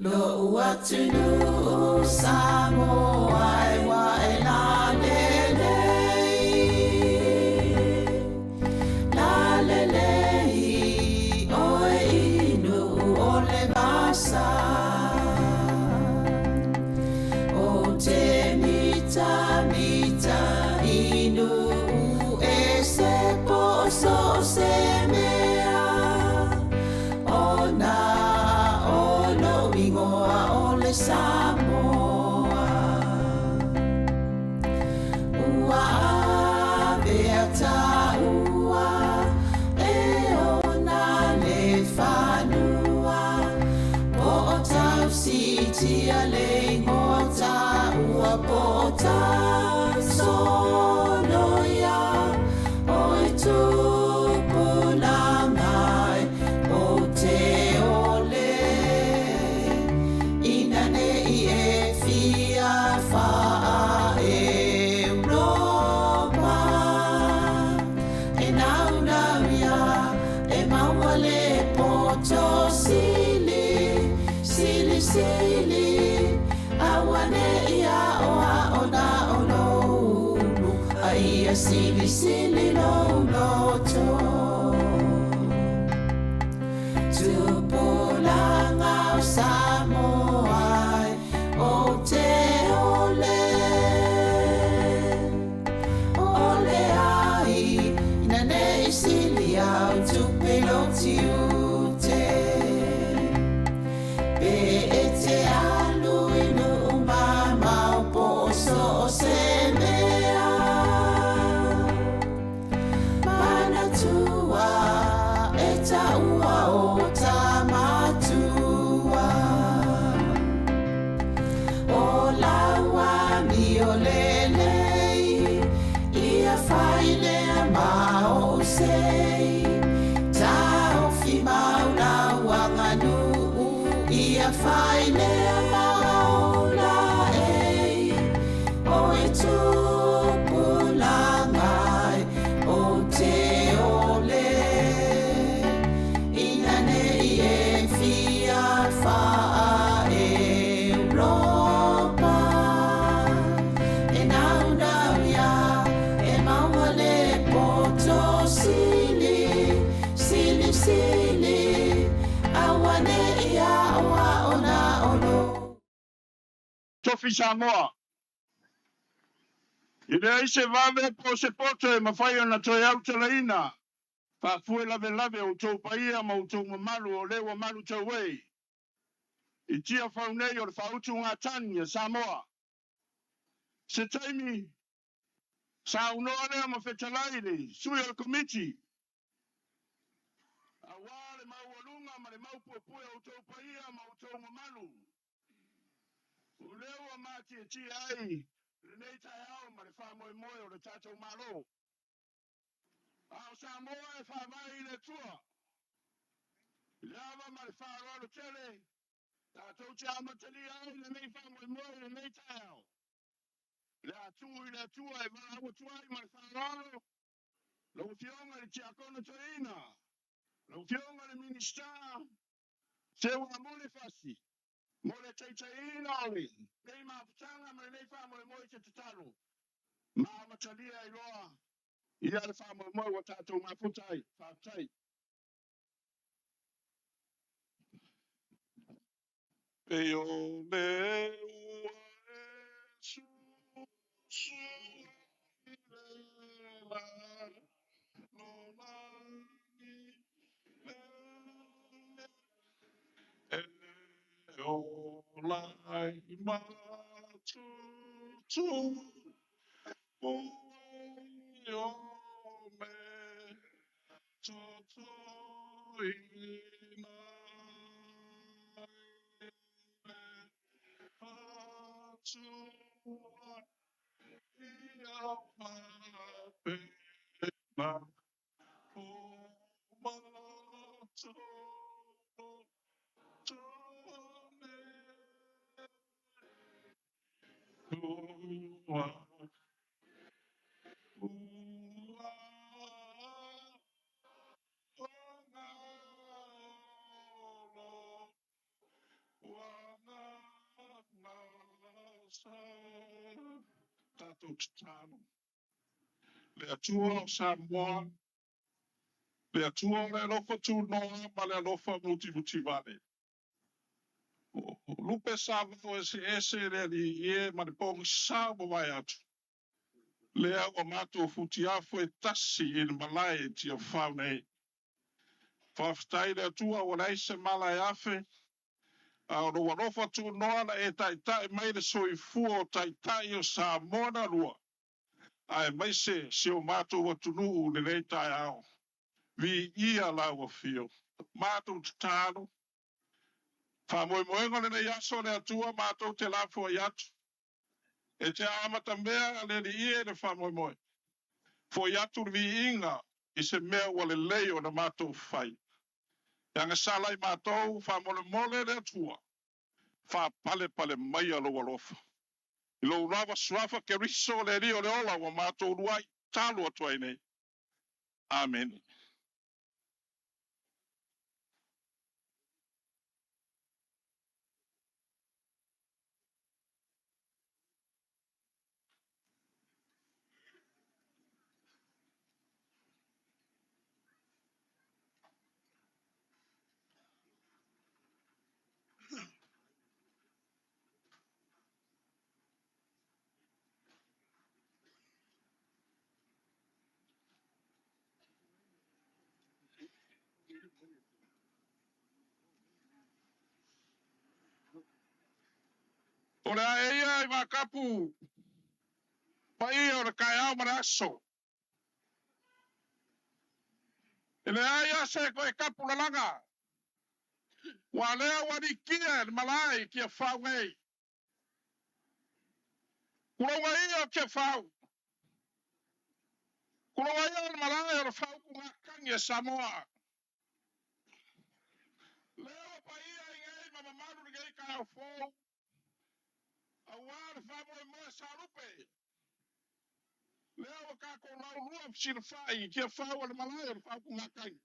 Lo uatunu Samoa wa elalele lalele oe inu ole vasa o te mita mita inu e se poso se mea ona ono ingoa ole Samoa ua aveata ua e ona le whanua po o tau sitia le ngota ua po o tau sonoia o e tupulangai o te ole inane I e fia faa Europa e naunauia e mauale poto sili sili sili awane ia oa ona ono ulu a ia sili sili no loto Tupulangau Samoa o te ole ole ai ina nei sili au tupeloti ute pe e te alu inu mama o poso o se mea mana tua e taua o tamatua o laua mi o lelei ia whaile a mao sei tau fi mau laua nganu ia whaile a mao la ei o e tupulangai o te ole inane I e fia faa Europa e naunauia e mauale poto sili sili sili awane ia oa ona ono Tofi Samoa. Ida se vave po se poto e mawhai ona toi au talaina. Pa fue lave lave o tau paia ma o tau mamalu o lewa malu tau wei. I tia whaunei o le whautu ngā tani a Samoa. Se taimi, sa unoa lea ma whetalaire, sui al komiti. A wale mau alunga ma le mau puapua o tau paia ma o tau mamalu. O lewa mati e tia ai, le nei tai au ma le wha moe moe o le tātou malo. Ao Samoa e wha mai I le tua. Lava ma le wha raro tele, tātou te amatali ai le nei wha moe moe le nei tai au. Le atua I le atua e wala awa tuai ma le wha raro. Lau fionga le tia kona toina. Lau fionga le minista. Se ua mole fasi. Mole teiteina oli. Nei maputanga ma le nei wha moe moe te tataru. Ma amatalia I loa. Ia le wha moe moe wa tātou maputai. Whātai. E o me ua e su su la no lani e o lai ma tu tu o o me tu tu ina tu ia pa na o ma tu tu me ua ua o na lo ua mātou tatalo. Le atua o Samoa, le atua o le alofa tūnoa, ma le alofa muti vale. Lupe Savo ese le li ie ma le pongi sabo vai atu. Lea o mātou futi afo e tasi i le malai e tia whaunei. Whaftai le atua o leise malai afe, a o roa rofa tūnoa na e tai mai le soifua o tai o Samoa na lua. Ai mai se o mātou watunu le rei tai ao. Vi ia la wa fio. Mātou tatalo. Whamoemoenga le nei aso le atua mātou te lafo i atu. E te amata mea le li ie le whamoemoe. Fo i atu vi inga i se mea wale leo na mātou whai. Yanga salai mātou whamole mole le atua. Wha pale mai alo walofa. I lo rawa swafa ke riso le rio le ola wa mātou ruai talo atua nei. Amen. Ora ia I makapu. Pa ia ora kai au maraso. Ele aia se koe kapu na langa. Wa lea wani kia malai kia whawei. Kuronga ia kia whau. Kuronga ia malai ora whau kunga kange Samoa. Leo pa ia ingai mama maru ngai kai au fōu. Awar whamoe moe sarupe. Leo ka ko lau lua fsir whai kia whau ora malai ora whau kunga kange.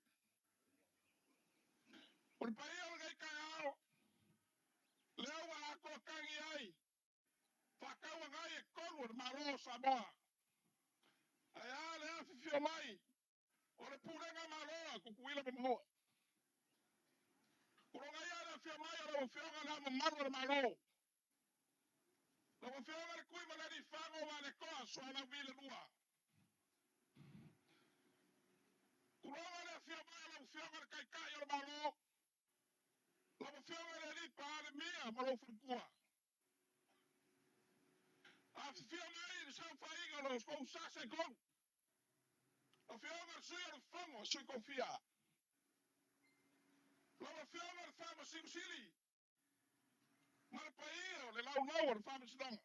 Ora pa ia ngai kai au. Leo wa ako kange ai. Whakaua ngai e kolu ora maro Samoa. Ai a lea whiwhio mai. Ora purenga maroa kukuila me moa. Kuronga ia lea whia mai ora whionga na mamaru ora maro. Ora whionga le kui ma le ni whango wa le koa soana vile lua. Kuronga lea whia mai ora whionga le kai kai ora maro. Ora whionga le ni paale mia maro whikua. A whia mai ni sau whainga ora skou sase kou. A whionga sui ora whango sui kofia. Ora whionga le whango sili. Mara pa ia le lau ora whango sidonga.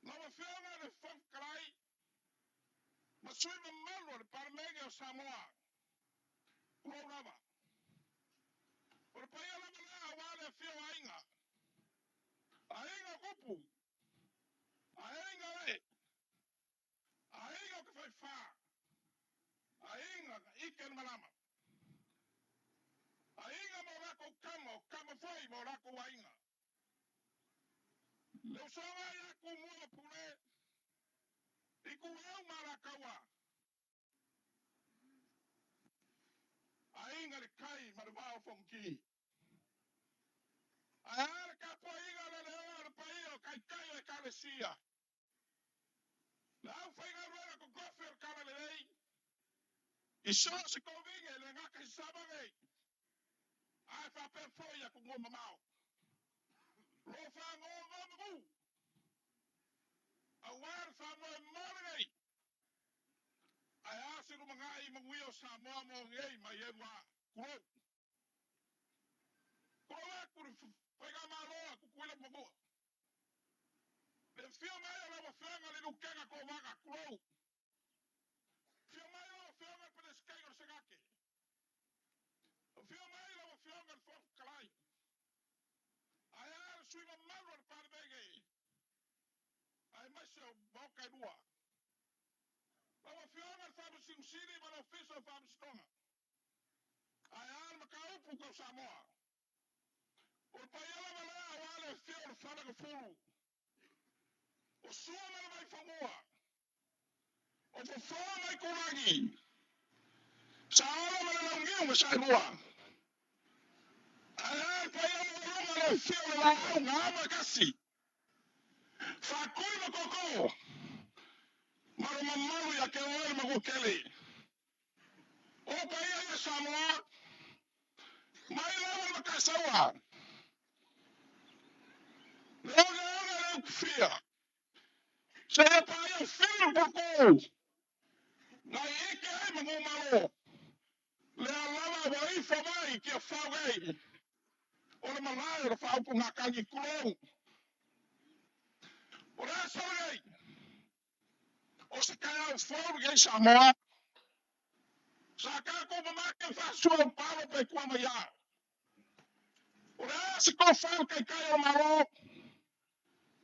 Lawa whionga le whakarai. Ma sui ma malu le paramege o Samoa. Kuro rava. Ora pa ia lama lea wale whio ainga. A inga kupu. A inga e. A inga ka whai wha. A inga ka ike na malama. A inga mo rako kama foi mo rako wa inga. Leo sawa ia ku mua pule. Iku au marakawa. A inga le kai marwao fonki. A ale ka po inga le leo le paio kai o kalesia. La au whainga ruera ko kofi o kala le rei. I so se kovinge le ngaka si sabangei. Ai fa pe foia ku ngoma mau. Lo fa ngoma mu. A war fa mo morei. Ai asi lu mangai mangwio Samoa mo ngei mai e wa. Kuro. Kuro kuru whainga maroa ku kuila magoa. Le fio mai ala wa whainga le nukenga ko waga kuro. Fio mai ala wa whainga pene skai o segake. Fio mai ala wa whainga le fok kalai. Ai ala sui ma maru al parmege. Ai mai se o boka dua. Lawa whionga le whamu siri ma lo fiso whamu stonga. Ai ala ma ka upu ko Samoa. O pai ala ma lea wale fio le whanaga furu. O sua mana mai whangoa. O whawha mai kurangi. Sa ala mana nau ngiu me sai roa. Ai pai ama runga no whio la au ngā ama kasi. Whakui ma koko. Maro mamaru ya ke oere ma kukele. O pai ai Samoa. Mai lawa ma kasawa. Leoga fia. Se e pai au whio koko. Nai eke ai ma ngomaro. Lea lava wa ifa mai ki a whawei. O le malai o le whaupu ngā kangi kurou. O rea sorei. O se kai au whauru gei Samoa. Sa kā kōpa make whasua o pālo pe kua mai a. O rea se kō whau kai kai o maro.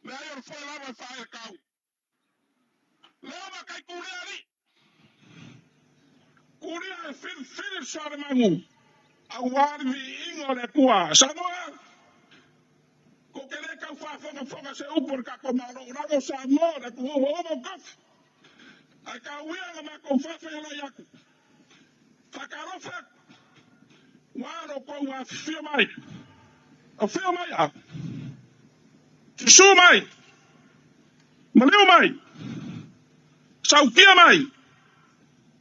Lea i o le whai lava e whae kau. Lea ma kai kurea li. Kurea e whiri sare mangu. A wari vi ingo le kua. Samoa. Ko kere kau whawhanga se upur ka ko maro. Rago Samoa le kua uwa kof. Ai ka uianga ma ko whawhela yaku. Whakarofa. Waro ko wa whio mai. A whio mai a. Tisu mai. Maleo mai. Saukia mai.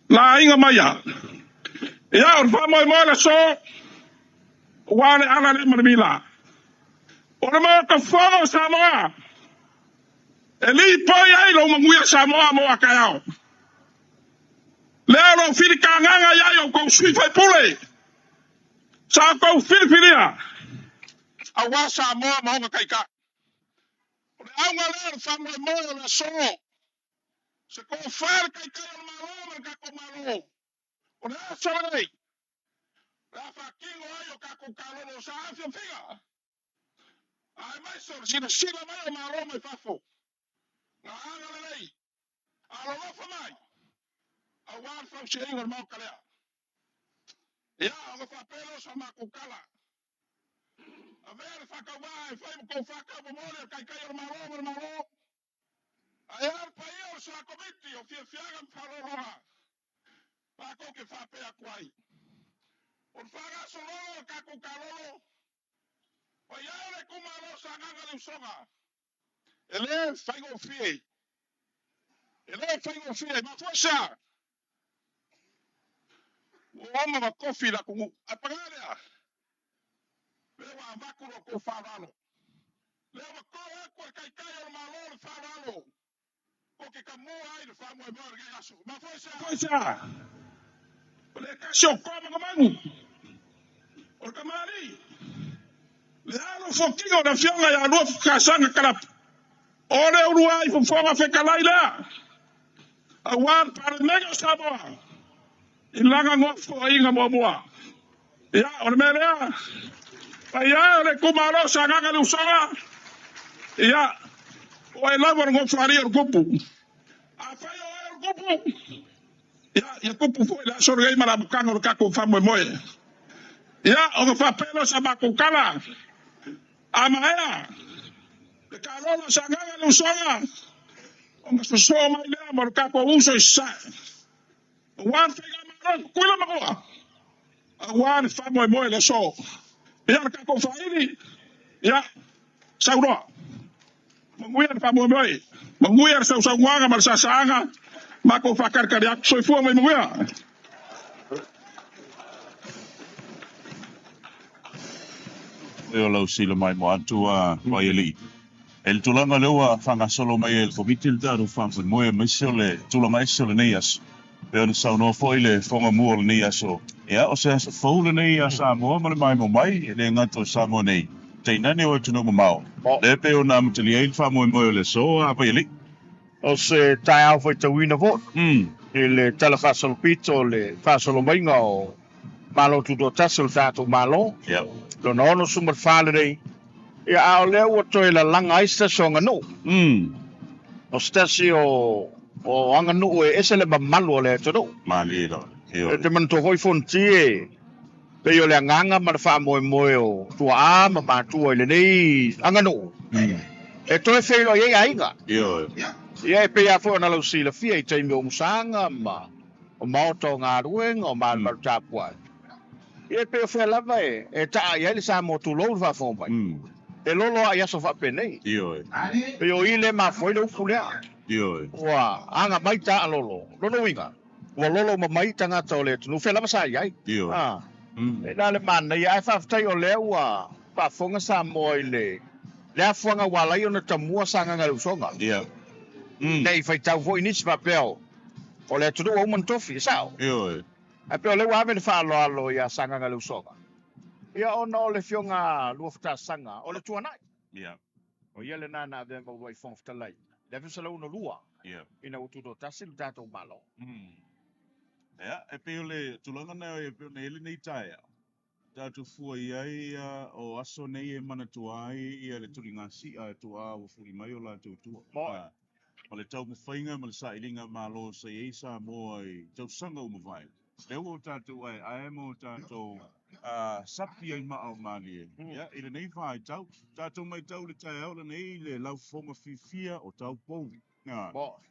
La inga mai a. Ia o whamoe moe la so. Wale ala le marimila. O le moa ka whango Samoa. E li poi ai lo manguia Samoa moa kai au. Lea lo whiri ka nganga iai o kou sui whai pule. Sa kou whiriwhiria. A wā Samoa maonga kai ka. O le aunga lea le whamoe moe la so. Se kou whaere kai kai o malo man ka kou malo. O le a sorei. La whakingo ai o ka kou kalolo sa awhia whiga. Ai mai sor, sila mai o malo mai whafo. Ngā anga le lei. A lolofa mai. A wār whau se ingo le mau kalea. Ia, o le whapelo sa mako kala. A vere whakawā e whai kou whakau pa mōre kai kai o le malo. A iar pa ia o sa komiti o whiaga mwharoroha. Pako ke whapea kuai. O le whaga sololo ka kou kalolo. O iau le kumaro sa nganga le usonga. E le whaigo fie. E le whaigo fie. Ma fwesa. O oma ma kofi la kungu. A pangarea. Lewa makuro ko wharalo. Lewa ko akwa kai kai o malo le wharalo. Ko ke ka mua ai le whamoe moe ke aso. Ma fwesa. Fwesa. O le kasi o koma kamangu. O le kamari. Le alo fokingo na fionga ya alua kasanga kalap. Ole urua i fufonga whekalai lea. A wan pare mega Samoa. I langa ngofo a inga mua. Ia, ole me lea. Pa ia, ole kumaro sa nganga le usonga. Ia, o e lawa ngofo ari o kupu. A whai o kupu. Ia kupu fo ila sorgei marabukanga o kako whamoe moe. Ia, o ka whapelo sa makukala. A maea. Le kalolo sa nganga le usonga. O nga so mai lea mo kako uso i sa. O wan whiga maron, kuila makoa. A wan whamoe moe le so. Ia le kako whaini. Ia, sauroa. Manguia le whamoe moe. Manguia le sauanga ma le sasaanga. Mako whakarkari aku soifua mai manguia. E o lau sila mai mo atua mai eli. El tulanga lewa whanga solo mai el komiti le taru whampu moe maise le tulanga ese le nei aso. Pea ni sau no foi le whonga mua le nei aso. Ia o se asa whau le nei a Samoa ma le mai mo mai le ngato Samoa nei. Teinane o tunonga mao. Le pe o na mutali eil whamoe moe le so a pa eli. O se tai au foi tawina vo. E le tala whasolo pito le whasolo mainga o malo tuto tasel tato malo. Ia. Lo na ono sumar whale rei. Ia ao leo o toi la langa aista so nganu. O stasi o anganu e ese le mamalu le todo. Mali lo. E te man to hoi fonti e. Pe yo le nganga ma fa moe moe o tua a ma tua le nei anganu. E toi whelo i ainga. Io. Ia e pea fo na lau sila fia i teimi o musanga ma o maoto ngā ruenga o maa maru tāpua. Ia e pea whea lava e taa i aile sa mo tu lou wha fōmai. E lolo a iaso wha penei. Io. E o ile ma foi le ufu lea. Io. Wa anga mai ta lolo. Lolo winga. Wa lolo ma mai tanga tau le tunu whea lava sa iai. Io. E nā le mana ia e whaftai o lea ua whafonga sa mo i le. Lea fuanga walai o na tamua sa nganga lusonga. Ia. Nei fai tau fo inisi papel. O le tunu o man tofi sao. Io. A pe o le wa me le fa alo ia sanga ngale usoga. Ia ona o le fionga lua fta sanga o le tuanai. Ia. O ia le nana ve mo wai fon fta lai. Le fe sala una lua. Ia. Ina utu do tasil tato malo. Ia, e pe o le tulanga na e pe o ne ele nei taia. Tatu fua iai o aso nei e mana tuai ia le tulinga si a tua o furi mai o la tua. O le tau mawhainga ma le sa ilinga malo sa eisa mo ai tau sanga o mawai. Leo o tātou ai ae mo tātou sapi ai maa o mani e. Ia, i le nei whaai tau. Tātou mai tau le tai au le nei le lau fonga fifia o tau pou.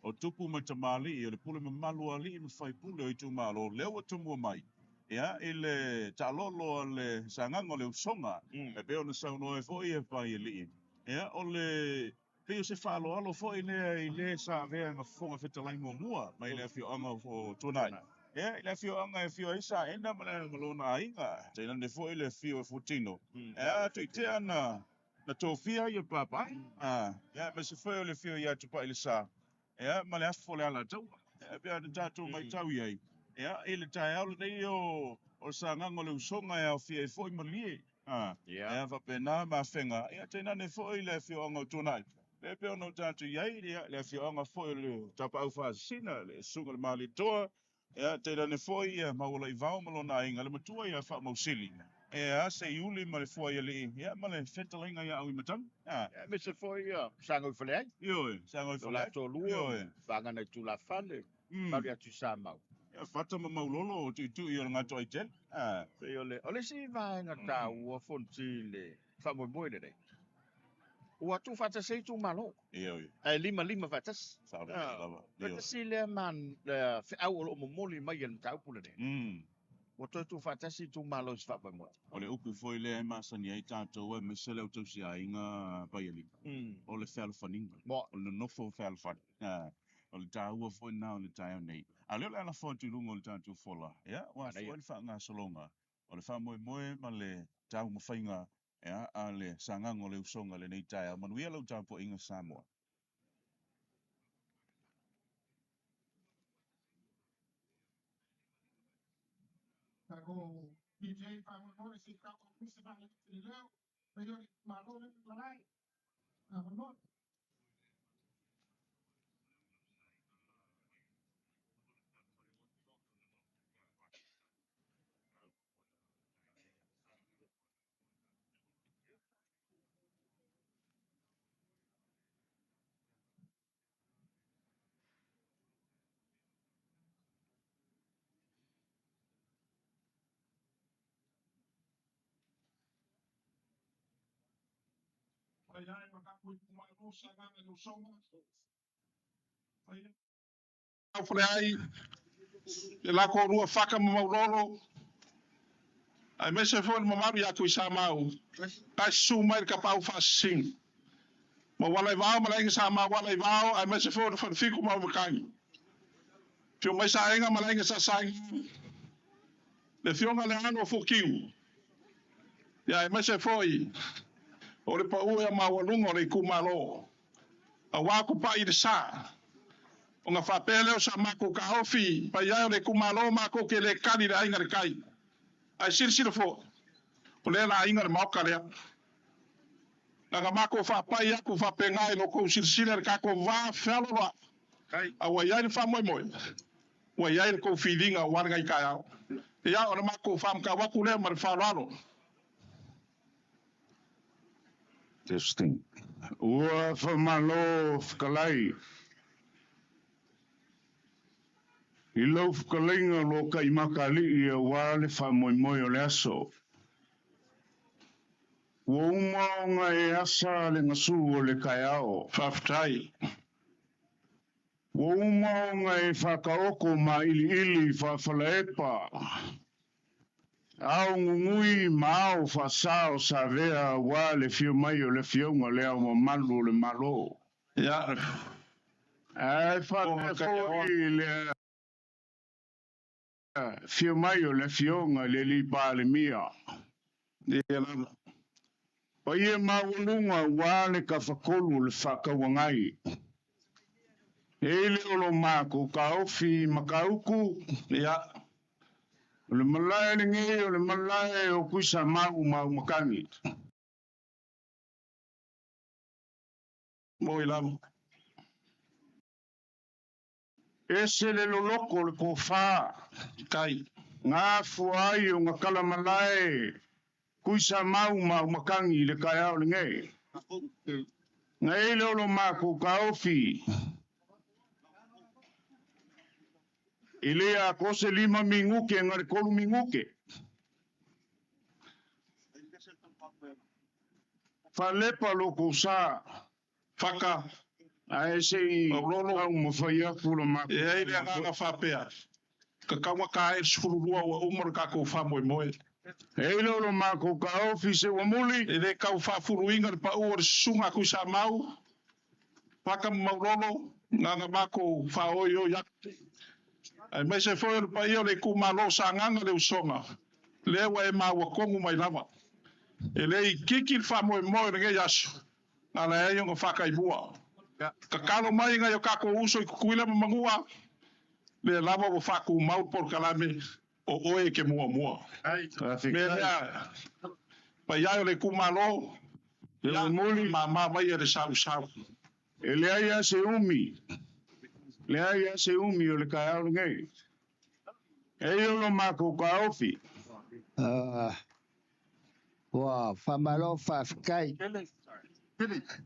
O tupu mai tamali i o le pule mamalu ali i mwhai pule o i tu malo. Leo o tumua mai. Ia, i le talolo le sanganga le usonga. E beo na sauno e fo i e whai e li. Ia, o le peo se whalo alo fo i le sa vea nga fonga whetalai mua mua. Mai le fio anga o tunai. Ia, i le fio anga e fio isa enda malona ainga. Teina ne fo i le fio e futino. Ia, tui te ana na tofia i a papa. Ia, me se fo le fio i a tupa i le sa. Ia, ma le afo le ala tau. Ia, bea na tātou mai tau i ai. Ia, i le tai au le nei o sa ngango le usonga e au fia e fo i malie. Ia, whapena ma whenga. Ia, teina ne fo i le fio anga o tunai. Le peo no tātou iai, le fio anga fo i le tapa au whaasina, le sunga le mali toa. Ia, teina ne fo i maula i vau malona inga, le matua i a wha mausili. Ia, se iuli ma le fua i ali. Ia, ma le whetalinga i au i matang. Ia, me se fo i sanga i whaleai. Ioi, sanga i whaleai. O la tō lua, whanga nei tu la whale. Mauri atu sa mau. Ia, whata ma maulolo o tu i o ngato ai ten. O le si vaenga tā ua fonti le whamoimoe le rei. Ua tu whata sei tu malo. Ioi. Ai lima whatas. Saura lava. Whata si le man au o momoli mai el tau pule ne. Ua tu whata si tu malo si whamoimoe. O le upu foi le masani ai tātou e mesele au tausi a inga paiali. O le whalawhaninga. O le nofo whalawhani. O le tāua foi na o le tāia nei. A leo le ala foi tu lungo le tātou fola. Ia, wa foi le wha solonga. O le whamoimoe ma le tāu mawhainga. Ia, a le sangango le usonga le nei tāia. Manuia lau tāpo inga Samoa. Ako DJ Pamon si Kako Pisa Balik Leo, pero malo rin malay. Ako Ayan, makapun kumano sa mga lusong. Ayan. Ai, e la ko rua whaka mauroro. Ai me se fo mamaru ya kui sa mau. Tai su mai ka pau fasing. Ma wala vao ma lenga sa ma wala vao ai me se fo fa fiku mau kai. Fio mai sa enga ma lenga sa sang. Le fio ma le ano fo kiu. Ya ai me se foi. O le pa ua ma walunga le kumalo. A wako pa i de sa. O nga whapele o sa mako ka ofi. Pa ia o le kumalo mako ke le kani le ainga le kai. Ai siri fo. O le la ainga le mauka lea. Nga mako whapai aku whapengai lo kou siri le kako wā whelo wa. A wa iai le whamoe moe. Wa iai le kou whilinga o warngai kai au. Ia o le mako whamka waku lea ma le whalalo. Testing. Ua whamalo whakalai. I lau whakalinga lo ka i makali i a wale whamoimoe o le aso. Ua umaonga e asa le ngasu o le kaiao. Whaftai. Ua umaonga e whakaoko ma ili whawhalaepa. Au ngungui mao whasao sa vea wa le fio mai o le fionga le au malu o le malo. Ia. Ai whakafoi le fio mai o le fionga le li pa le mia. Ia lana. Pa ia maulunga wa le ka whakolu le whakawangai. E le olo mako ka ofi makauku. Ia. O le malai le nge o le malai o kuisa mau makangi. Mo i lama. Ese le loloko le kofa. Kai. Ngā fuai o ngā kala malai. Kuisa mau makangi le kai au le nge. Ngai le olo mako ka ofi. Ilea kose 5 minguke ngare kolu minguke. Falepa loko sa. Whaka. Ai sei Maulolo. au mawhaia kula mako. E ei lea nganga whapea. Ka kaunga ka e sifururua ua umara ka kou whamoe moe. Ei lolo mako ka ofi se wa muli. E le kau whafuru inga le pa ua le sunga kui sa mau. Whaka maulolo. Nganga mako whaoi o yak. Ai mai se foi le pa io le kumalo sa nganga le usonga. Le wa e maua kongu mai lava. E le i kiki whamoe moe le nge yasu. Ala e yonga whakai bua. Ka kalo mai nga yo kako uso i kukuila ma mangua. Le lava wo whaku mau por kalame o oe ke mua mua. Me lea. Pa iaio le kumalo. Le muli. Ma mai e le sau sau. E lea ia se umi. Lea ia se umi o le kai au nge. Ei lolo mako ka ofi. Wa famalo fafkai.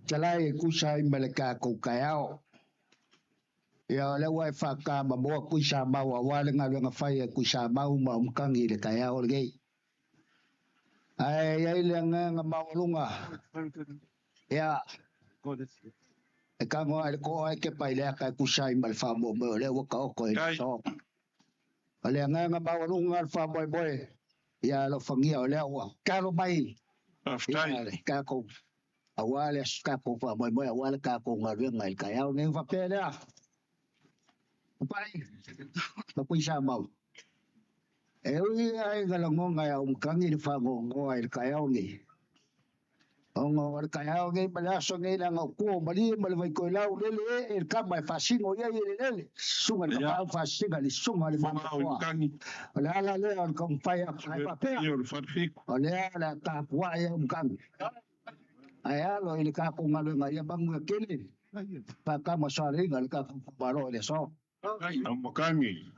Talai kusai malaka ko kayao. Ya le wa faka ma mo kusa ma wa le nga fai kusa ma umkangi le kayao le. Ai le nga ma lunga. Ya. E ka ngo ai ko ai ke pai le ka kusai mal fa mo le wa ka ko so. Ale nga ma lunga fa boy. Ya lo fangia le wa. Ka lo mai. Aftai. Ka ko awale ska ko fa boy awale ka ko ngal ngai ka yao ngai fa pe le pai pa kuisa mau e ui ai galango ngai au kangi le fa ngo ai ka yao ngai ongo ar ka yao ngai bala so ngai la ngo ko mali mal vai ko lau le e ka mai fa singo ia le sunga ka fa singa le sunga le ma ko ala le ar kom fa ya pa pe ala la ta wa ya kangi ai lo ile ka ko ngalo ngai bang kele pa ka mo sare ngal ka baro le so Au makangi.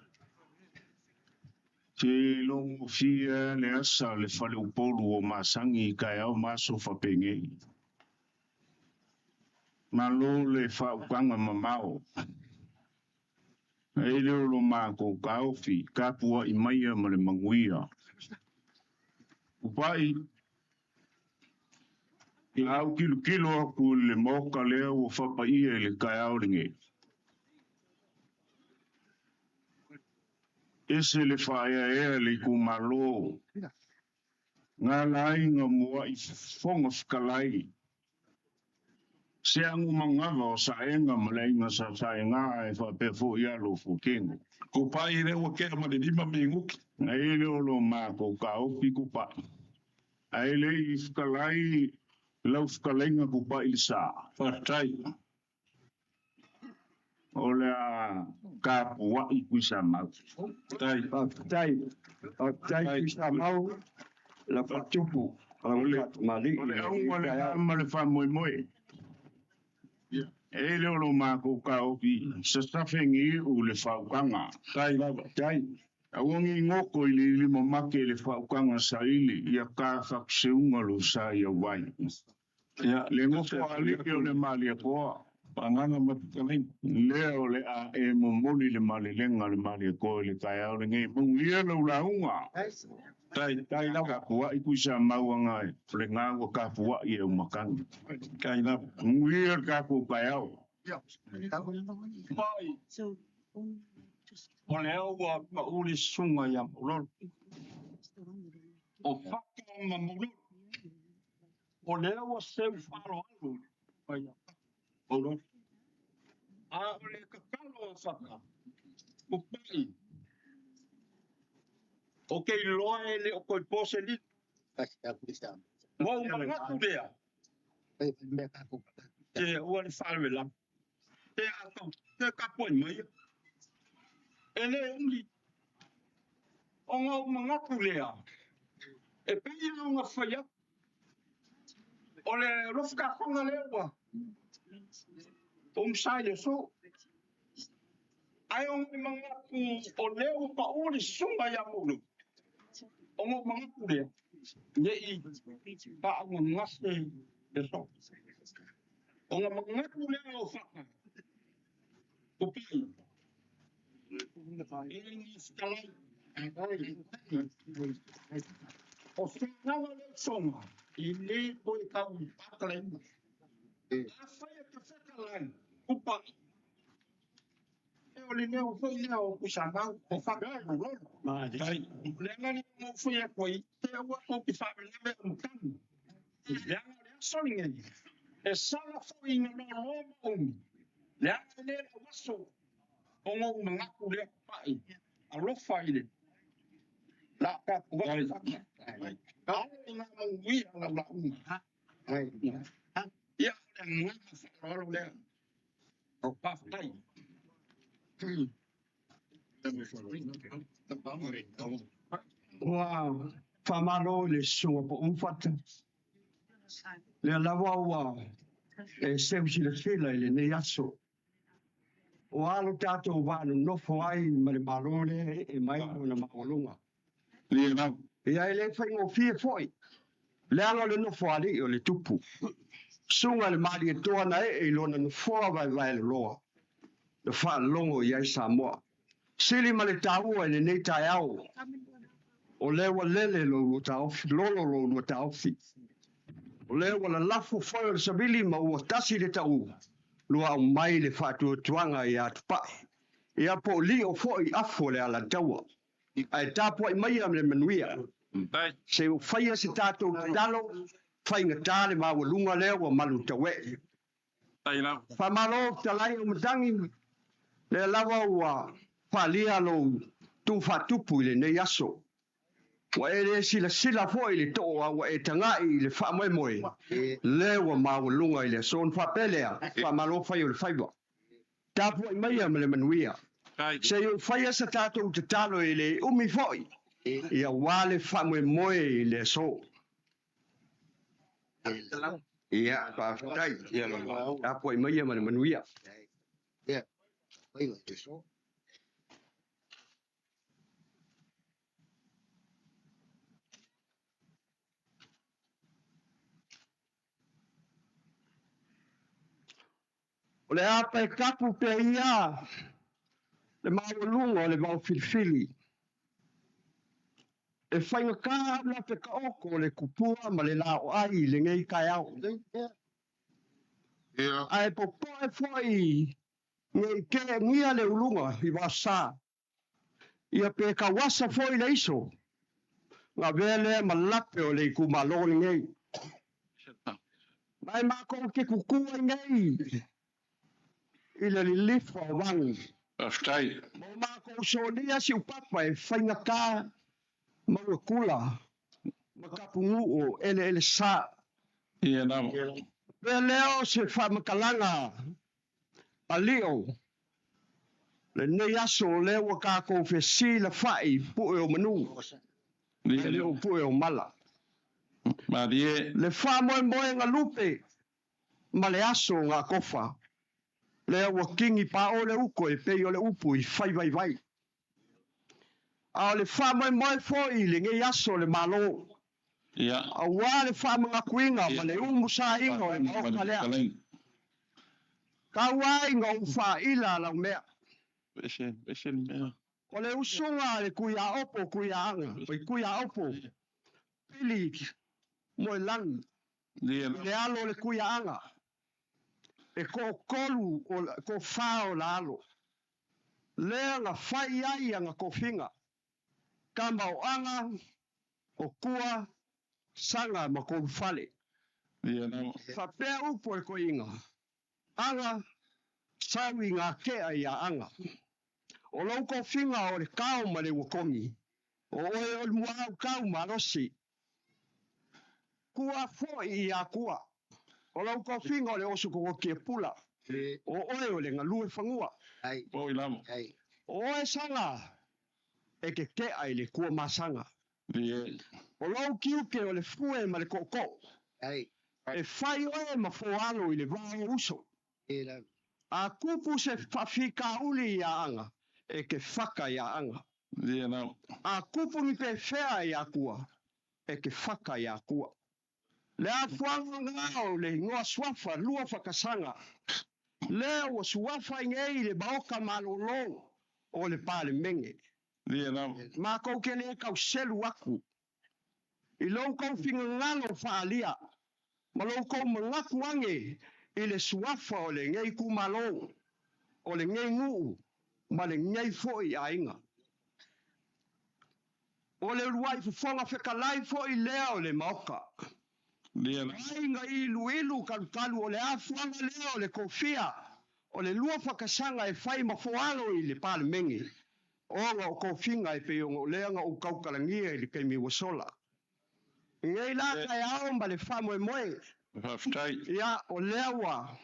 Te longo fia le asa le fale upolu o masangi kai au maso whapenge. Malo le whaukanga mamao. E leo lo mako ka ofi ka pua i maia ma le manguia. Upai au kilo aku le moka leo o whapaia le kai au ringe. Ese le whaia ea le kumalo. Ngā lai ngā mua i whonga whakalai. Se angu mangawa o sa enga maleinga sa ngā e whapefo i alo fukengo. Ko pai re o ke ma le 5 minguki. Ai le olo mako ka opi kupa. Ai le i whakalai lau whakalenga kupa i sa. Aftai. O le a ka pua i kuisa mau. Tai. tai kuisa mau la patupu O le aunga le ama le whamoe moe. E le olo mako ka opi sa stafengi u le whaukanga. Tai lava. tai Awangi ngoko i le lima make le whaukanga sa ili ia ka whakseunga lo sa ia wai. Ya. Le ngoko alike o le mali a koa. Panganga matakalin. Leo le a e momoli le mali lenga le mali a koa le kai au le ngei mungu ia lau launga. Tai la ka pua I kuisa mau anga le nga wa ka pua I o makan. Kai la ngui ka ku ka au. O leo wa mauli sunga ya mulol. O whaka ma mulol. O leo wa seu wharo alu. Mulol. A o le kakalo a whaka. O pai. O kei loa e le o koi pose li. Wa o mangatu lea. Te ua le whare lam. Te atau. Te kapoi mai. Ele uli. O ngā mangatu lea. E pei au ngā whaia. O le rofka konga lewa. O msai le so. Ai o ngā mangatu o leo pa ori sunga ya mulu. O ngā mangatu lea. Ne I pa au ngase le so. O ngā mangatu lea o whaka. O pei. O whangawa le songa, I le koe kau pakalema. A whaia te whakalai, kupa. E o le neo whai lea o kusamau, o whakai o lolo. Le ngani mo whaia koe, te awa o ki whakaleme o mutani. Le anga le asoni ngeni. E sala whai ngā loma omi. Le anga le la waso. O ngau mangaku le pai. A rofa I le. La ka kua whaka. Ka o ngā mawui a la la unga. Ia o le ngā whakararo le. O pawhai. Wow. Whamaro le sunga po umwhata. Le lawa ua. E seusi le whila I le ne aso. O alo tātou wānu nofo ai ma le marone e mai o na maolunga. Ia e le whaingo fie foi. Le alo le nofo ali o le tupu. Sunga le mari e toa na e lona nofoa vai le loa. Le wha longo I ai Samoa. Sili ma le tāua e le nei tai au. O lewa lele lo taofi, lolo lo taofi. O lewa la lafo foi o le sabili ma ua tasi le tau. Lua o mai le whātua tuanga I atupa. Ia po li o foi afo le ala taua. Ai tāpua I mai am le manuia. Se o whaia se tātou talo, whainga tāle ma ua lunga leo wa malu tawe. Whamalo talai o matangi le lawa ua whalia lo tu whatupu le nei aso. Wa ere sila foi le toa wa e tangai le whamoe moe. Lewa mawa lunga I le son whapelea. Whamalo whai o le whaiwa. Tāpua I mai am le manuia. Se o whaia sa tātou te talo I le umi foi. Ia wale whamoe moe I le so. Ia whawhai. Tāpua I mai am le manuia. O le apa e kapu pe ia, le maulunga o le mau filifili. E whainga ka la pe ka oko le kupua ma le lao ai le ngei kai au. Ai po poe foi ngei ke ngia le ulunga I wasa. Ia pe ka wasa foi le iso. Nga vele ma lape o le kumalo le ngei. Mai mako ke kukua ngei. I le lilifa o wangi. Mo mako sonia si upapa e whainga ka maua kula. Ma kapungu o ele sa. Pe leo se whamakalanga a leo. Le nei aso leo ka ko fe si la whai pue o manu. Le leo pue o mala. Le whamoe moe nga lupe. Ma le aso ngā kofa. Le wa kingi pa o le uko e pei o le upu I whai vai vai. A le whamoe moe foi le ngai aso le malo. A wā le whamoe ngā kuinga ma le umu sa ingo e maoka lea. Ka wā inga u wha ila lau mea. O le usunga le kuia opo kuia anga. O kuia opo. Pili mo lang. Dia Le alo le kuia anga. E ko kolu o ko fao la alo. Le anga fai ai anga ko finga. Kama o anga o kua sanga ma ko fale. dia na Fa pe upo e ko inga. Anga sawi ngā kea ia anga. O lau ko finga o le kao ma le wakongi. O oe o le muau kao ma rosi. Kua foi ia kua. O lau ko finga o le osu ko kia pula. O oe o le ngalue whangua. po ilamo. O oe sanga e ke kea i le kua masanga. Dia O lau kiuke o le fue ma le koko. E whai oe ma foalo i le vao uso. A kupu se whawhika uli ia anga. E ke whaka ia anga. dia na A kupu ni pe whea ia kua. E ke whaka ia kua. Le a whanga ngao le ngoa swafa lua whakasanga. Le o swafa ngei le baoka malolo o le pale menge. dia na Ma kou ke le kau selu aku. I lou kou finga ngalo whaalia. Ma lou kou mangaku ange i le swafa o le ngei kumalo. O le ngei nguu. Ma le ngei foi a inga. O le ruai fufonga whekalai foi lea o le maoka. dia na Ainga ilu ilu kalu o le afuanga lea o le kofia. O le lua whakasanga e whai mafoalo i le pale mengi. Onga o kofinga e peonga o leanga o kaukalangia i le keimi wasola. Ngei la kai aomba le whamoe moe. faftai Ia o leawa.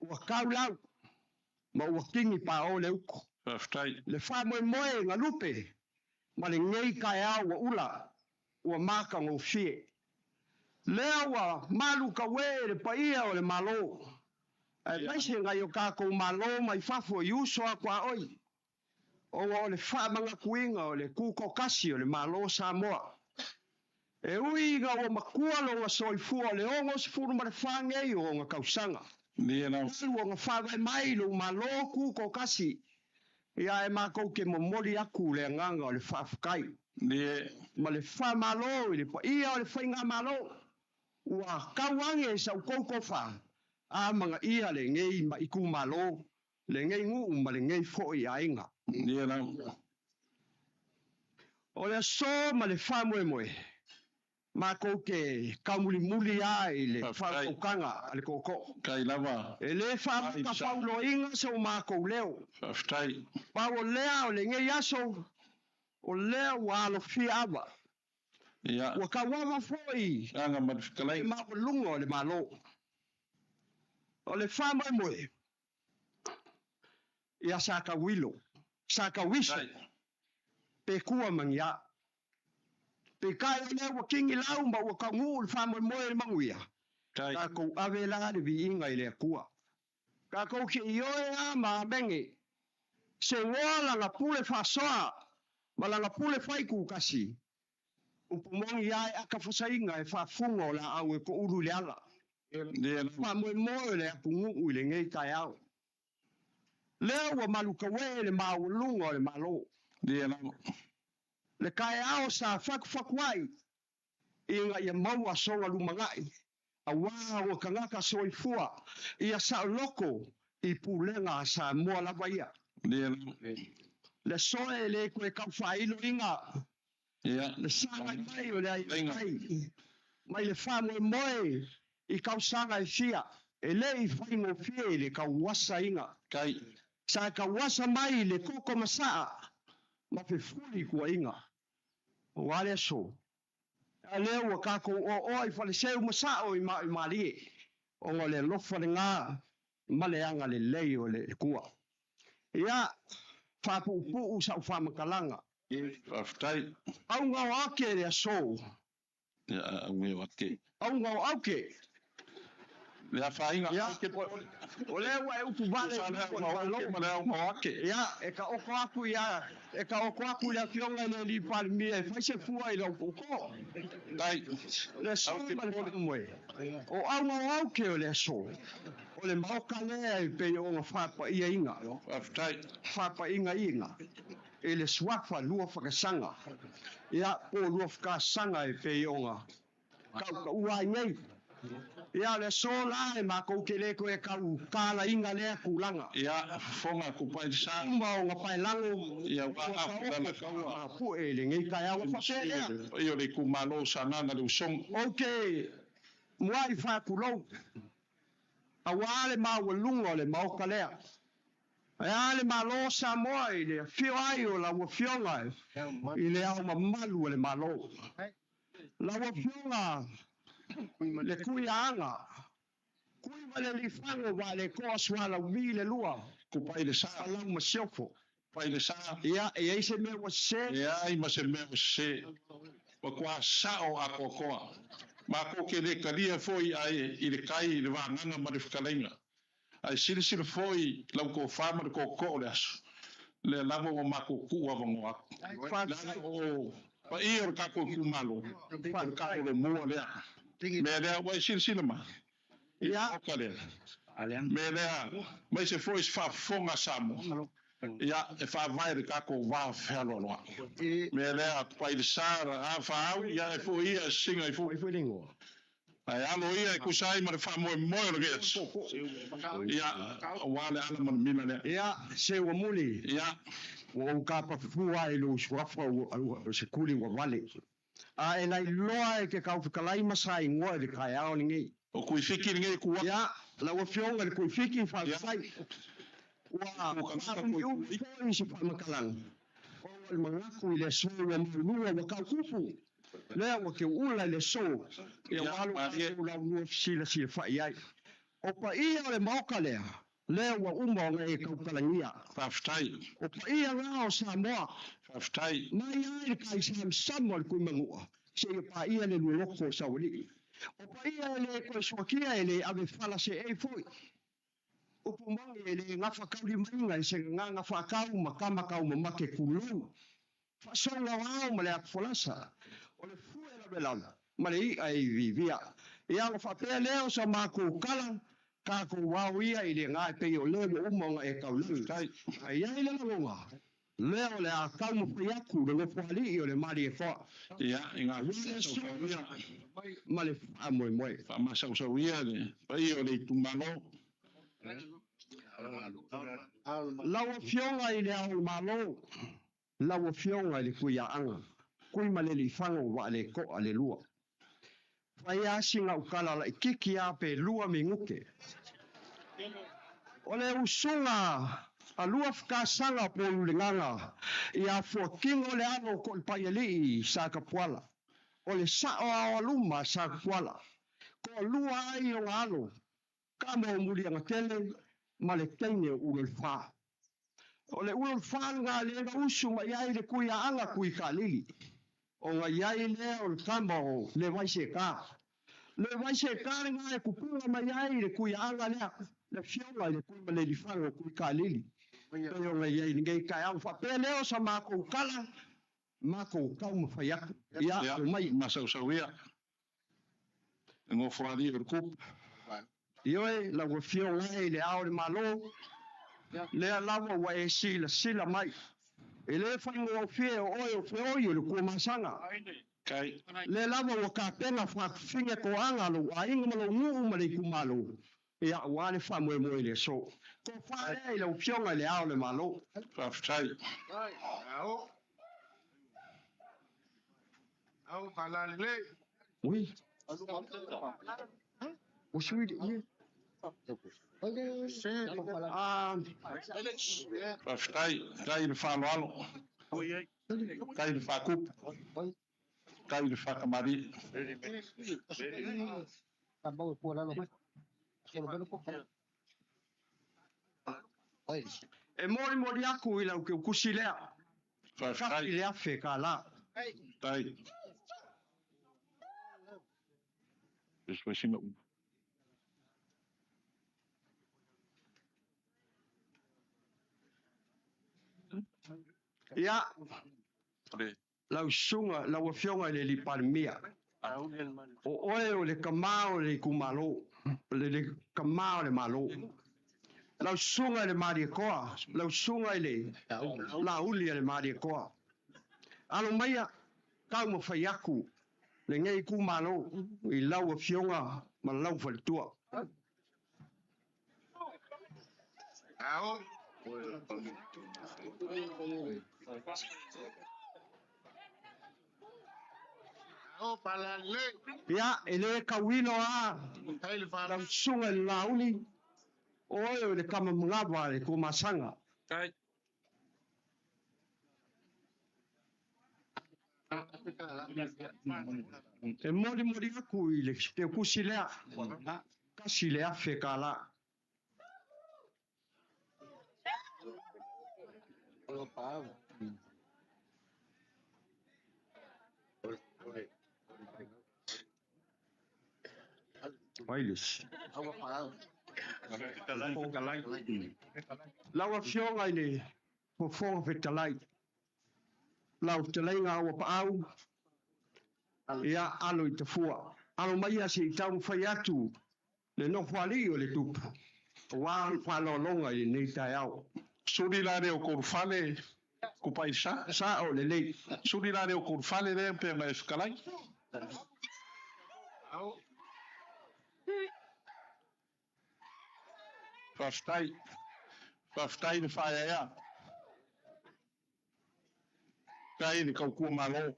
Ua kaulau. Ma ua kingi pa o le uko. faftai Le whamoe moe ngā lupe. Ma le ngei kai au wa ula. Ua maka ngō fie. Lea wa malu ka we le paia o le malo. E maise ngai o kako malo mai fafo i uso a kwa oi. O le whamanga kuinga o le kuko kasi o le malo Samoa. E ui nga o makua lo wa soifua o le ongo se furu ma le whangei o ngā kausanga. dia na Kalu o ngā whawai mai lo malo kuko kasi. Ia e mākou ke momori aku le nganga o le whawhakai. dia Ma le whamalo i le paia o le whainga malo. Ua kauange sa ukouko wha. A mga ia le ngei ma iku malo. Le ngei ngu ma le ngei foi a inga. dia na O le so ma le whamoe moe. Ma kou ke kaumuli muli a i le whaukanga a le koko. kai lava E le whamuka paulo inga sa o ma kou leo. faftai Pa o lea o le ngei aso. O lea wa alo fia awa. ia Ua kawawa foi. anga mat fikalai Ma o lunga o le malo. O le whamoe moe. Ia saka wilo. Saka wiso. Pe kua mangia. Pe kai o lea wa kingi lau ma wa kaungu le whamoe moe le manguia. kai Ka kou awe la le vi inga i le kua. Ka kou ki ioe a ma bengi. Se ngoa nga pule whasoa. Ma langa pule whaiku kasi. Upumongi ai aka whasainga e whafunga o la au e ko uru le ala. dia na Whamoe moe le apungu ui le ngei tai au. Lea ua maluka we le maulunga o le malo. dia na Le kai ao sa whakuwhai. Inga ia maua songa lumangai. A wā ua kangaka soifua. Ia sa loko i pulenga sa mua lava ia. dia na Le soe le koe kau whailo inga. ia Le sanga mai o le ai kai. Mai le whamoe moe i kau sanga i fia. E le i whaingo fia i le kau wasa inga. kai Sa kau wasa mai le koko masaa. Ma pe fuli kua inga. O wale so. A leo wa kako o i whale seu masao i marie. O ngā le lofa le ngā. Ma le anga le lei o le kua. Ia whapu upu sa whamakalanga. faftai Au ngau ake le aso. ia me wake Au ngau ake. Le a whainga. Ia, o le ua e upu vale Sa lea o ua le oke ma lea ua ake. Ia, e ka oko aku ia, e ka oko aku ia fionga le li palmi e whaise fua i lau koko. Dai. Le so ma le whamoe. O au ke o le so. O le mauka lea i pe o ngā whapa ia inga. Whaftai. Whapa inga. E le swafa lua whakasanga. Ia, o lua whakasanga e pe o ngā. Kau ka ua ngai. Ia le so la e mako ke le ko e kau kala inga le kulanga. Ia fonga ku pai sa. Uma o ngā pai lango. Ia wa apu dala kaua. Pu e le ngai kai au whapelea. Io le ku malo sa nganga le usong. Ok. Mua i whakulou. A wale ma walunga le mauka lea. E ale malo sa moa i le fio ai o la wa fionga. I le au mamalu le malo. La wa fionga. Le kui anga. Kui ma le lifango wa le koa swala wi le lua. Ku pai le sa. Alau ma siofo. Pai le sa. Ia, e eise me wa se. Ia, i ma se me wa se. Wa kua sa o a kokoa. Ma ko ke le kalia foi ai i le kai i le wanganga ma le whakalainga. Ai siri foi lau ko whama ko ko le asu. Le lavo o mako kua wango aku. O pa i o kako kumalo. O kako le mua lea. Me lea wai siri ma. Ia. Oka lea. Me lea mai se foi whafonga samo. Ia e whawai re kako wā whelo loa. Me lea pai le sara a whau ia e fo ia singa i fo. Ai alo ia e kusai ma le whamoe moe lo geas. Ia wale ala man mina lea. Ia se wa muli. Ia. Wa ka pa fua i lo swafa o se kuli wa vale. A e nai loa e ke kau whikalai masai ngoa le kai ao ni ngai. O kui whiki ni ngai kua. Ia, la wa fionga le kui whiki whawhai. Wa i se whamakalang. O le mangaku i le so wa mulua wa kau kupu. Lea wa ke ula le so. Ia walu a ula ua sila whai ai. O pa ia o le mauka lea. Lea wa uma o ngai kau kalangia. Whaftai. O pa ia ngā o Samoa. Whaftai. Mai ai le kai Samoa le kui mangua. Se ia pa ia le luloko sa wali. O pa ia le koe suakia e le ave whala se e foi. O pumangi e le ngā whakauri mainga e se ngā whakau ma kamakau ma make kulou. Whasonga wao ma le akfolasa. O le fuera belana. Ma le i ai vivia. Ia lo whapea leo sa mako kala. Kako wao ia i le ngā pei o leo umonga e kau leu. Ai ai le longa. Leo le a kau mo piaku le ngofali i o le mari e wha. Ia, i ngā wile sauwia. Ma le amoe moe. Wha sauwia le. Pai o le tumano. Lawa fionga i le au malo. Lawa fionga i le kuia anga. Kui ma le li fango wa le ko a le lua. Whai asinga ukala la i kiki a pe lua mi nguke. O le usunga a lua whakasanga po ulinganga. I a fuakingo le ano ko i paiali i sa kapuala. O le sao a aluma sa kapuala. Ko lua ai o ngalo. Ka mo muri anga tele. Ma le teine ulul wha. O le ulul wha ngā le nga usu ma iai le kui a anga kui ka lili. O ngā iai le o le kama o le waise ka. Le waise ka le ngā e kupunga ma iai le kui a anga lea. Le fionga le kui ma le li whanga o kui ka lili. Pe o ngā iai ngei kai au wha. Pe leo sa mako kala. Mako kau ma whaiaku. Ia o mai. Ma sauwia. Ngō whaari o le kupu. Ioe, la wa fionga e le ao le malo. Le alawa wa e sila mai. E le whaingo o fie o oi o whioi o le kua masanga. Kai. Le lava wa ka penga whakawhinga ko anga lo a inga malo ngu ma le kumalo. E a wane whamoe moe le so. Ko whare e le fionga le ao le malo. Whaftai. Au kalale le. Ui. O sui de ie. Whaftai. Kai le whaloalo. Kai le whakupu. Kai le whakamari. E mori aku i lau ke ukusi lea. Kapi Whaftai. le afe ka la. Tai. Just wishing it. Ia, lau sunga, lau fionga le li palmia. O oe o le kamao le kumalo, le kamao le malo. Lau sunga le maria koa, lau sunga le la uli le maria koa. Alo maia, kau mo fai aku, le ngai kumalo, i lau fionga, ma lau faltua. Ia, ele kawino a, lau sunga le la uli, oe o le kama mngava le kumasanga. E mori aku i le te kusi lea, kasi lea whekala. Wailis. Lawa fionga ini, po fonga whetalai. Lau te leinga awa pa au, ia alo i te fua. Alo mai ase i tau whai atu, le no whali o le tupu. Wā whalo longa i nei tai au. Suri la reo korfale ku paisa. Sa o le lei. Suri la reo korfale re pe na eskalai. Fastai de faia ya. Kai ni kau ku malo.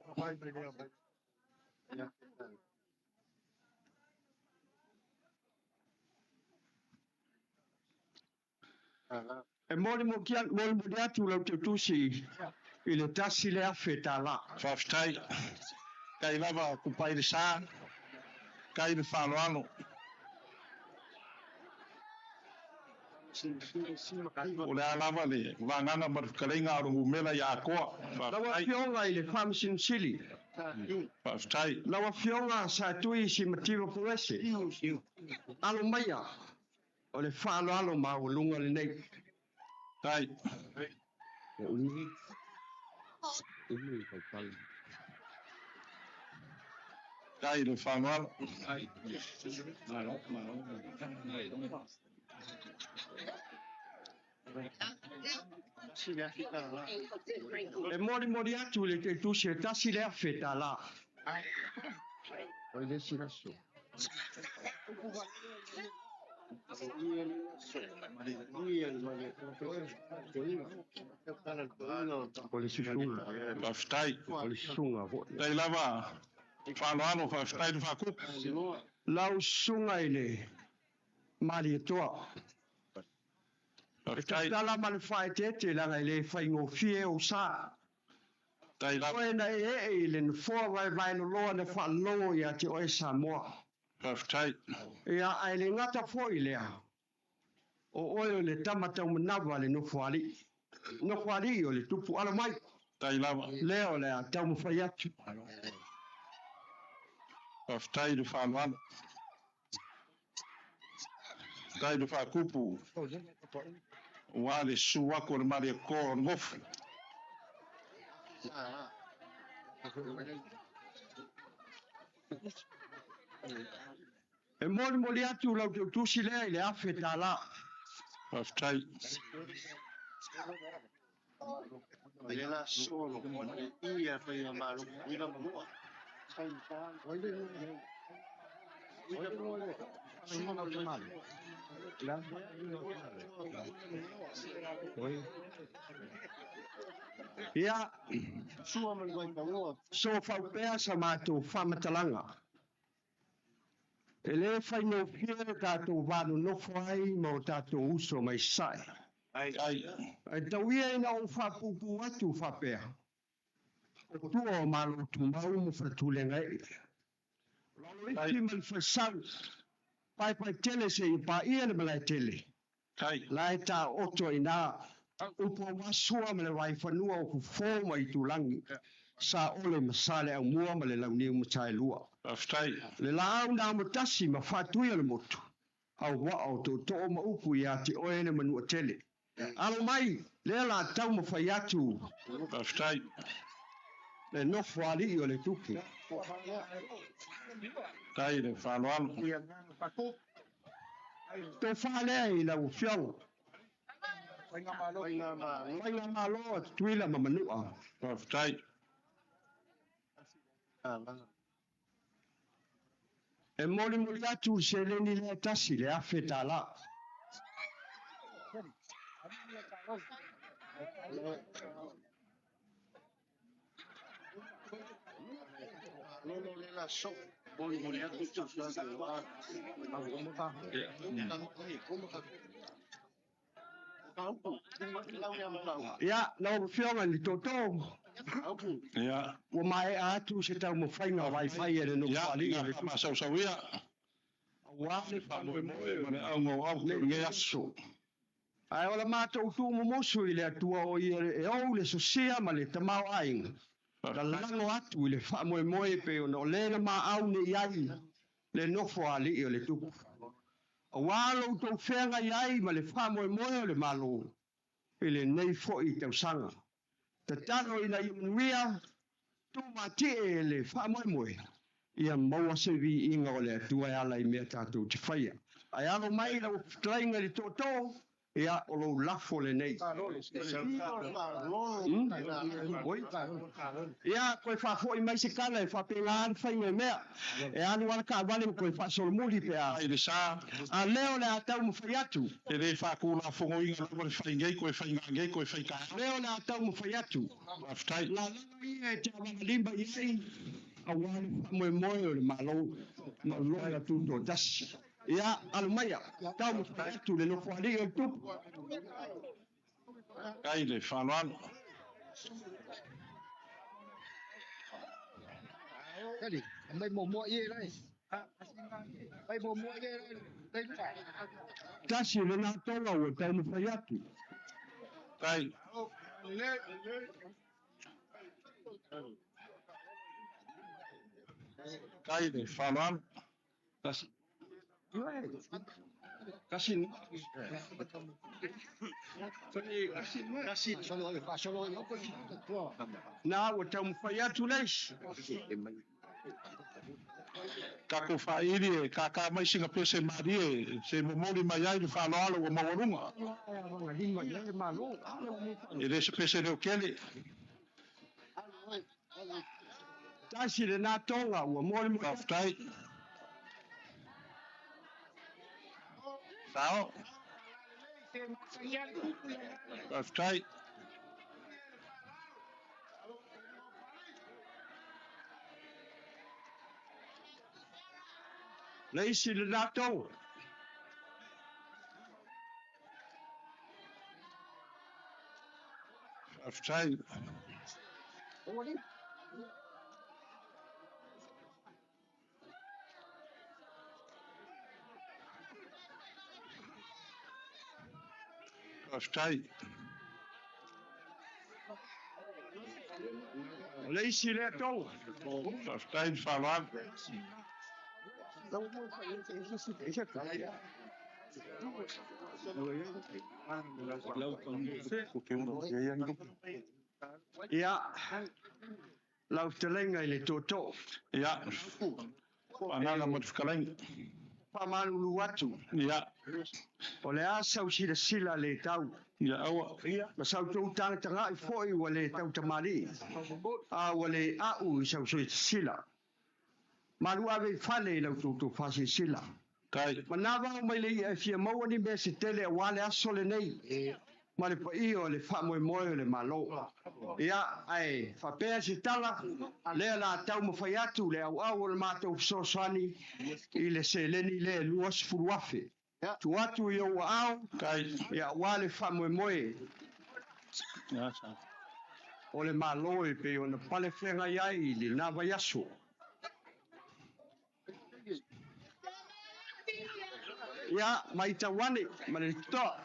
E mori mo kia, mori mo dia tu lau te tusi, i le tasi le afe tā la. Fastai. Kai lava ku pai de sa. Kai de falo o le alava le vanganga markalenga o mela ya koa. Lawa fionga i le whamsin sili. Fastai. Lawa fionga sa tui si matiwa puese. Alo maia, o le whalo alo ma o lunga le nei. Tai. Kai le falo E mori atu le te tusi e tasi le afe tā la. O le susunga. Fastai. O le susunga. Kai lava falo fastai de faku. Lau sunga i le mali e toa. E tala ma le whae te langa i le whaingo fie o sa. Tai lava Oe na i le nfoa vai no loa le wha lo i a te oe Samoa. fastai. Ia ai le ngata fo i lea. O oe o le tamata o manawa le no fuari. No fuari o le tupu ala mai. Tai lava Leo le a tau mwhai atu. fastai de falo. Tai de fakupu. Wale suwako le mari ko ngof. E mori atu lau te tusi lea i le afe tā la. Fastai. Ia, so whaupea sa mātou whamatalanga. E le whaino pia tātou wānu nofo ai mo tātou uso mai sai. Ai. E tauia ina o whapupu atu whapea. O tua o malo tu mau mo whatulenga e. Iti man whasau. Pai tele se i pa ia le malai tele. Kai. Lai tā oto i nā. Upo wasua me le wai whanua o ku fōma i tūlangi. Sa ole masale au mua ma le launiu matai lua. Fastai. Le lau nā matasi ma whatuia le motu. Au wao tō tō ma upu i ati oe ne manua tele. Alo mai, le la tau mo fai atu, Aftai. le no fuali o le tuki. Tai le whāloalo. Te whale i la ufiong. Whainga malo at tuila mamanua. Aftai. E mori mori atu se le ni le tasi le afe tala. Ya, na ufiong ni toto. Ia. Wa mai atu se tau mo whainga wifi e le no Ia. fuali e le Ia. Masausaua. wale Whamoe moe. Mane au ngau au. Nge aso. ai ola mātou tu mo mosu i le atua o i e au le sosia ma le tamau ainga. Da lango atu i le whamoe moe pe o no le na ma au ne iai le nofo ali i o le tupu. A walo tau whenga iai ma le whamoe moe o le malo i le nei fo i tau sanga. Ta tano i na i mnuia tu mati e le whamoe moe. Ia maua se vi inga o le atua e ala i mea tātou te whaia. Ai alo mai la uflainga li tōtō. Ia o lo lafo le nei. Ia koe whafo i mai se kala e whapenga an whainga mea. E anu ala ka wale koe whasolomuri pe a. Ai le sā. A leo le atau mo whai atu. E le whakula whongo inga lua le whaingei koe whaingangei koe whaika. Leo le atau mo whai atu. Aftai. La langa ia e te awanga limba iei. A wale moe moe o le malo. Ma loa tu do das. Ia alumaya. Tau mo whai atu le no whali o tupu. Kai le whāloalo. Kali, mai mo mo ye lai. Mai mo mo ye lai. Tasi le nā tonga o tau mo whai atu. Kai. Kai le whāloalo. Kasi. Kasi. Kasi solo yo ko. Na o tau mo whai atu leis. Kako whairi e kaka mai singa pese mari e se momori mai ai le whāloalo o mawarunga. E le se pese leo kele. Tasi le nā tonga ua mori mo. Aftai. Sao. Aftai. Leisi le nā tonga. Aftai. Aftai. Leisi le tonga. Aftai whāloalo. Ia. Lau te lenga i le tōtō. Ia. Ananga mo te whakalengi. Pamanulu atu. Ia. O le asau sila le tau. Ia aua. Ma sau tau tanga i foi wa le tau tamari. A wa le au i sau sila. Malu ave fale lau tau fasi sila. Kai. Ma nawa mai le e fia maua ni me se tele wale aso le nei. Ma le pa o le fa moe moe le malo. Ia ai fa pea se tala le la tau mo fai atu le au au le matou sosani i le se leni le luas furuafe. Tu atu i o au Kai. ia wale fa moe moe Ia sa. o le malo e pe o na pale whenga iai le nawa yaso. Ia mai tawane ma le toa.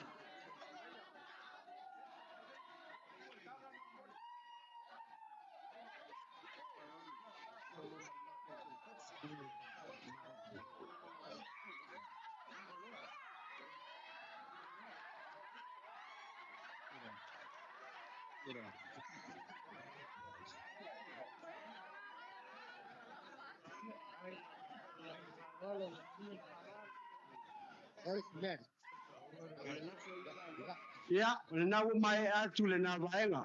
Ia, le nau mai atu le nā vaenga.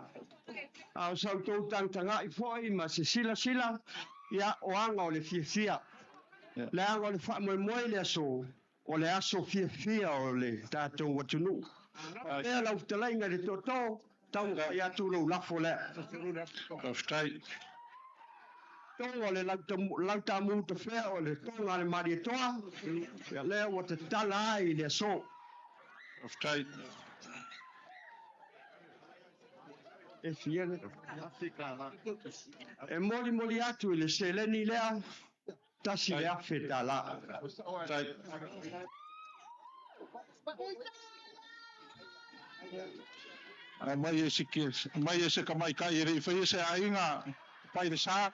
Au sau tau tangtanga I foi ma se sila, ia o anga o le fia. Le anga o le wha moe le aso, o le aso fia o le tātou watunu. Ea lau talainga le toto, tau i atu lau lafo le. Tonga le lauta mu te whea o le tonga le mari toa, ia lea o te tala ai le aso. E fiele. E moli atu I le seleni lea, tasi le afe tala. Mai e se kamai kai rei whai se ainga pai le sa.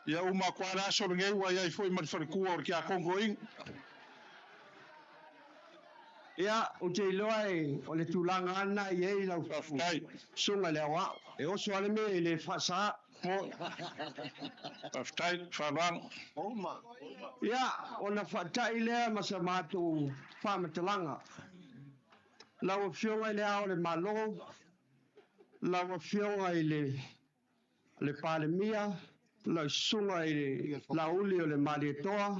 Ia uma kwa la so ngei wa ia foi mar farku or kia kongoing. Ia, o te iloa o le tūlanga ana I ei lau sunga le awa. E oso ale me I le whasa. Ia, o na whatai lea masa mātou whamatalanga. Lau a whionga I lea o le malo. Lau a whionga I le palemia. Lau sunga I le lauli o le marietoa.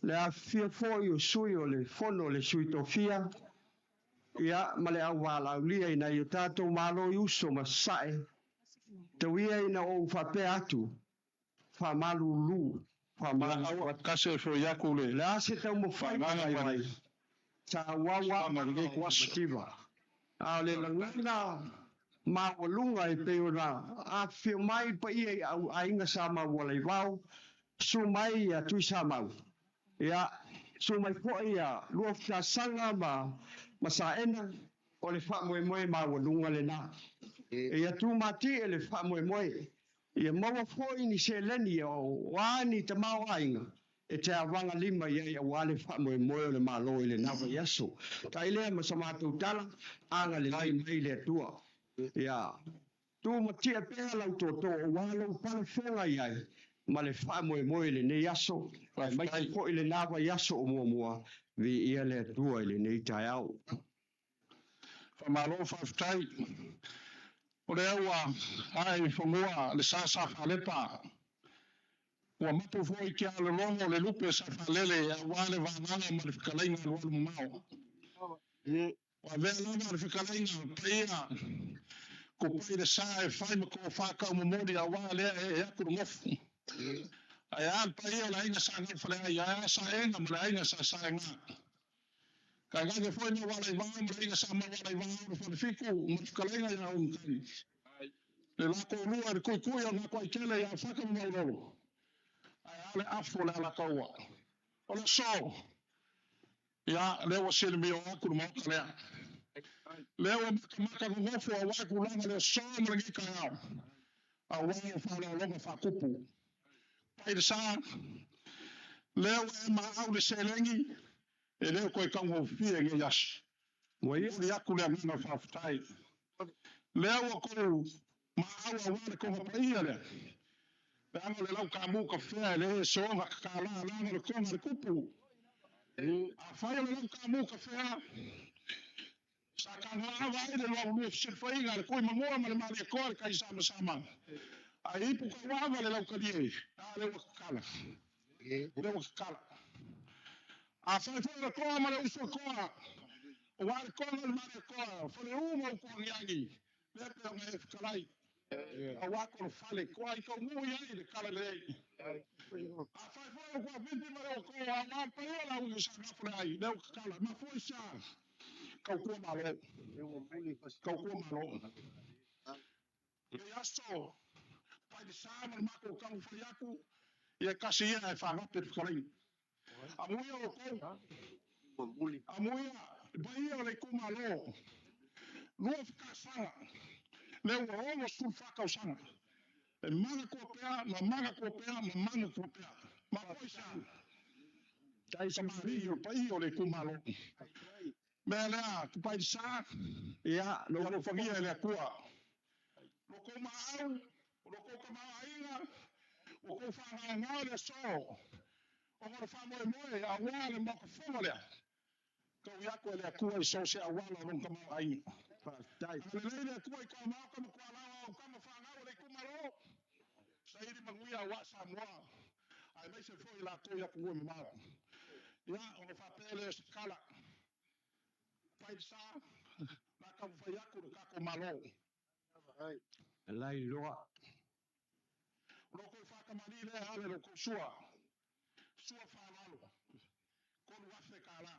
Le a fia foi o sui o le fono le sui tofia. Ia, ma le au laulia ina I o tātou malo I uso ma sae. Te wia ina o whape atu. Whamalulu. Kase fo yaku le. Le ase tau mo whai mai. Ta wawa ma nge kwasitiva. A le langina ma walunga I pe ona. A fio mai pa I au ainga sa ma wale wau. Su mai a tui sa mau. Ia, su mai po ia lua fia sanga ma sa ena o le wha moe ma walunga le na. Ia tu mati e le wha moe. Ia maua foi ni se leni o wani te mau ainga. E te awanga lima ia wale wha moe o le malo I le nawa yaso. Ta ilea ma sa mātou tala, anga le lai mai le tua. Ia, tu mati e pēha lau toto o walo pala whenga iai. Ma le wha moe le ne yaso. Mai ki po I le nawa yaso o mua. Vi ia le tua I le nei tai au. Whamalo whaftai. O le aua ai whangoa le sa whalepa. Ua mapu foi kia le longo le lupe sa whalele a wale whananga ma le whikalainga le walu mamao. Ua vea lama le whikalainga paia. Ko pai le sa e whai ma ko whakau mamori a wale e akuru ngofu. Ai an paia la inga sa ngai whale ai a sa enga ma la inga sa enga. Ka ngake foi na wale wang ma la inga sa ma wale wang ma whale whiku ma whikalainga ia unkai. Le lako lua le kui o ngako ai kele ia whaka maurolo. Ai ale afo le ala kaua. O le so. Ia lewa sile mi o akuru mauka lea. Lewa maka ngofu a waku langa le so ma le ngika au. A wao whala o longa whakupu. Pai le sa. Lewa e ma au le selengi. E leo koe kango fie nge yasi. Uri aku lea ngana whaftai. Lewa kou ma au wale konga paia le. Le anga le lau ka mu ka whea le soonga ka la langa le konga le kupu. A whaia le lau ka mu ka whea. Sa ka ngā vai le lau lua silwhainga le koi mangoa ma le maria koa le kai sama. A ipu ka wawa le lau ka lie. A lewa ka kala. Lewa ka kala. A whai le koa ma le usua koa. O wale konga le maria koa. Whale uma u koa ngiangi. Lepe o ngai whakalai. A wako le whale koa I kau ngui ai le kala le ei. A whai koa binti ma leo koa. A wapa ea lau I sa ngapule ai. Leo ka kala. Ma fwoi sa. Kau kua malo. Kau kua malo. E aso. Pai de sa ma mako kau whai aku. Ia kasi ia e whangape whakalai. A muia o kou. A muia. Bai o le kumalo. Lua whakasanga. Leo wa omo sul whakau sanga. E maga kua pea, ma maga kua pea, ma manga kua pea. Ma poi sa. Tai sa mari o pai o le kumalo. Melea, kupai sa, Ia, lo no fangia le kua. Lo ko maau, lo ko kamainga, o ko whanga ngā le so. O ngā whamoe moe, a wā le moko whonga lea. Kau iako le kua I so se a wala rong kamainga. tai. Ale le le kua I kua mau kama kua lawa o kama whanga o le kumaro. Sa iri manguia wa sa moa. Ai mai se foi la toia kua mamau. Ia, o le whapele se kala. Pai sa, la kau whai aku le kako malo. Lai loa. Loko whakamani le ale loko sua. Sua whalalo. Konu wafe kala.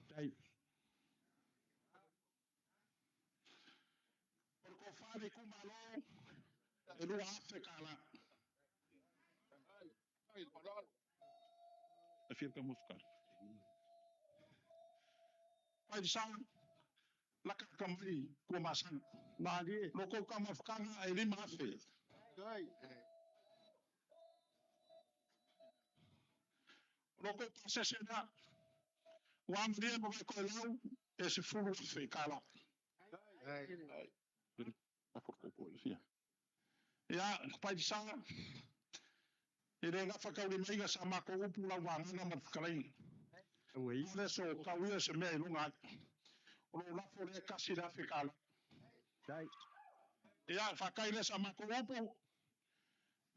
Tai. Loko whare kumalo. E lua afe kala. E whia ka mufka. Pai sa, laka kamari kua masang. Mari. Loko kamafkanga e lima afe. Loko pasese na. Wamria mo kai koe lau. E se furu afe kala. Ia, pai sa. E re nga whakauri maiga sa mako upu lau wanganga matkarai. Wei. Le so kawia se mea ilunga. Olo lafo le kasi la afe kala. Tai. Ia, whakai le sa mako upu.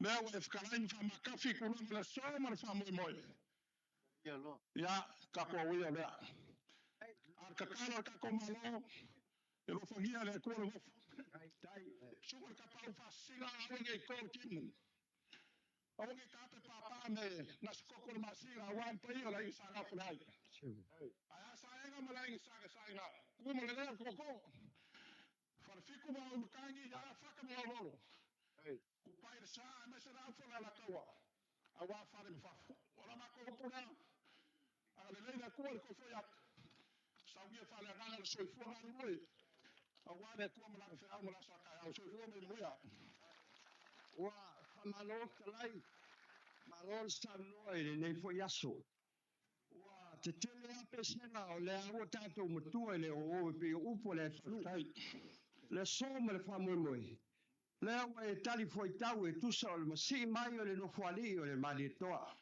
Lea wa e whakarai whamakafi kulanga le so ma le whamoe moe. Ia, kako awia lea. Ar kakala kako malo. E lo whangia le kua le wofu. Sunga ka pau whasinga awange I kōr kimu. Awange ka te papa me nasi koko le masinga awan pai o lai sanga funai. Ai asa enga malai sanga sanga. Kuma le lea koko. Wharfiku ma o makangi ia whaka mo lolo. Kupai sa me se rau whala la kaua. Awa whare me whafu. Ora mako hopuna. Ale leina kua le kofoi atu. Saugia whale ranga le soifua ngā rui. Awale kua malaka whea mala sa kai au soifua me muia. Wa whamalo talai. Marol sanoa ele nei fo yaso. Wa te tele ape sena o le awa tātou matua ele o pe upo le tunu. Le soma le whamoe moe. Le awa e tali fo I tau e tusa o le masi mai o le no fuali o le mali toa.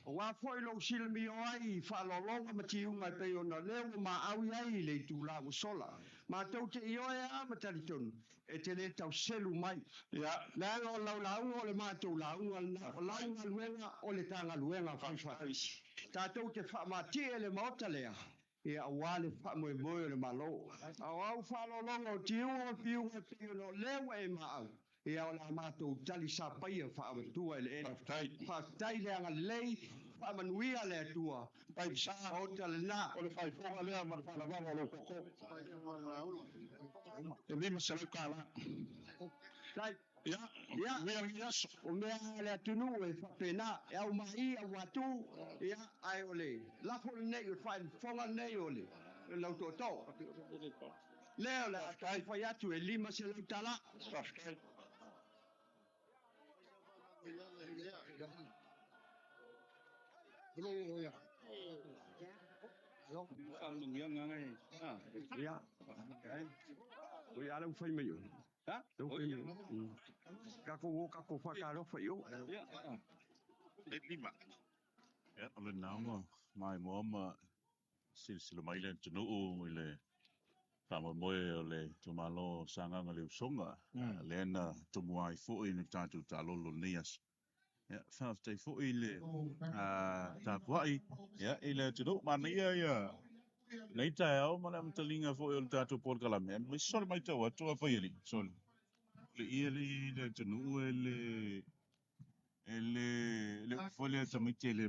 O wa foi lo silmi o ai whalolonga matiunga pe o na leo ma au ai le tu la sola. Ma tau te io e a matari tonu. E te le tau selu mai. Ia, La o lau o le mātou launga luenga o le tanga luenga whaiwhai. Tātou te whamati e le maota lea. Ia awale whamoe moe o le malo. Au au whalolonga o tiunga piunga piunga lewa e maau. Ia o la mātou tali sa paia whaamatua e le ena. Whaktai le anga lei, whaamanuia le atua. pai sa. O tala nā. O le whaifonga lea ma le whalawama o lo koko. E lima se lau kala. Tai. Ia, Ia. mea ngi aso. O mea le atunu e whapena, e au mai a watu, ia ai ole. Lafo le nei o whonga nei ole. E lau tō tō. Leo le kai whai atu e lima se lau tala. Whaskai. Ia. O ia lau whai mai o. Ha? Lau whai mai o. Kako whakaro whai o. Le lima. Ja, ole nāma mai moa ma sila mai le tunu o le whama moe o le tumalo sanganga le usonga. Le ana tumuai fo I ni tātou tālolo nias. Ja, whaftai fo I le tā kuai. Ja, I le tunu mania ia. Nei tai au mana mtalinga fo I o le tātou pol kalame. Me sole mai tau atua whaiari. Sole. Le ia le tunu ele folha também que ele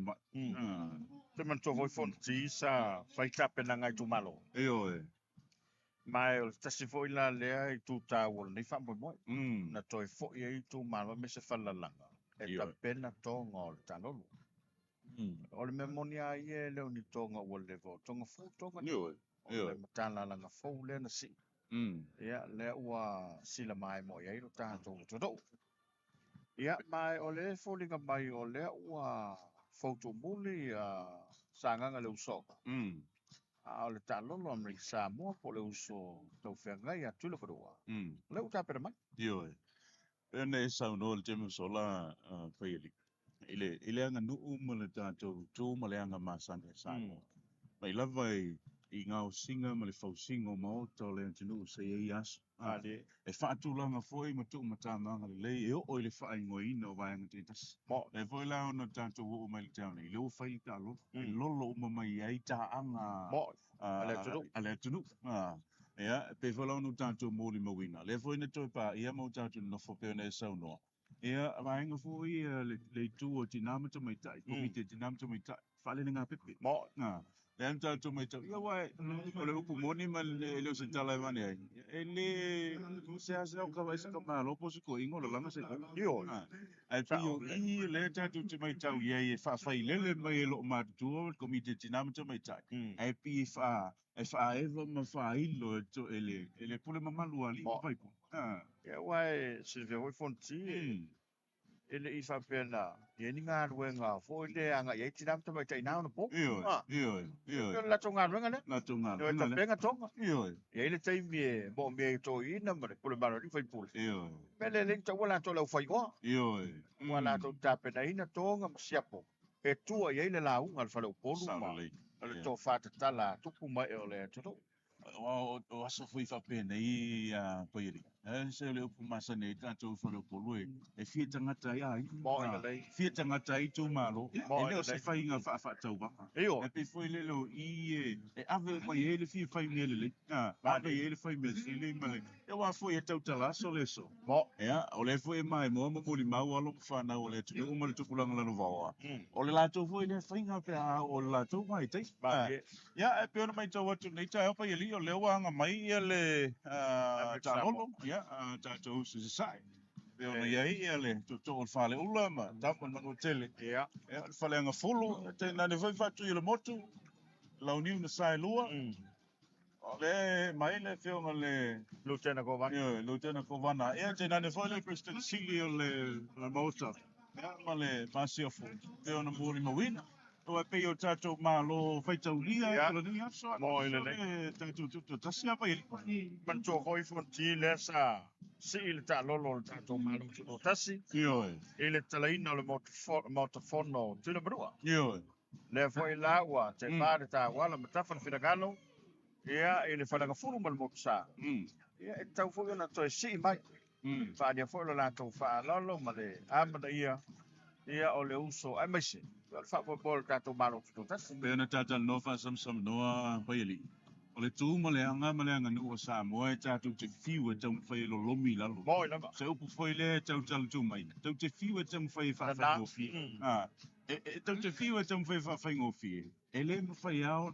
Te man to voi fonti sa fai tape na ngai tu malo. eu Mai o tasi foi la lea I tu ta wol ni fa mo. Na toi fo I tu malo me se falla langa. E ta pena to ngol ta no. O le memonia ie le ni to ngol le vo. Tonga fu tonga. eu Le tana langa fo le na si. Ya le wa sila mai mo ia I ta to to. Ia mai o le fōlinga mai o le ua whautu muli sanganga le uso. A le talolo am le Samoa po le uso tau whengai a tula parua. Le uta pera mai. Io. Pene e sau no le teme sola whaiali. Ile anga nuu ma le tātou tū ma le anga māsane sāno. Mai lava i ngā o singa ma le whausinga o maota o le antinu se e aso. Ale. E whaatulanga foi ma tu matamanga le lei e o le whaai ngoi ina o vaianga te tas. Mo. E foi lao na tātou o mai le tauna i leo whai ka lo. E lolo o mamai ai tā anga. Mo. Ale tunu. Ale tunu. Ia, pe foi lao no tātou mōli mawina. Le foi na toi pā ia mau tātou no whapeo ne sau noa. Ia, vaianga foi le tū o tinamata mai tai. Komite tinamata mai tai. Whale ngā pepe. Mo. Le am tātou mai tau. Ia wai, o le upu moni ma le leo se tala e mani ai. E le se ase au kawa isa ka maa lopo si ko ingo le langa se kau. Io. Ai pio i le tātou te mai tau iei e whawhai lele mai e lo mātutua komite tinamata mai tai. Ai pi e wha eva ma wha ilo e le pule mamalu ali o paipo. Ia wai, Silvia Hoi Fonti. Ele i whapena. Ia ni ngā ruenga. Fo i le anga i eiti namta mai tai nao na po. Io. Ia la tō ngā ruenga ne. Na tō ngā Ia ta penga tonga. Io. Ia ele tai mie, mo mie tō i na mare. Pule maro ni whai pule. Io. Mele ling ta wala tō lau whai oa. Io. Wala tō tāpena ina tōnga masiapo. E tua i ele la unga al whalau polu ma. Saralei. Ale tō whātatala tuku mai o le tō. O aso fui whapena i paieri. E se le upu masane i tātou whalau polu e fia tangata i ai. Mo ina lei. Fia tangata i tō malo. E leo se whai ngā whaatau waka. Eo. E pe foi lelo i e ave mai ele fia whai mele le. Ave ele whai mele se le mele. E wa foi e tau tala so le so. Mo. Ea, o le foi mai mo mo muli mau alo whanau o le tu. O mali tupulanga lano wawa. O le lato foi le whai ngā pia o le lato mai te. Ia, e peona mai tau atu nei tai opa i li o leo anga mai i le tālolo. Ia, tātou se sai. Peona iai i le to o whale ula ma tapan mango tele. Ia. Ea, whale anga fulu. Te nane whai whatu i le motu. Lau niu na sai lua. O le mai le whionga le Lieutenant Govana. Ia, Lieutenant Govana. Ia, te nane whai le President Sili o le Mauta. Ia, ma le Masiofu. Peona mōri mawina. O e pei o tātou mālo whaitau lia. Ia. Kula ni apso. Mo ina nei. Tātou tutu tasi apa i. Man tō hoi fonti le sa. Si ile ta lolo le tātou mālo tuno tasi. Ioe. Ile talaina le motafono tuna marua. Ioe. Le foi la ua te pare ta wala matafana finagalo. Ia ile whananga furu mal moksa. Ia e tau foi ona toi si mai. Whania foi lo la tau whaalolo ma le amana ia. Ia o le uso ai maise. Whapa bol tātou mālo tuno tasi. Pena tātou nofa sam noa paiali. O le tū ma le anga nua sa moa e tātou te whiu e tau whai lo lomi lalo. Mo ina ma. Se upu whai le tau talu tū mai. Tau te whiu e tau whai whawhai ngofi. Tau te whiu e tau whai whawhai ngofi. E le mwhai au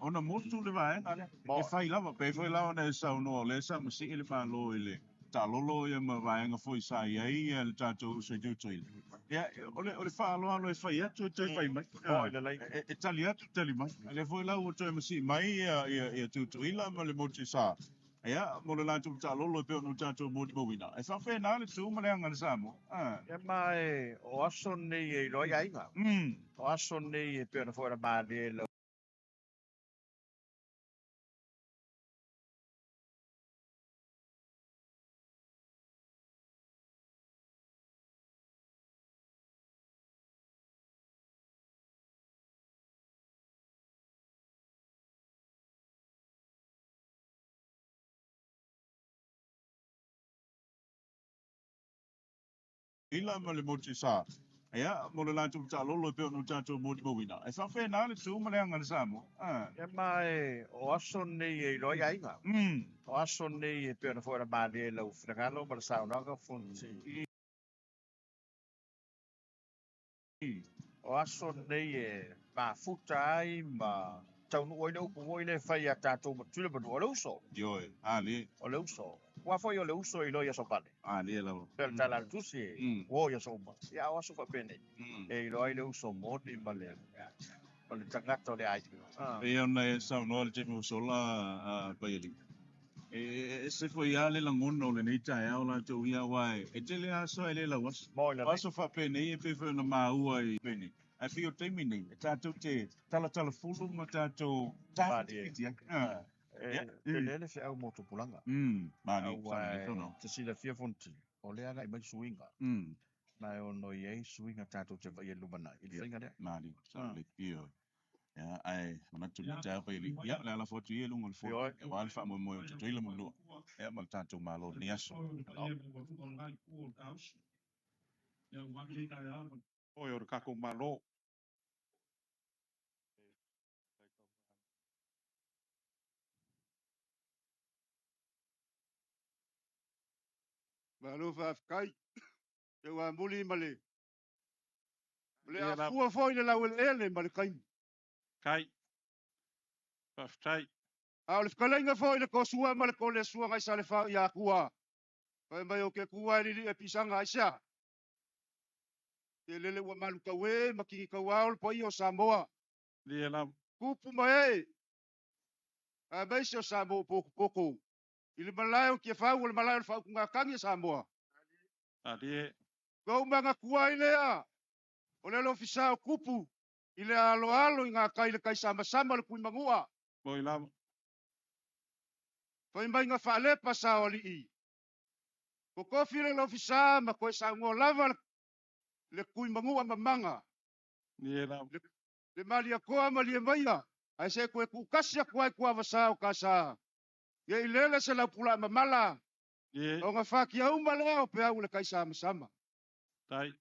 ona motu le vaenga. E whai lava, pe whai lava na e sau noa. Le sa masi ele whalo ele. Tā lolo ia ma vaenga foi sa iai le tātou se tūtoi. Ia, ole whaalo alo e whai atu e tui whai mai. Mo ina lei. E tali atu tali mai. Le foi lau o toi masi mai ia tūtoi la ma le moti sa. Ia, mo le lātou tā lolo e peo no tātou moti mawina. E whawhena le tū ma le anga le samo. Ia mai o aso nei e roi ainga. O aso nei e pēna fōra māne e lau. Ila ma le moti sa. Ia, mo le lātou tā lolo e peo no tātou moti mawina. E whawhena le tū ma le anga le samo. Ia mai o aso nei e roi ainga. O aso nei e pēna fōra māne e lau finagalo ma le saunaga fonti. O aso nei e mafuta ai ma taunu oina upu oina e whai a tātou matula manu o le uso. Ioe, le. O le uso. Wa foi o le uso i loia sopale. Le lau. Pel tala tusi. Wo ya soma. Ia o aso fa pene. E i loia le uso moti ma le. O le tangata le ai. E ona e sau noa le te mo sola paiali. E se foi ale langono le nei tai au la tau ia wai. E te le aso e le lau aso. Mo ina. Aso fa pene e pe foi na maua i pene. ai pio te mini tātou te tala fulu ma tātou tātou ti Te lele fe au moto pulanga. mani Au te sila fia fonti. O lea ngai mai suinga. Na o no ye suinga tātou te vai lumana. I whainga rea. mani sa le pio ya ai mana tu ta pa ili ya la la foto ye lungo fo e wal fa mo mo te tele mo no e ma tātou malo ni aso Oi, ora kako malo. Malo fa kai. Te wa muli male. Le a fua foi le la ele male kai. Kai. Faftai. A le fkalenga foi le kosua male ko le sua ngai sale fa ya kua. Pai mai o ke kua ni e pisanga aisa. Te lele wa malu kawe makingi kawal po io Samoa. Dia la kupu mai. A bai se Samoa poko. Ile malayo ke fa wal malayo fa kunga kangi Samoa. Adie. Go manga kua ile a. Ole lo fisa kupu. Ile alo inga kai le kai sama le kui mangua. Moi la. Pai mai nga fa le pasa oli i. Ko kofi le lo fisa ma ko sa ngo lava le kui mangua mamanga. Ni la. Le mali a koa mali e maia. Ai se koe ku kasia koe kua vasa o kasa. Ye ilele se la pula mamala. O nga faki au maleo pe au le kai sama. Tai.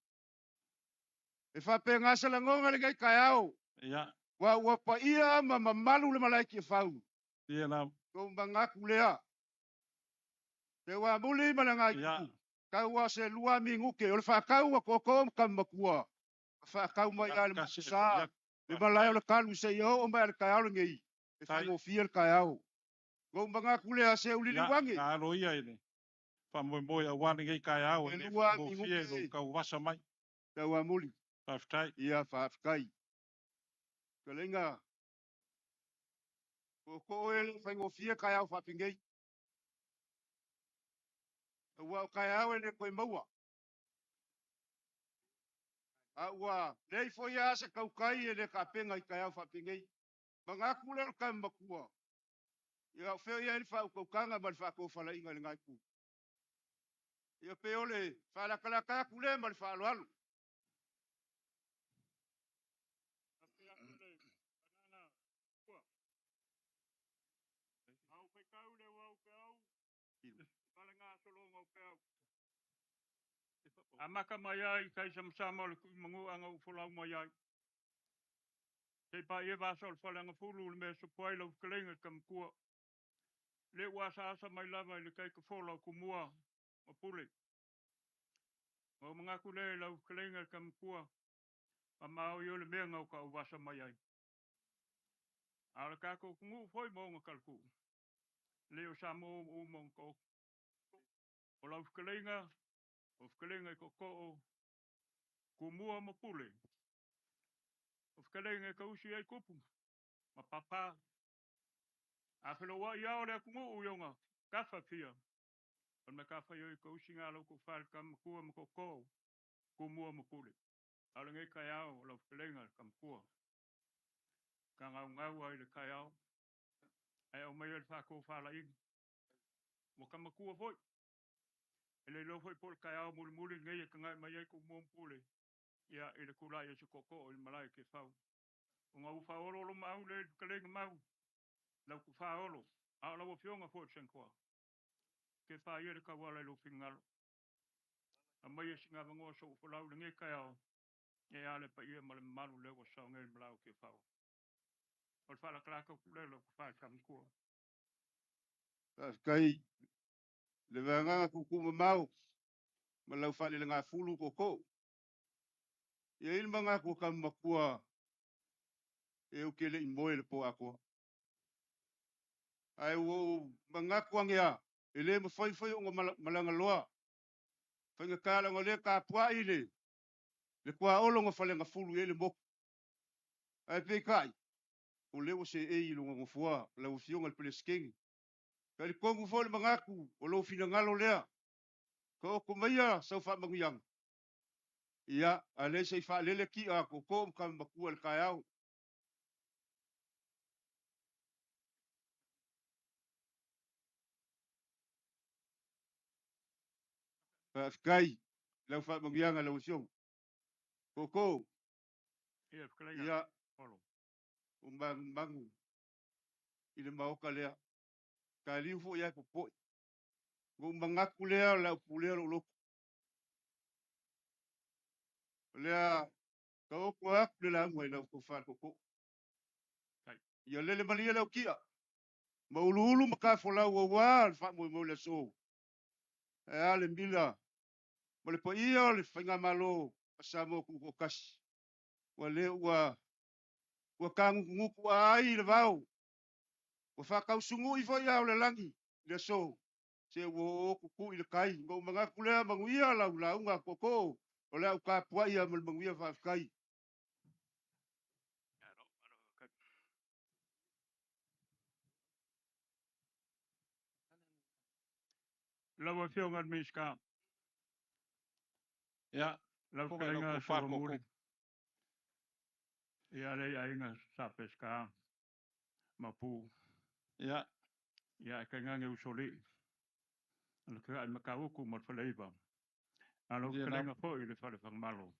E fa pe ngasa la ngonga le kai au. Ya. Wa pa ia ma mamalu le malaiki e fau. Ia la. Ko bangaku lea. Te wa muli malangai ku. Kau wa se lua minguke. O le fa kau wa koko kamakua. Fa kau mai ale sa. Le malai le kalu se yo o mai le kai au ngei. E fa mo fiel kai au. Ko bangaku lea se uli wangi. Ya ro ia ile. Fa mo a wani ngai kai au. Le lua minguke. Kau wasa mai. Te wa muli. Faftai. Ia fafkai. Kalenga. Ko ele fa mo fiel kai au fa pingei. Wa kai au ne ko maua. Wa nei fo ya se kau kai e le ka penga i kai au fa pingei. Manga kule ka makua. Ia fe ya ni fa ko kanga mal fa ko fa la inga ngai ku. Ia pe ole fa la kala ka kule mal fa lo alu. Au pe kau le wa pe au. Pala nga solo ngo pe au. Amaka mai ai kai sama le mangu anga u folau mai ai. Te pa e va sol fala nga fulu le me so poi lo klenga kam kua. Le wa sa mai lava le kai ka folau ku mua o pule. O mga ku le lo klenga kam kua. Pa mau yo le me nga ka u vasa mai ai. Ala ka ko ngu foi mo nga kalku. Le o sa mo o mo ko. O lo klenga o klenga ko ku mua mo pule. O whakarenga ka usi ai kupu. Ma papa. A whilo wa ia o rea kungu uionga. Kawha pia. O me kawha ioi ka usi ngā loko whalka makua makoko. Ku mua mapule. Ala ngai kai au o lau whakarenga ka makua. Ka ngau ai le kai au. Ai au mai al whako whala ingi. Mo ka makua foi. Ele lo foi pol kai au muli ngai ka ngai mai ai ku mua mapule. Ia ele kulai e se koko o il malai ke whau. O ngā uwhaoro lo mau le kalenga mau. Lau ku whaoro. A lau fionga fo sen koa. Ke wha iere ka wala lo fingalo. A mai e singa vangoa so uwhalau le nge kai au. E ale pa ia male malu lewa sao ngai malau ke whau. O le whala klaka kulelo ku wha kam kua. Kai. Le vanga kuku mau. Ma lau whale le ngā fulu koko. Ia ilma ngā kua kam makua. E ukele i moe le po akoa. Ai wo mangaku angea ele mo foi o malanga loa fanga kala ngole ka pua ile le kwa olo ngo falenga fulu ele mo ai pe kai o le o se e ilo ngo fua la o fionga le plesking kali kongu fol mangaku o lo fina ngalo lea ko ko maya so fa manguyang Ia, a le se fa lele ki a koko ka makua le kai au. Fa kai, lau fa mangianga lau siong. Koko, Ia whakalenga. ia, Olo. mangu. Ile maoka lea. Ka liu fo ia popo. Go mangaku lea lau pulea lo loko. Lea, ka oku aku le la ngoi lau ko fa koko. Kai. Ia lele malia lau kia. Maulu maka fo lau wa fa mo le so. E ale mila. Mo le pa ia le whainga malo. Pasa mo ku kasi. Wa le ua kanguku ai le vau. Ua whakau sungu i fo ia o le langi. Le so. Se wo kuku i le kai. Ngau mga kulea manguia lau launga koko. O le au ka pua ia mal manguia whafkai. Lawa whionga miska. Ia, Lau Poka lau whakalenga ko sa whako muri. Ia le ainga sa peska. Mapu. ia, Ia ka ngange usoli. Ala ka ai makauku mo whaleiva. Alo Ia, whakalenga po i le whare whangmalo.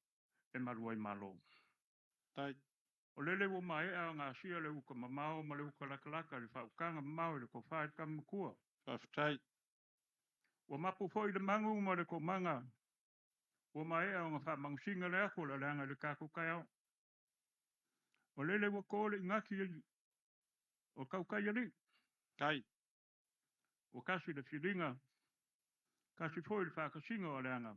E maruai malo. tai, O lele wo mai a ngā sia le uka mamao ma le uka lakalaka le whaukanga mamao le ko whae kamakua. whaftai, Wa mapu foi le mangu ma le ko manga. Wa mai a ngā wha mangsinga le ako le leanga le kako kai au. O lele wa kōle ngaki ili. O kaukai ali. kai, O kasi le whiringa. Kasi foi le whakasinga o leanga.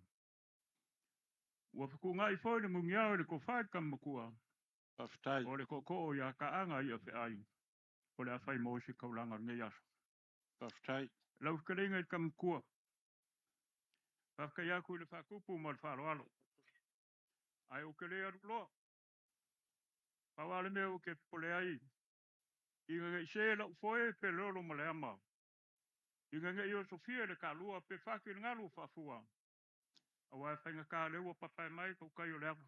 Wa whakungai foi le mungiao le ko whae kamakua. whaftai, O le ko ia ka anga ia whi ai. O le awhai mosi kaulanga ngai aso. whaftai, Lau karinga i kamakua. Whaka iaku i le whakupu ma le wharoalo. Ai o ke lea ruloa. Pawale mea o ke pole ai. Inga ngai se lau foe pe lolo ma le ama. Inga ngai o Sofia le ka lua pe whaki le ngalu whafua. Awa e whainga ka lewa papai mai kau kai o le ama.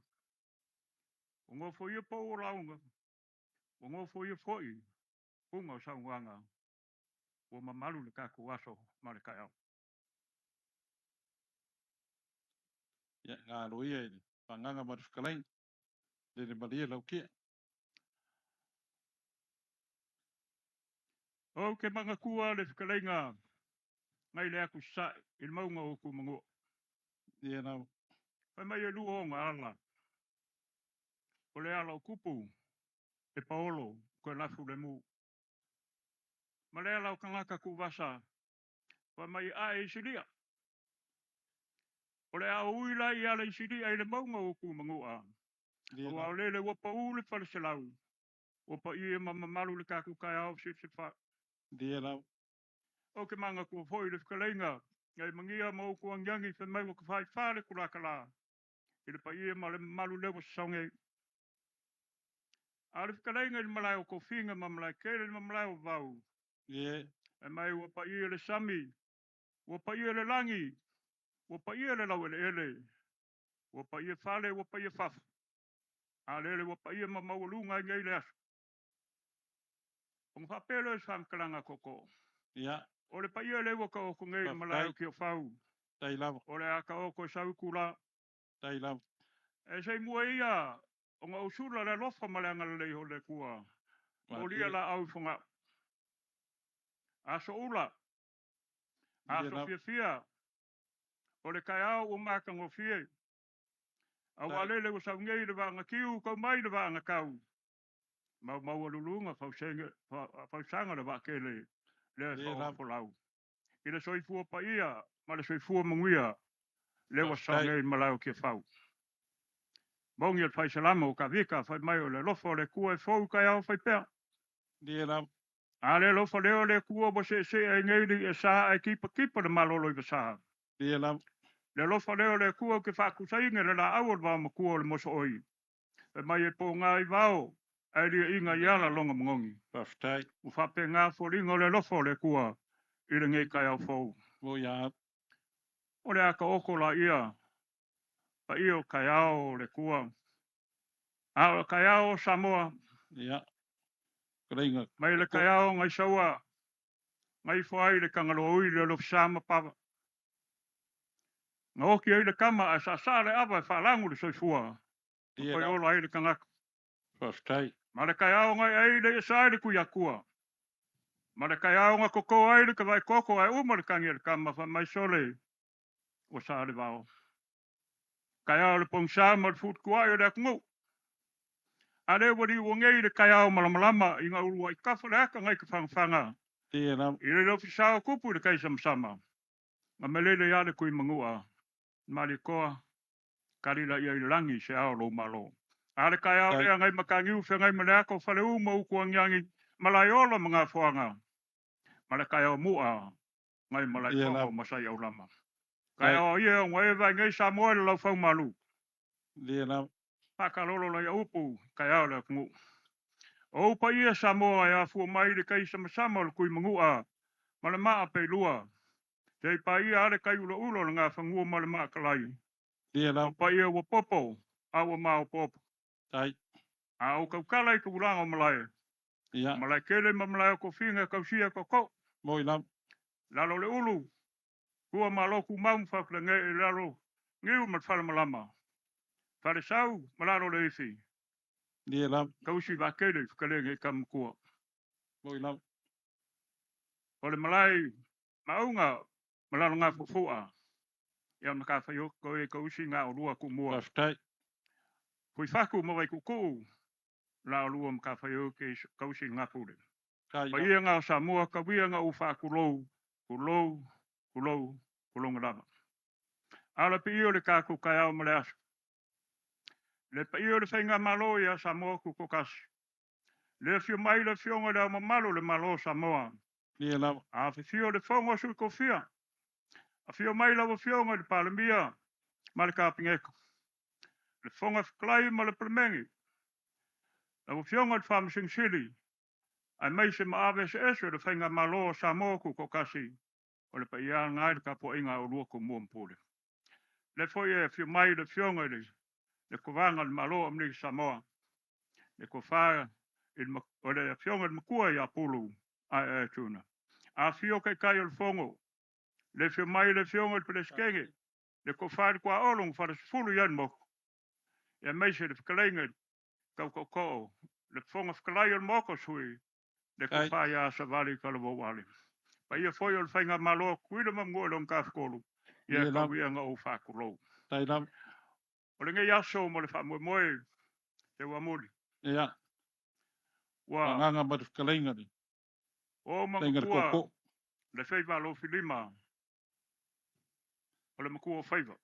O ngō fo ia pou o launga. O ngō fo ia foi. Unga o saunganga. O mamalu le kako aso ma le kai au. ia, ngā roia i whanganga marifkalai, le maria lau kia, O ke manga kua le whikalenga. Ngai le aku sa il maunga o ku mango. ia nau, Pai mai e lua o ngā ala. O le ala o kupu. E paolo. Ko e lafu le mu. Ma le ala o kangaka ku vasa. Pai mai a e siria. O le a uila i ala i siria i le maunga o ku mango a. ia O nau, au lele wapa ule whare se lau. Wapa i e mamalu le kaku kai au sit se wha. ia nau, O ke manga kua foi le whikalenga. Ngai mangia ma o kua ngiangi wha mai waka whai whare kuraka la. I le pa i e ma le malu lewa saunge. A le whikalenga i le malai o ko whinga ma malai kere le malai o vau. ia, E mai wapa i e le sami. Wapa i e le langi. Wapa i e le lau ele ele. Wapa i e whale, wapa i e whafu. A lele wapa i e ma maulunga i ngai le asu. O mwhapelo e whamkalanga koko. ia, O le pa i e le waka o ko ngai le malai o ki o whau. tai lava, O le aka o ko sau kula. tai lava, E sei mua ia. O ngā usula le lofa malanga le leiho le kua. O lia la au funga. Aso ula. Aso fia fia. O le kai au o maka ngo fie. Au alele o sau ngei le vanga kiu kau mai le vanga kau. Mau mau alulunga fausanga le vakele. Le Ia, fa lau. I le soifua pa ia. Ma le soifua manguia. Le wa sau Pastai. ngei malau kia fau. Maungi al fai salama o ka vika fai mai o le lofa o le kua e fau kai au fai pea. ia nau, A le lofa leo le kua bo se e ngei li e saha e kipa le malolo i vasaha. ia nau, Le lofa leo le kua ke whakusainga le la awal vau ma kua o le moso oi. E mai e po ngā i vau. Ai lia inga i ala longa mongongi. whaftai, U whape ngā whoringa o le lofa o le kua. I le ngei kai au fau. mo ia, O le aka oko la ia. pa io kaiao le kua. Ao kaiao Samoa, Ia. Karinga. mai le kaiao ngai saua, ngai whai le kangalo ui le lofisama papa. Ngā oki ai le kama a sa le awa e whalangu le soifua. Ia Koi nā. ola ai le kangaka. Whaftai. Ma le kaiao ngai ai le isai le kuyakua. Ma le kaiao ngai koko ai le kawai koko ai uma le kangi le kama wha mai sole. O sa le vao. Kaiao le pongsa ma le fut kuai o le akungu. A le wadi wangei le kaiao malamalama i ngā urua i kafa le aka ngai ka whangwhanga. Ia nā. I le lofi sao kupu le kaisa masama. Ma melele ia le kui mangua. Mali koa. Karila ia i langi se ao lo malo. Ale kai ao lea ngai makangi u whengai maleako whale uma u kuangiangi malai ola mga whuanga. Male kai ao mua ngai malai koko masai au lama. Kai ao ia ngai vai ngai sa moe le lau whau malu. Ia nā. Pakalolo lai upu kai ao lea kungu. O upa ia sa moa ia fua mai le kai sama le kui mangua. Male maa pe lua. Tei pa ia ale kai ulo le ngā whangua male maa kalai. Ia nā. Pa ia wa popo. Awa maa o popo. Tai. A o kau kala i ka uranga o malai. Ia. Malai kele ma malai o ko whinga kau sia koko. Moi nā. Lalo le ulu. Kua maloku maum whakla nge e lalo. Ngiu mat whala malama. Whale sau, malaro le iwi. Ia nā. Kau si wakele whakalenge kam kua. Moi nā. O le malai maunga malaro ngā fufua. Ia maka whaio ko e kau si ngā o lua kumua. Whaftai. Kui whaku mawai kuku. La o lua maka whaio ke kau si ngā pule. Kai. Pa ia ngā o Samoa ka wia ngā uwha kulou. Kulou ngā lama. Ala pe io le kāku kai au male asu. Le pa io le whainga malo ia Samoa ku kokasi. Le fio mai le fionga le au mamalo le malo Samoa. Ia nā. A fio le whonga sui ko fia. A fio mai la fionga le palamia. Ma le kāpingeko. Le whonga whaklai ma le palamengi. La fionga le whamasing sili. Ai mai se maawe se esu le whainga malo Samoa ku kokasi. O le pa ia ngai le kapo inga o lua ko mua mpule. Le foi e fio mai le fionga le. Le kovanga le malo amni Samoa. Le kofaa o le fionga le makua ia pulu. Ai tuna. A fio kai o le fongo. Le fio mai le fionga le peleskenge. Le kofaa le kua olong whara sifulu yan moko. Ia mai se le whakalenga kau koko. Le fonga whakalai o le moko sui. Le kofaa ia savali kalabo wale. Pa ia foi o le whainga malo kuida mamua long kafkolu. Ia kau ia ngā o whakulou. Tai nā. O le ngai aso mo le whamoe moe. Te wamuli. Ia. Wa. Nganga matu whakalenga ni. O makua. Le whaiva lo filima. O le makua o whaiva.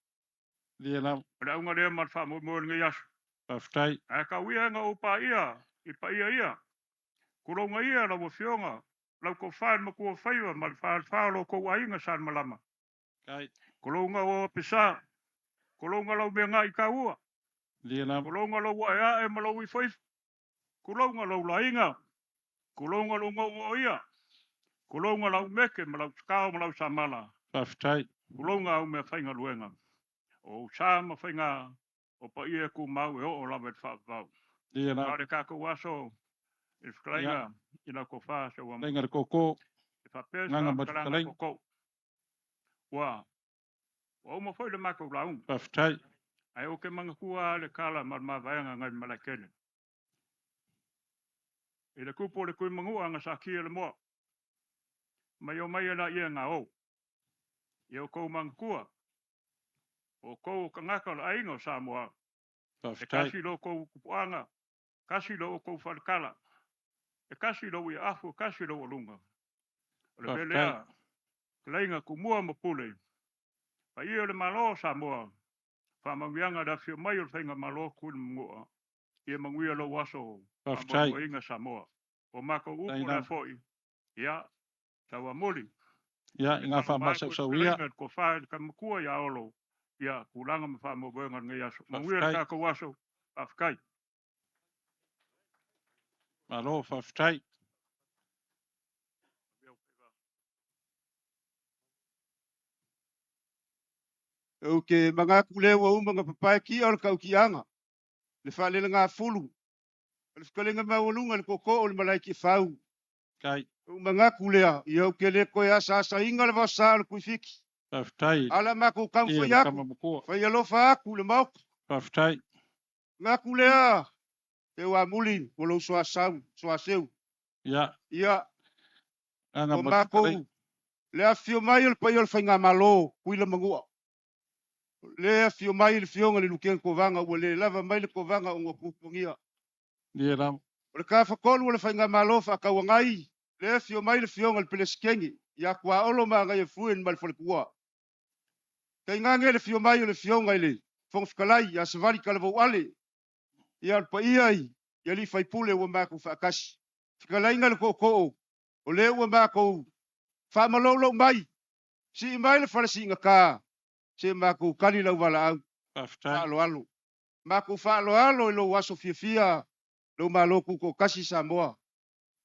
Ia nā. O le aunga lea mat whamoe moe le ngai aso. Whaftai. A ka wia ngā o pa ia. I pa ia. Kuronga ia la wo fionga. Lau ko whaen makua o whaiva. Ma le whaalo ko wainga san malama. Kai. Kuronga o pisa. Kulonga lau mea ngā i ka ua. Ia nā. Kulonga lau wa ea e malau i whaif. Kulonga lau lainga. Kulonga lau ngau o ia. Kulonga lau meke malau skao malau samala. Whaftai. Kulonga au mea whainga luenga. O sama whainga o pa ia ku mau e o lawe whapau. Ia nā. Kare kako waso. I whakainga. Ina ko wha se wa. Lenga koko. I whapesa. Nganga matu Karanga whakalenga. koko. Wa. O ma foi le mako laung. Whaftai. Ai o ke manga kua le kala ma vaenga ngai malakene. I le kupo le kui mangua nga sa kia le moa. Mai o mai ana ia ngā o. I o kou manga kua. O kou ka ngaka la ainga o Samoa. E Whaftai. kasi lo kou kupuanga. Kasi lo o kou whalkala. E kasi lo i afu, kasi lo o lunga. O le pelea. Leinga kumua mapule. Pa ia le malo Samoa. Whamangianga da fio mai o whainga malo kun mungua. Ia manguia lo waso. Whaftai. O inga Samoa. O mako upo la foi. Ia. Tawa moli. Ia, ngā whamasa sau ia. Ko whae ka makua ia olo. Ia, kulanga ma wha mo buenga ngai aso. Manguia ka ko waso. Afkai. Malo, whaftai. o ke manga kule wa umanga papai ki o ka ukianga le fale nga fulu le fkalenga maulunga le koko o le malaiki fau Kai. manga kule ia ke le ko ya sa inga le vasa le kuifiki Paftai. ala mako kam Ia fa le ya kama makua. fa ya lo fa kule mau Paftai. nga kule te wa mulin ko lo so seu Ya. ia Anga o matukalai. mako le afio mai le pa yo fa nga malo kuila mangua le afio mai le fionga le luken ko vanga o le lava mai le ko vanga o kupungia Dia ram. o le ka fa kolu le fa nga malo fa ka wangai le afio mai le fionga le peleskengi ya kwa olo ma nga ye fuen mal fo le kua kai nga le fio mai le fionga ile fong skalai ya svari kalvo ale ya pa iai ya li fai pule o ma ko fa kas skalai nga le ko o le o ma ko fa malolo mai si mai le fa si nga ka se ma ko kali la wala au Paftai. alo alo ma ko fa alo lo waso fia lo ma lo ko kasi Samoa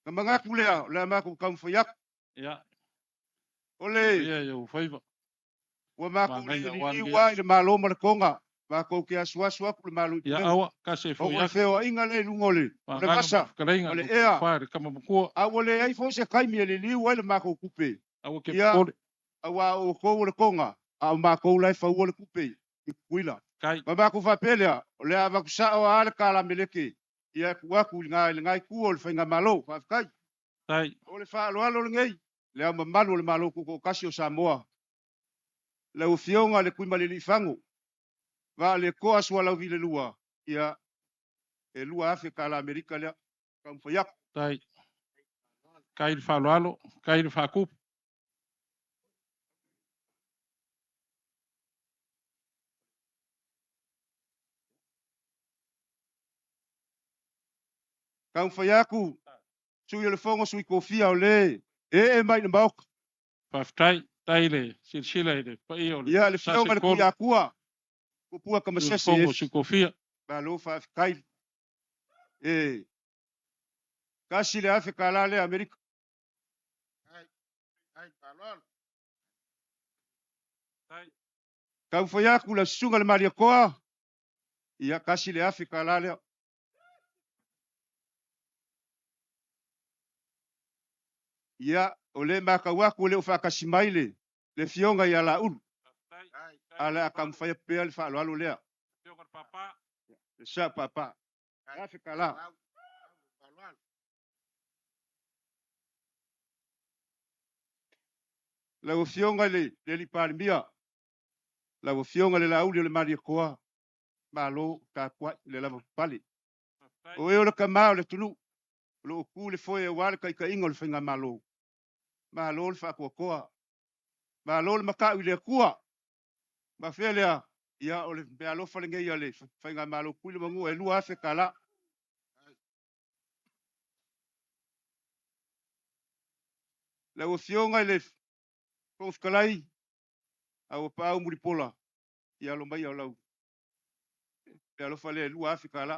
ka manga kule la ma ko kam fa yak Ya. ole Ia yo faiva. wa ma ko Mangai le ya wan ni dia. wa le ma lo ma konga ma ko ke aswa ku ma lo Ya awa kase o fo ko ya. feo inga le lungole le Anga masa matukalai ole nga ea fa le kama makua. a ole ai fo se kai mi le li wa le ma ko kupe Awa ke ia pole. awa o ko le konga a ma ko lai fa wo le kupe kuila Kai. ma ko fa pelea le ava ku sa o ala kala meleke ia ku aku ngai ku o le fa nga malo fa kai Tai. o le fa lo alo ngai le ama malu le malo ko kasi o Samoa le o fionga le kuima le lifango va le ko aswa la vile lua ia e lua Afrika la Amerika le kam fa yak Tai. Kai le whaloalo. Kai le whakup. kam fa yaku sui le fongo sui kofia o le e mai le maok Paftai. Tai le. Silsila le. Pa iyo le. ia le fionga le kuya kua ko pua kama Sese sese Kongo sikofia. ba lo fa kai e kasi le Afrika la le Amerika ai palol kam fa yaku la sunga le maria koa ia kasi le Afrika la le ia o le makawaku le o fa kasi mai le fionga ia la ulu ala kam fa pe le fa lo le Papa. sa papa Afrika la la o fionga le li palmia la o fionga le la ulu le maria koa malo ka kwa le la pali o e le kama le tunu lo ku le foi e wal kai ka ingol finga malo malo le fa koa malo le maka le kua ma felea ia o le pe alo fa le ngai ale finga malo ku le mangu e lua se kala la o fionga le ko skalai au pa o muri pola ia lo mai au lau pe alo fa le lua se kala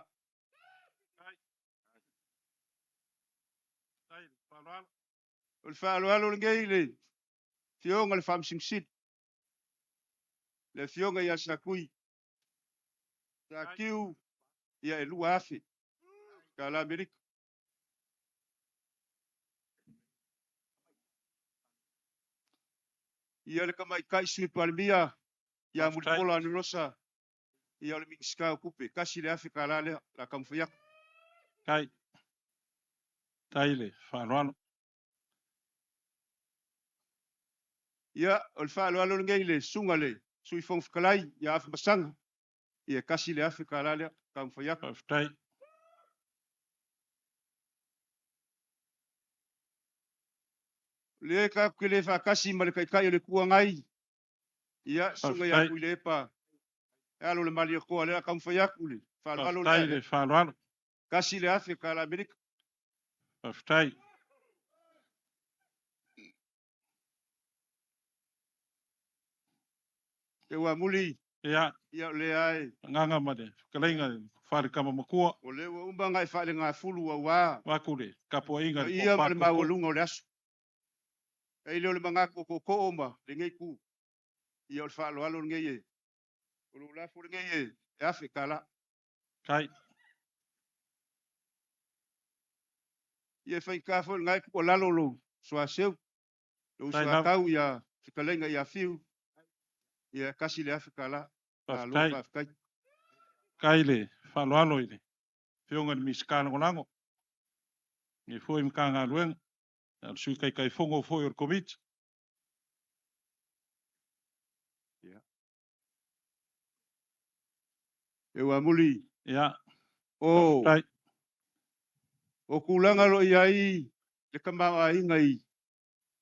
o le fa alo le ngai le fionga le fam simsit le fionga ia sakui sa kiu ia e lua afi kala Amerika ia le kamai kai sui palmia ia muri pola ni rosa ia le miska kupe kasi le afi kala le la kam fa yak Kai. Tai le. Whaloalo. ia o le fa alo ngai le sunga le sui fong kalai ia afi masanga ia kasi le afi kala le kam fa yak Paftai. le ka kile fa kasi ma le kai kai le kua ngai ia sunga ia ku le pa alo le mali ko le kam fa yak ule fa alo Paftai le. Whaloalo. kasi le afi kala Amerika Paftai. e wa muli Ia. ia le ai Nganga made. Kalainga. Whare kama makua. o le umba ngai fa le nga fulu wa Wakure. Kapua inga. ia ma le mawalunga o le asu e le manga ko oma le ngai ku ia o le fa alo ngai e O lo la fu ngai e afi kala. Kai. Ia fai ka fu ngai ko lalo lo. Sua seu. Lo Tai sua lau. kau ia fikalenga ia fiu. Ia kasi le afi kala. A lo Kai. fa kai. Kai le. Whaloalo i le. Whionga ni miskana konango. Ngi fwoi mkanga lueng. Al sui kai fongo fwoi or komit. E wa muli. Ia. O. Tai. O kulanga lo ia i. Le kama ai ngai.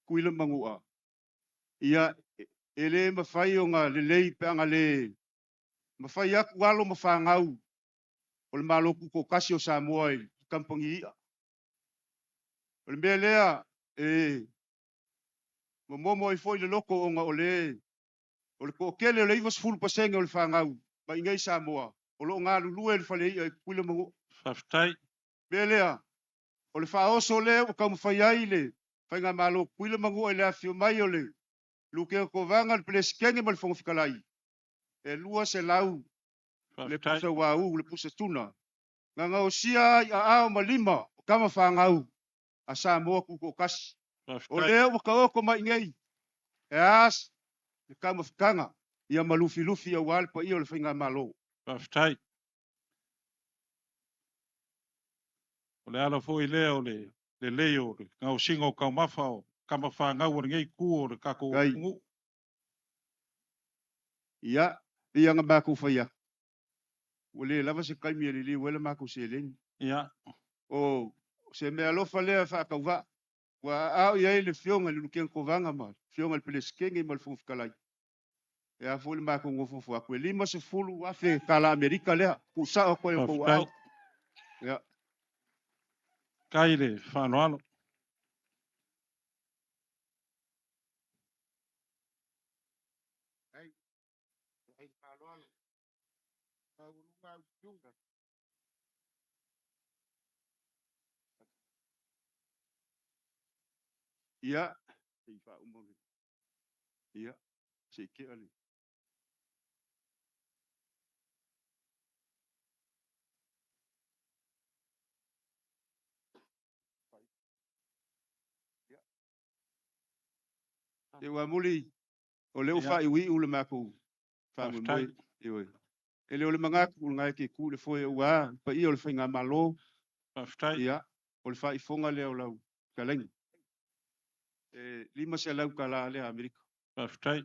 Kuila mangua. Ia ele mafai o ngā lelei pe anga le. Mafai aku walo mafangau. O le maloku ko kasi o Samoa i kampangi ia. O le mea lea momo i foi le loko o ngā ole. O le ko kele o le ivas fulu pasenge o le whangau. Ma ingai Samoa. O lo ngā lulue le whale ia i kuila mango. Whaftai. Mea lea. O le whaoso le o kau mawhai ai le. Whai ngā malo kuila mango e lea fio mai o le. Luke ko vanga le pele sikenge ma le whongo whikalai. E lua se lau. Le pusa wau, le pusa tuna. Ngā ngau sia i a ao ma lima. O kama whangau. A Samoa kuko kasi. O leo waka oko mai ngei. E as. Le kama whikanga. Ia malufi lufi a wale pa ia le whainga malo. Whaftai. O le ala fwoi leo le leo. Ngau singo kau mawhao. Kama whangau o ngei kuo le kako ngu. Ia. Ia ngā māku whaia. O le lava se kaimi e li wele māku se lengi. Ia. O se mea lofa lea whakau wa. Wa au iai le fionga le nukia kovanga ma. Fionga le pele skenge ma le funfukalai. E a fwole māku ngofufu aku. E lima se fulu wafe kala Amerika lea. Kusa o koe o kou au. Ia. Kai le whanoalo. Ia. Sei wha umongi. Ia. Sei ke ali. E wa muli. O leo wha iwi ule mako. Wha mui. Iwe. E leo le mangaku ngai ke ku le foi ua. Pa ia o le whainga malo. Ia. O le wha ifonga leo lau. Kalengi. Lima se lau kala le Amerika. Whaftai.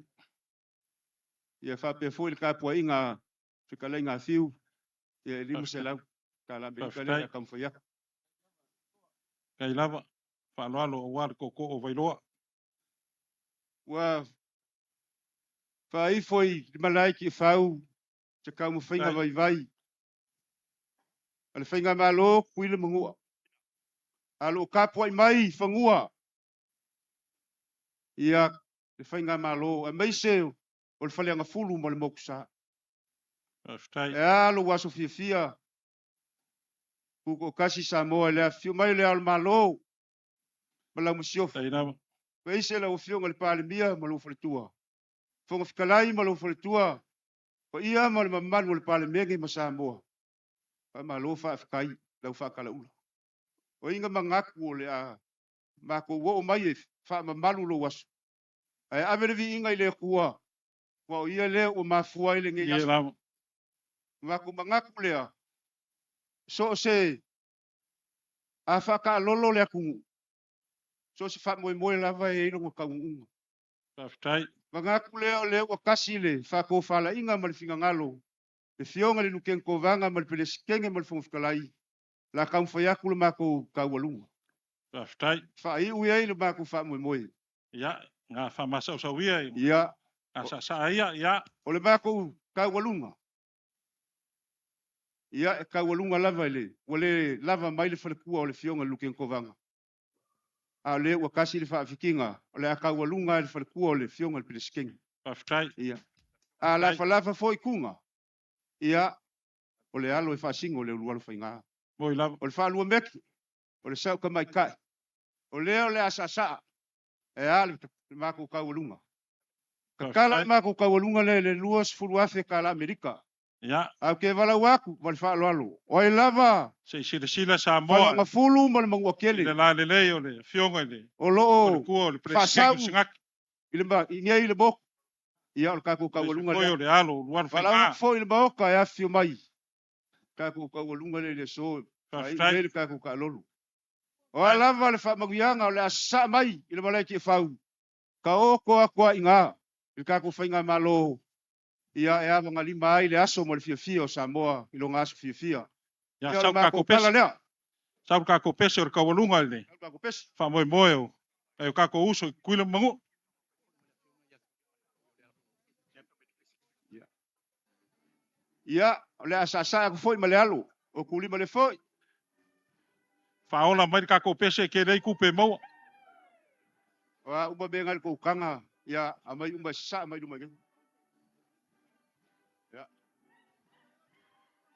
Ia wha pe foi le kapua inga. Whikalai ngā fiu. Ia lima se lau. Kala Amerika le kamwhaia. Kai lava. Whanoalo o wāre koko o Wailoa. Wa fa foi malai ki fau te kau mo whainga vai vai. Ale whainga malo kuile mangua. Alo kapua mai whangua. Ia le whainga malo. A meise o le whaleanga fulu mo le mokusa. E alo waso fia fia. Kuko kasi Samoa lea fiu mai lea al malo. Malau musiofu. Peise la ufionga le palemia ma lo faletua. Fonga fikalai ma lo faletua. Pa ia ma le mamanu le palemia ma Samoa. Pa ma lo fa fikai la ufa kala ula. O inga mangaku o le a mako wo mai e fa mamanu lo waso. Ai averevi inga ile kua. Wa ia le o mafua ile nge yaso. Mako mangaku le a. So se a fa ka lolo le aku. So se fa moe lava e ino ka unga. Whaftai. Mangaku leo wa kasi le fa ko fala inga ma le finga ngalo. Le fionga le nuken kovanga ma le pele sikenge ma le fonfikalai. La ka umwhaiaku le mako ka walunga. Whaftai. Fa i ui le mako fa moe. Ia. Ngā whamasa o sawia. Ia. Ngā sa ia. Ia. O le mako ka walunga. Ia e ka walunga lava ele. O le lava mai le whalekua o le fionga le nuken kovanga. A le wa kasi le whaafikinga. O le aka walunga le whalekua o le fionga le pele sikenge. Whaftai. Ia. A lafa foi kunga. Ia. O le alo e whaasingo le urualo whainga. Moi lava. O le whaalua meki. O le sau ka mai kai. O le asa. E ale mako ka walunga. Kala ma ko kawalunga le luas fuluase kala Amerika. Ya. Au ke wala waku mal fa lo. Oi lava. Se sila sa Fala moa. nga fulu mal mangu akele. Le la le o le fionga le. O lo. Kua le Fasau. presidente singak. Ile ba inga ile bok. Ia o kako kawalunga le. Koyo le alo luar fala fanga. fo ile ba ka ya fio mai. Kako kawalunga le so. Ai le kako ka lolu. O lava le fa maguyanga le asa mai ile ba le ki fau. Ka o ko kwa inga. Ile kako fainga malo. Ia e ava lima ai le aso mo le fia o Samoa i longa aso fia. Ya sau kako pesa. Sau kako pesa o kawalunga le. Kako pesa. Fa moe o. E kako uso kuila mangu. Ia, le asasa ko foi male alo. O kuli male foi. Fa ola mai kako pesa ke rei kupe mo. Wa uba bengal ko kanga ya amai umba sa mai lumai.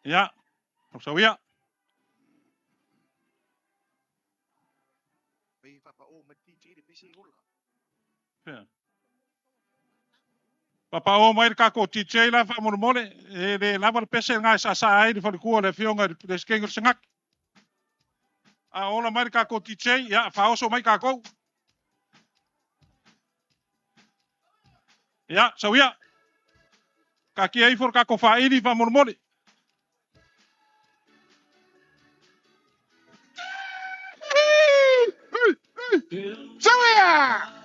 Ya, no sabía. Papa o mai ka ko TJ la fa mo mole e de la mal pese nga sa ai de fa ko le fionga de skengel singak. A ola mai ka ko TJ ya fa oso mai ka ko. Ya, sabía. Ka ki ai for ka ko fa ini fa mo mole. Sabía.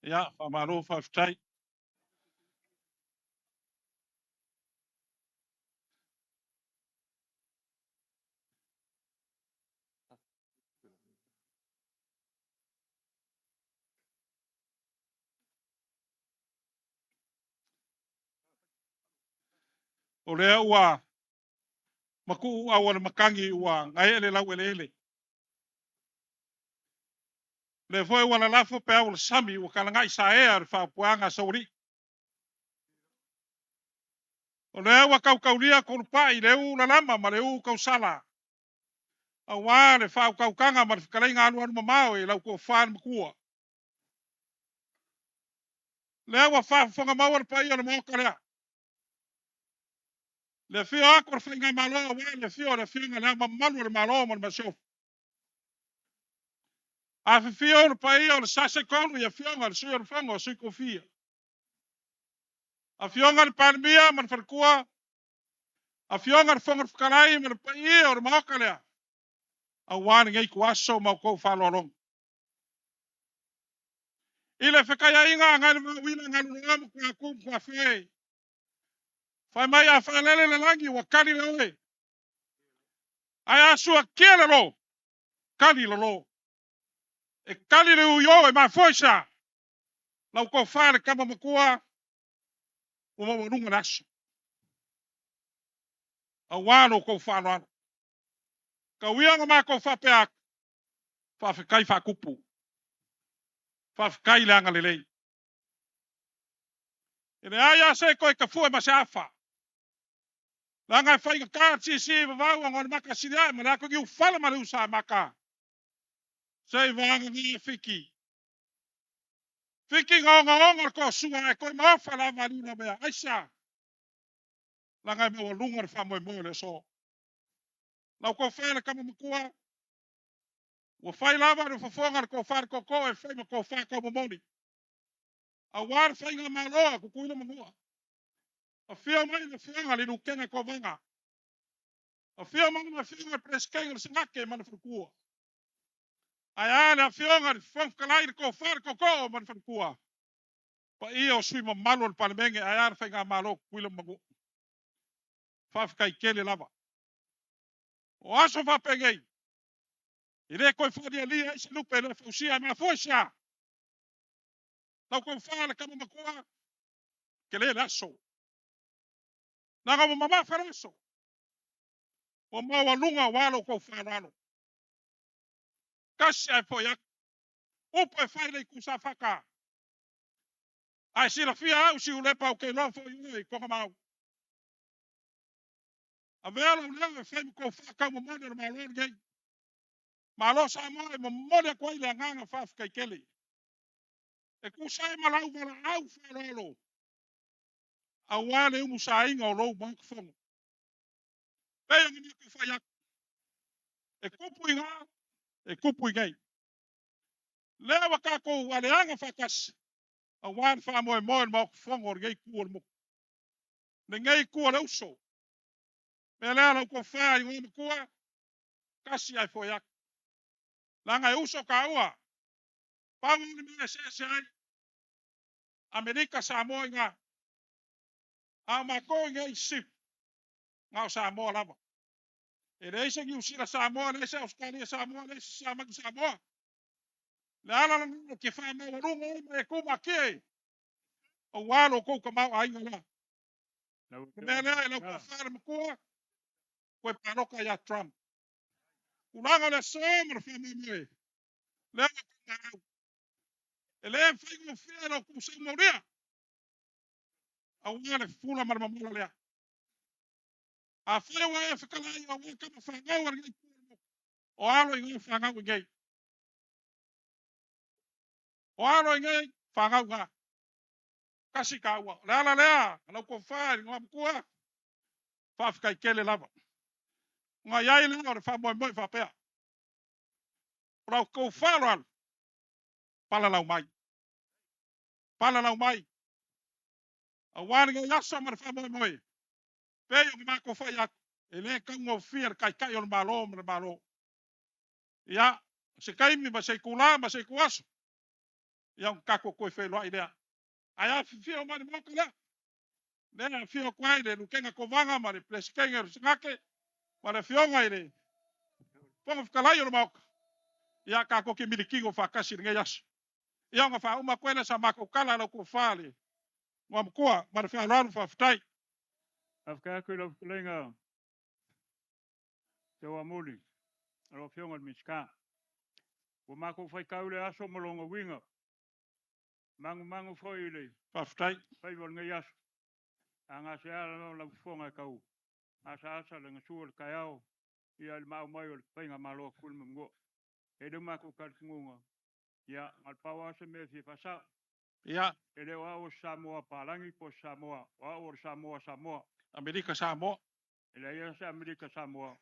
Ya, fa maro fa ftai. O lea ua maku ua wana makangi ua ngai ele lau ele ele. Le foi wana lafo pe au sami ua kalangai sa ea fa puanga sauri. O lea ua kau kaulia konu pai leu la lama ma leu kau sala. A wa le fa kau kanga ma fikalai ngā alu anu mamao e lau ko fan makua. Lea ua fa fonga maua le pai ana moka lea. Le fio ako fa nga malo wa le fio nga la malu le malo ma so. A fio le pai o le sase konu ya fio nga le sio le fango sui kofia. A fio nga le palmia ma farkua. A fio nga le fonga fikalai ma le pai o le moka lea. A wani ngai kuaso ma ko fa lorong. Ile fekaya inga ngai wina ngai ngam kwa kum kwa fe. Fai mai a whalele le langi wa kari le oe. Ai a sua kia le lo. Kari le lo. E kari le uyo e mai foisa. Lau ko whare kama makua. O mawa runga naso. A wano ko whano ano. Kauia nga mako whapeak. Whawhikai whakupu. Whawhikai leanga lelei. E ne aia se koe ka fua ma se awha. Langa whai ka kāti si wawau ngona maka siria. Ma nako ki ufala ma leusa maka. Sei wanga ngā whiki. Whiki ngā ko sua e koe mawha la maluna mea. Aisa. Langa me o lunga re whamoe moe le so. Lau ko whaile kama makua. Wa whai lava re whafonga ko whaare ko e whai ma ko whae kau mamoni. A wāre whai ngā māloa ko kuila mangua. A whia mai na whianga li nukenga ko vanga. A whia mai na whianga preskenga le singake mana whakua. Ai ane a whianga le whangkalai ko whaare ko mana whakua. Pa ia o sui ma malo le palemenge ai ane whai ngā māloa kuila mangua. Whawhikai kele lava. O aso whapengei. I re koe wharia lia i se lupe le whausia ma fuasia. Lau koe whaale kama makua. Ke le aso. Nanga mo mama wharaso. O maua lunga walo koe whaarano. Kasi ai poiak. Upo e whaile i kusa whaka. Ai sila fia au si ulepa o ke lofo i ui konga mau. A vela o leo e whaimu ko whakau mo mone na malor gei. Malo sa moe mo mone ko ile nganga whawhikai kele. E kusai malau wala au wharalo. A wale umu sa inga o lou bank fongo. Pea ngi mako whaiak. E kupu inga. E kupu ingei. Lewa kako wale anga whakas. A wan whamoe moe mako fongo o gei kua mo. Ne ngei kua le uso. Me lea lau ko whaa i ngoma kua. Kasi ai whaiak. Langa e uso ka ua. Pango ni mea se ai. Amerika Samoa ngā. A mako ngā i sip. Ngā o Samoa lava. E reise ki usira Samoa, reise Australia Samoa, reise Samaki Samoa. Le ala langa ke wha maua runga i me kuma ke. O walo kou ka mau ainga la. Mea lea e lau ka whara makua. Koe paroka ia Trump. Ulanga le sōmara whamai moe. Lea ka mau. E lea whaigo whia lau kusau maurea. A wale fula maramamola lea. A whaiwa e whakalai a wakama whangau ar gei kūramo. O alo i ngau whangau i gei. O alo i ngei whangau ngā. Kasi ka ua. Lea. Lau ko whaari ngā mkua. Whawhikai kele lava. Ngā iai lea ore whamoe moe whapea. Rau kou whalo alo. Pala lau mai. Pala lau mai. A wāringa i asa mara whamoe moe. Pei o mako whai aku. E le kaunga o whia kai o malo mara malo. Ia, se kaimi ma se kula ma se kuaso. Ia un kako koe whelua i lea. Ai a whia o mani moka lea. Lea whia o kwai le nukenga ko vanga ma le plesikenga o singake. Ma le whionga i le. Ponga whakalai o moka. Ia kako ki milikingo whakasi ringa yaso. Ia nga wha uma kwele sa mako kala lau ko whale. Ngā mkua, ma le whaalaru whawhitai. Afka koe lau kulenga. Te wa muli. Alo fionga miska. Wa mako whai kaule aso molonga winga. Mangu whai le. Whawhitai. Whai wal ngai aso. Anga se ala lau whonga kau. Asa le ngasua le kai au. Ia le mau mai o le whainga maloa kulma mgo. E de mako kalkingunga. Ia, alpawa se me fi fasa. Ia. E le wa o Samoa palangi po Samoa. Wa o Samoa. Amerika Samoa. E le ia se Amerika Samoa.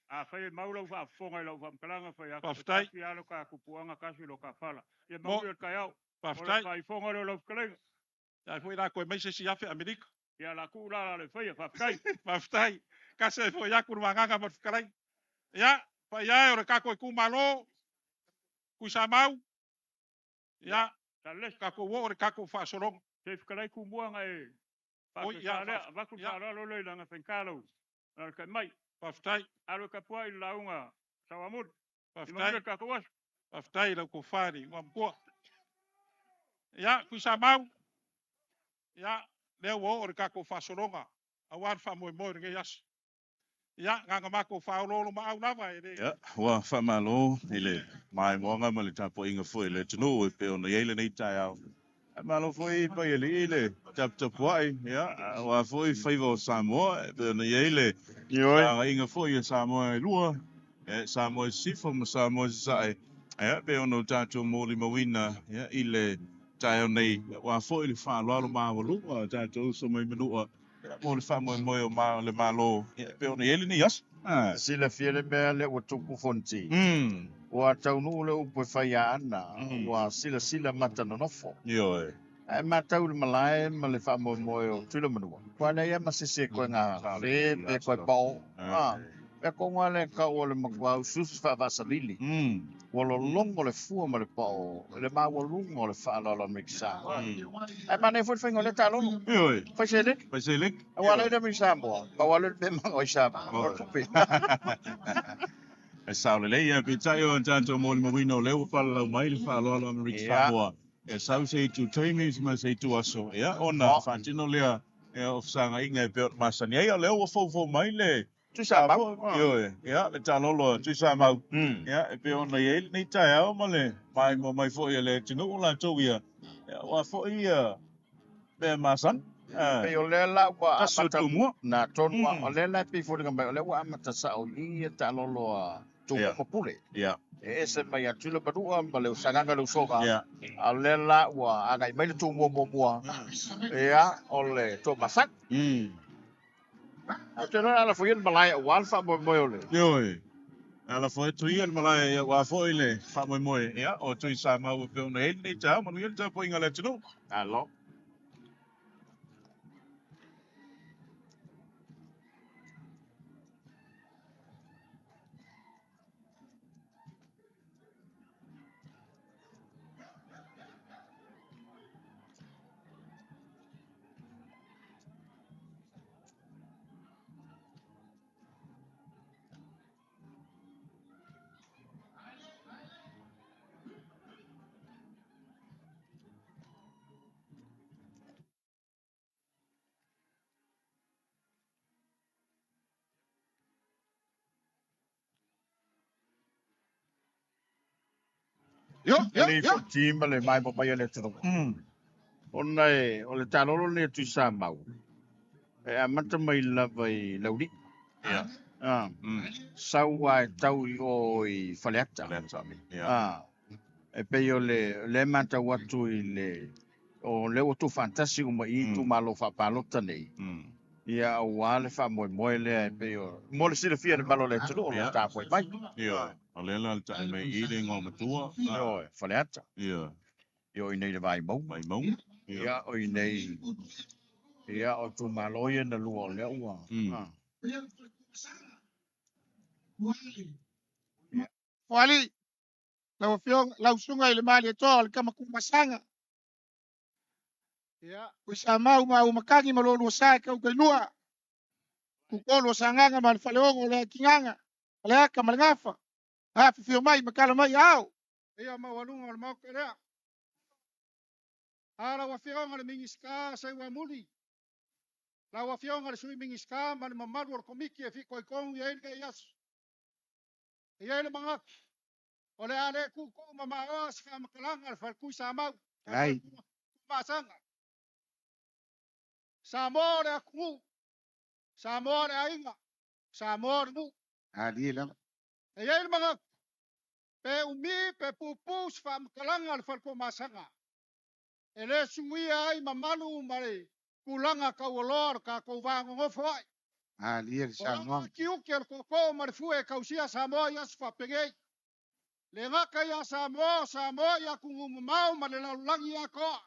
A whai maulau wha whonga i lau whamkalanga whai ako. Whawhitai. Kasi alo ka kupuanga kasi lo ka whala. Ia maui o kai au. Whawhitai. Kai whonga leo lau whakalenga. Ia fwoi rā koe meise si afe Amerika. Ia la kūrara le whai whawhitai. Whawhitai. Kasi e fwoi aku rua nganga mat whakarai. Ia, whai ai ore kako i kumalo. Kui sa mau. Ia. Kako wo ore kako whaasorong. Te whakarai kumuanga e. Oi, ia. Waku whaaralo lei langa whenkalo. Nara kai mai. Whawhitai. Aro ka pua i launga. Sawamur. Whawhitai. Ka kawas. Whawhitai lau ko whaari. Ngā mkua. Ia, kui sa mau. Ia, leo wo ore kako whaasoronga. A wan wha moe moe ringa yas. Ya nganga mako faulolo ma au lava ele. Ya, wa whamalo, ele mai moanga ma le tapo inga fo ele tunu e pe ona yele nei tai au. Malo foi pa ele tap wai, ya, wa foi faivo Samoa, e pe ona yele sa inga fo ia Samoa e lua, e Samoa sifo ma Samoa sai. Ya, pe ona tato moli mawina, ya, ile tai nei, wa foi le whalo ma walu, wa tato so mai manua. Mo le whamo e moe o ma le malo, ya, pe ona yele ni yas. Sila fiele mea le ua tupu fonti. Ua taunu le upo whaia ana. Ua sila mata nonofo. Yo. E matau le malae ma le wha moe o tula manua. Kua nei ama sese koe ngā re pe koe pao. E ko ngā le ka o le makwau susu wha vasalili. Ua lo longo le fua ma le pao. Le ma ua lungo le wha alala miksa. E ma nei fuit whaingo le talono. Yo. Whaiselik? Whaiselik? E wale le miksa moa. Pa wale le manga o isama. O tupi. E saule le ia pe tai o tanto mo le mawino le o pala mai le fa lo lo Rick Samoa. E sau se tu times ma se tu aso. Ya ona fantino le e of sanga inga pe masani ai le o fo mai le. Tu sa ma. Yo ya le talo lo tu sa ma. Ya e pe ona ye ni tai au ma le mai fo ye le tino la to ia. Ya wa fo ia pe masan. Pe o le la wa Taso tu mo. Na ton wa o le la pe fo le wa amata sa o ia talo lo tu popule. Ya. E se mai atu le padua ma le sanganga le soka. Ya. A le la wa aga mai le tu mo. Ya o le to masak. A te no ala fo yen malai wa fa mo le. Yo. Ala foi tu ia malai wa foi le fa mo ya o tu sa ma o pe ona ele ta mo ia ta po inga le tino. Alo. Yo. Team le mai mo mai le tino. Ona o le talo le tu sa mau. E amata mai la vai laudi. Ya. Sau wa tau o i faleata. Ya. E pe yo le mata watu i le o le o tu fantasico ma i tu malo fa palota nei. Ia o wale fa mo le pe yo. Mo le sila fia le malo le tino o ta poi mai. Yo. Ale la ta me eating o matua. Yo, faleata. Ya. Yo i nei le vai mau. Mai mau. Ia o i nei. Ia o tu malo ia na lua le ua. Wali. Lau fiong lau sunga ile mali to kama kumasanga. Ya, kuisa mau makangi malolo sa ka ukailua. Kukolo sanganga mal faleongo le kinganga. Ale ka malngafa. Ha fio mai makala mai au. Ia mawalunga mau karea. Ala wa fiong le mingiska sai wa muli. La wa fiong le sui mingiska mal mamalu or komiki fi koi kong ya ilga yas. Ya ile mangak. Ole ale ku mama os ka makalanga fal ku sama. Ai. Masanga. Samore ku. Samore ainga. Samore mu. Ali lang. Ya ile mangak. Pe umi pe pupus fa makalanga fal ku masanga. Ele suia ai mamalu mare. Kulanga ka wolor ka ko vango ngofoi. Ali Sangong. Kiu kel ko marfue kausia samoya sfa pegei. Lenga kaya samo ya kungumau malalalangi ako.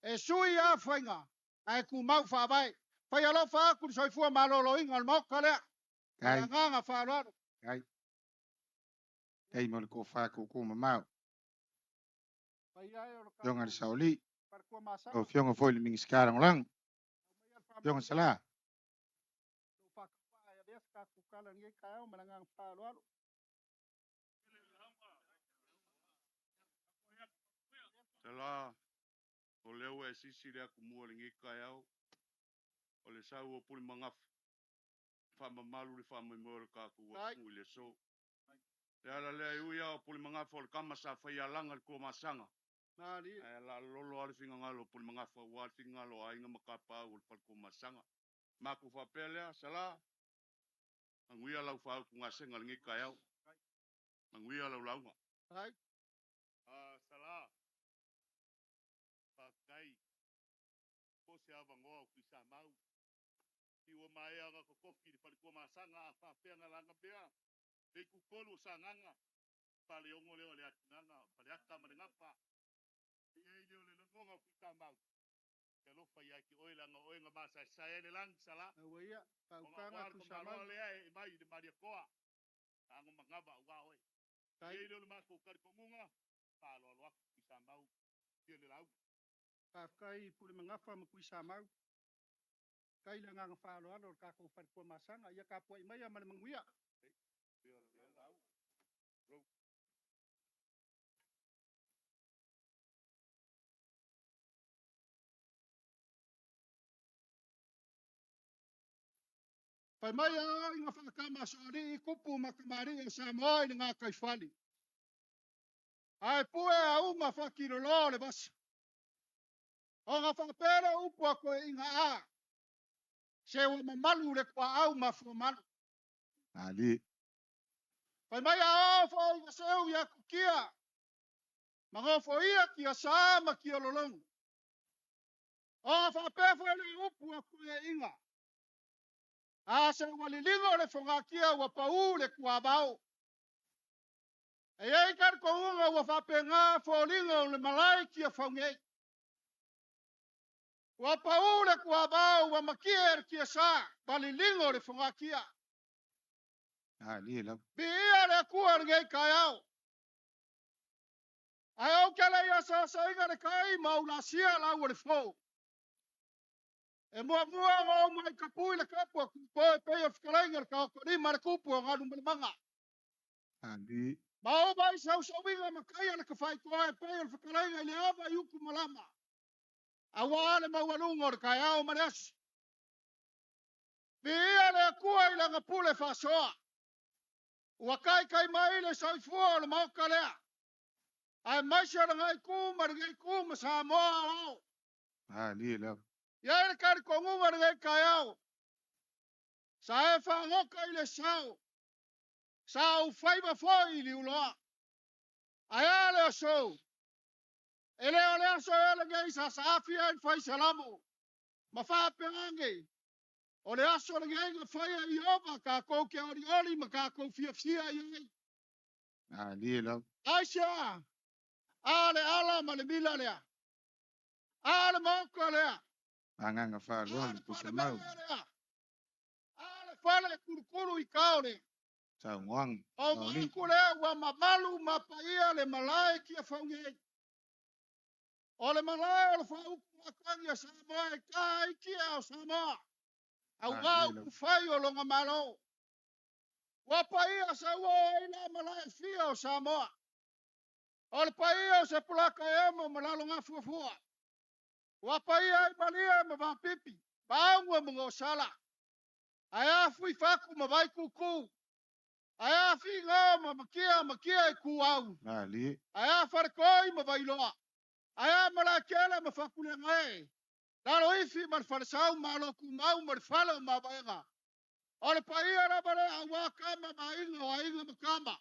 E sui a fainga. Ai kumau fa bai. Fa ya lo fa ku soi fu malolo ingal mo kale. Ai nga fa lo. Ai. Ei mo ko fa ku mau. Yung al sauli. O fiong foi ling skarang lang. Yung sala. Tela, o leo e sisi rea kumua lingi kai au, o le sau o puli mangaf. whamamalu le whamaimoe le kāku wa ku le so. E ala lea ui au puli mangafa o le kamasa whaialanga le kua masanga. Nari. E la lolo ale finga ngalo puli mangafa wa finga ngalo ainga makapa o le palko masanga. Maku whapelea, sala. Anguia lau whau ku ngasenga le ngika iau. Anguia lau launga. Right. Sala. Pakai. Ko se ava ngoa ku sa mau. Ki o mai anga ko kofi di palko masanga fa penga langa pea. Ei ku kolu sanganga. Pale ongo leo le atinanga, pale aka marengapa. Ei leo le longa ku sa mau. Ke lo fa ya ki oila nga oinga masa sa ele lang sala. Awia, paukanga ku sa mau. Le ai mai de maria koa. Ango mangaba wa oi. Ei leo le masko kar kongunga. Palo lo ku sa mau. Ki le lau. Pakai puli mangafa ma ku sa mau. Kai la nga whaalo alo ka ko whare kua masanga. Ia ka pua imai amane manguia. Pai mai a inga whakama soari I kupu makamari e sa moi ni ngā kaifali. Ai pue a uma whakirolo le basa. O ngā whakapere upu a koe inga a. Se wa mamalu le kua au mafu malu. Ali. Pai mai a o fo inga seu ia kukia. Mangofo ia kia sama kia lolong. O ngā whakapefo ele upu a koe inga. A se walilingo le whangakia wa pau le kua bao. E ei kar kongunga wa whapenga wholingo le malai kia whaungei. Wa pau le kua bao wa makier kia sa walilingo le whangakia. Ali la. Bi ia le kua ngei kai au. Ai au kele ia sa inga le kai maula sia lau le fo. E mua ngō mai ka pui le kapua koe pei o whakarenga le kakori ma le kupu o ngāru malimanga. Ali. Mao mai sau winga makai le ka whai koe pei o whakarenga I le awa I uku malama. A wāle maualunga o le kai au mareasi. Pia le kua I langa pule whasoa. Ua kai mai le saifua o le mauka lea. Ai maisha le ngai kuma le ngai kuma sa moa au. Ali la. Ia le kari kongunga le ngai kai au. Sa e whangoka I le sau. Sa u whaiva foi li uloa. Ai ale o sou. Ele o le aso ele ngai sa afia I whai salamo. Ma whapengange. O le aso le ngai nga whai I ova ka kou ke ori ma ka kou fia I. Ali la. Aisha. Ale ala ma le mila lea. Ale mauka lea. Anganga whaalo ali ku sa mau. Ale whale kurukuru I kaore. Sa ngoang. O maku lea wa mamalu mapaia le malai kia whaungei. O le malai o le whauku wakwangi a Samoa e kai kia o Samoa. Au wau ku whai o longa malo. Wapaia sa ua ina malai fia o Samoa. O le paia o se pulaka emo malalo ngā fuafua. Wapaia I malia ma wapipi. Baungwa mga o sala. Ai afui whaku ma vai kuku. Ai afi ngā ma makia I kuau. Ali. Ai afarakoi ma vai loa. Ai a malakela ma whakule ngai. Lalo ifi ma wharesau ma lo kumau ma whalo ma vaenga. O le paia rabare a waka ma mainga o ainga makama.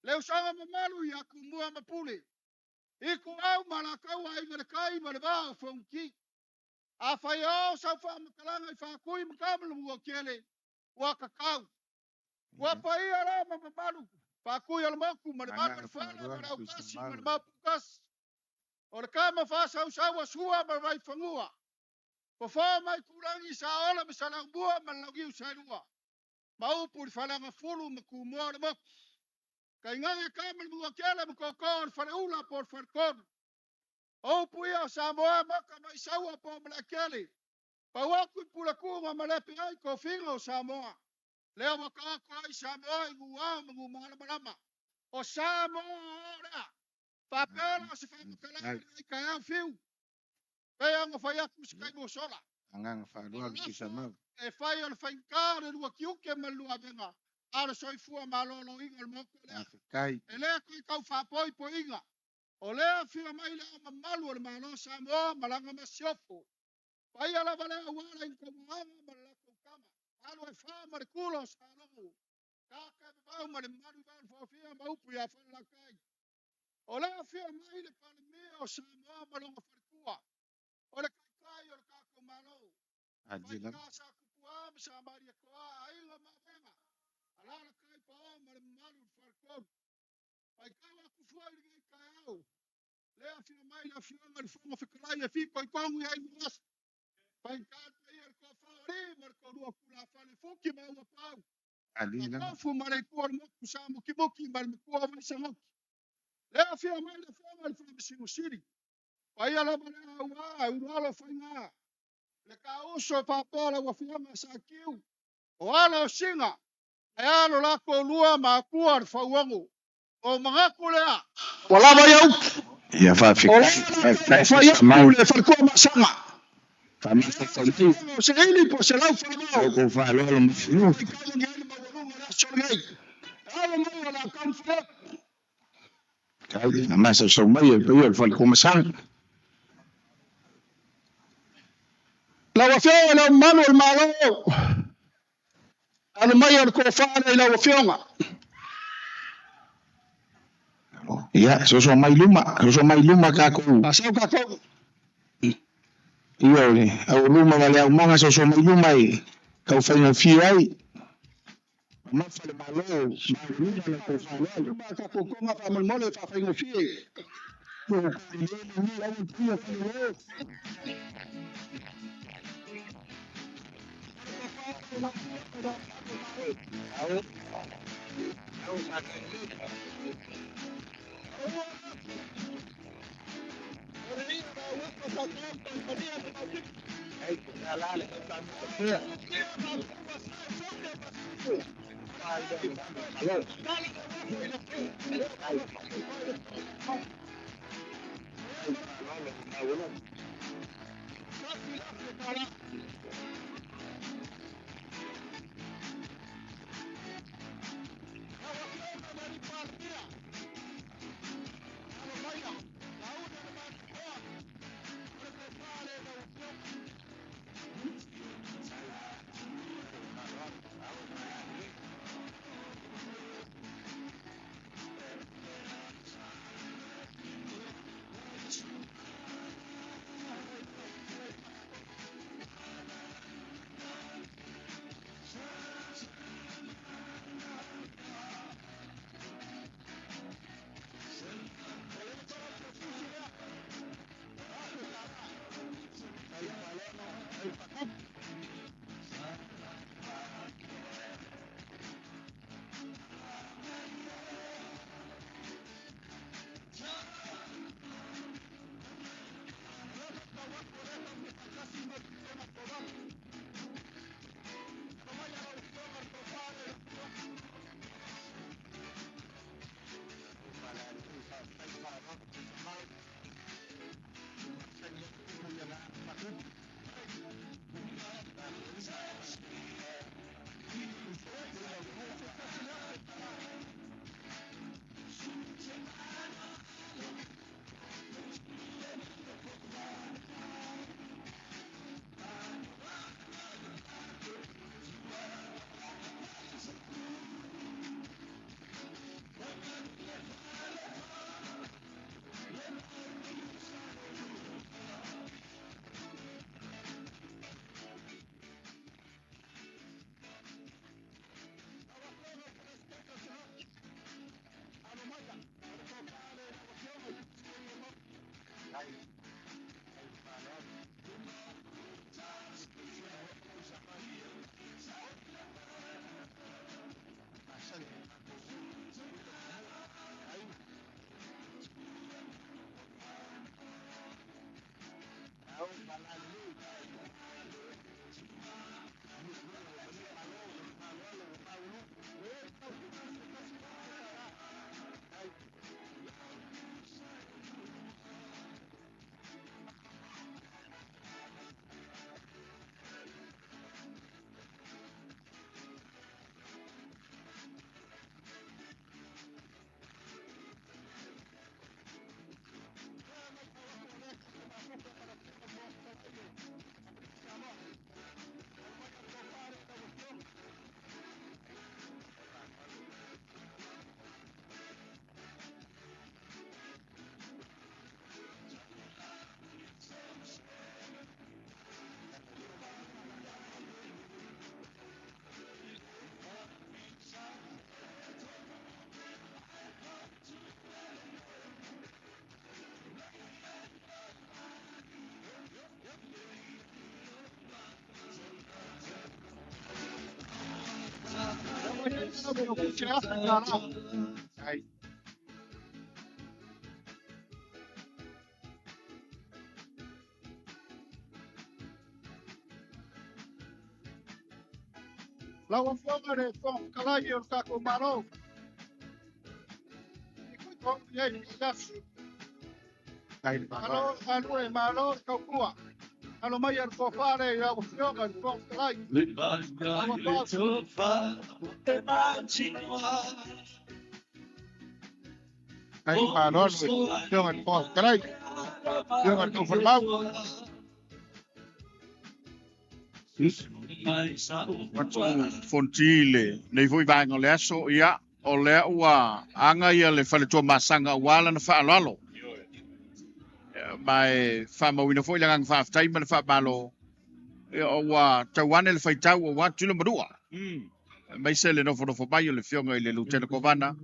Leu sanga mamalu I aku mua mapule. Iku au malakau ainga le kai ma le vāo whaunki. A whai au sau wha makalanga I whakui makama mua kele. Wa kakau. Wa paia ra ma mamalu. Whakui ala moku ma le mama whana ma rau kasi ma le mapukas. O le kama whasau sau sua ma vai whangua. Ko wha mai kurangi sa ola ma sa lau mua ma lau giu sa rua. Ma upu li whalanga fulu ma ku mua le moku. Kai ngai kama le mua kele ma koko le whare ula po le whare kono. O upu ia o Samoa maka mai saua po ma le kele. Pa waku I pula kunga ma lepe ai ko whinga o Samoa. Leo waka ako ai Samoa I nguau ma ngu malama. O Samoa ora. Papela se whakakalanga I kai au whiu. Pea nga whai aku si kai mo sola. Angang wharoa ki sa mau. E whai o le whaingāre rua ki uke ma lua venga. Ara soifua malolo inga le moko lea. Kai. E lea koe kau whapoi po inga. O lea whia mai lea mamalu o le malo Samoa malanga masiofo. Pai ala vale awala in komuanga ma la kama. Alo e wha ma le kulo sa longu. Kaka e bau ma le maru bau fofia ma upu ya whala kai. O lea whia mai le pale mea o Samoa malonga wharikua. O le kai o le kako malo. Adila. Pai kasa kupua ma sa maria koa ainga ma venga. Ala la kai pa o ma le maru wharikua. Pai kawa kufua i le kai au. Lea whia mai la whia ma le whonga whikalai e whiko i kongu i aingu asa. Pai kata ia ko fare marko lua kula fale fuki ma ua pau. Adila. Ko fu mare ko mo kusa mo kiboki mar ko va sango. Le afia mai le fa mal fa singo siri. Pai ala bana wa u ala fa nga. Le ka uso pa pala wa fia ma sa kiu. O ala singa. E ala la ko lua ma kuar fa wangu. O mga kulea. Wala ba yau? Ya fa fi. Fa ya le fa ko ma sanga. Famasta santi. Se ele po se lau fa mo. Ko fa lo lo mfiu. Kai. Amasa so mai e pe fa ko masang. La wafia la mano el malo. Al mayor ko fa la wafia. Ya, so mai luma ka ko. Asau ka ko. Iyo ni, au luma wale au manga so mai luma i. Kau fa na fi ai. Ma fa le malo, ma luma na ko fa lo. Luma ka ko ko ma fa mal mole fa fa fi. Ko ni au tu fa lo. Ai. Lawa fonga de fong kalai o kako maro. Ikut ye jas. Ai. Alo e maro kau kua. Alo mai ar kofare ya o fonga fong kalai. Ai maro fonga fong kalai. Fonga tu formau. Fontile, nei voi vai ngole aso ia, o lea ua anga ia le fale tua masanga wala na wha alalo. Mai wha mawina foi langang wha aftai mana wha malo. O wa tawane le whaitau o wa tula marua. Mai se le nofo nofo bai o le fionga i le lutena kovana.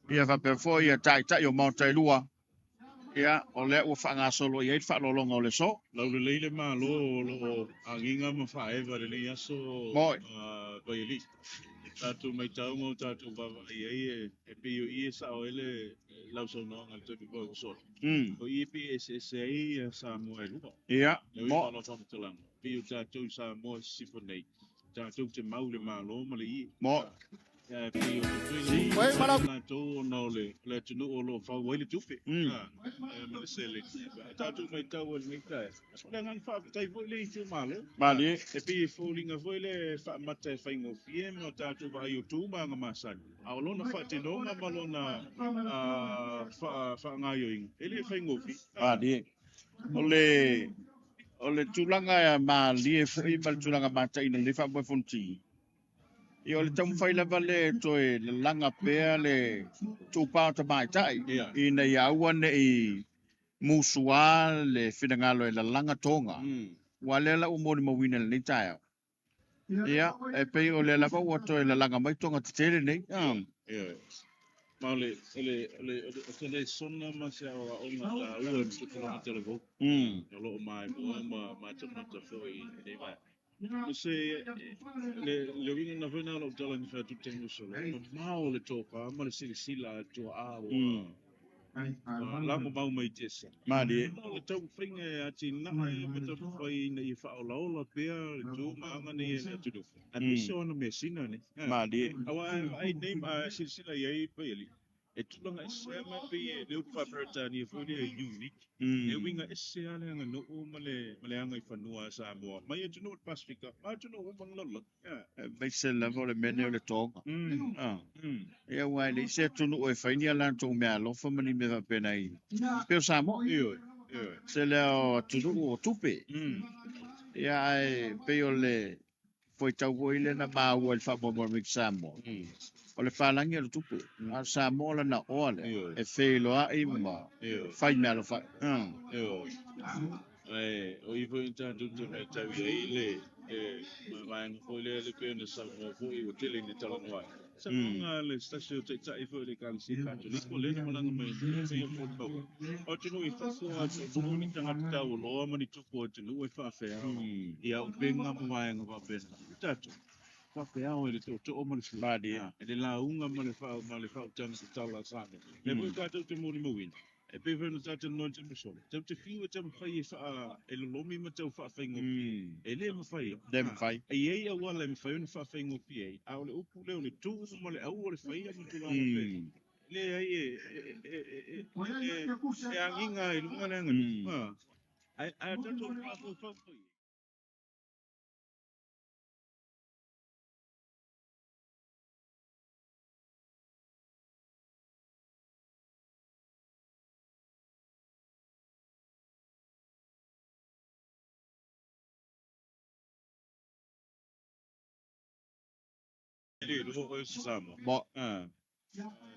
Ia wha perfo ia tai tai o mauntai lua. Ia, o lea ua wha ngā solo ia i wha lolonga o le so. Lau le leile mā lo anginga ma whaewa le nei aso Moi. Baiali. Tātou mai tau mau tātou bawa i e pio i e sa o ele lau sau noa ngā tōpi bau kusot. O i e pi e se ai sa mua e lupa. Ia, Nau i whanau whamatalang. Pio tātou sa mua sipo nei. Tātou te mau le mā lo ma le i. Mo. Pio Wai mara tātou no le tunu o lo whau waile tupe. Ma le sele. Tātou mai tau al mitai. Le ngan whaapatai voi le i tū mālo. Mali. E pi e fōlinga voi le whaamata e whaingo fie mo tātou vai o tū mga māsani. A o lona whaatinonga ma lona whaangaio inga. Ele e whaingo fi. Mali. O le tūlanga ma li e fui ma le tūlanga mātai na le wha mwe fonti. I o le tamu whailava le toe le langa pēr le tūpāo ta mai tai. I na i aua ne i musua le whingalo e la langa tonga. Wa le la umoni mawina le tai au. Ia, e pei o le lava ua toe la langa mai tonga te tele nei. Ia. Ma le sona ma se awa o ngā tā ua e mtu kala te le vau. Lo mai ma tamata foi nei vai. Se le winga na vena lo tala ni fa tu tengu so. Ma o le topa ma le sila to a o. La mo mau mai tesa. Mali. Le tau whinga ati na e me tau whai na i whaolaola pia tu maanga ni e tu du. A misi ona me sina ne. Mali. Awa ai nei ma sila iai pa ili. E tulanga e sea ma pe e leo whaparata ni e fwere e unique. E winga e sea le anga no o male anga i whanua sa moa. Mai e tunu o Pasifika. Ma tunu o mangalala. Mai se lava o le mene o le tonga. Ia wai le se tunu o e whaini ala tō mea lofa mani me whapena i. Peo sa mo. Se leo tunu o tupe. Ia e peo le foi tau o ile na maua le whamomo mik sa mo. O le whalangi ala tupe. A sa mo la na oale. E whelo a i ma. Whai mea lo whai. O i fwoi tātou te mai tau i le maanga fwoi le peo na sa mo fwoi o tele ni talanoai. Sa mga le stasio te tai fwoi le kansi katoliko le na malanga mai te i fwoi tau. O tunu i whasua atu tunu ni tangata tau loa mani tupu o tunu e whawhea. I au benga maanga whapena. Tātou. Whawhea e le tō o mani whuladi. E le launga mani whau tanga te tala sāne. E fwoi kātou te mori mawina. E pe vena tata no te misole. Tau te whiu te mwhai e wha e lolomi ma tau whawhaingo pi. E le mwhai. Le mwhai. E iei a wala e mwhai una whawhaingo pi e. A ole upu leo le tūsu ma le au ole whai a mtu langa pe. Le ai e anginga e lunga lenga. A tato whawhai. Ele lo o sama. Mo.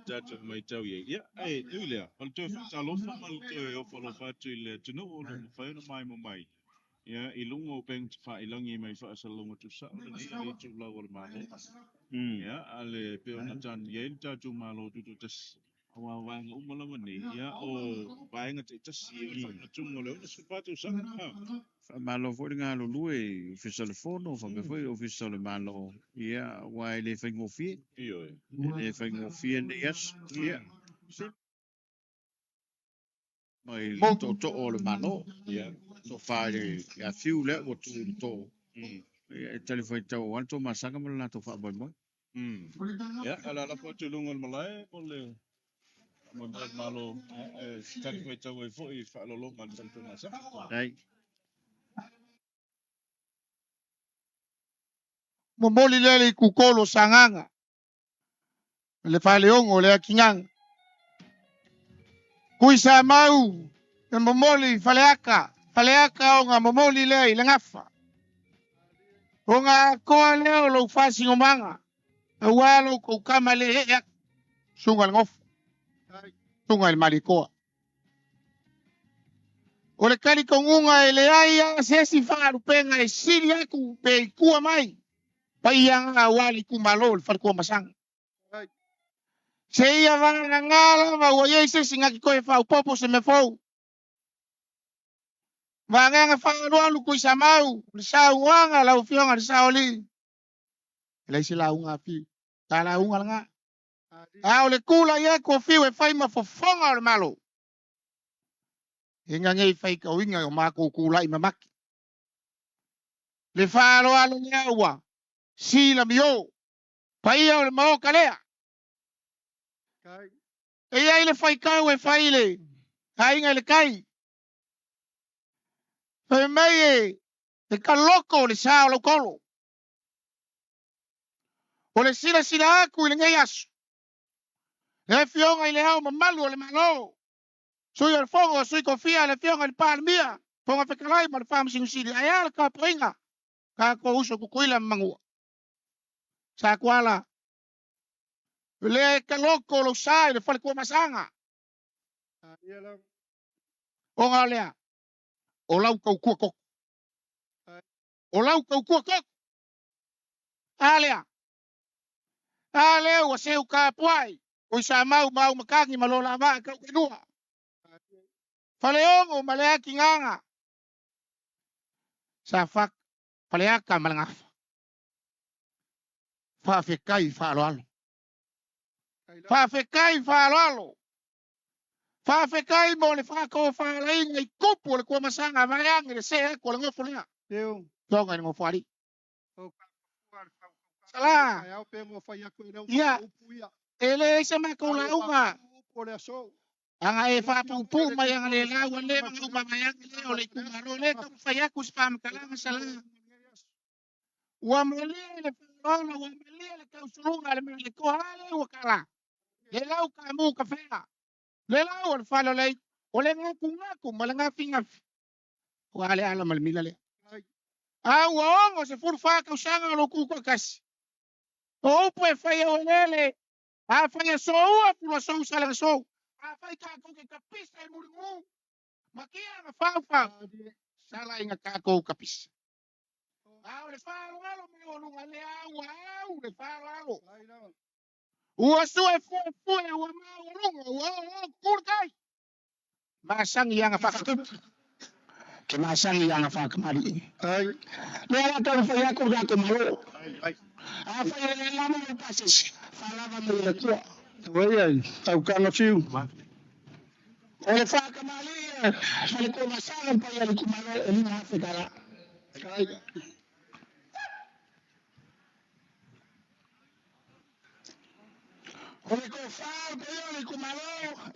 Tata mai tau ye. Ya, ai, uile. Al to fa lo fa mal to o fa lo fa tu le tu no o fa no mai mo mai. Ya, I lungo peng fa I langi mai fa sa lungo tu sa le ni tu la o ma. Ya, ale pe ona tan ye ta tu malo tu tes. Wang umalamani ya o bainga te tasi na tungo leo na sepatu sanga. Malo fo nga lo lui official fono fa me foi official malo ia wai le fai ngofi Iyo. le fai ngofi ne yes ia mai to o le malo Yeah. so fa le ya fiu le o tu to e telefone tau anto masanga mala to fa boy boy Ya, ala la po tulungan malay po le malo start ko ito ko fo I fa lolo man sa tunasa. ai Momoli lele kukolo sanganga. Le faleong o le akingang. Kuisa mau. E momoli faleaka. Faleaka o nga momoli le ilangafa. O nga koa leo lo fasi ngomanga. E walo ko kamale heak. Sungal ngof. Sungal malikoa. O le kali kongunga ele aia sesi faru penga e siri aku pe kua mai. Paianga wali kumalo fal kua masang. Se ia vanga ngala ma wa ye se singa ki koe fa popo se me fou. Vanga nga fa lu ku sa mau, sa wanga la ufionga sa oli. Le si la unga fi. Ta la unga nga. A le kula ye ko fi we fai ma fo fonga le malo. Inga ngai fai ka winga o mako kula I mamaki. Le fa lo alu nyawa. Si la mio. Paia o le mao kalea. E ia ile fai kai we fai le. Hainga le kai. Fai mai e ka loko le sao lo kolo. O le sila sila aku ile ngai asu. Le fionga ile hao mamalu o le malo. Sui al fongo sui kofia le fionga le palmia. Fonga fekalai ma le fam singusili. Ayala ka pringa. Ka ko uso kukuila mangua. Sa kuala. Le ka loko lo sai le fale kua masanga. O nga lea. O lau kau kua koko. O lau kau kua koko. Alea. Alea wa seu ka puai. O isa mau makangi malola maa kau kenua. Faleongo malea kinganga. Sa fak. Faleaka malangafa. Fa fekai fa alo. Fa fekai fa alo. Fa fekai mo le fa ko fa lainga I kupu le kua masanga vayang le se ko le ngofo lea. Tonga ngofo ali. Salah. Ia. Ele se ma ko la unga. Anga e fa pu ma yang le la wa le ma yang le o le kumaro le ka fa ya ku spam kala salah. Wa mele le fa wa mele le ka usulunga le ko hale wa kala. Le lau ka mu ka fa. Le lau o fa le o le ngaku malanga finga. Wa le ala mal mila le. Ah wa ongo se fur fa ka usanga lo ku ko kas. O pu e fa ya o lele. Ah fa ya so u pu so sala so. Fai ka ko ke kapis ay muringu. Makia na fa. Sala inga ka ko kapis. Le fa alo me o lunga le le fa alo. Ua su e fu e ua ma o lunga ua kurkai. Masang yang fa katut. Ke masang yang fa kamari. Le ala ta fa ya ko ga ko malo. Fa le la mo pasis. Fa la va mo le ko. Wai tau kanga fiu. Ole fa kamali. Fale ko masang pa ya ko malo ni na fa kala. Ole ko fa pa ya ko malo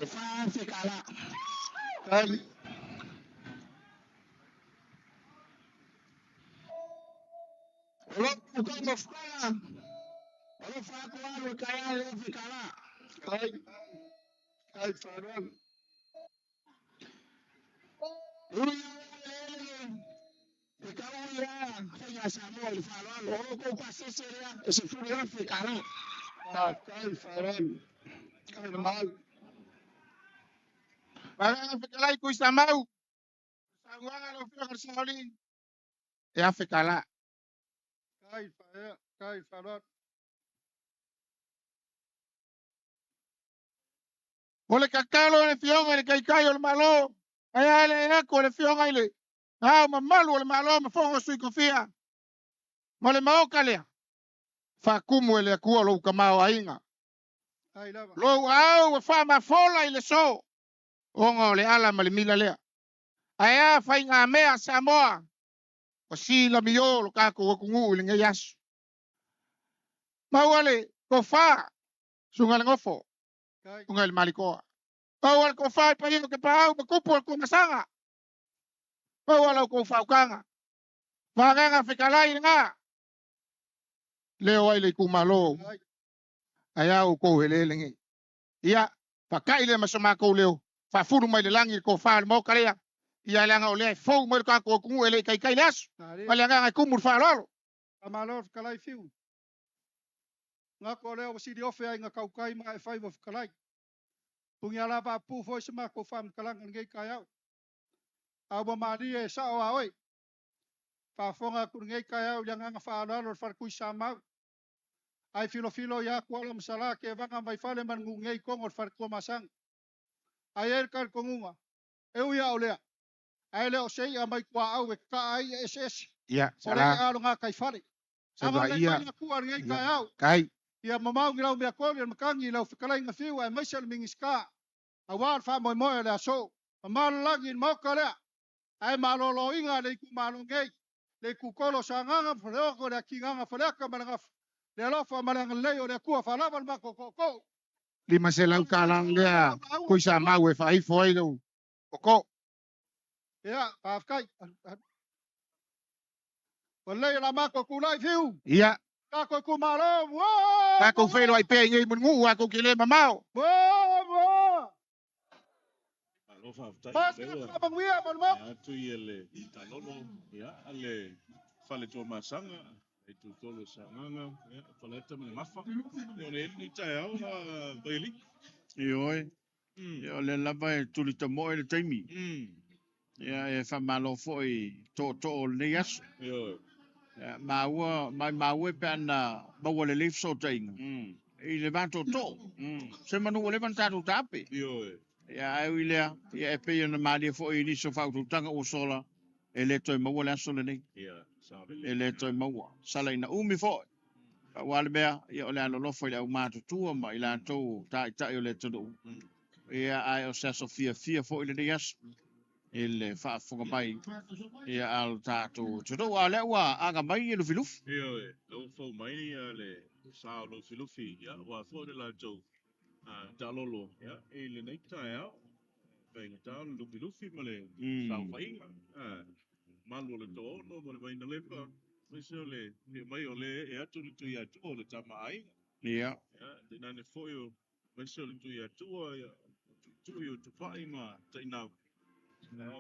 fa fa kala. Ole ko mo fa. Ole fa ko alo kaya le fa kala. Faruan. Ikaw yan, kaya sa mo, Faruan. O kung pasisira, si Faruan, fikara. Kay Faruan. Kay mahal. Parang fikalay ko sa mau. Sa mga ano, fikar sa uli. Kaya fikala. Kay Faruan. Ole kakalo le fionga le kai ole malo. Ai ale ko le fionga ile. Ah mamalu ole malo me fongo sui kofia. Mole maoka le. Fa kumu ele kuo lo kamao ainga. Ai lava. Lo au fa ma fola ile so. Onga ole ala male mila le. Aya fa inga mea Samoa. O sila mio lo kako kungu ile ngeyasu. Mawale ko fa. Sungal ngofo. Sungal malikoa. Bawal ko fa pa yun ke pao makupol ko masanga. Bawal ko fa kanga. Banga nga fikalay nga. Leo ay kumalo. Ayaw ko helelingi. Iya pakaile masumako leo. Fa furu may langi ko fa mo kaya. Iya lang ole fo mo ka ko kung ele kay kailas. Wala nga kumur fa lolo. Amalor kalay fiu. Nga ko leo si di ofe ay nga kaukai ma five of kalay. Punyala pa pu fo sa ko fam kalang ngay kayaw. Aba madi e sa o oi. Pa fo nga kun ngay kayaw yang nga fa lolo far kuy sama. Ai filo ya ko alam sala ke banga may fale man ngungay ko ngor far ko masang. Ayer kar kongunga. Eu ya ole. Ai leo sei amay kwa au ka ai SS. Iya Ore alo nga kay fare. Sa iya. Kuar ngay kayaw. Kay. Ia mamau ngilau mea kore makangi lau fikalai nga fiu ai maisal mingiska. Awal fa moi moi le so. Mamal lagi mo kare. Ai malolo inga le ku malongei. Le ku kolo sanganga flo ko le kinga flo ka malanga. Le lo fa malanga le o le ku fa la ma ko ko. Lima selang kalang dia. Kuy sama we fa i foi lo. Koko. Ya, pa kai. Wala la ma ko kulai fiu. Iya. Kako kumalo. Kako felo ai pe ngai mun ngu ako kile mamao. Bo. Pas abang wia mon mo. Tu yele talolo ya ale fale to masanga itu tolo sanganga ya fale ta mafa yo le ni ta ya beli Ioi. Yo le lava tuli to mo le taimi. Ya e fa malo foi to le yas. yo Ma pe na ba wole le so tainga. I le vanto to. Se manu wole vantato tape. yo Ya e ile ya e pe na mali foi ni so fa tu tanga o sola. Ele to mo wole so le ni. ya sabe Ele to mo sala ina umi foi. Wale bea ya ole alo lo foi au matu tu ma ila to ta yo le to do. Ya ai o sa Sofia foi le yas. Ele fa fonga pai ia al tato tudo wale wa aga mai lo filuf yo lo fo mai ale sa lo filufi ya wa fo de la jo talolo ya ele nei ta ya ben ta lo filufi male sa fai malu le to no mo vai na lepa Miso le mai ole e atu tu ya tu le tama ai ia de na ne fo yo miso tu ya tu yo tu pai ma tai na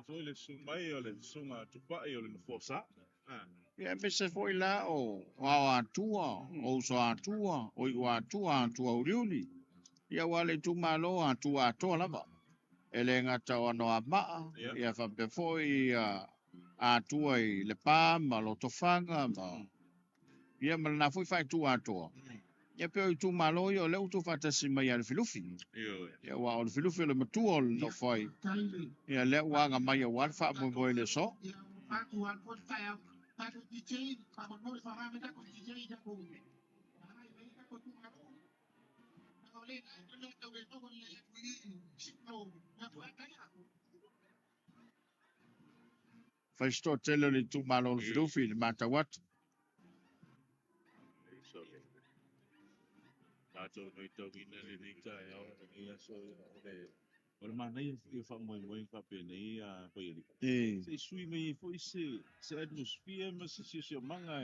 foi le su mai ole su ma tu pai ole no força ia pese foi la o wa tua o so tua o wa tua uriuli ia wale tu malo tua to lava ele ngata ono ama ia fa pe foi tua i le pa ma lo tofanga ma ia ma na foi fai tua ia pe tu malo yo le tu fa tasi mai al filufi ia wa al filufi le matua no foi ia le wa nga mai wa fa mo le so fai sto tele le tu malo al filufi le mata wat tato no to ina le dita ya ia so le ora mana ia fa mo pa pe nei a poi se sui me foi se atmosphere mas se manga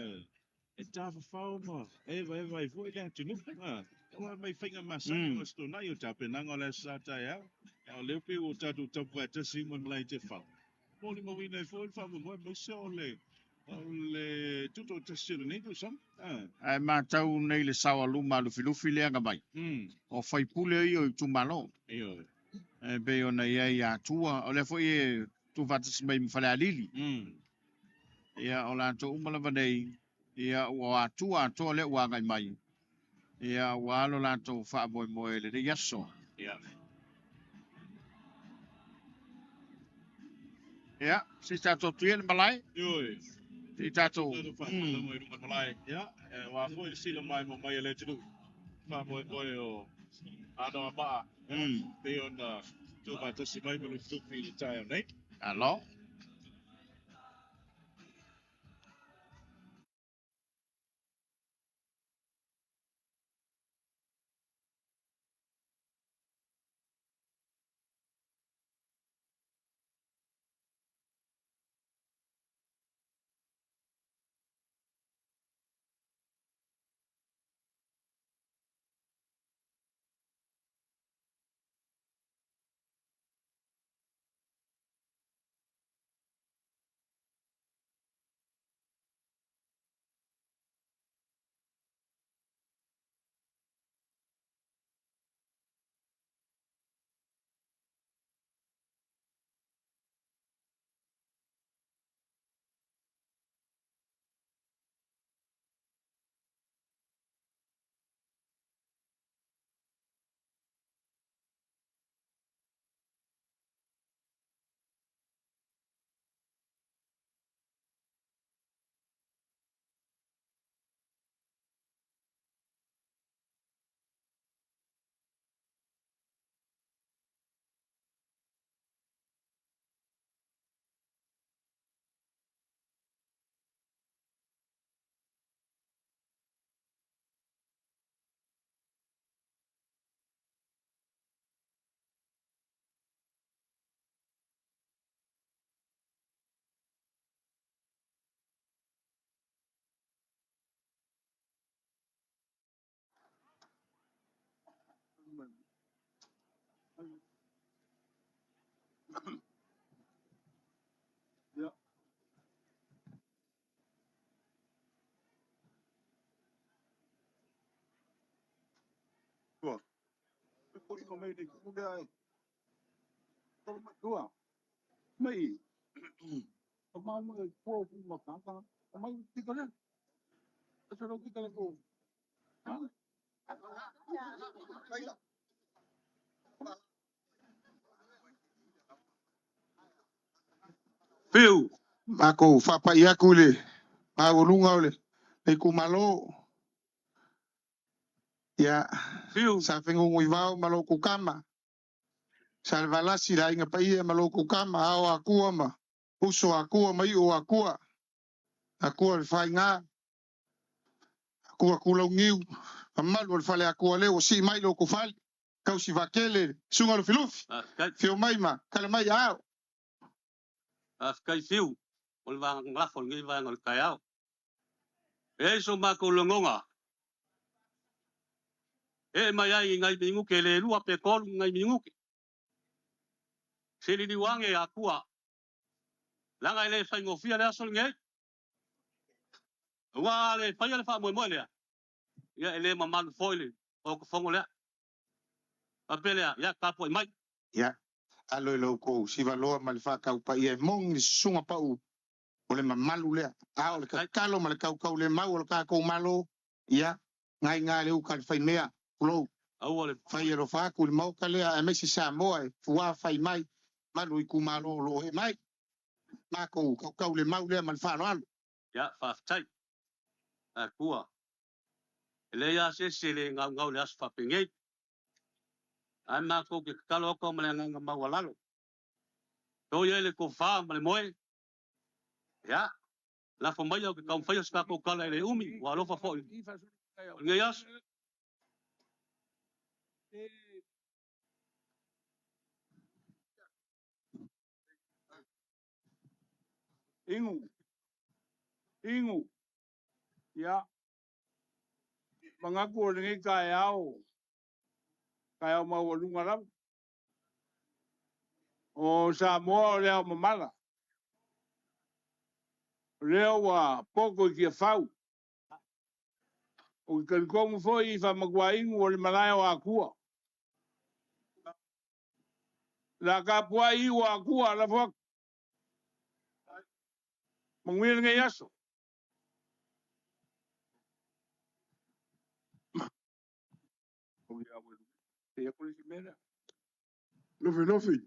e tava fauma vai foi lá tu não ela mai finga massa mas tu na eu tape na ngola sata ya le pe o tatu tapu ata simon lai te fa poli mo ina foi fa mo so le tuto te sir nei tu sam ai matau nei le sawa luma lu filufi le nga mai o fai pule i tu malo io e be ona ia tua o le foi tu fatis mai mfale alili ia ola to umala vanei ia wa tua to le wa ngai mai ia wa lo la to fa boy mo le yaso ia Ya, si tato tuyen balai. Yoi. Si tato. Tato whakatanga mo i runga malai. Ia, wā fo i sila mai mo mai le tunu. Wha mo e o ano maa. Te o na tō mai tosi mai mo lu tupi i tai o nei. Alo. Ya. Tua. Poi come di come hai? Tua. Mai. Ma può ma tanta. Ma ti conosci? Adesso non ti conosco. Piu. Mako fapa yakule. Ma ulunga ole. Le kumalo. Ya. Piu. Sa fengo ngivao malo kukama. Salvalasi la inga paia malo kukama ao akua ma. Uso akua mai o akua. Akua le fainga. Akua kula ngiu. Amalu le fale akua leo si mai lo kufali. Kau si vakele. Sunga lo filufi. Fio mai ma. Kala mai ao. Kai fiu ol wang lafol ngi wang ol kayao e so ma ko longonga e mai ai ngai mingu ke le lua pe kol ngai mingu ke seli di wang e akua la ngai le fai ngofia le asol ngai wa le fai le fa mo mo le ya ele ma mal foile o ko fongo le apele ya ka po mai Ya. Alo lo ko si valoa malfa kau pa ia mong ni sunga pa u. Ole mamalu lea. A ole ka kalo ma le kau le mau ole ka kou malo. Ia. Ngai ngā leu ka fai mea. Ulo. au ole Fai ero whaku le mau ka lea. E mesi sa moa e. Fua fai mai. Malu i ku malo lo he mai. Mā kau le mau lea malfa alo alo. ya fa tai akua ele ya se sele ngau ngau le as fa pengei ai ma ko ke kalo ko ma nga ma walalo to ye le ko fa ma le moe ya la fo mai ke ka fa ska ko kala le umi wa lo fa fo ngai as Ingu. Ingu. Ya. Mga ko ngi kayao. Kayao ma walunga ram. O sa mo leo mamala. Leo wa poko ki fau. O kan kom foi fa magwa ingu o le malaya wa kua. La ka pua i wa kua la fo. Mangwil ngai yaso. O ya wo. Te ya ko si mera. Lofi lofi.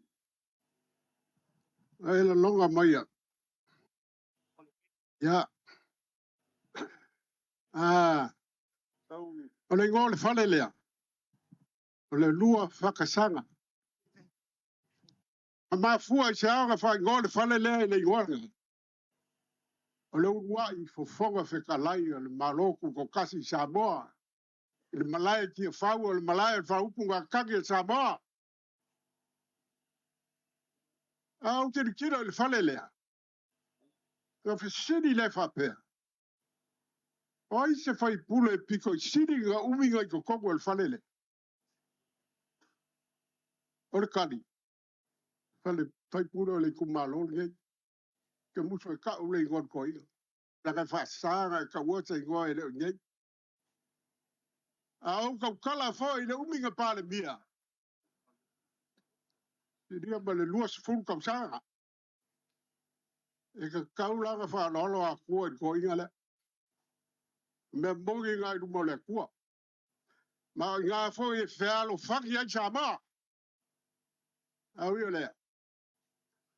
Ai la longa mai ya. Ya. Ah, o le ngole fale lea. O le lua whakasanga. A mafua i se anga wha ngole fale lea i le ngole. O le urua i fofonga whekalai o le maloku ko kasi Samoa. I le malaya tia whau o le malaya whaupunga kaki e Samoa. Au te rikira le fale lea. Ka whisiri le whapea. O i se whai pule piko i siri nga uminga i ko kongo le fale lea. O le kani. Fale whai pule o le kumalo ngei. Ke muso e ka ule i ngon koi. Laka whasanga ka wata i ngoa e leo ngei. Au ka kala fo i le uminga pale mia. I ria ma le lua se fulu kam sanga. E ka kaulanga wha lolo a kua i ko inga le. Me mongi ngai rumo le kua. Ma ngā fo i whealo whaki ai Samoa. Au ia lea.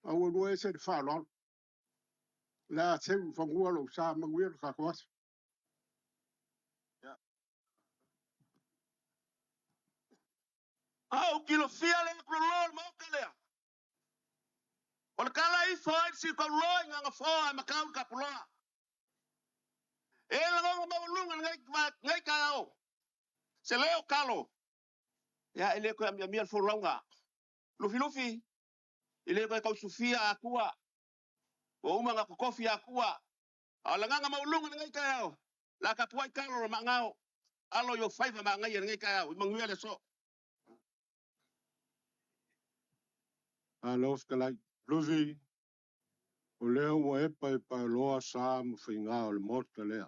Au anua e se te wha lolo. La te whangua lo sa manguia lo kakoas. Au kilo fia le klolol mo kalea. O le kala I foi si ko loi nga fo ai makau ka puloa. E la ngo ma lunga ngai ka au. Se leo kalo. Ya ele ko mi mi fo longa. Lufi lufi. Ile ko ka sufia akua. O uma nga kofi akua. Ala nga ma lunga ngai ka au. La ka puai kalo ma ngao. Alo yo faiva ma ngai ngai ka au. Manguia le so. Alo skalai. Luvi. O leo mo e pa loa sa mo whinga o le mota lea.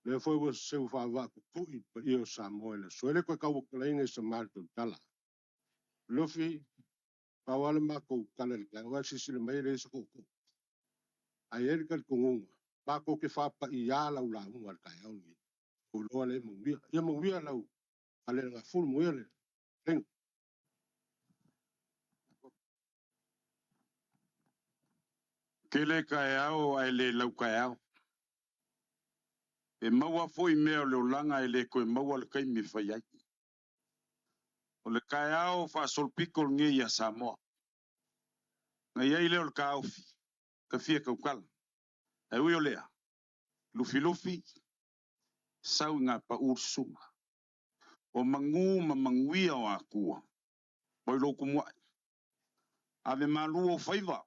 Le foi wo se u fa va ku I pa io sa mo le. So ele ko ka wo kleine sa marto tala. Lufi. Pa wale ma ko kana le. Wa sisi le mai le so ko. Ai ele ka kungunga. Pa ko ke fa pa I ala u la unga ka ya u. Ko loa le mo bia. Ia mo bia lau. Ale nga fulu mo ele. Teng. Kele kai au ai le lau kai au. E maua foi mea o le olanga e le koe maua le kai mi whai ai. O le kai au wha solpiko nge ia Samoa. Nga iai leo le ka aufi. Ka fia kaukala. E ui o lea. Lufi lufi. Sau ngā pa ursunga. O mangu ma manguia o a kua. Oi loko mua. Ave malu o whaiva.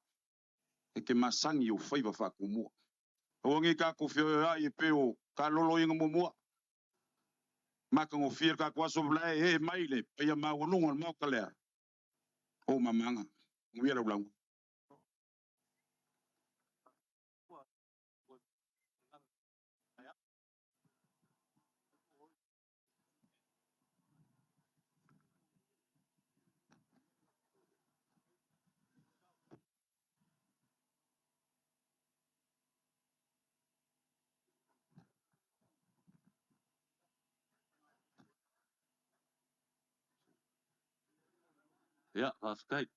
E ke masangi o whaiva whakumua. O ngi ka kofio ai e peo. Ka lolo inga mumua. Maka ngo fia ka kwaso blai e maile. Pea mawalunga mau kalea. O mamanga. Nguia la ulangu. Ja, that's great.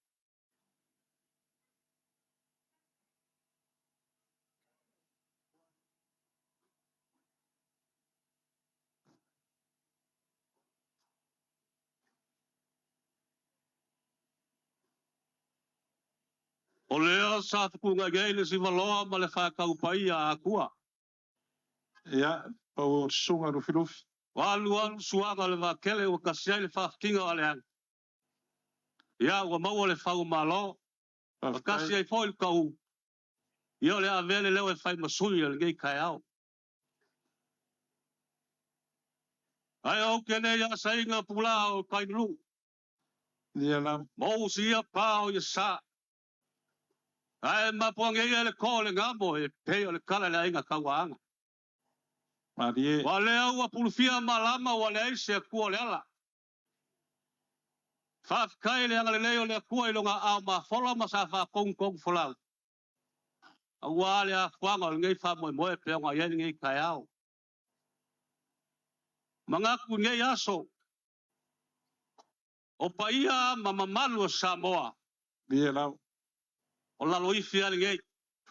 O lea sa tukunga geile si valoa ma le whakau pai a akua. Ia. Pa o sunga rufi rufi. Walu alu suanga le wakele o kasiai le whakinga ale hang. Ia ua maua le whau malo. O kasiai foi le kau. Ia le avele leo e whai masui le ngei kai au. Ai au kene ia sainga pula o kai nuru. Ia la. Mau sia pao ia sa. Ai mapuange ia le ko le ngamo e peo le kala le inga kawaanga. Marie. Wa le au pulfia malama wa le aise kua le ala. Faf kai le anga le leo le kua ilonga au ma fola ma sa fa kong kong fola. Awa le a kwanga ngei fa mo mo e peo nga ia ngei kai au. Mangaku ngei aso. O paia mamalu o Samoa. Ia la. O la loi fia ngei.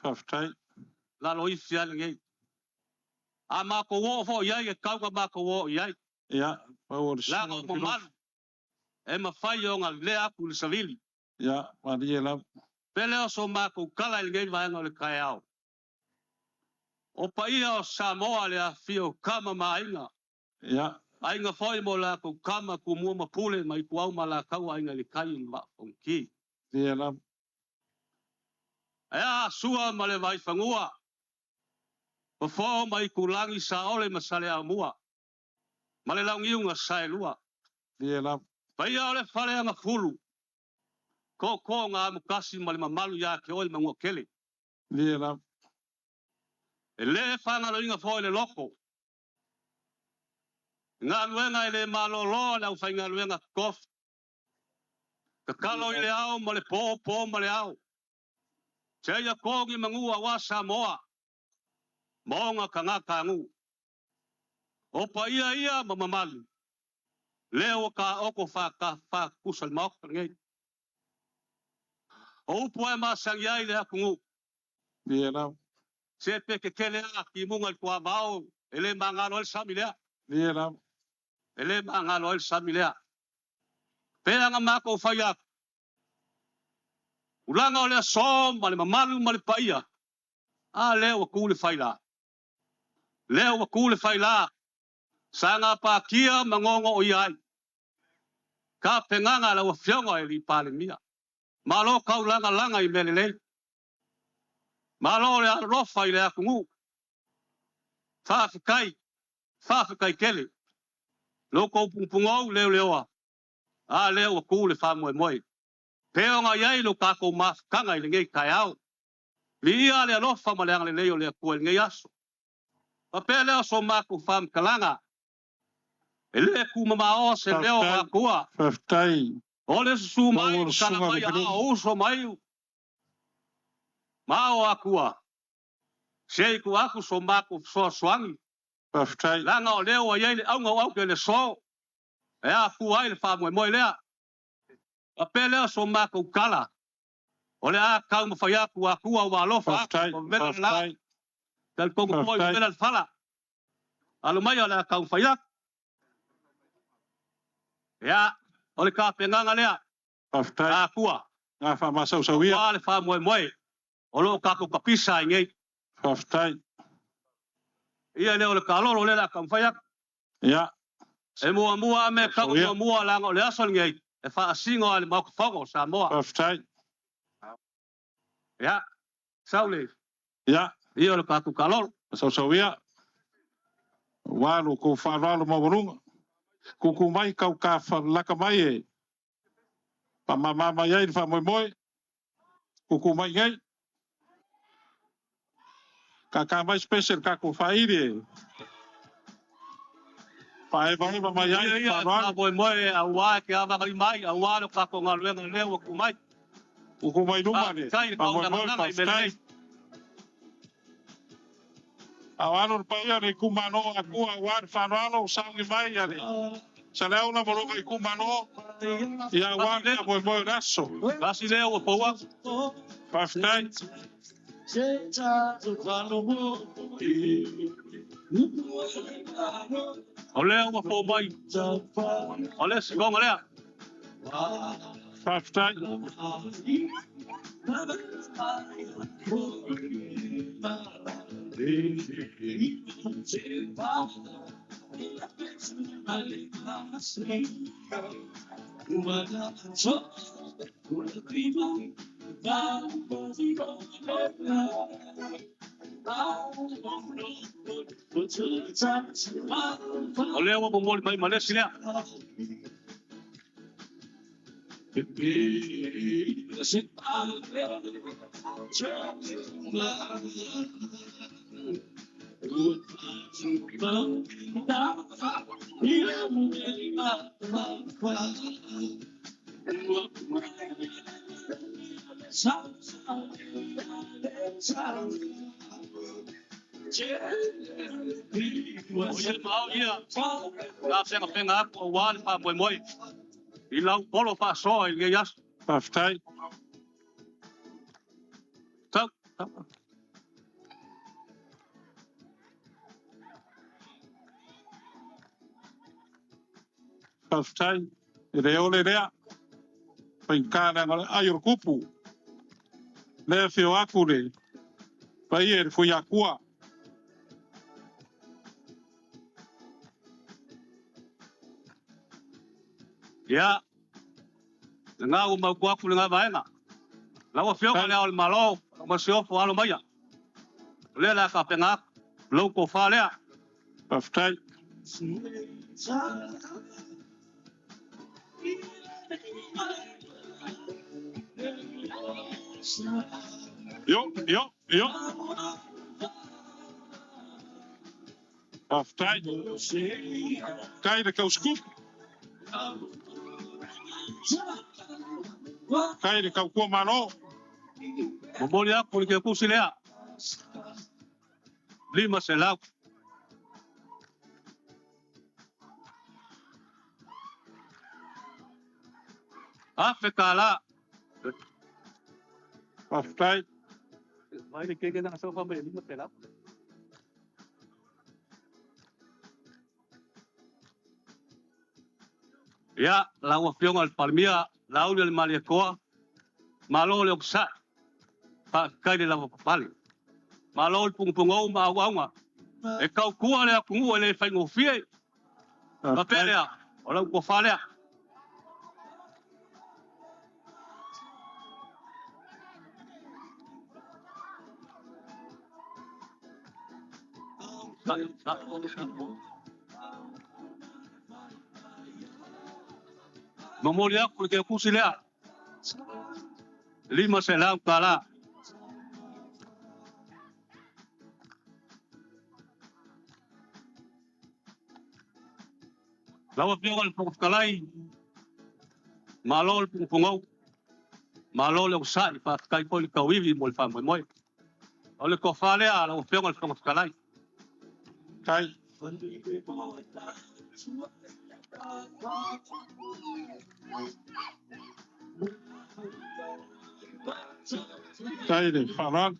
Faftai. La loi fia ngei. A ma ko wo fo ia e kau ka ma ko wo ia. Ya, o La ko malu. E ma fai o ngal le aku le savili. Ya, mari la. Pele o so ma ko kala ngei vai ngol kai au. O paia o Samoa le a fio kama mainga. Ya. Ainga foi mo la ko kama ku mua mapule mai ku au mala kau ainga le kai ma onki. Ya la. Ea sua ma le vai fangua. O fo mai ku langi sa ole masale a mua. Ma le laungi unga sae lua. Ya la. Paia ole fale anga fulu. Ko ngā mukasi ma le mamalu ya ke ole mangua kele. Ya la. E le whanga lo inga foi le loko. Ngā luenga i le malolo le au whai ngā luenga kof. Ka kalo i le au ma le pō ma le au. Te ia kōngi mangua wa Samoa. Maonga ka ngā kāngu. O pa ia ma mamalu. Leo ka oko wha kusal maoka ngei. O upu e masangi ai le akungu. Ya la. Se peke kele a ki munga i kua vau. Ele mangalo el sami lea. Ya la. Ele mangalo el sami lea. Pea nga mako whai aku. Ulanga o lea som, ma le mamalu ma le paia. A leo wa kule whai la. Leo wa kule whai la. Sanga pa kia mangongo o iai. Ka penganga la wa fionga e li pale mia. Malo kau langa i melelei. Malo le rofa i le akungu. Whawhikai kele. Loko pungpungau leoa. A leo wa kule wha moe. Peonga iai lo kako mafkanga i le ngei kai au. Li ia le rofa ma leanga le leo le kua ngei aso. Pa pe leo so mako wha mkalanga. E le ku mamao se leo wa kua. Faftai. Ole su mai kana mai a uso mai. Mao akua. Sei ku aku so mako so swangi. Faftai. Langa o leo ai le au ke le so. E aku ai le fa moe lea. A pe leo so mako kala. Ole a kau ma fai aku wa lofa. Faftai. Tal kongo moi vela fala. Alo mai ole a kau fai aku. Ya. Ole ka penganga lea. Faftai. Akua. Nga wha masau sauia. Wale wha moe. Olo kako kapisa ngei. Faftai. Ia leo le kalolo le la kamfaya. Ya. E mua me kako mua lango le asol ngei. E wha asingo ale mauka whago Samoa. Faftai. Ya. Saule. Ya. Ia le kako kalolo. Masau sauia. Walu ko whanalo mawarunga. Kuku mai kau ka laka mai e. Pa mama iai wha moe. Kuku mai ngai. Ka mai special kako whaire. Pa e vai mama iai whanalo. Moe a ua ke awa mai. A ua no kako ngā luenga leo ku mai. Kuku mai numane. Pa moe whaftai. Awano pa ia ne kumano akua wan whanalo sangi mai ia ne. Sa leo na moroka i kumano. Ia wan na moe raso. Kasi leo o poa. Faftai. O leo o po mai. O leo si gonga lea. Faftai. O leo o moli mai malesi lea. Oye mau ia. La senga penga o wan pa moi. I lau polo pa so i ngai as. Faftai. Pastai, reole rea. Painkana ngale ayo kupu. Le fio akure. Pai foi akua. Ya. Nga uma kwa kulinga baenga. Lawa fio kale al malo, masio fo alo maya. Le la ka penga. Lo ko fa le. Pastai. Yo. Pastai. Kai de kauskup. Kai de kau malo. Momolia porque kusilea. Lima selau. Afekala. Pastai. Vai de que na sofa me lima selau. Ya, la wafiong al palmia, la uli al maliekoa, malo le oksa, pa kai de la papali. Malo el pungpungo ma. E kau kua le apungu le fai ngofie. Papelea, ola ko falea. Memoria porque kusilea. Lima selau kala. Lawa piol pungkalai. Malol pungpungau. Malol usai pa kai pol kawivi mol fa moi. Ole ko falea lawa piol pungkalai. Kai. Kai de faran.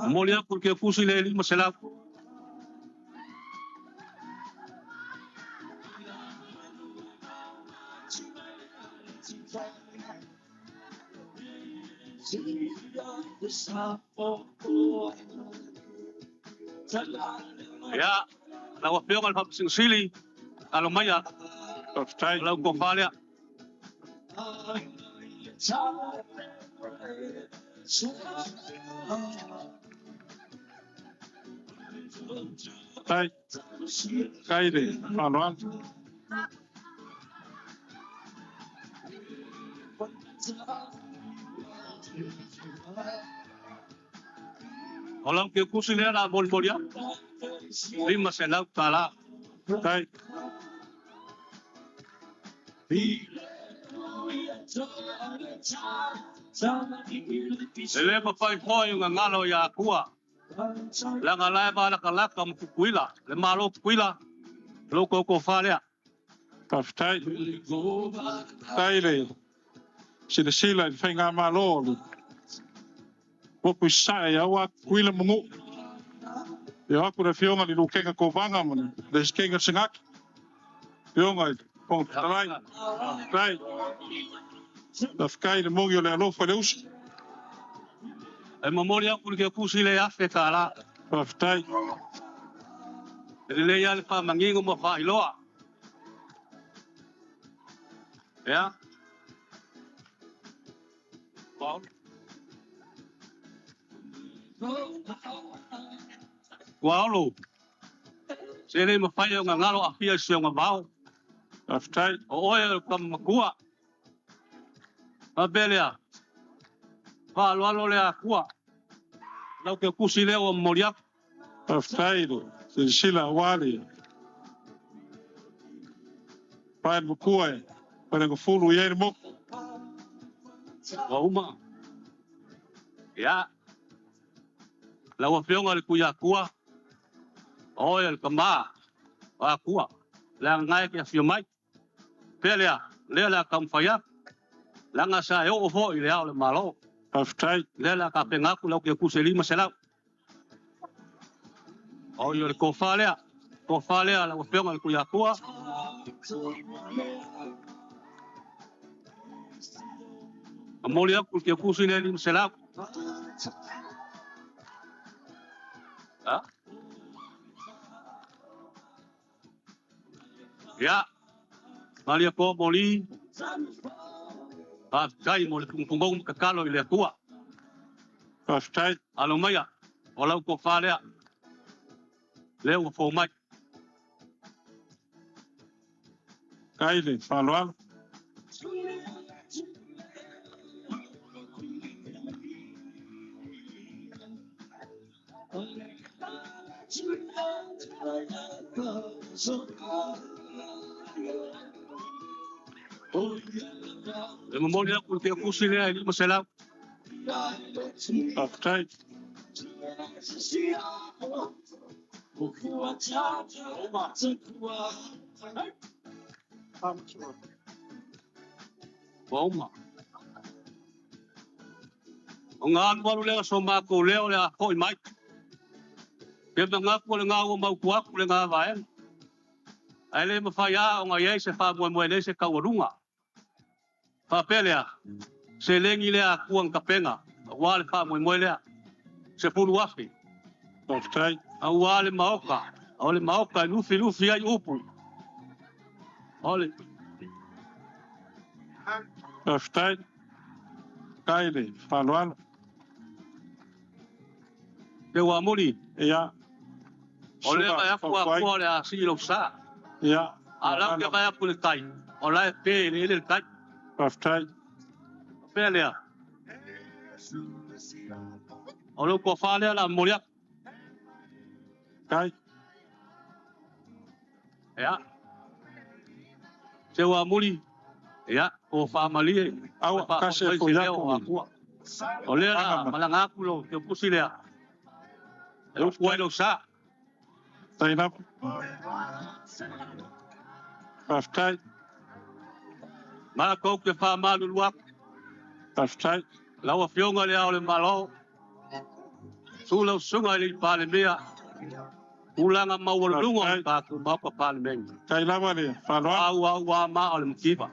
Molia porque kusile lima selau. Ya, la wapiong al sing sili, kalau maya, lau ko falea. Kai de faran. Olang ke kusile na bol molia. Lima selau kala. Kai. Ele pa pai foi nga ngalo ya kua. La ngala ba la kala kam kuila. Le malo kuila. Loko ko falea. Pastai. Kai de. Sila fai ngā malo. Popu sai awa kuila mungu. Yo aku re fionga ni lukenga ko vanga man. Des kenga singak. Fionga pong talai. Kai. Das kai de mogio le alo fa deus. E memoria porque kusile Afrika la. Pastai. Ele ya le pa mangingo mo fa iloa. Ya. Kualo. Sele mo fa nga ngalo afia sio nga bao. Pastai. O oe kam kua. Abelea. Pa lo le akua. Lau ke kusile o moria. Pastai. Sila wali. Pai bukue. Pai ko fulu ye mo. Uma. Ya. La wafiong al kuya kua. Oe el kama. Akua. La ngai ke fiomai. Pelea. Le la kam faya. Langa sa o fo i le ao le malo. Aftai. Le la ka penga ku lau ke ku se lima se lau. O yo le kofalea. Kofalea la wafenga le kuya kua. Amoli aku ke ku se lima se lau. Ha? Ya. Malia ko moli. Aftai mo le pungpungong kakalo i le kua. Aftai. Alo maya. O lau kofalea. Leo fo mai. Kaile, falual. Le momoni aku ke kusi le ali masela. Aftai. Boma. Nga walu le so ma ko le le ko mai. Ke nga ko le nga o mau ku aku le nga vai. Ai le mafaya o nga ye se fa mo mo le se ka warunga. Fa pelea. Se lengi le aku ang kapenga. Wale fa mo mo le. Se pulu afi. Aftai. Awale maoka. Ole maoka lufi lufi ai upu. Ole. Aftai. Kaile, falual. Ke wa muli. Ya. Ole ba aku aku le asi lo sa. Ya. Ala ke ba aku le tai. Ola pe le tai. Aftai. Pelea. Ole ko fale la molia. Kai. Ya. Se wa muli. Ya, o fa mali. Au kase ko ya ko. Ole la malanga ku lo ke pusile. Eu foi lo sa. Tainap. Aftai. Ma ko ke fa malu luak. Aftai. La wa fionga le ole malo. Sulo sunga le pale mea. Ulanga mawalunga ka ku ba pa pale men. Kai lama ni, falual. Au ma ole mkiba.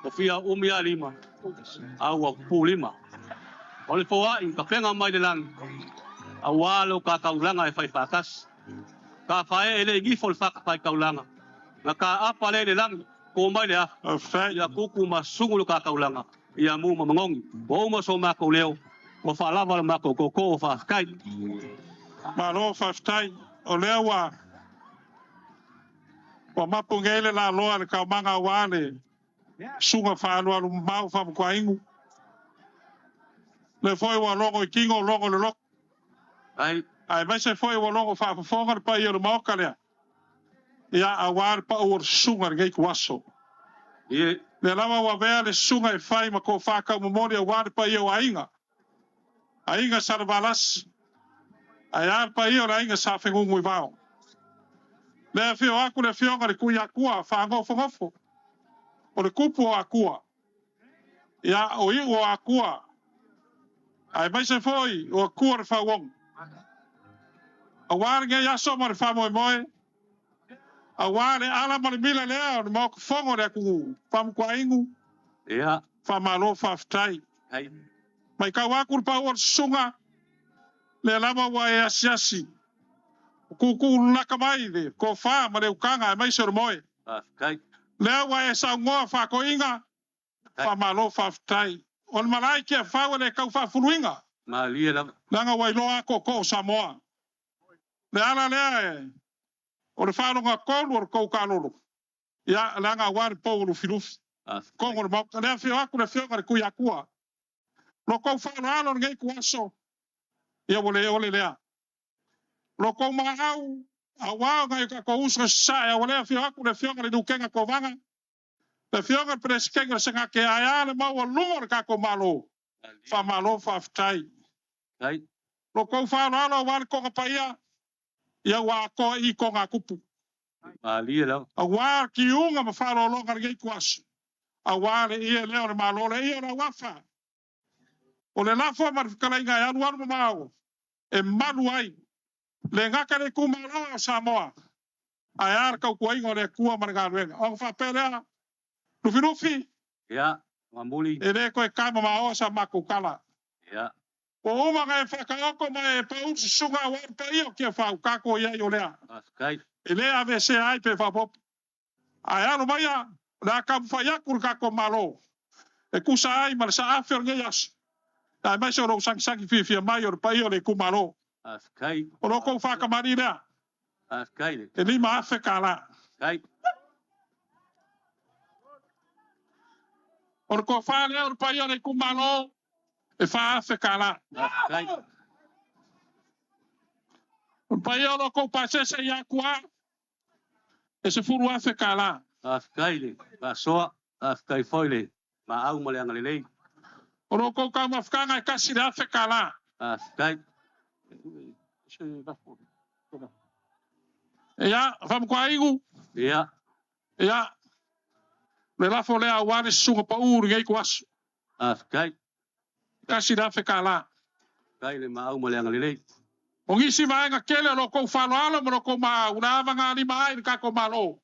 O fia umia lima. Au pu lima. Ole foa in ka penga mai de lang. Awalo ka kaulanga e fai fakas. Ka fae ele gi fol fak fai kaulanga. Na ka apa le de lang ko mai le. Aftai. Ya kuku masungu ka kaulanga. Ya mu mamngongi. Wo mo so ma ko leo. Ko fa lava ma ko ko fa kai. Malo aftai. O lewa. O mapungele la loa le ka manga wale. Sunga falual mau fa ko ingu. Le foi wa logo kingo logo le logo. Ai vai se foi wa logo fa fonga pa yo mo kale. Ya awar pa or sunga ngai kwaso. Ye le lava wa vea le sunga e fai ma ko fa ka memori awar pa yo ainga. Ainga sarvalas. Ai ar pa yo ainga sa fengu ngui vao. Le fio aku le fionga le kuya kua fa ngofo ngofo. O le kupu akua. Ya o i o akua. Ai vai se foi o akua le fa wong. Awar nge ya so mo le fa moi moi. Awar le ala mo le mila le o mo ko fongo le ku fam kwa ingu. Ya. Fa malo fa ftai. Ai. Mai ka wakur pa o sunga. Le lama wa e asiasi. Kuku nakamai de ko fa ma le ukanga mai se moi. Kai. Le wa e sa ngoa fa ko inga. Fa malo fa ftai. On malai ke fa wa le ka fa fuluinga. Ma lia la. Langa wa lo ako ko Samoa. Le ala le o le fa longa ko lo ko ka lo. Ya langa wa po lo filuf. Ko ngol mo le fi aku le fi ngol ku ya kua. Lo ko fa lo alo ngai ku aso. Ya ole le. Lo ko ma au awa ngai ka ko usa sa ya ole fi aku le fi ngol du kenga ko vanga. Le fi ngol preskenga sanga ke aya le ma wo lo ka ko malo. Fa malo fa ftai. Ai. Lo ko fa lo alo wa ko pa ia. Ya wa ko I ko nga kupu. Ma lia la. A wa ki unga ma fa lo ngai ku aso. Awale ia leo le malole ia na wafa. O le lafo marfikala inga ya nuar mamao. E manu ai. Le ngaka le kumaloa Samoa. Ayar kau kuaingo le kua margaruenga. O fa pelea. Rufi. Ya, mamuli. E le koe kama mao sa makukala. Ya. O uma ngai whakaoko mai e pau sunga wan pa iyo kia whau kako ia i o lea. Askai. E lea me se ai pe whapop. Ai anu mai a, na kam whaiakur kako malo. E kusa ai ma le sa awhir ngai as. Ai mai se o sang fifia mai o le pa iyo le kumalo. Askai. O loko whakamari lea. Askai. E lima awhe kala. Askai. O le ko whale o le pa iyo le kumalo. E wha awhe kala. Askai. O pa iyo loko pasese ia kua. E se furu awhe kala. Askai le. Pasoa. Askai foile. Ma au mo le angalelei. O loko ka mafkanga e kasi le awhe kala. Askai. Ia, whamkwa ingu. Ia. Ia. Le lafo lea wane sunga pa uru ngai kuasu. Askai. Kasi le awhe kala. Askai le ma au mo le angalelei. O ngisi maenga kele loko whaloalo mo loko maa. Unawa ngā ni mai ni kako malo.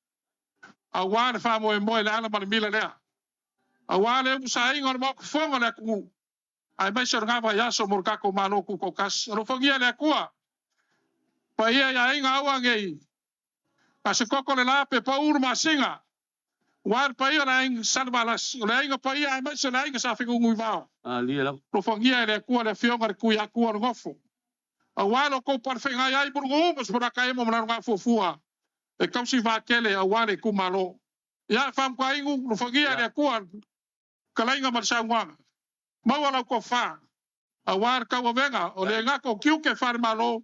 A wane whamo e moe le ala mani mila lea. A wane umu sa ingo ni moko whonga lea kungu. Ai mai sero ngāwa yaso mo kako malo kuko kas. Aro whangia lea kua. Pa ia ia inga awa ngei. A se koko le lape pa uru ma singa. Wane pa ia la inga sanmalas. Le inga pa ia ai mai se la inga sa whingu ngui vao. Lia lau. Ro whangia lea kua le whionga le kuia kua no ngofo. A wano ko parwhenga iai burungu umas muraka emo mna runga fufua. E kausi vakele a wane kumalo. Ia whamkwa ingu no whangia lea kua. Kalainga marisa wanga. Mawala ko wha. A wane kawa venga. O le ngako kiuke whare malo.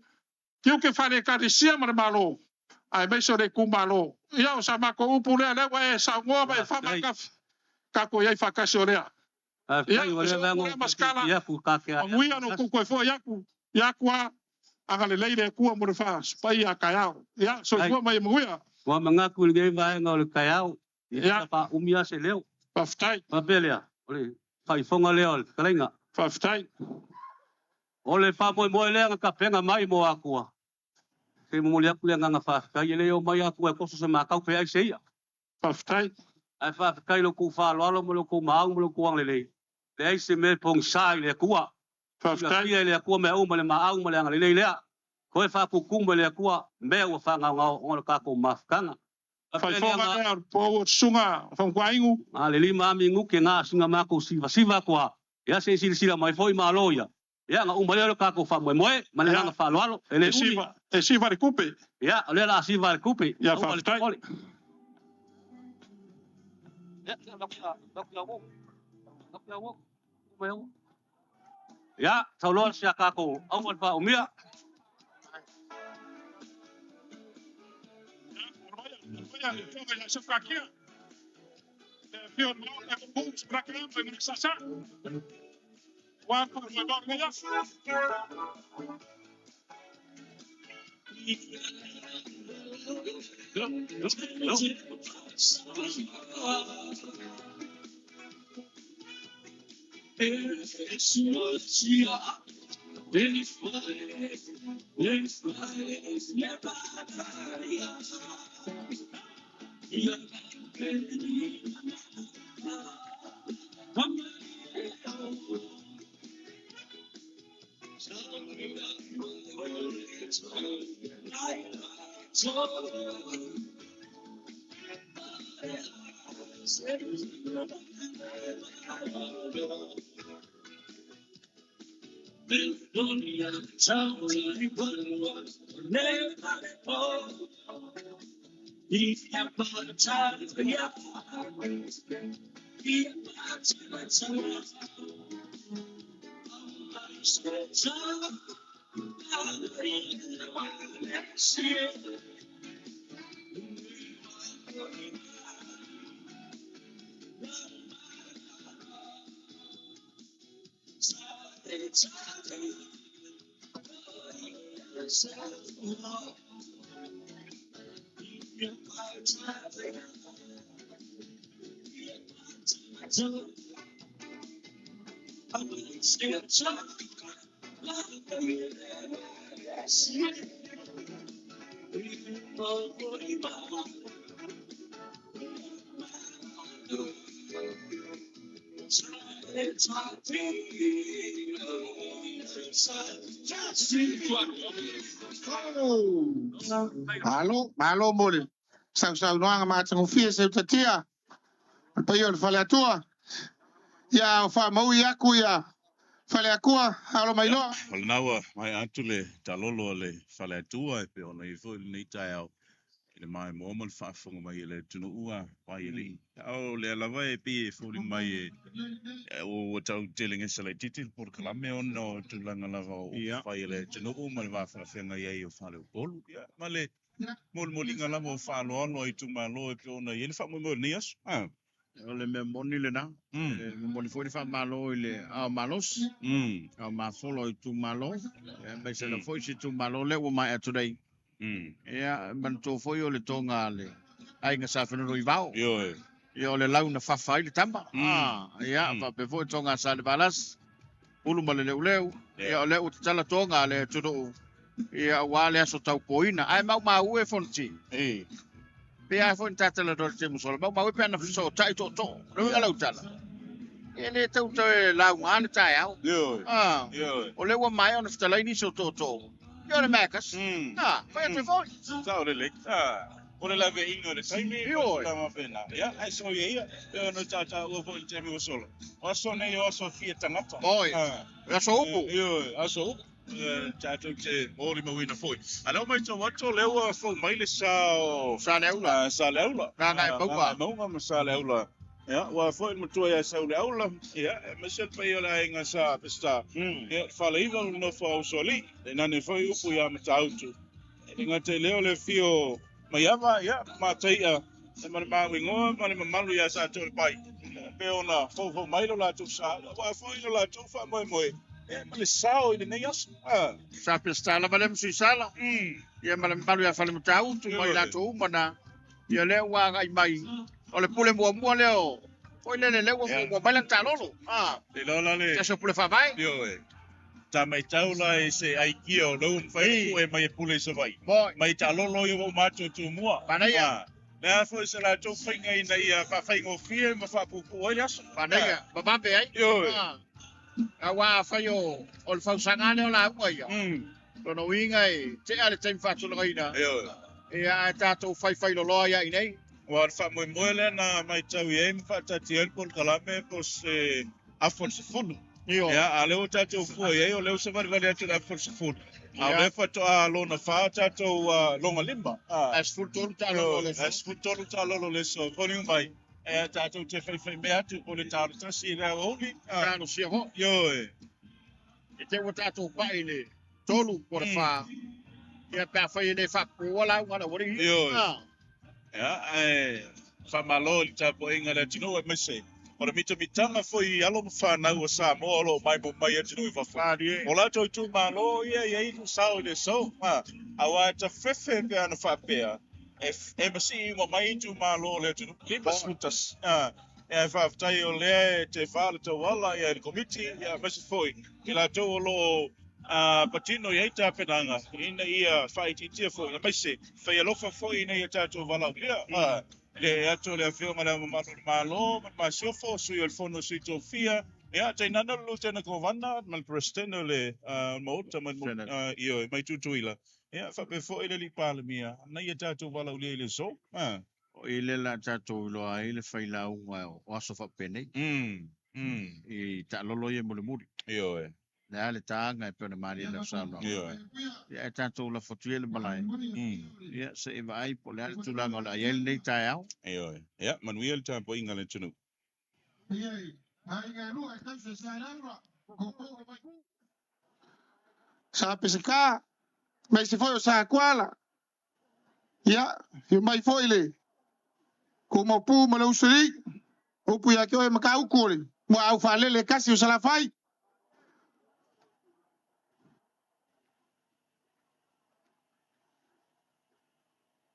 Kiuke whare karisia mara malo. Ai meiso le kumalo. Ia o sa mako upu lea lewa e sa ngoma e whamakaf. Kako iai whakasi o lea. Askai o le vango. Ia ku kakea. Anguia no kuko e fo yaku. Yakua. Anga le leire kua mo le wha. Spai a kaiao. Ia, so kua mai manguia. Wa mangaku le gei vaenga o le kaiao. Ia. Pa umia se leo. Paftai. Pa belea. O le whaifonga leo le kalainga. Paftai. O le wha moe lea ka penga mai mo akua. Se mo le aku lea nganga whaakai e leo mai akua e koso se makau pe ai seia. Paftai. Ai whaakai lo ku whaaloalo mo lo ku maau mo lo kuang le lei. Le ai se me pong sai le kua. Paftai. Ia le kua me au mo le maau mo le anga le lei lea. Ko e whaapuku mo le kua me ua whangau ngau kako mafkanga. Whaifonga lea po sunga whamkwa ingu. Le lima ami nguke ngā singa mako siva kua. Ia se sila mai foi maloia. Ia nga umaleo kako wha moe, mane nga whaaloalo. E siva le kupe. Ia, le la siva le kupe. Ia whaftai. Ia, tauloa sia kako au mal wha umia. Ia, le whonga ia se whakia. Le whio mau na kumbus brakiam pa muna sasa. Wapa mai bau ngai afu. Malo mole. Sau noanga matang fia se tatia. Pa yo fale atua. Ya fa mau ya ku ya. Fale akua alo mai lo. Wala nawa, mai atu le talolo le whale atua e pe ona i fo ni tai au. Ile mai mo mo whaafonga mai le tunu ua mai li. Au le alawa e pi e fo mai o tau teling e sale titil por kalame ono tulanga lava o whai le tunu ua mai whawhenga iei o whale o polu. Male mol inga lama o whalo ano i tu malo e pe ona i ele wha mo nias. Ole me moni le na. Me moni foi fa malo ile a malos. A ma folo i tu malo. Me se la foi si tu malo le o mai today. Ya man to foi o le tonga le. Ai nga sa feno i vao. Yo le lau na fa fa ile tamba. Ya fa pe foi tonga sa le balas. Ulu male le uleu. Ya le o tala tonga le tudo. Ya wale aso tau poina. Ai ma ue fonti. Pe ai foi tata la do te musol ba we pena so tai to no ga la utala ele te la ngana tai au o le wa mai on sta ni so to yo le makas pa te foi Sa le o le lave ingo le taimi la ma pena ya ai so ye ya no tata o fo te mi solo o so ne yo so fie tangata oi ya so upu aso tato te mori mo wina foi. Alo mai to wato lewa fo mai le sa leula na ngai baua mo sa leula ya wa foi mo to ya sa leula ya me se pe yo la inga sa pesta ya fala iva no fo soli na ne foi upu ya matautu inga te leo le fio mai ava ya matai e ma wingo ma malu ya sa to pai pe ona fo mai lo la tu sa wa foi lo la tu fa mo le sao i le nei aso. Sa pestala malem sui sala. Ia malem palu ia fale mutau tu mai la tu mana. Ia le wa ai mai. O le pule mua leo. Foi le wa mai la talolo. Le lola le. Te so pule fa vai. Yo ta mai taula e se ai kio lo un fai e mai pule se vai. Mai talolo i o macho tu mua. Pana ia. Le a foi se la tu finga i nei fa fai ngo fie ma fa pu o ia. Pana ia. Babambe ai. Yo Awa fai o le fausanga o la ua ia. Tono inga e te ale te mfatu la ina. E a tatou fai lo loia i nei. Wa fa mo le na mai tau e mfata ti el por kalame pos afon se fulu. Ya ale o tatou fu e o le se vai vai atu na afon se fulu. A le fa to a lo na fa tatou longa limba. As full tolu talo le. As full tolu talo le so koni mai. E tatou te fai me atu o le talo tasi na oli. Tano sia ho. Yo E te wa tatou pai le tolu por fa. Ia pa fai ne fa wala wala wori. Yo ya fa malo le tapo inga le tino e mese. Ora mito mitanga foi alo fa na o sa mo lo mai atu i fa fa. O la to tu malo ia i sa o le so. Awa ta fefe pe ana fa pe. E masi mo mai tu malo le tu lipas mutas e fa tai o le te fala to wala ia el committee ia masi foi ila to lo patino ia ta penanga ina ia fight ia foi ia masi fa lo fa foi ina ia ta to wala ia le ato le fio mala malo ma sofo su il fono su to fia ia te nana lu te na kovana mal presteno le mo ta io mai tu tuila. Ja, fa pe fo ile li pala mia. Na ia tatou wala uli ile so. O ile la tatou lo ai le fai la o aso fa pene. I ta lolo ye mole muri. Yo Na le tanga e pene mari na sala. Yo Ya tatou la fotuele malai. Ya se e vai po le tu la ngola ye le tai au. Yo ya manuel ta po inga le tunu. Sa pesca. Mas se foi o sa kuala. Ya, mai foi le. Como pu mo lo usuri. O pu ya ke o makau kuri. Mo au fa le kasi o sala fai.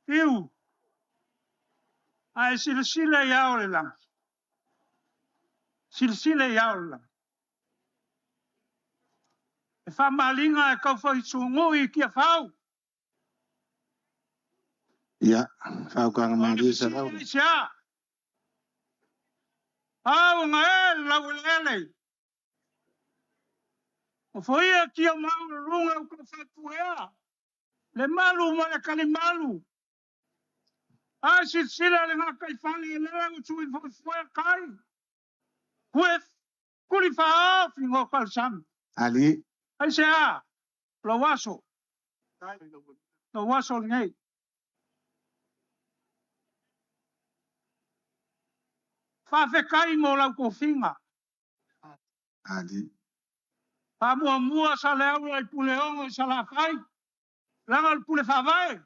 Iu. Ai sila ia o le langa. silsile yaula. E wha malinga e kau whai sungu i kia whau. Ia, whau kanga maria sa rau. Sia. Au nga e lau lele. O whaia kia maura runga u ka whatuea. Le malu ma le kali malu. A silsila le ngā kai whali e lera u tui whai kai. Kuef, kuri wha awhi ngō kalsam. Ali. Ai se a, lo waso. Lo waso ngei. Whawhekai ngō lau ko whinga. Ali. Mua sa le au ai pule ongo i sa la whai. Langa le pule whawai.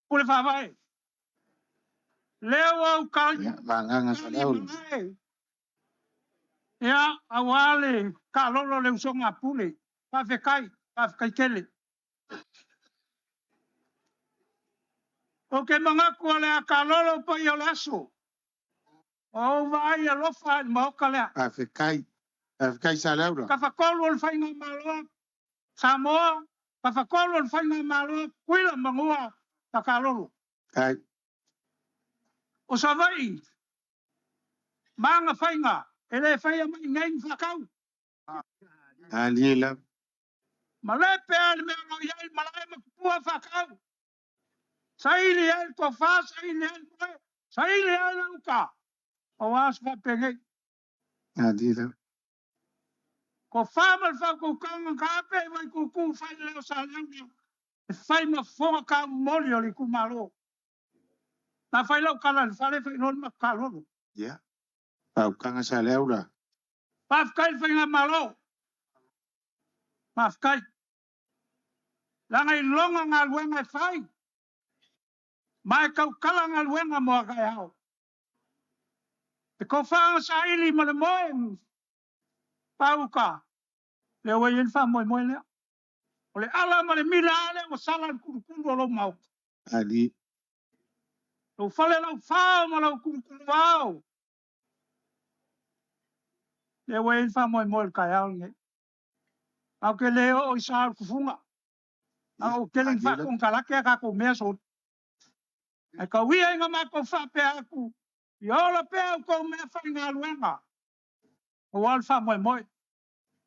Pule whawai. Leo au kai. Vanganga sa lau. Ia, awale, ka lolo le usonga pule. Whawhekai kele. O ke mga kua lea ka lolo pa i o laso. O vai a lofa i maoka lea. Whawhekai sa lau. Ka whakolu al whainga maloa. Samoa, ka whakolu al whainga maloa. Kuila mangua ta ka lolo. Kai. O sa vai. Manga whainga. Ele whaia mai ngai whakau. Ali lau. Malepe ali mea lo iai malai makupua whakau. Saili ai ko wha, saili ai koe. Saili ai lauka. O as whapengei. Ali lau. Ko whamal whakau kanga kape vai kuku whai leo sa leuna. E whai ma whonga ka mori o li kumaro. Na whai lau kala ni whare whai noni ma kaloro. Ia. Whau kanga sa lau la. Whafkai whai ngā malo. Whafkai. Langa i longa ngā luenga e whai. Mai kau kala ngā luenga moa kai hao. Te ko whaanga sa ili ma le moe. Pauka. Leo e ilfa moe moe lea. O le ala ma le mila ale o sala le kurukuru o lo mau. Ali. Lo whale lau whao ma lau kurukuru au. Leo e ilfa moe moe kai hao nge. Au ke leo o isa al kufunga. Au ke ling wha kong kalake a kako mea so. E ka wia inga ma ko wha pe aku. I ola pe au ko mea whai ngā luenga. O alfa moe moe.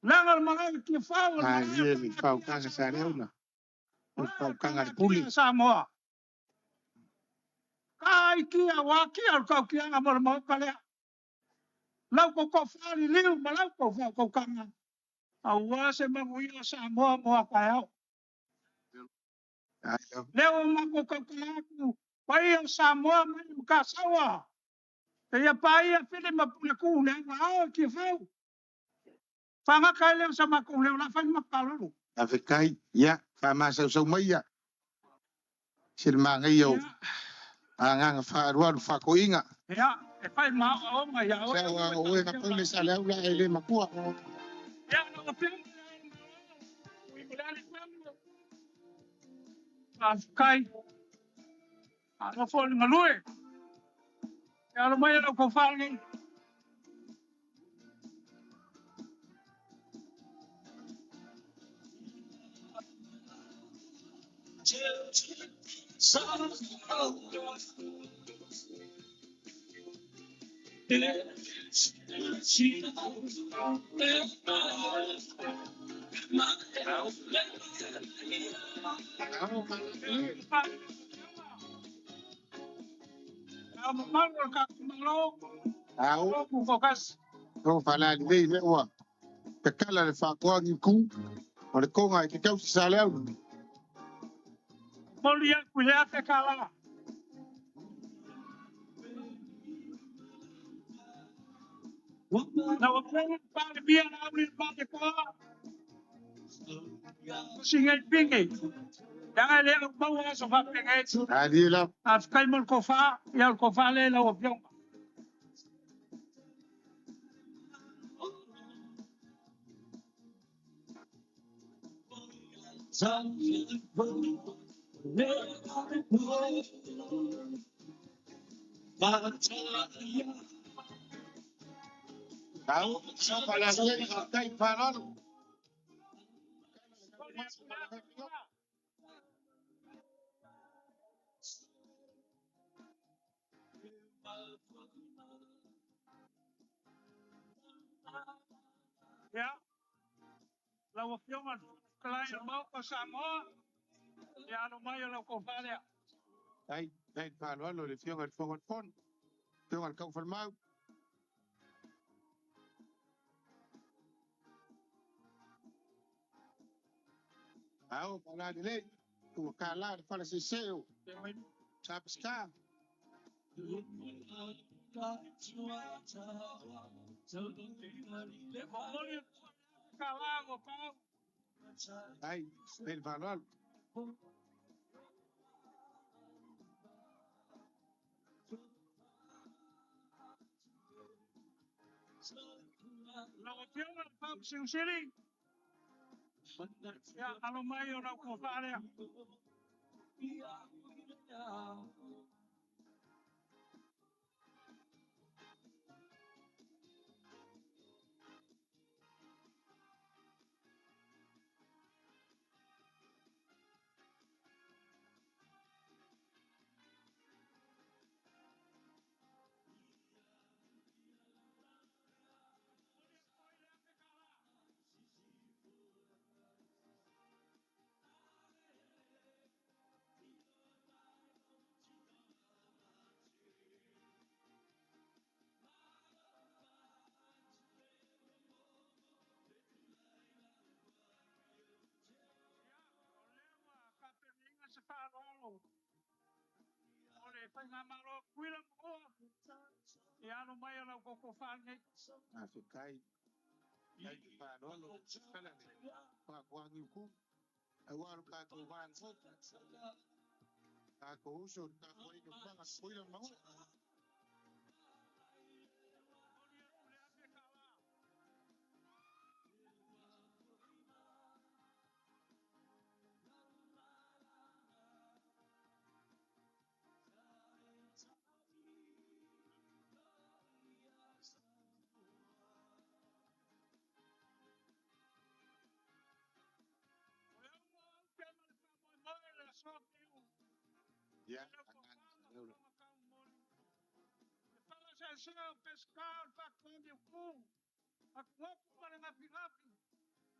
Langa le mangai ki whao. Ali e whau kanga sa lau la. O whau kanga le puli. Samoa. Kai kia waki al kau kia nga mora mau kalea. Lau ko whaari liu ma lau ko whao ko kanga. Au wase mangu ia Samoa moa kai au. Leo mako kakulaku. Pai au Samoa mai mkasawa. Te ia pai a while ma pule ku lea nga au ki whao. Whanga kai leo sa mako leo la whai makaloro. Whawhekai. Ia. Whamasa usau mai ia. Sir mangai au. Anganga whaarua whakoinga. Ia. E whai maa o mai au. Sa oe ka pule sa lau la ele makua. Ia no pēm. Kai. Ano fo ni malue. Ya lo mai lo ko fa ni. Au. Ko whala ni vei lewa. Te kala le whakoa ni ku. O le konga i ke kausi sa leo. Moli aku lea te kala. Na wapong pare bia na uli pare koa. Singai pingi. Jangan lea bawa so fa pingi. Ali la. Afkai mol kofa, ya kofa le la wapiong. Au, so pala lei kai panon. Ya, la opción al claro mau pasamos. Ya no mayo la cofalia. Ai panon lo le fiong al fong al fon. Fiong al kau formau. Au, pala lei. Tu kala pala se seu. Sabes cá? Ai, el valor. La opción al pau sin siri. Ya, a lo mayo la cofalia. Oleh pengamalo kuilam ko. Ya no mayo la cocofania. Afikai. Ai panon lo kala ni. Pa kwang yu ku. Awal ka ko van ko. Ka ko uso ka ko yu pa kuilam mau. Ya, Fala sensão, pescar, facão de cu. A coco para na pilapi.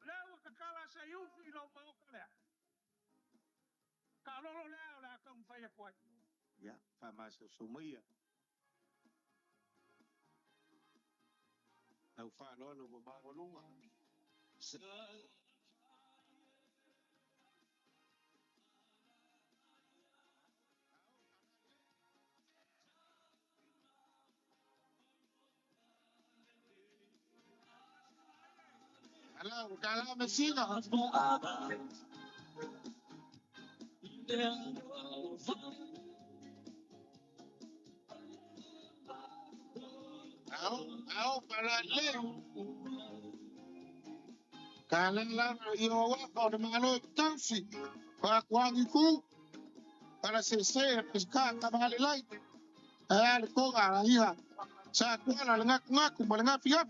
Leva que cala saiu filho mau calé. Calor leva lá como foi a coisa. ya, famasa sumia. Au fa no lo ba lunga. Hello, kala mesina. Au, para le. Kala la yo wa ko de malo tansi. Pa kwang ku. Para se pescar kamali lai. Ai ko ga ia. Sa ko la ngak ngak ko ngak fiap.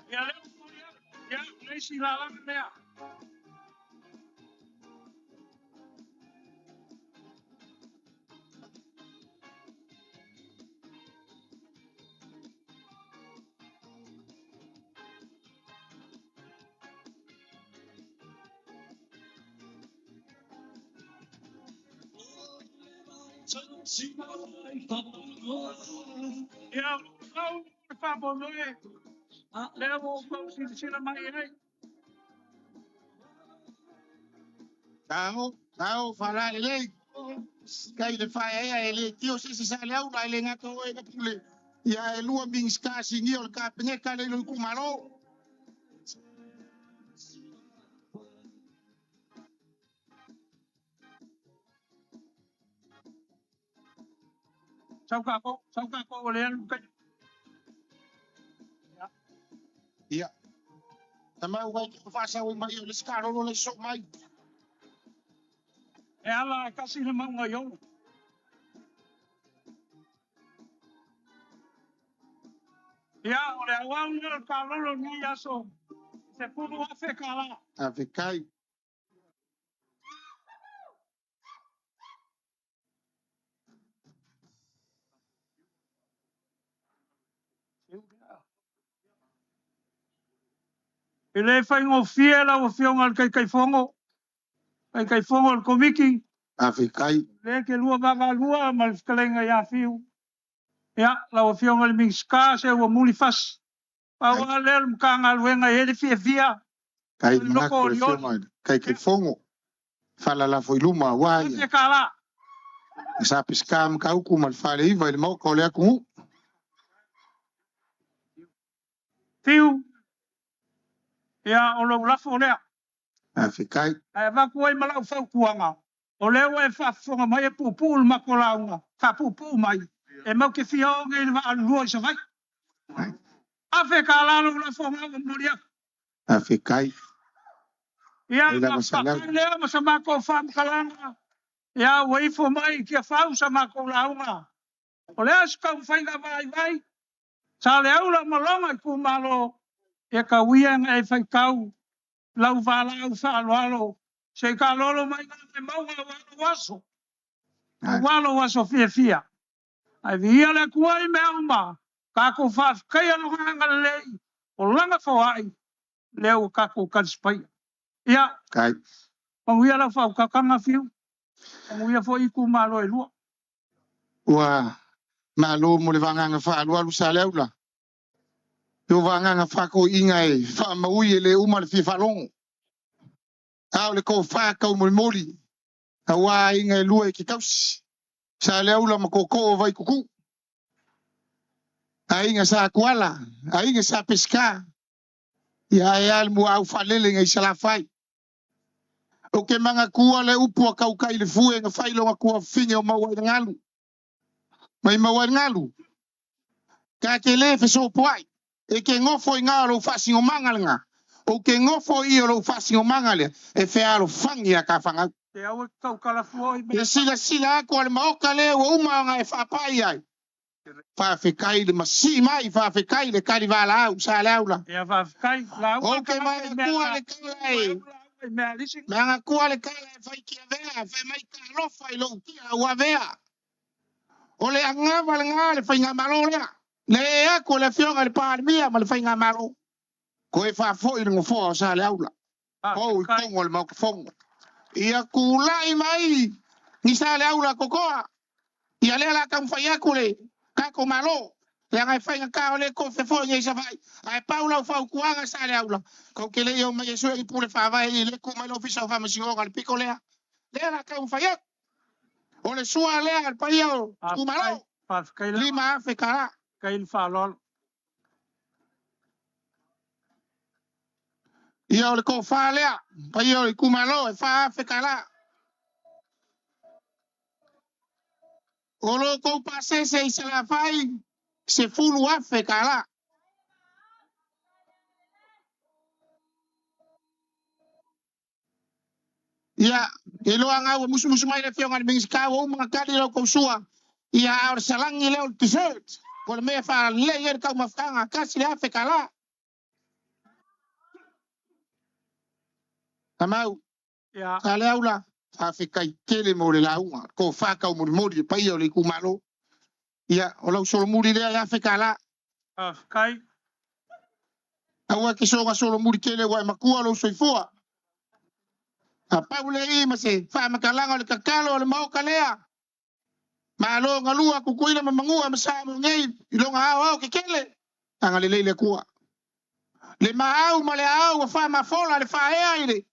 Ya leu ya nem se lá lá né. Ya, kau fa bonoe. Levo kau sila mai ai. Au fala le. Kai de fa ai ele tio se sa le au le ngaka o e pule. Ya e lua bing ska singi ol ka penge ka le lu kumaro. Sau ka ko oleh ka. Ya. Tama wa fa sa wa mai le ska ro le sok mai. E ala kasi na mau ngayon. Ia, o le awang nila kalolo ni aso. Se pulu afe kala. Afe kai. Ele fai ngofia la o fionga kai fongo. Kai fongo al komiki. Afe kai. Le ke lua banga lua mal skalenga ya fiu. Ya, la o fionga le mingska se o mulifas. Pawa le mkanga luenga ele fia. Kai mangako le fionga. Kai fongo. Fala la foi luma wai. Afe kala. Sa piskam ka uku mal fale iva le mo ko le aku. Fiu. Ya, o lo lafo lea. Afe kai. Ai va kuai malau fau kuanga. O leo e whafonga mai e pupu mako launga. Ka pupu mai. E mau ke fio nge wa alua i sa vai. Afe ka lalo la fonga o moria. Afe kai. Ia ma pakai lea ma sa mako fam kalanga. Ia waifo mai kia fau sa mako launga. O lea ska whainga vai. Sa leo la malonga i kumalo. E ka wiang e whai kau. Lau whalau whaalo. Se ka lolo mai ngā maunga walo waso. Walo waso fia. Ai via le kuai me uma. Kako whaf kai alo hanga lei. O langa whawai. Leo kako kanspai. Ia. Kai. Panguia la whau kakanga fiu. Panguia fo iku malo e lua. Ua. Malo mo le vanganga whaalua lu sa leula. Yo vanganga whako inga e. Wha maui e le uma le fia whalongo. Au le ko fa ka moli awa inga lua ki kausi sa le ula makoko vai kuku ainga sa kuala ainga sa pesca ya mu au falele ngai sala fai o ke manga kua le upu ka ukai le fue nga fai lo ku finge o mawa ngalu mai mawa ngalu ka ke le fe so poai e ke ngofo ngalo fasi o mangalanga o ke ngofo i o lo fasi o mangale e fe alo fangi a ka fanga e au kau kala fuoi e sila ko le maoka le o uma e fa pai ai fa fe kai le masi mai fa fe kai le kali vala au sa laula e fa kai la o ke mai ku le kai me ku le kai fa ki vea fe mai ka lo fa lo ki a vea o le anga val ngale fa ngamalo le a ko le fionga le par mia ma le fa ngamalo ko e fa fo i ngo fo sa le aula o i kongo le mau fongo ia kulai mai ni sa le aula kokoa ia le la kam fa yakule ka ko malo le ngai fa nga le ko fe fo ngai sa vai ai paula fa kuanga sa le aula ko ke le yo mai so i pule fa vai le ku mai lo fi sa fa ma singo al pico le la kam fa yak o le sua le al pa yo ku malo lima fe kara kail fa lol ia o le ko fa lea pa ia o le kumalo e fa fe kala o lo ko pase se la fai se fulu a fe kala ia e lo anga o musu mai le fionga le mingis ka o mga kali lo ko sua ia o salangi le o t-shirt ko le me fa le yer ka mafanga kasi le a fe kala Amau. Ya. Kale aula. Fa fe kai kele mo le launga. Ko fa ka mo mo pa yo le kumalo. Ia, o lo solo muri le ya fe kala. Kai. Awa ke so ga solo muri kele wa makua lo soifua. A paule i ma se fa makalanga le kakalo le mau kalea. Ma lo ngalua ku kuina mamangua ma sa mo ngai lo nga au ke kele. Anga le kua. Le mau ma le au fa ma fola le fa e ile.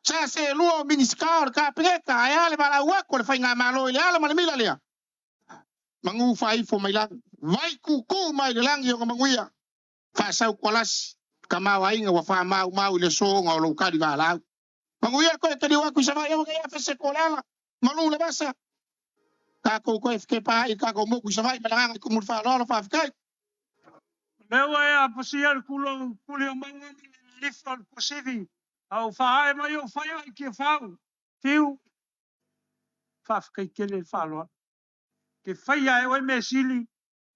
Sa se luo miniskar ka peka ya le mala wa ko le fainga malo ile ala mala mila le mangu fai fo mai lang vai ku mai le lang yo manguia fa sa kolas kama wa inga wa fa mau le so nga lo ka di vala manguia ko te di wa ku sa va yo ga fa se kolala malu le basa ka ko fke pa i ka ko mo ku sa vai malanga ku mu fa lo fa fkai lewa ya pasial kulo mangu lifon posivi au fa mai o fa ki fa fiu whawhakai kele whaloa. Ke whaia e oi me sili,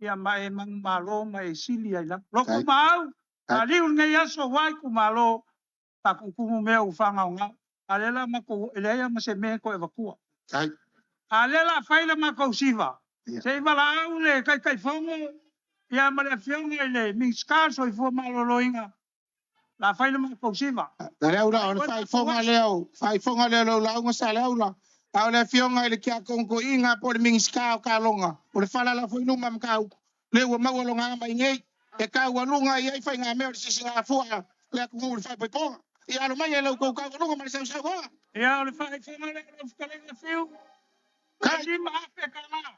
ia mai mang malo mai sili ai lang. Loko mau, a riu ngai aso wai ku malo, ta kukumu mea ufanga o ngau. Alela mako, elea ma se me ko e wakua. Alela whaila mako siva. Se wala au le kai whongo, ia ma le whionga le, ming skaso i fua malo loinga. La whaila mako siva. Leo la ona fai fonga leo la unga sa leo la. Au le fionga ile kia kongo inga po le mingiska ka longa. O le fala la foi numa mkau. Le wa mau longa mai ngei. E ka wa lunga i fai nga me si singa fua. Le ku mu fai po. Ia lo mai le ko ka longa mai sa sa ko. Ia le fai fonga le lo fkale na fiu. Ka di ma ape kana.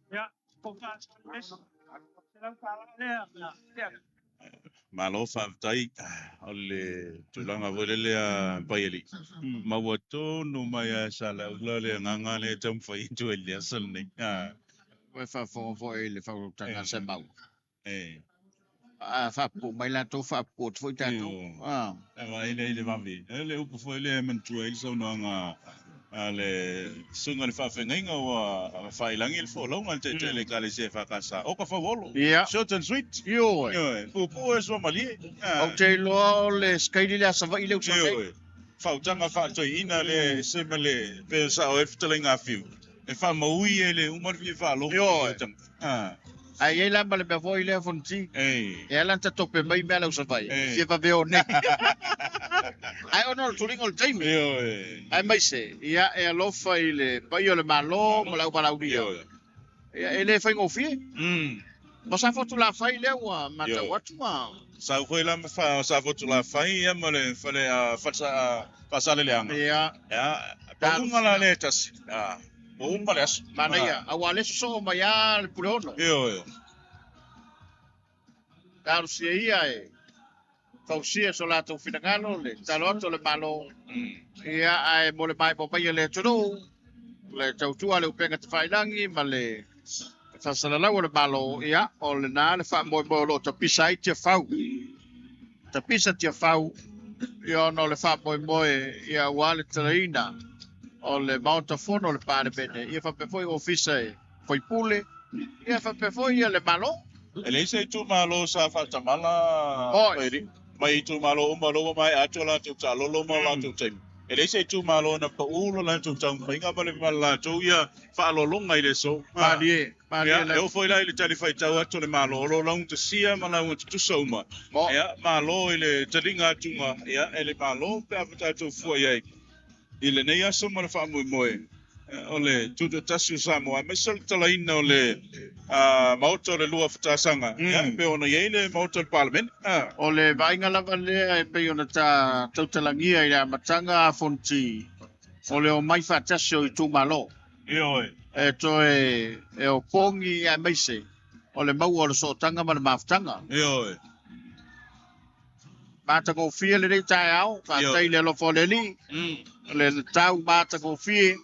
Ya, poka es. Será para le. Malo whawtai, o le tulanga wale a paieli. Mawato no mai a sala ula le nganga le tam whai tu e lea salne. Koe whawhongo e le whaurutanga se mau. Whapu, mai la tō whapu, tō tātou. Ewa, ele mavi. Ele upu fo ele mantua ele sa unanga le sunga le whawhengainga o whailangi le fo launga te le kale se whakasa. Oka whawolo. Short and sweet. Yo. Pupu e swa malie. O te loa le skaili le asawa i leu sa kei. Whautanga whaatoi ina le sema le pesa o eftalinga fiu. E whamaui e le umarwi e whalo. Yo. Ai e lamba le mea foi lea fonti. E alanta tope mai mea lau savai. Fie pa veo ne. Ai ono le turingo le taimi. Ai mai se. Ia e alofa i le pai o le malo ma lau palau ria. Ia e le fai ngofie. Ma sa fotu la fai lea ua mata watu ma. Sa koe la me fa sa fotu la fai ia ma le fale fasale leanga. Ia. Pa unga la le tasi. O umpa le asu. Mana ia, awa le so mai a le pule ono. Io. Taro sia ia e. Fausia so la tau finangalo le. Talo ato le malo. Ia ai mo le mai popai le tunu. Le tautua le upenga te whailangi ma le. Fasalalau le malo ia. O le nā le wha moi mo lo ta pisa i tia whau. Ta pisa tia whau. Ia no le wha moi moe ia wale taraina. O le mautafono le pare bene. Ia fa pe foi ofisa e foi pule. Ia fa pe foi ia le malo. E le se tu malo sa fa tamala. Mai tu malo umalo mai ato la tu talo lo ma la tu tem. Ele sei tu malo na pa ulo la tu tang painga pale mala tu ia fa lo longa ile so. Padie Ya, eu foi lá ele tali fai tau atu le malo lo long te sia mana o tu so ma. Ya, malo ile talinga tunga ya ele malo pe apata tu foi ai. Ile nei aso mana fa mo moe. Ole tu te tasu sa mo me sol tala ina ole mauto le lua fatasanga. Ya, pe ona yele mauto le parliament. Ole vainga lava le pe ona ta tautalangia ila matanga fonti. Ole o mai fatasio I tu malo. Io E to e o pongi a meise. Ole mau o so tanga mana maftanga. Io Mata ko fie le tai au, fa tai le lo foleli. Le tau mata ko fie.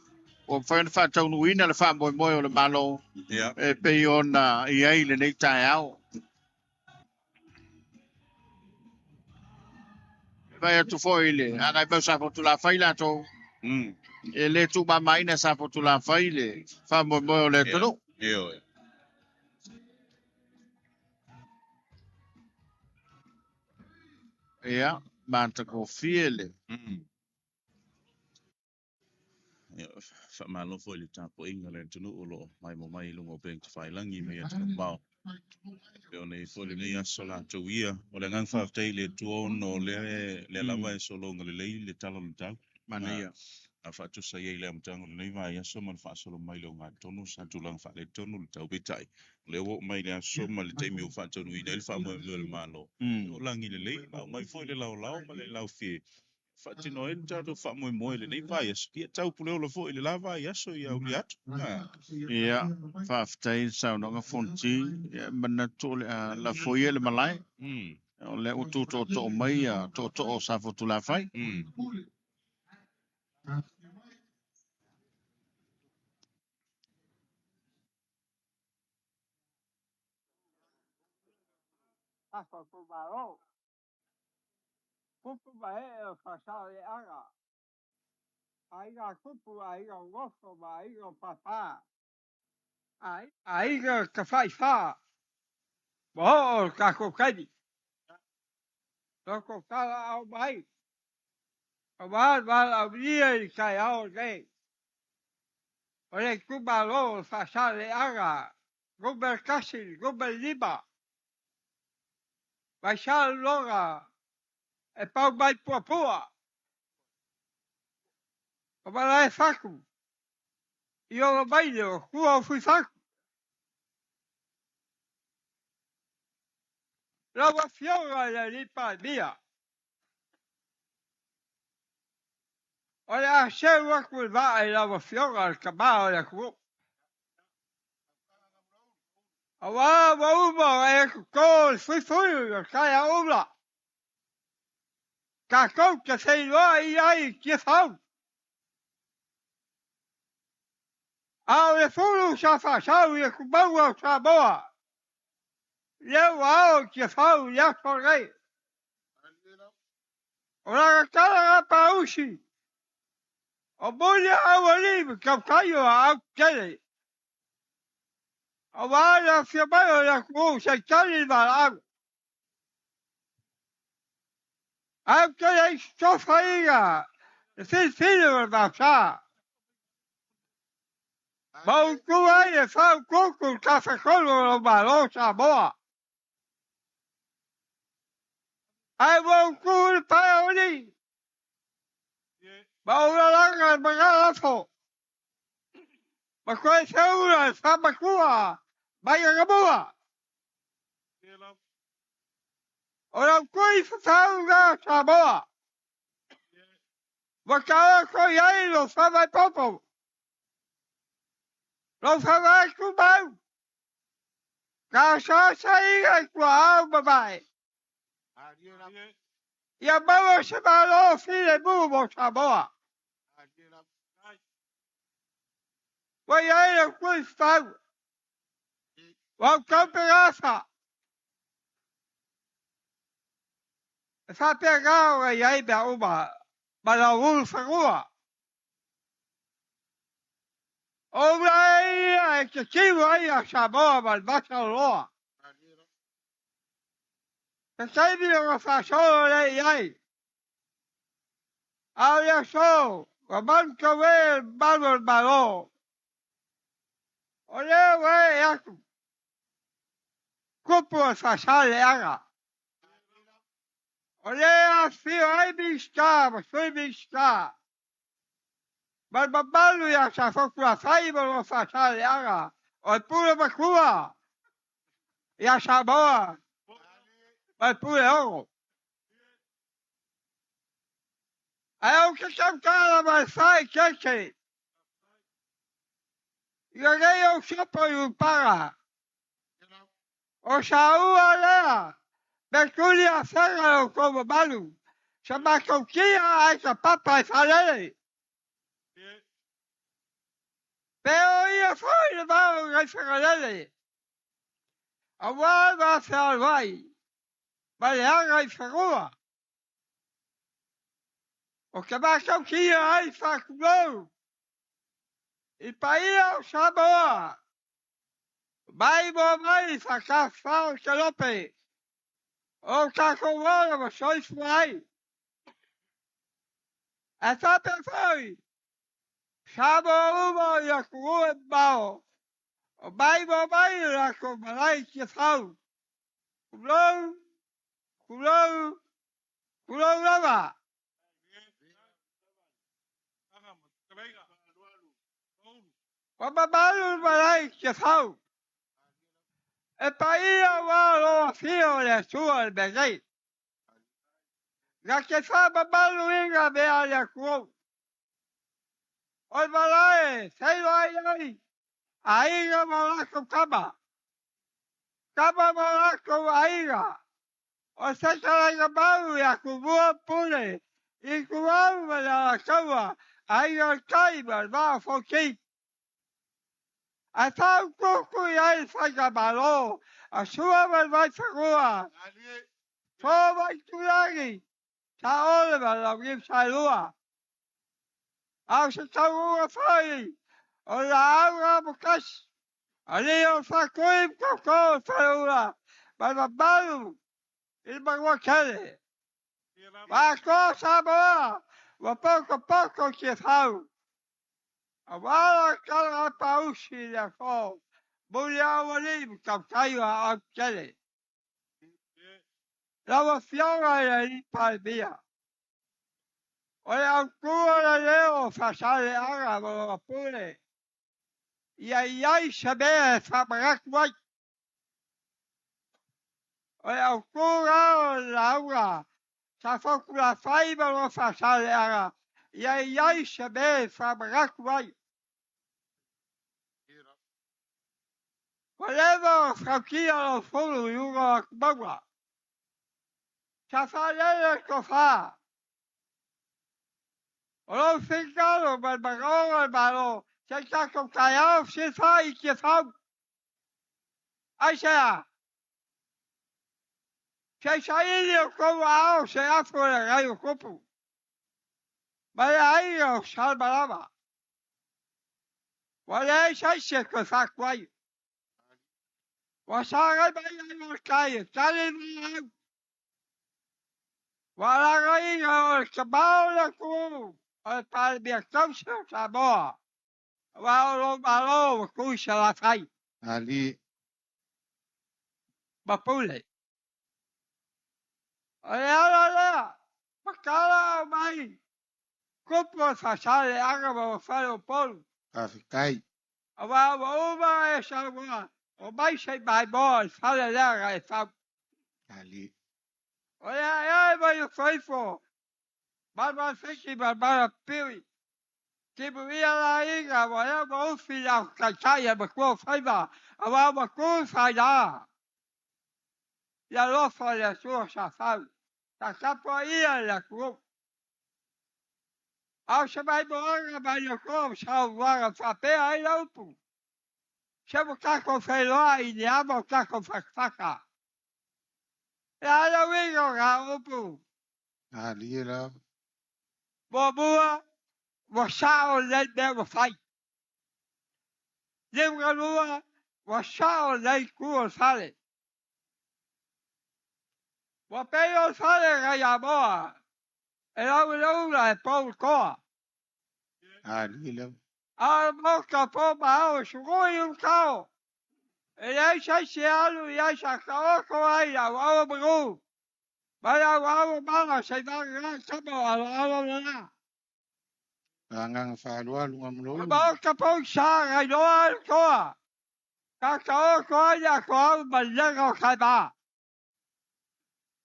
O fa fa tau nuina le fa mo mo le malo. E pe ona I ai le nei tai au. Vai atu foi le, ana ba sa tu la fai la to. E le tu ba mai na sa tu la fai le, fa mo mo le to. Io Ia, mata ko fie le. Fa malo foi le tapo inga le tunu ulo mai mo mai lungo peng te fai langi me atu mau. Pe ona foi le nei aso la tu ia o le ngang fa tei le tuo no le lava e so longa le talo le tau. Mana ia. A fa tu sa ye le amtango nei vai aso man fa so mai lo nga tonu sa tu lang fa le tonu le tau betai. Le wo mai le aso ma le tei mi fa tonu I le fa mo le malo. O langi le mai foi le lau ma le lau fie. Fatino e tato fa mo le nei vai aso ia tau puleo lo foi le lava aso ia uli atu. Ia, fa ftai sa no nga fonti, mana to la foi le malai. O le o tu to mai to o sa tu la fai. Hasta tu varón. Kupu bae fasale aga. Aiga kupu aiga gosto ba aiga papa. Aiga kafai fa. Bo kako kadi. Loko kala au bai. Abad abria kai au dei. Ole kuba lo fasale aga. Gober kasil, gober liba. Baixar loga. E pau bai pua. O bala e facu. I o baile o kua o fui facu. Lava fiora le lipa mia. O le a seua kul va e lava fiora al kabao le kua. O wa uma e kukol fui o kaya umla. Ka kou ka sei loa I ai kia fau. Ao le fulu sa fa sau I kubau au sa boa. Leo ao kia fau ia sorei. O la kala a pausi. O bolia au alibu kau kaio au kele. O wala fia baio la kuo sa kali malau. Au kele sofa iga. E fil ma sa. Mau kua e fau koko kafe kolo o malo sa boa. Ai mau kua pa oli. Mau la langa magalafo. Ma koe seura sa makua. Mai a bua. Ora koi fau ga sa boa. Ma kala ko yai lo sa vai popo. Lo fa vai kubau. Ka sa iga kua au babai. Ia bawa se malo file bubo sa boa. Wa yai lo kui fau. Wa kaupegasa. E fa pegao e yai ba uma. Ma la ul fagua. O vai e che ci vuoi a Samoa ma il bacio loa. E sai di non fa solo lei ai. Ahora so, Roman Cove, Balo, Balo. Ole, we, yaku. Kupo, Sasale, Aga. Ole, I feel I be star, so be star. But Babalu, Yasafokra, Fiber of Sasale, Aga. O Pura Bakua. Yasaboa. But Pura Ogo. I don't some kind of a side kitchen. Yo leio sopa y para. O Saúl alea. Mercuria cega como balu. Chama coquinha a essa papa e falei. Pero ia foi levar o referendum. Agora vai ser vai. Vai a rua. O que vai coquinha aí facou. E para ir ao sabor. Vai vai sacar fal xalope. O cacovolo, vocês vai. Essa pessoa. Sabo umo e a crua bao. O vai a comalai que fal. Culou lava. O babalu malai que fal. E paia o fio le sua begay. La que fa babalu inga be a crua. O malai, sei lai. Aiga malaco caba. Caba malaco aiga. O se caraga balu ya kubua pule. I kubua la cava. Aiga caiba va foki. A tal cucu e aí faga balô. A sua vai rua. Só vai turagi. Ta olva la vim sailua. A se taua foi. O la aura bukas. Ali o facoim coco sailua. Vai babalu. Il bagua kele. Va cosa boa. Va pouco que fau. Agora cara paushi da fo. Bulha wali kaptai a kele. Lava fiora e palbia. Olha cura leo fasale aga bo pure. E aí saber fabrak vai. Olha cura laura. Sa focula faiba lo fasale aga. E aí saber fabrak vai. Whatever fraquia o fogo e o bagua. Safalele cofa. O ficado, mas bagora balo. Se está com caiao, se faz que faz. Aí será. Se sair como ao, se afora o corpo. Mas aí o salbalava. Olha aí, se que faz quai. Wasagai bayan mo kaya, tali mo. Wala kayo sa bawal ako. At palbiyak sa boa. Wala malo ko sa latay. Ali. Bapuli. Ayala. Makala may. Kupo sa sali aga mo falo polo. Kafikai. Awa uba sa boa. O vai ser mais bom, fala lá, sabe? Ali. Olha, vai o feifo. Mas você que vai piui. Que ia lá ainda, olha, vou filhar cachaia, mas com feiva. Agora, com saia. E a lofa olha sua, safado. Tá capoeira, lá, com. Ao você vai embora, vai o como, salvar a papel, aí não, pô. Chama o caco feiló e diabo o caco faca. E aí eu vim jogar, pô. Ali era. Boa, você o leite deve fazer. Lembra lua, você o leite cura sale. Você o sale ganha boa. E ula e pau koa. Ali le. Moka po mao shugoi kao. E ai sai se alu e ai sa kao ko ai a wa bru. Vai a wa manga sai va ga kamo ala na. Ngang whāroa lunga mlo. Moka po sa ga no koa. Ka kao ko ai a ko ma lenga kai ba.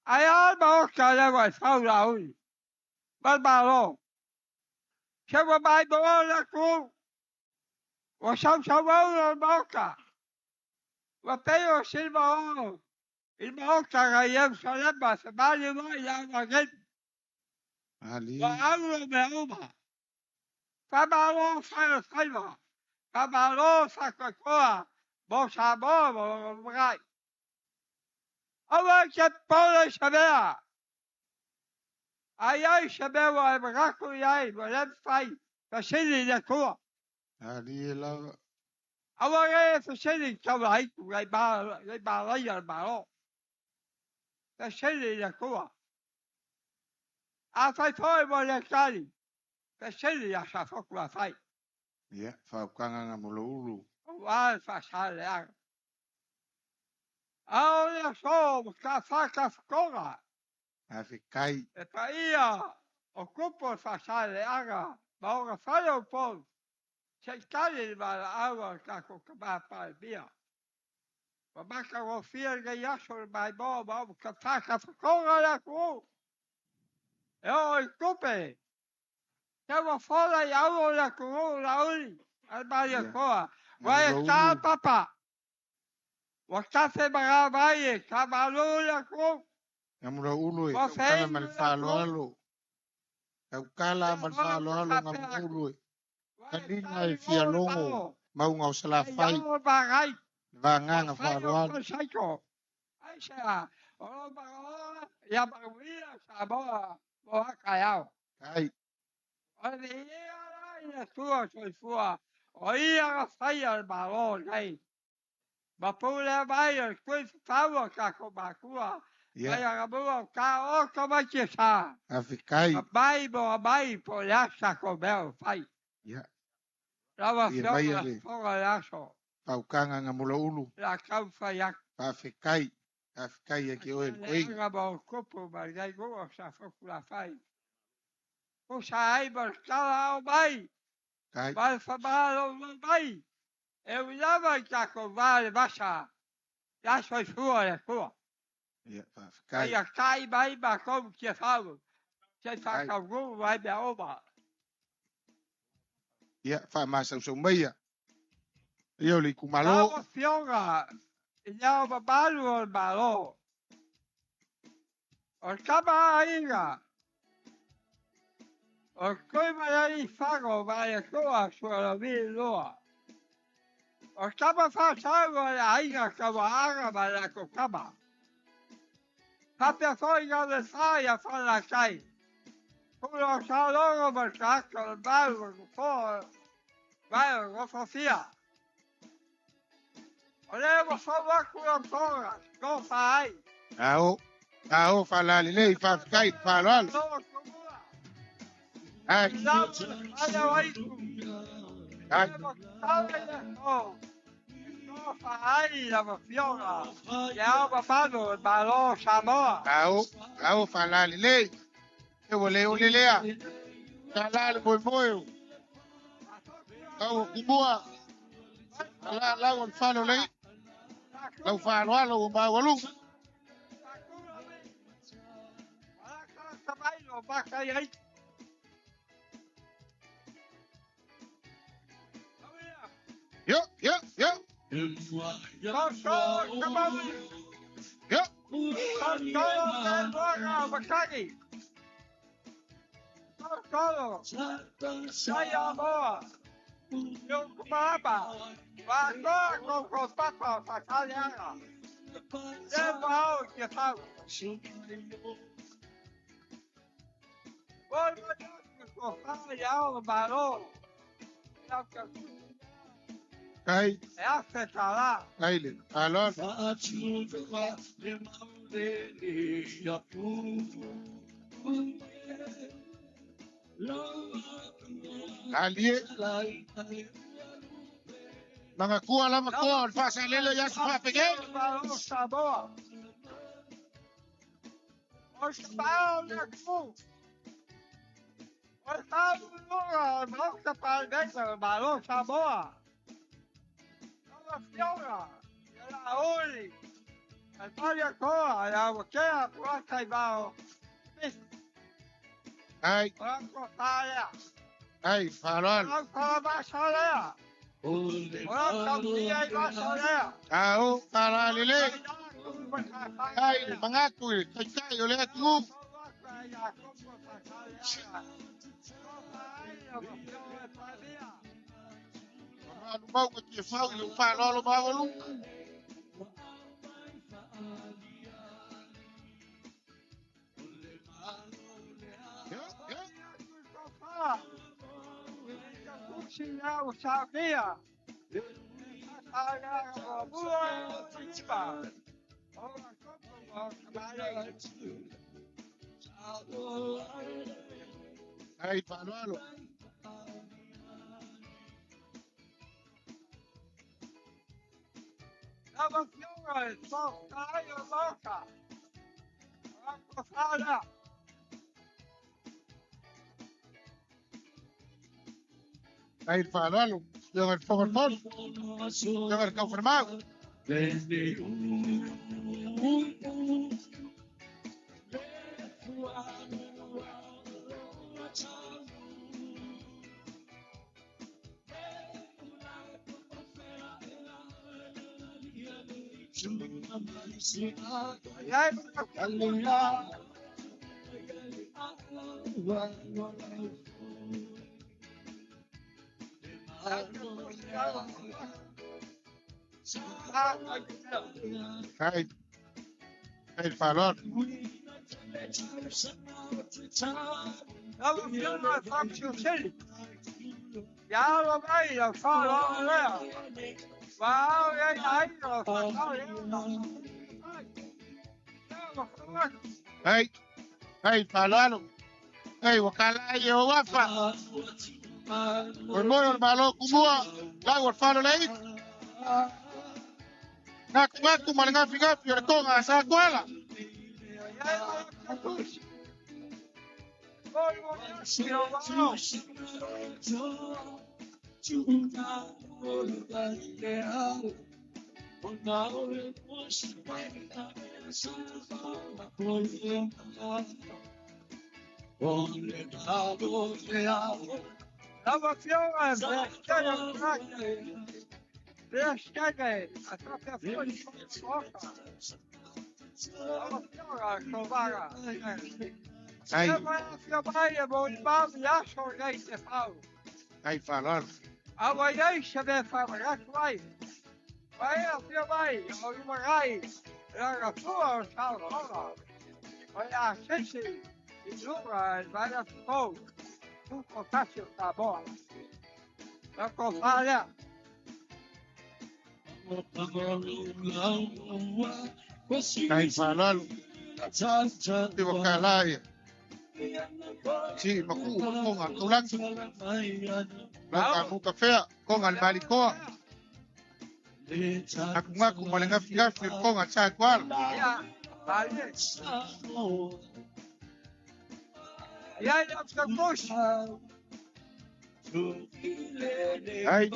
Ai a moka le wa sa la ui. Ba lo. Se wa bai bo la ku. Wa sa wa moka. Wapeo silva il moka ga yem salaba se bali mo ya waget Ali. wa aulo me uma fabalo fa salva fabalo sa koa bo sa bo brai awa ke pole sabea ai sabea wa braku yai wa lem fai fa sili de koa Ali la. Awa fa sili ka wa ai ba la ya ba lo fa sili de koa a fai foi mo le kali fa sili ya sa fo kwa fai Ya, whaukanga mlo ulu. wa fa sale a ya so ka fa ka koga Afi kai. e pa ia o kupo fa sale aga ba o fa o po se kali ba awa ka ko ba pa bia ba ba ka o fia ga ya so ba ba ka fa ka koga la ko e o kupe te wa fola ya o la ko la uli al ba ya ko wa ka papa wa ka se ba ba ye ka ba lo la ko Ngamura ulu e. Wa Kala fei mal la whalo ko alo. Kala mal whalo alo ngamura ulu e. Kadinga e fia longo. Maunga o sala fai. ya ba gai Vanganga whalo alo. Saiko. Ai sea, o ba ya ba wia sa bo ka ya. Kai. O de ia tua so fua. O ia fai al balon ai. Ba pula vai al quei favo ka ko ba kua. Ai a bo ka o ko ba che sa. Afi kai. Bai po ya sa ko bel fai. Ya. Lava Ia fio vai la ale. foga ya so. Whaukanga ngamura ulu. La kau fai ya. Afi kai. Afi kai e ki oe koe. Nga ba o kopo ba gai go sa foku la fai. O sa ai ba kala o bai. Kai. Ba fa ba lo bai. E u lava ka ko vale basa. Ya so fua le fua. Ya, afi kai. Ai kai bai ba ko ke fa. Se fa ka go vai ba o ba. Ya, whamasa usau meia. Ia li kumalo. Lava fionga. Ya ba balu o balo. O kaba ainga. O koi mai ai fago vai a koa suara vi loa. O kaba fa sago a ainga kaba aga vai a ko kaba. Papia foi ga de saia fa la kai. Puro sa logo ba kako balu fo. Vai o fofia. O levo fa va ku o tora. Go fai. Ao. Ao whalali nei whawhikai whalal. Ai. Ai. Ao whalali nei. E wale ule lea. Whalali moi moi. Au kubua. Lau al whalo nei. Lau whalo alo o mawalu. Yo. Yo. Saya boa. Eu kumaba. Wa ko papa fa kalianga. Leva o que fa. Oi, ko fa ya o baro. Kai. É a fetala. Kai le. Alon. Ali. Mga kuha lang magkuha. Pasalilo yan sa papigay. Samoa. O Samoa na ku. O Samoa no sa palgay balon Samoa. O Fiora. La Oli. Al Mario Coa, la Wakea, Puata y Bao. Ay. Franco Taya. Ay, farol. Franco Basalea. Franco Tia y Basalea. Tao, para lili. Ay, mga kuy. Kaya ulit ako. Ano ba ko tiyaw yung farol ba ko? Sinau sabia. Agora boa principal. Ora como trabalhar. Ay, Paolo. Tava fiora, só caiu louca. Ora fala. Ay, Paolo. Yung nagpapalpon. Yung nagkaufirmado. Ay, ay, Paolo. Tava fiora, Franco City. Ya lo veio, fala lá. Wow, aí, Ay, ay, Paolo. Ay, wakala yo wafa. Ormoyo malo kumua. Lago falo lei. Ngaku malinga figa fior ko nga sa kwala. Tava fiora, Pescada, a própria folha de foca. Tava fiora, covaga. Ay, Eu vai, vou levar e acho alguém te falo. ay, Paolo. Amanhã você vai falar que vai. Vai, você vai, eu vai. Era tua, salva. Olha, a gente, e nunca vai a fogo. Não contasse tá bom. Não compara. Ay, Paolo. Di wakala ya. Si maku ko nga tulang. Lang mo kafe ko nga malikoa. Aku ngaku malinga figa fior ko nga sa kwala. Ya, vale. Ya, ya, ficamos. Ay,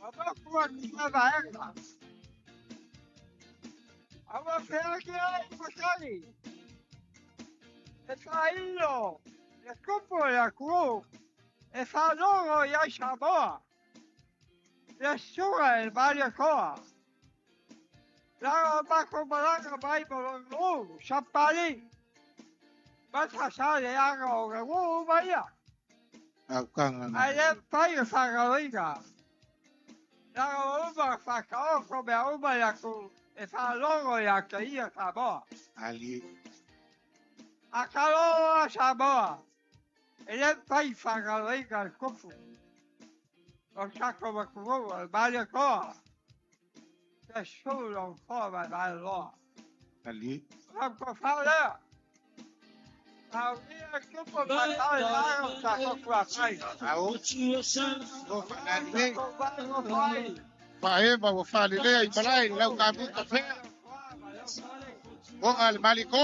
Vamos por aqui na vaga. Vamos ver aqui aí, Macari. Está indo. Desculpa, a cruz. Essa logo já chamou. Desculpa, várias coisas. Lá vai comprar, vai para o mundo. Champali. Vai passar de água, o vai. ako nga. Aí vai a sacalinha. Lá uma faca, come uma e a cruz. Essa logo já caía, tá bom? Ali. A calor, tá bom? Ele vai fazer liga, cufu. o kako makuru, bale koa. Te solo fora da loa. Ali. Ramko fala. A minha culpa vai dar o saco com a pai. Au. Vou falar lei. Vou vai. Vai, vou falar lei. Balai, lá o cabo café. Vou al maliko.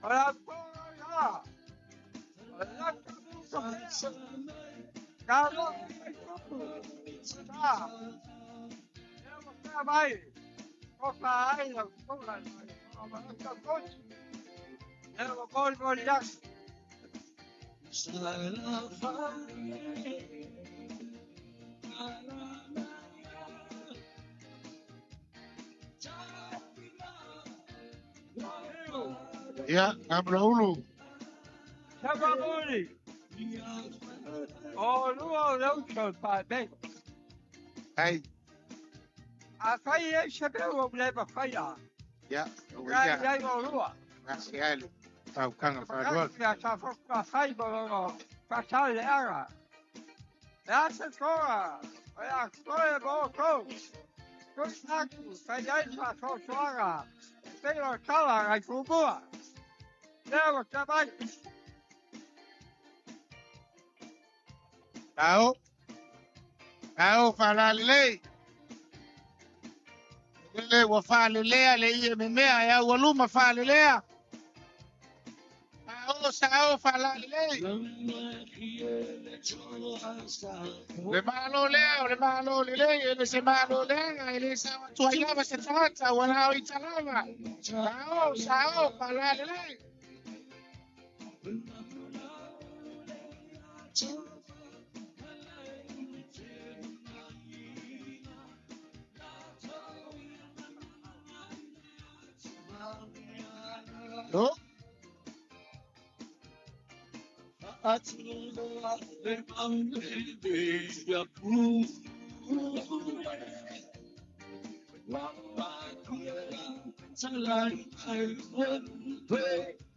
Olha lá. Olha Carlos, tá. Eu vai. Opa, aí, eu vou olhar. Ya, Abraulu. Chama Muni. Oh, não, pai, bem. Ai. A faia chegou o leva faia. Ya, Já o lua. Gracias. Tá o canga para Já tá a faia bolo. Passar ela. Essa coa. Olha, coa bolo. Coitaco, sai aí pra sogra. Tem o cala, aí fugou. Leva, trabalho. Tao falar lei. Lei vou falar lei, lei mimea ya waluma falar lei. Tao falar lei. Le malo lei, ele se malo lei, ele se tuaiava se trata, wala italava. Tao falar lei. No?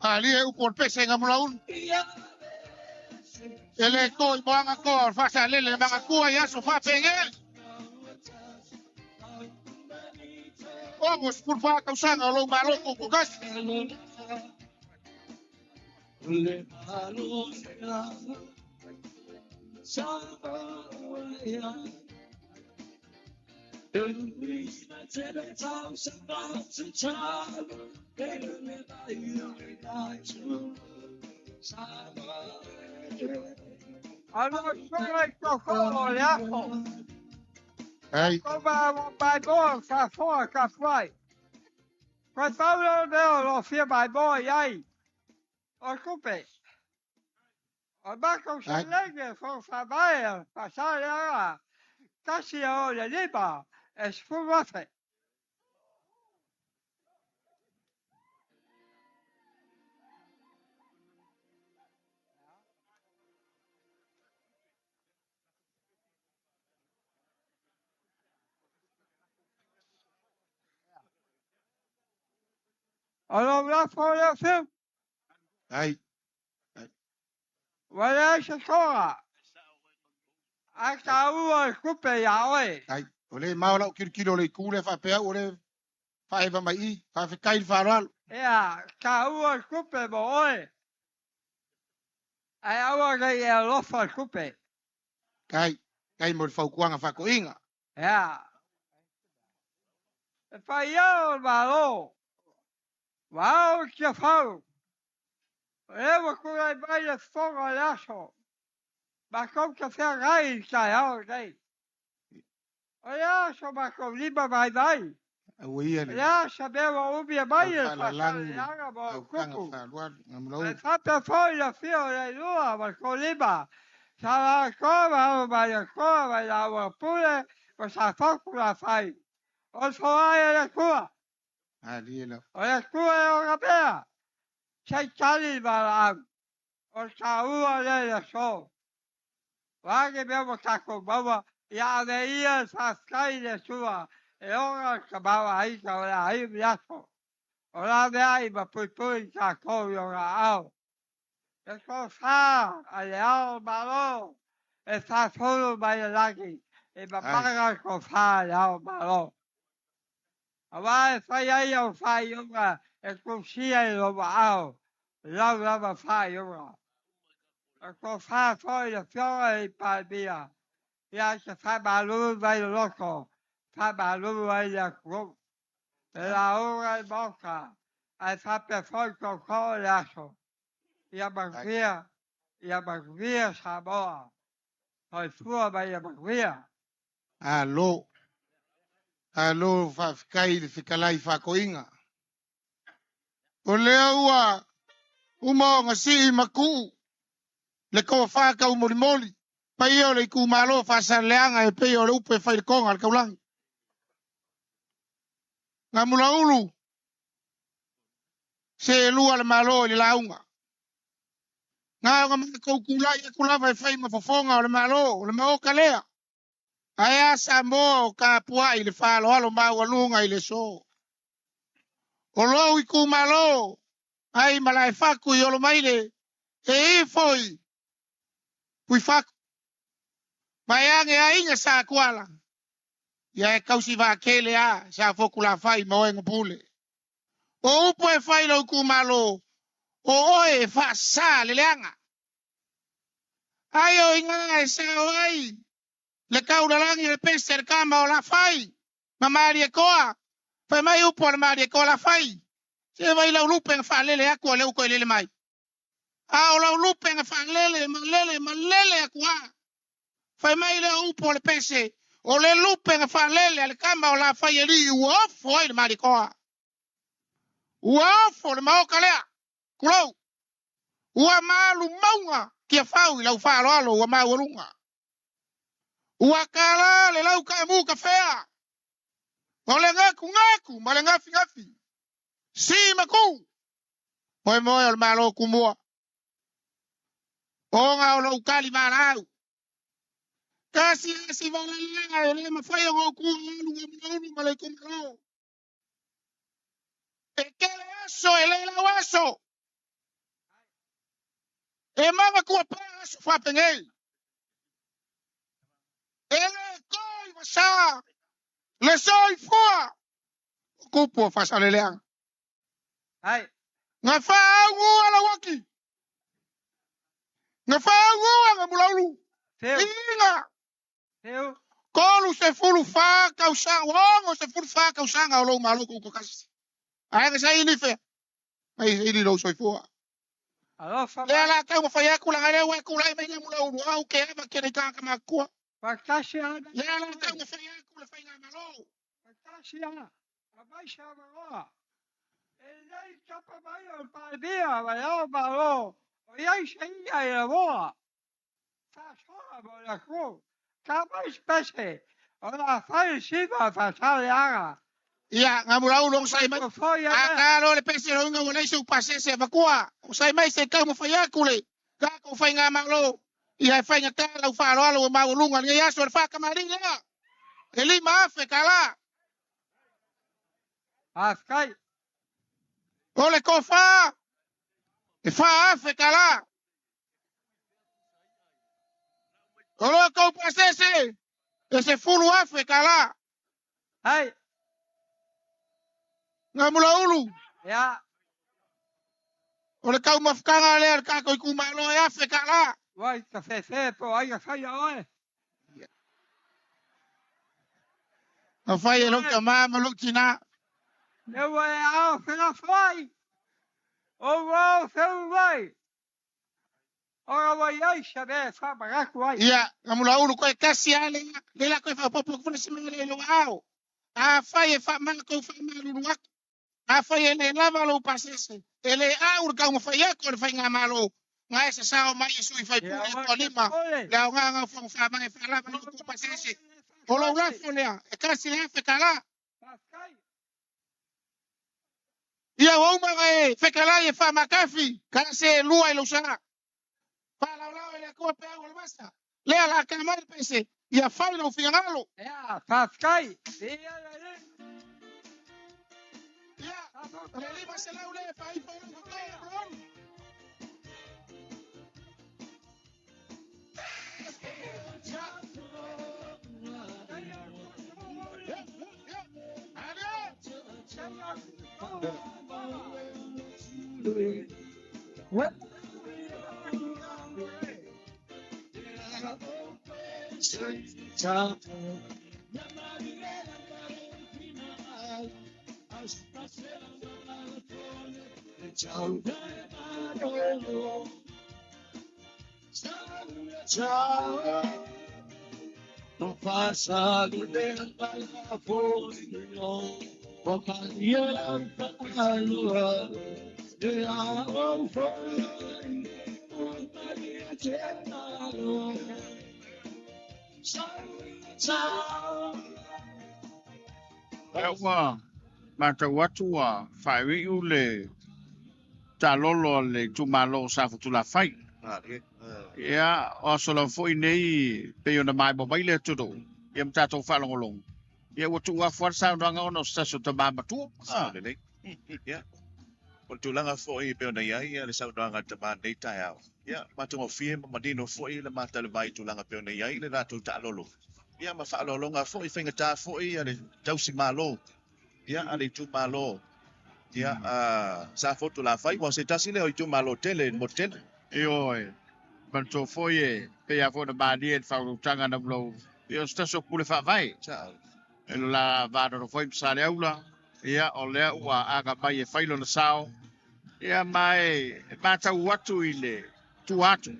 Ali é o corpo sem a mulaun. Ele é coi bom a cor, faz a lele bang a cor ya sofá pengel. Vamos por faca usando lo malo com gas. Allora, sono il cocco, l'appo. Ai. Come un baibon, fa fuori, fa fuori. Quando lo fia baibon, ai. Occupe. O bacco se legge, fa baia, passare a casi a olio liba, e sfumate. Allora, fuori il film. Ai. Voilà, c'est ça. Aka ua kupe ya oi. Ai, ole mau la kilo le kule fa pe ole fa eva mai fa fe kai faral. Ya, ka ua kupe bo oi. Ai aua ga ya lofa kupe. Kai mo fa kuanga fa ko inga. Ya. Fa ya ba lo. Wow, que fau. Evo kula baile fogo laso. Ba kom que fe gai ka ya gai. Olha, só ba kom liba vai vai. Ui ele. Ya, sabeva ubia baile fa ya ba kuku. Fata foi la fio la lua ba koliba. Sala kova ba ya kova la wa pule, ba sa foku la fai. O so ai la kua. Ali la. O la kua o rapea. Sai cali ba la. O sa ua la so. Wage bebo kako baba. Ya veía sa sky de sua. E ora acababa aí, ahí viajo. Ora vea ma poi ka ko yo ga ao. E ko fa ale ao malo. E fa solo mai lagi. E ma paga ko fa ale ao malo. Ava fai ai au fai yo ga. E ko si ai lo ba ao. Lau lava fai yo ga. E ko fa foi le fiore pa bia. Ia se fa balu vai loco. Fa balu vai la cro. La ora e boca. Ai fa per foi co co laso. Ia bagvia sa boa. Foi sua vai ia bagvia. Alo fa kai le fikalai fa koinga. O lea ua uma nga si maku le ko fa ka umoli moli. Pa io le ku malo fa sa leanga e pe o le upe fa il konga al kaulang. Nga mula ulu se lua le malo le launga. Nga nga ko kulai e kulava e fai mafofonga o le malo le mao kalea. Aya sa mo ka puai le fa lo alo ma walunga i le so. O lo i ku malo ai malai faku i olo maile e foi pui faku mai ange a inga sa kuala ia e kausi va kele a sa foku la fai mo en pule o upo e fai lo ku malo o oe fa sa le leanga ai o inga e sa ai le kaula langi le pester kama o la fai ma mari e koa fa mai upo le mari e koa la fai se vai la lupe fa lele akua le uko lele mai a o la lupe fa lele malele akua fa mai le upo le pese o le lupe fa lele al kama o la fai li uofo il mari koa uofo le mau kalea kulo ua malu maunga kia fau i lau fa alo ua mau lunga ua kala le lau ka mu kafea o le ngaku ma le ngafi si maku moe moe o le malo kumua o nga o lau kali marau kasi valalenga ele mafai o ku alu ma le kumalo e kele aso ele la waso e mama ku pa aso fa pengel ele koi wasa le soi fua kupo fa saleleang ai nga fa ngu ala waki nga fa ngu nga mulaulu inga eu kolu se fulu fa kausa wongo se fulu fa kausa nga lo malo ku kasi ai nga sai ni fe ai ini lo soi fua alo fa le la ka mo fa ya kula ngale wa kula mai mulaulu au ke ba ke ka kama ku fa kasi ala le la ka mo fa ya kula fa nga malo fa kasi ala abai shaba ele capa mai o pa dia vai ao malo o ia sei ai la boa fa sola bola ku capa espécie ora fa siva fa sale aga ia nga mulaulu long sai mai akalo le pese lo nga wala su pasese bakua sai mai se ka mo fa ya kule ka ko fa nga malo ia fa nga ka la fa lo ma lunga ni ya so fa kamari la eli ma fe kala askai ole ko fa e fa fe kala ole ko pasese ese fulu afe kala ai nga mulaulu ya ole ka mafkanga le ka ko ku malo ya fe kala vai café po ai sai oi a fa ye lo ka ma lo tina eu vai ao fela foi o vou seu vai ora vai ai sabe fa pagar vai ia nga mulaulu ko kasi ale le la ko fa popo ko se me le lo ao a fa ye fa ma ko fa ma lu wak a fa ye le lava lo pasese ele a ur ka mo fa ye ko fa nga malo nga ese sao mai su fa pu ko lima la nga fa ma fa la ma ko pasese o lo la fo le e kasi le fe kala ia o ma e fe kala ye fa ma kafi kana se lua lo sa fa la le ko pe o basta le la kamar pese ia fa lo finalo ya paskai ia lima se lau le fai pa no ko ron. What? No pasa de la foto, compañía calua, de agua Ewa, mata watu wa whaiwi ule ta lolo le tumalo sa futula fai. Ia, o sola foi nei pe ona mai bo baile tudo. Ia mtato whalongolong. Ia watu wa fuarsa ranga ono staso ta mama tu. Lele. Ya. O tulanga foi pe ona ia le saudanga te ma nei tai au. Ya, matungo fie ma madino foi le mata le mai tulanga pe ona ia le ratu ta lolo. Ya ma fa lolonga foi finga ta foi ale tausi malo. Ya, ale tu malo. Ya, sa foto la fai wa se tasile o tu malo tele motel. Ioi. Banto foi pe a fona badi e fa tanga na blo. Ia staso kule fa vai. Ciao. E la vado no foi psale aula. Ia o le wa aga mai e failo na sao. Ia mai mata watu ile tu atu.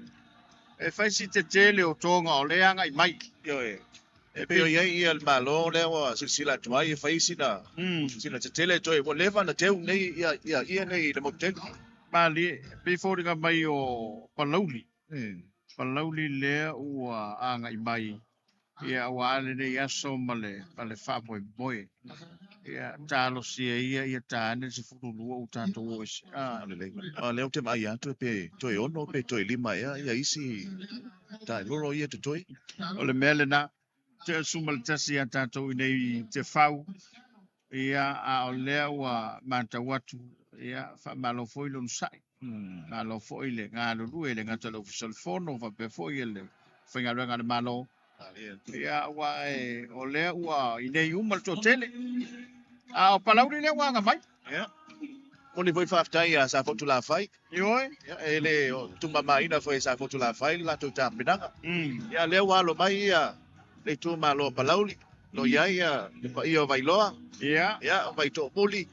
E fai si te tele o tonga o le anga i mai. Ioi. E pe o ia el malo le wa silsila tuai e fai sina. Sina te tele toi wo leva na teu nei ia nei le motel. Mali pe fodinga mai o palauli. Palauli le ua anga i mai. Ia wa ale ne aso male fa boy. Ia talo sia ia tane se futulu o tanto hoje. Leo te mai atu pe toi ono pe toi lima ia isi ta loro ia te toi. O le mele na te sumal tasi a tanto nei te fau. Ia a o lea wa manta watu. Ia fa malo foi lo sai. Malo foi le ngalo lu ele ngata lo telefono va pe foi ele. Finga ranga malo. Ia wa o lea wa inei umal to tele. O palauri le wa mai. Ia. Oni foi faftai a sa foto la fai. Ioi. Ia ele tu mama ina foi sa foto la fai la to ta pinanga. Ia le wa lo mai ia le tu malo palauri. Lo ia pa io vai loa. Ia. Ia vai to poli.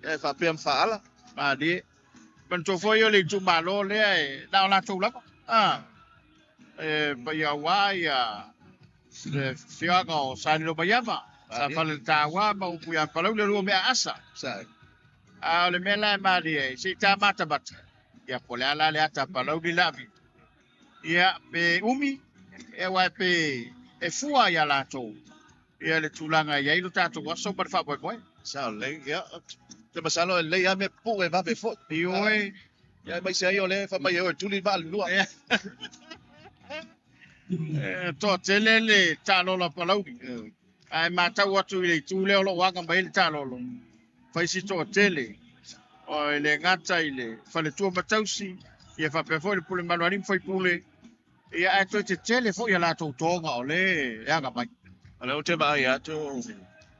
E fa pem fa ala. Ma di. Banto foi le tu malo le da la tu la. Pa ia wa ia. Le fiaga sani lo bayama. Sa fale tawa ma upu ya palauri lo me asa. Sai. Le mela mali si ta mata bat. Ya pole ala le ata palauri lavi. Ia pe umi e wa pe e fua ya la to. Ia le tulanga ia ilo tato wa so par fa boy. Sa le ia. Te masalo le ia me pu e va pe fo. Ioi. Ya mai se io le fa mai o tuli va lua. To telele talo la palauri. Ai mata watu ile tule lo wanga mai talo lo. Fai si to tele. O le ngata ile fale tu matausi. Ia fa pe foi pule manuari foi pule. Ia ai to te tele foi la to tonga o le ia ga mai. Ala o te mai atu.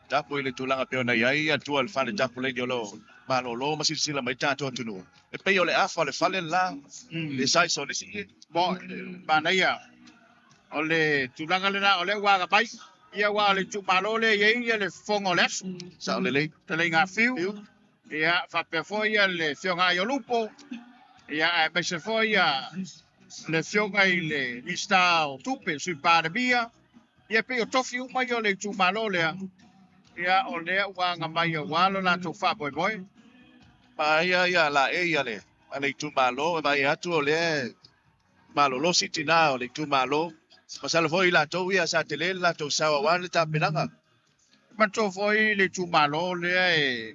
Tapu ile tulanga pe ona ia tu al fale tapu le diolo. Malo lo ma sila mai tato tunu. E pe ole afa le fale la. Le sai so le si. Bo bana ia. Ole tulanga le na ole wa ga mai. Ia wa le tu malo le ia le fongo le. Sa le. Te le nga fiu. Ia fa pe foi le fionga yo lupo. Ia pe se foi le fionga ile lista o tupe sui para via. Ia pe o tofi u mai le tu malo le. Ia o le wa nga mai wa lo la to fa boy. Pa ia la ia le. Ale tu malo va ia tu le. Malo lo sitina o le tu malo. Masalo foi la to ia sa tele la to sa wa le ta pinanga. Manto foi le tu malo le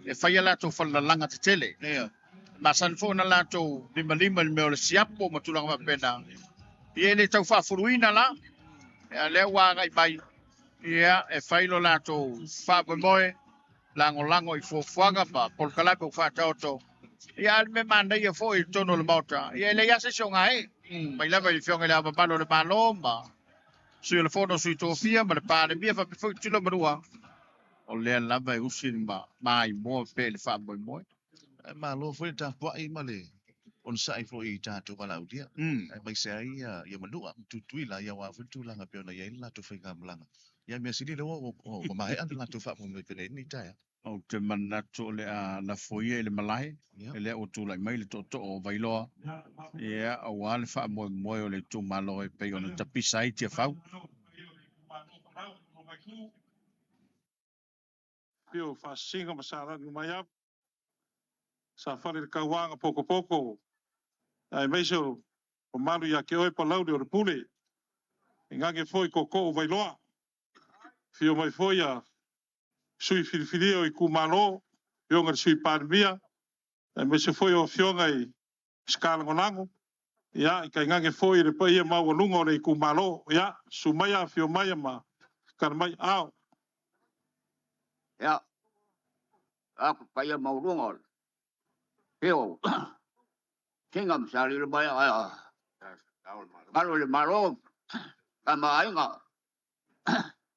e fai la to fa la langa te tele. Ia. Masan fo na la to lima me le siapo ma tu langa pena. Ia le tau fa furuina la. Ia le wa ngai mai. Ia e fai lo la to fa boy. lango i fofuanga pa por kala po fa toto ia me manda ia fo i tono le mota ia le ia se songa e mai lava i fionga le ava palo le paloma sui le fono sui tofia ma le pale mia fa fo tilo marua o le lava i usi mai mo pe le fa mo Ma lo foi ta po ai male. On sai fo i ta to bala udia. Mai sai ia manua tu tuila ia wa fu tu langa pe ona ia la to foi gamlanga. Ia me sili le o mai an la to fa mo me pele ni ta. o te manato le a la foie le malai le o tu lai mai le to o vailo ia o wal fa mo o le tu malo e pe ona tapisa i te fau Pio fa singa masara ni mai ap. Sa fale le kauanga poko. Ai meiso o malu ia ke oi pa laude o le pule. Ingange foi koko o vailoa. Fio mai foi a sui filifilio i kumalo. Fionga sui pandemia. Ai meiso foi o fionga i skala ngonango. Ia, i ka ingange foi le pa ia mau lungo le i kumalo. Ia, sumaya fio maya ma. Karmai ao. Ya, aku kaya mau lungo. Pio, tingam sali le baya aya. Malo le malo, kama ainga.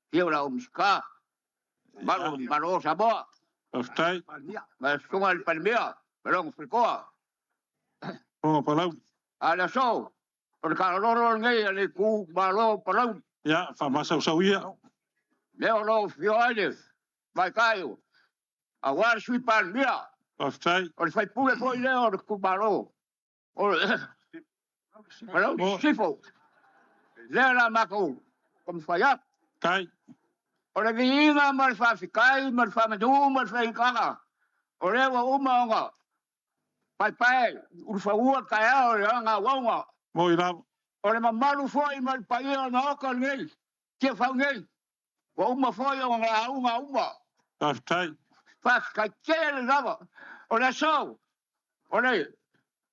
Pio la umska. Malo sabo. Aftai. Mas sunga le pandemia, belong frikoa. Oh, palau. Ala so. Por calor ngai le ku malo palau. Ya, fa masa usawia. Leo lo fio ale. Vai caio. Agora sui pandemia. Aftai. Ora fai pure poi leo ku malo. Malo sifo. Leo la mako. Como falhar. Kai. Ora vinga mal fa fikai, mal fa madu, mal fa inkaga. Ora wa uma nga. Pai, urfa ua kaya ora nga wanga. Mo ira. Ora malu foi mal pai na ka ngai. Ke fa ngai. Wa uma foi nga uma. Aftai. Fa ka ke lava. Ora so. Ora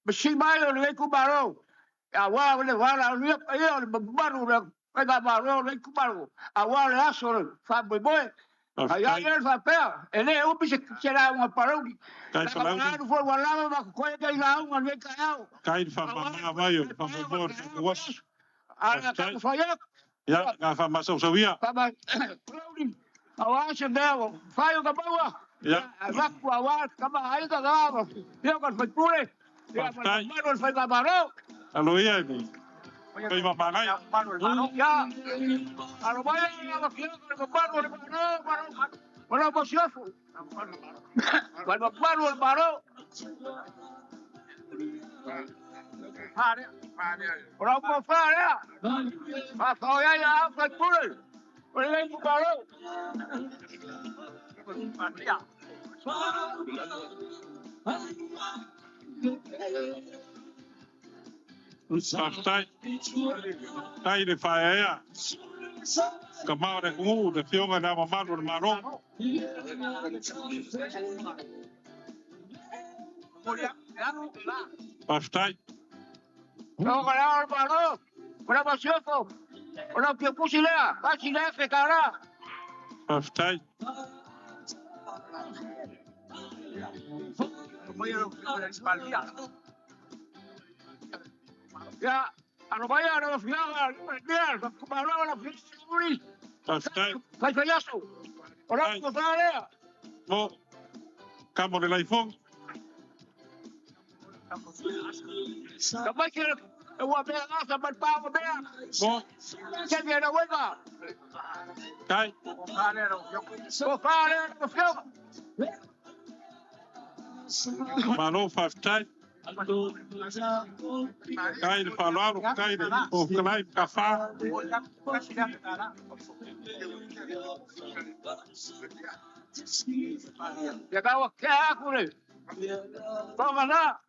bisi mai ora ku baro. Ya wa le wala ni pai ora baru pega baro le ku baro. Agora é só fa boi. Aí ele fa pé. Ele é o bicho que será uma parodi. Cai falando. Não foi lá uma coisa que lá uma vez caiu. Cai fa ma vai fa favor. Was. Ana ka foi. Ya, ga fa masa usawia. Fa ma parodi. Agora se deu. Fai o cabaua. Ya. Va ku agora kama aí ka gava. Eu que foi pure. Ya, mas foi baro. Alo ia ni. Kai mamangai. Ya, alo vaya a bueno, pues yo. Cuando paro el paro. Pero por fuera. Hasta ya fue puro. Pero el paro. Tai le faia. Kamau de ngu de fionga na mamalo de maro. Pastai. No ganaba el balón. Una pasioso. Una que pusilea. Casi le hace cara. Pastai. Ya, a lo vaya a la fiaga, mira, como hablaba la fiesta, Pastai. fai payaso. Hola, ¿cómo está? No. Camo del iPhone. Capaz que eu vou pegar essa para pago, vea. No. ¿Qué viene, huelga? Cai. Maro pastai. Cai de falaro, cai de o clai cafá. Llegaba aqui, Hércules. Toma lá.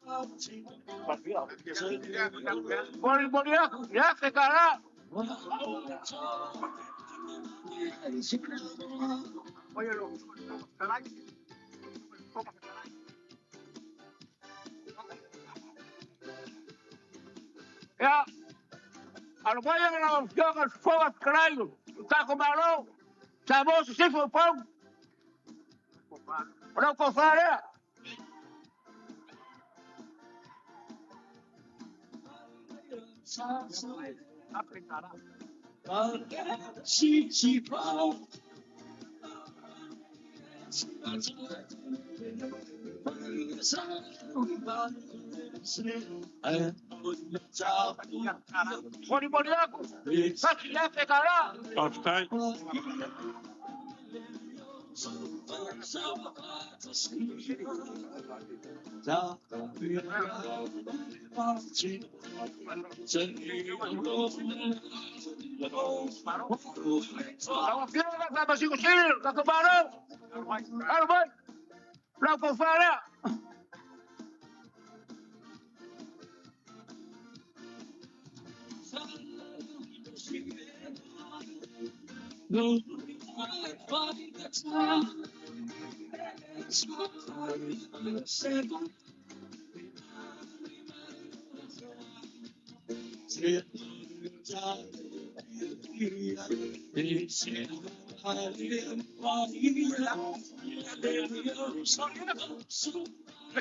Boliaco, já se cara. Ya, a lo vaya a la opción al fuego al cráneo. Está con balón. Sabemos si fue pão. Ora ko fare. Bodi aku. Kasih dia pekara. Offside. Lawa kira ka ba si kusil ka kabaro. Ano ba? Ora ko fare.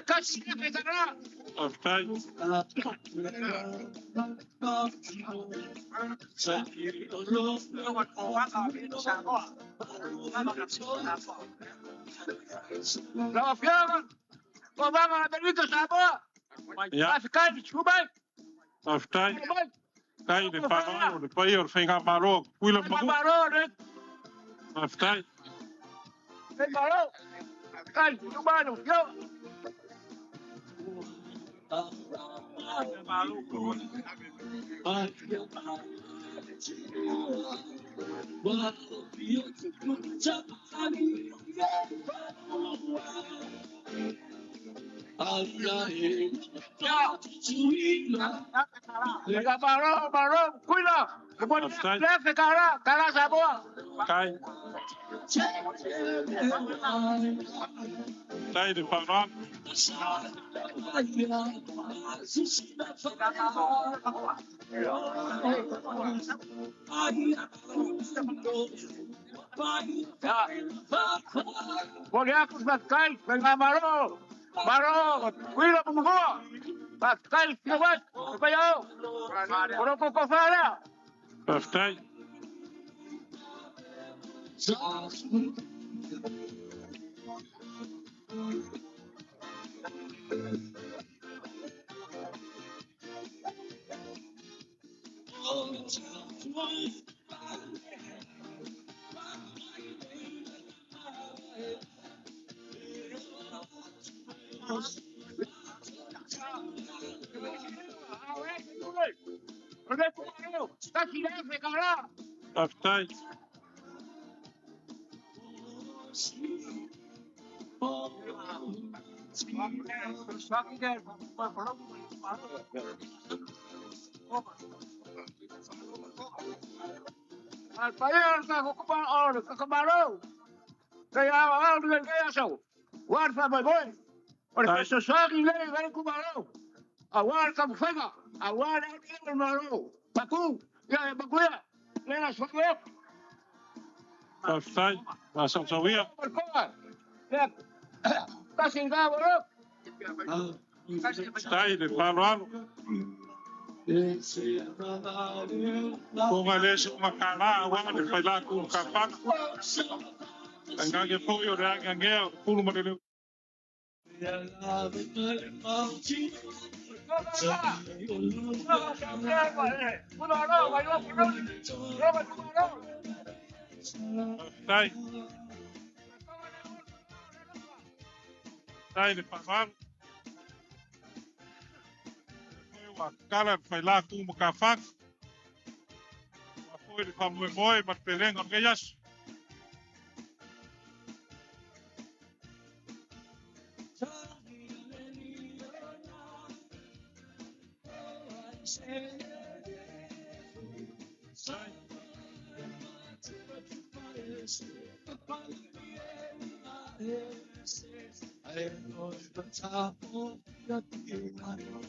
Kasih dia pekara. Offside. Lawa kira. Ko ba ma Benito sabo. Ja. Vai ficar de chuva. Offside. Kijk, de Paro, de player vindt maar ook. Willem Kabaro, né? Offside. Kabaro. Kai, chuva no. Yo. Kabaro, cuida. Left cara sabo. Kijk. Kijk, de Paro. Boliacos Pascal, Baro, Baro, cuida como vou. Pascal, que vai? Vai eu. Ora ko fare. Offside. Offside. Al país ka kabaro. Kaya awal dengan kaya so. War sa boy. Ora so sagi le gan kubaro. Awal ka fega. Awal al maro. Paku. Ya paku ya. Lena sokoy. Offside. Masuk sawia. Ya. Kasih ka bro. Kijk, de Paro. Kung alis makana, awang de pala kung kapak. Ang gagawin po yun, ang gagawin, pulo madali. Tay. Tay, de Paro. Kalat phải la tu một cà phác và phôi thì phòng người môi mặt về lên còn cái yes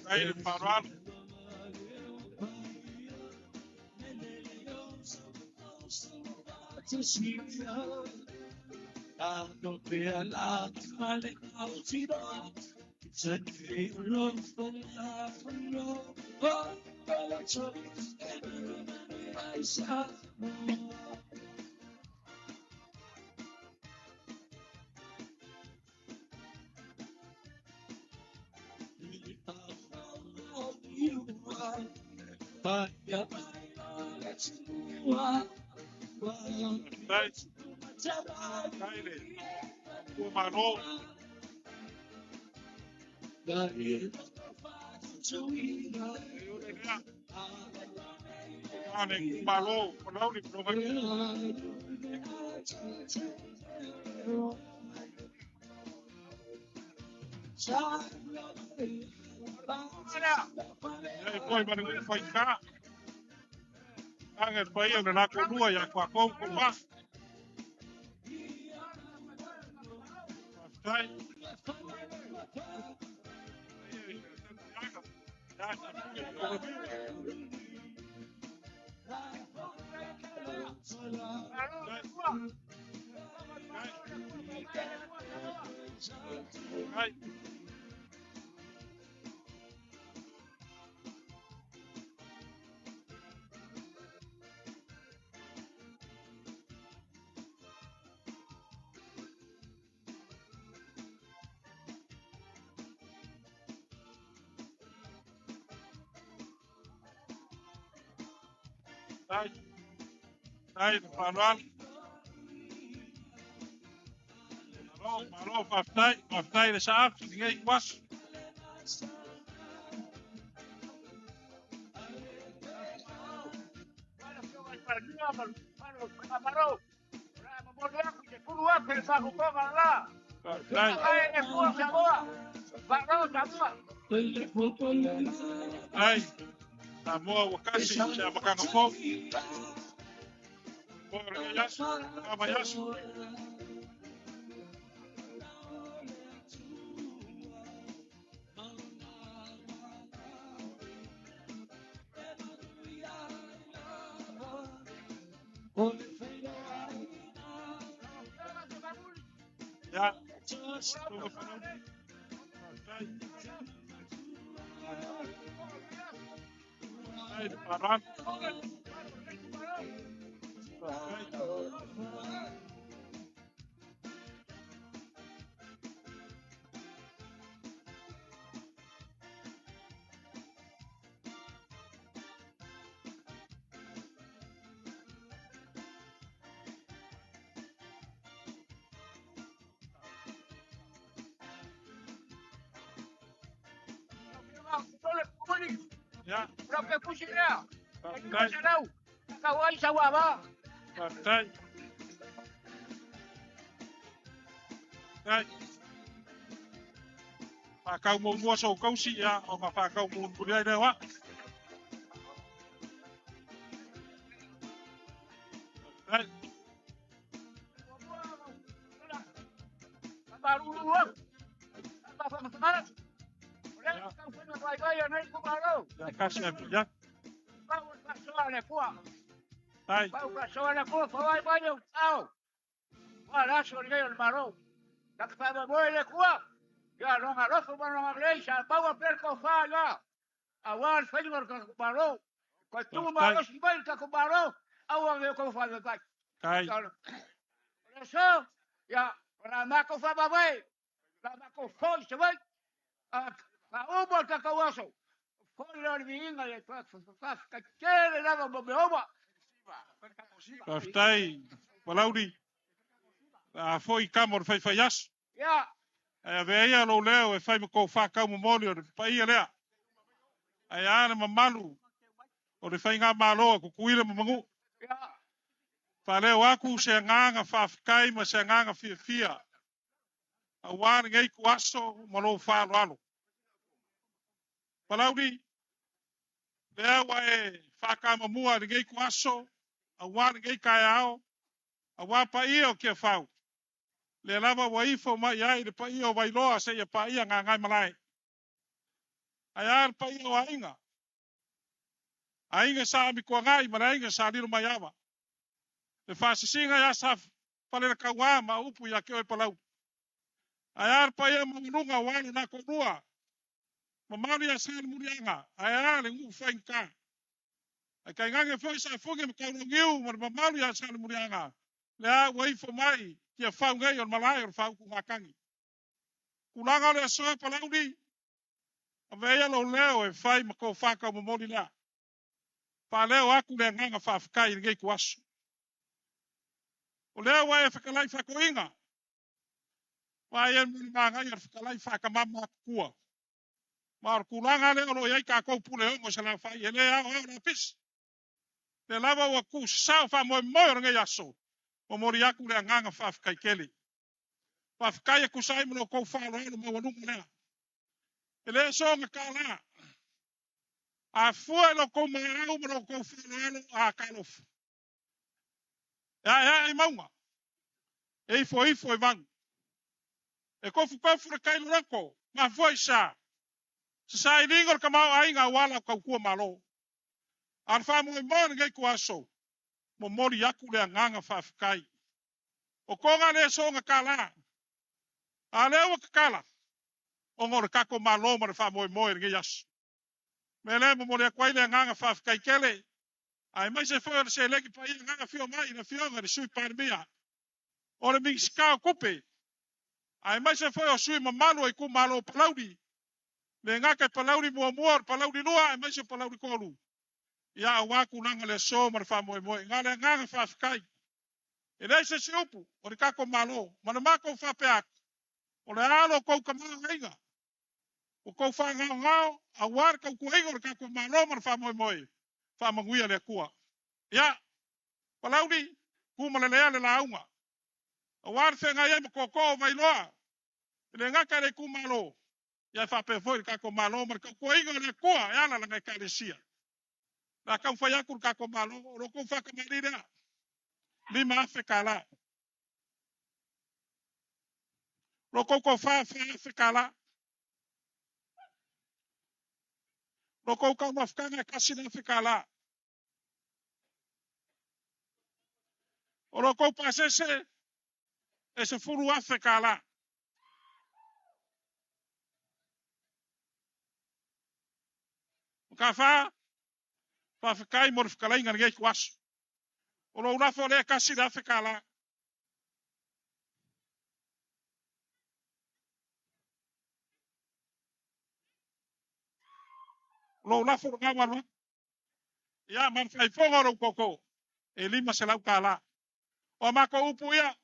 Đây là Bảo Đoan. no pia la male causino se ti lo fa no oh so I saw you are but yeah let's Ange pai o na ko lua ya kwa ko ko ma. Sai. Ai. Ai. Ai, panuan. Malo, maftai de saaf, ninguém was. Ai, Samoa wakasi cha makanga po. Bora yasu, kama yasu. Ya. Ai, paran. Ya. Berapa pusing dia? Kau tahu? Kau sawah apa? Partai. Ai. Pakau mo mo so kau si ya, o ma pakau mo puria de wa. Ai. Baru dulu. Apa semangat? Oleh kau punya bayi naik ke baru. Ya kasih ya. Kau pasal le kuah. Ai. Kau pasal le kuah, bayi banyak tahu. Wala sorry el baru. Tak pada boleh le kuah. Ya no arroz como no iglesia, vamos a ver con falla. Awal señor que baru. Kau tu baru si bayi que baru. Awal le con falla tak. Kai. Eso ya lama ko fa babai. Lama ko foi se vai. A ubo ka kawaso. Foi la vinga le fa ka kere la bo beoba. Partai. Palaudi. A foi camor fai faias. Ya. Ai veia lo leo e fai mo ko fa ka mo molio de pai lea. Ai ana mamalu. O de fai nga malo ko kuile mo mangu. Ya. Faleo aku se nganga fafikai ma se nganga fia. A wan ngai kuaso malo fa lalo. Palaudi. Lea wa e faka mamua ngai kuaso. A wan ngai kaiao. A wa pa io ke fau. Le lava wa ifo ma ia de pa io vai loa se ia pa ia nga ngai malai. Ai pa io wa inga. Ainga sa mi ko ngai malai nga sa dilo maiava. Le fasisinga ya saf pale na kawa ma upu ya ke o palau ayar pa ia mangunga wanu na kodua mamari ya sal murianga ayar le ngu fainka ai ngange foi sa fuge me kau ngiu mar mamari ya sal murianga le wai fo mai kia fau ngai on malai on fau ku ngakangi kulanga le so palau di aveia lo leo e fai ma ko faka mo moli la pa leo aku le nganga fa fkai ngai kuasu o leo wa e fakalai fa koinga wa e mun manga ia fakalai fa ka mama kua mar kulanga le lo ia ka ko pule mo sala fa e le a na pis le lava wa ku sa fa mo ngai aso o mori aku le nganga fa fkai keli fa fkai ku sai mo ko fa lo mo wanu na ele so nga kala a foi lo ko ma au mo ko fa lo a kalof ya maunga e foi van e ko fu kai loko ma foi sa sai dingor ka mau ai nga wala ka ku malo ar fa mo ngai ku aso mo mori aku le nganga fa kai o ko nga le so nga kala a le o kala o ngor ka ko malo mo fa mo ngai yas mele mo mori kwai le nganga fa kai kele ai mai se foi se le ki pai nganga fio mai na fio nga sui par mia o le mix ka kope ai mai se foi o sui mamalo e ku malo palaudi le ngaka palaudi mo palaudi lua ai mai se palaudi kolu ya wa ku nanga le so mar fa mo ngale nganga fa kai e dai se upu o ka ko malo mana mako fa pe o le alo ko ka nga o ko fa ngao a war ka ku ingo ka ko malo mar fa mo fa manguia le kua ya palaudi ku mala le launga a war se nga ye ko vai loa le ngaka le ku malo ya fa pe foi ka ko malo mar ka ko ingo le kua ya la nga ka le sia la ka fa ya ku ka ko malo ro ko fa ka marida lima afekala ro ko fa afekala ro ko ka mafkanga kasina afekala ro ko pasese ese furu afekala ka fa fekai mor fekala inga ngai kwasu ro una fo le kasina afekala lo la fo nga wa ya man fai fo ro koko e lima se lau kala o ma ko upu ya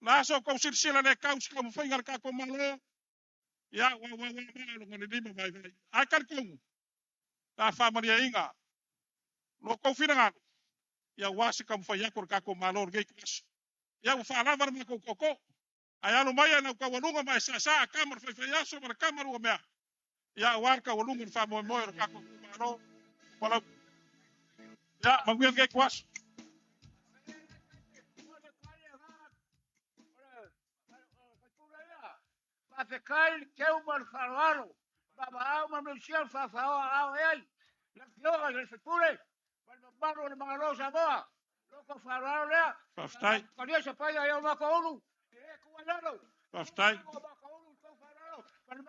na so ko silsila le kaus ko fai ngar ka ko malo ya wa lo ngone lima vai ai kan ko ta fa maria inga lo ko fina ya wasi kam fai yakor ka ko malo ngai kwas ya fa la var ma ko koko aya no maya na ko walunga mai sa kamar fai ya so mar kamar o mea ya warka walunga fa mo ka ko malo wala ya manguia ngai kwas fa fekai ke o mar farwaro baba ma no sia fa au ei la fioga le sepure mal barro le magarosa boa loco farwaro le Faftai. Konia se pai ai o makaulu e ku alalo Faftai.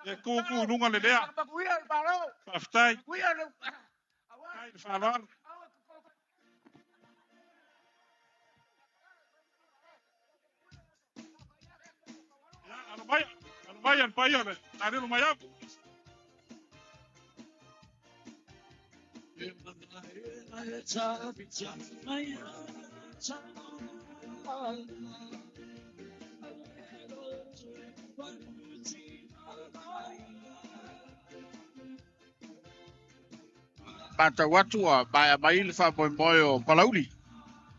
E ku nunga le lea. Faftai. Kai farwaro Vayan para allá, haré lo maya. Pata watu a mai fa moyo palauli.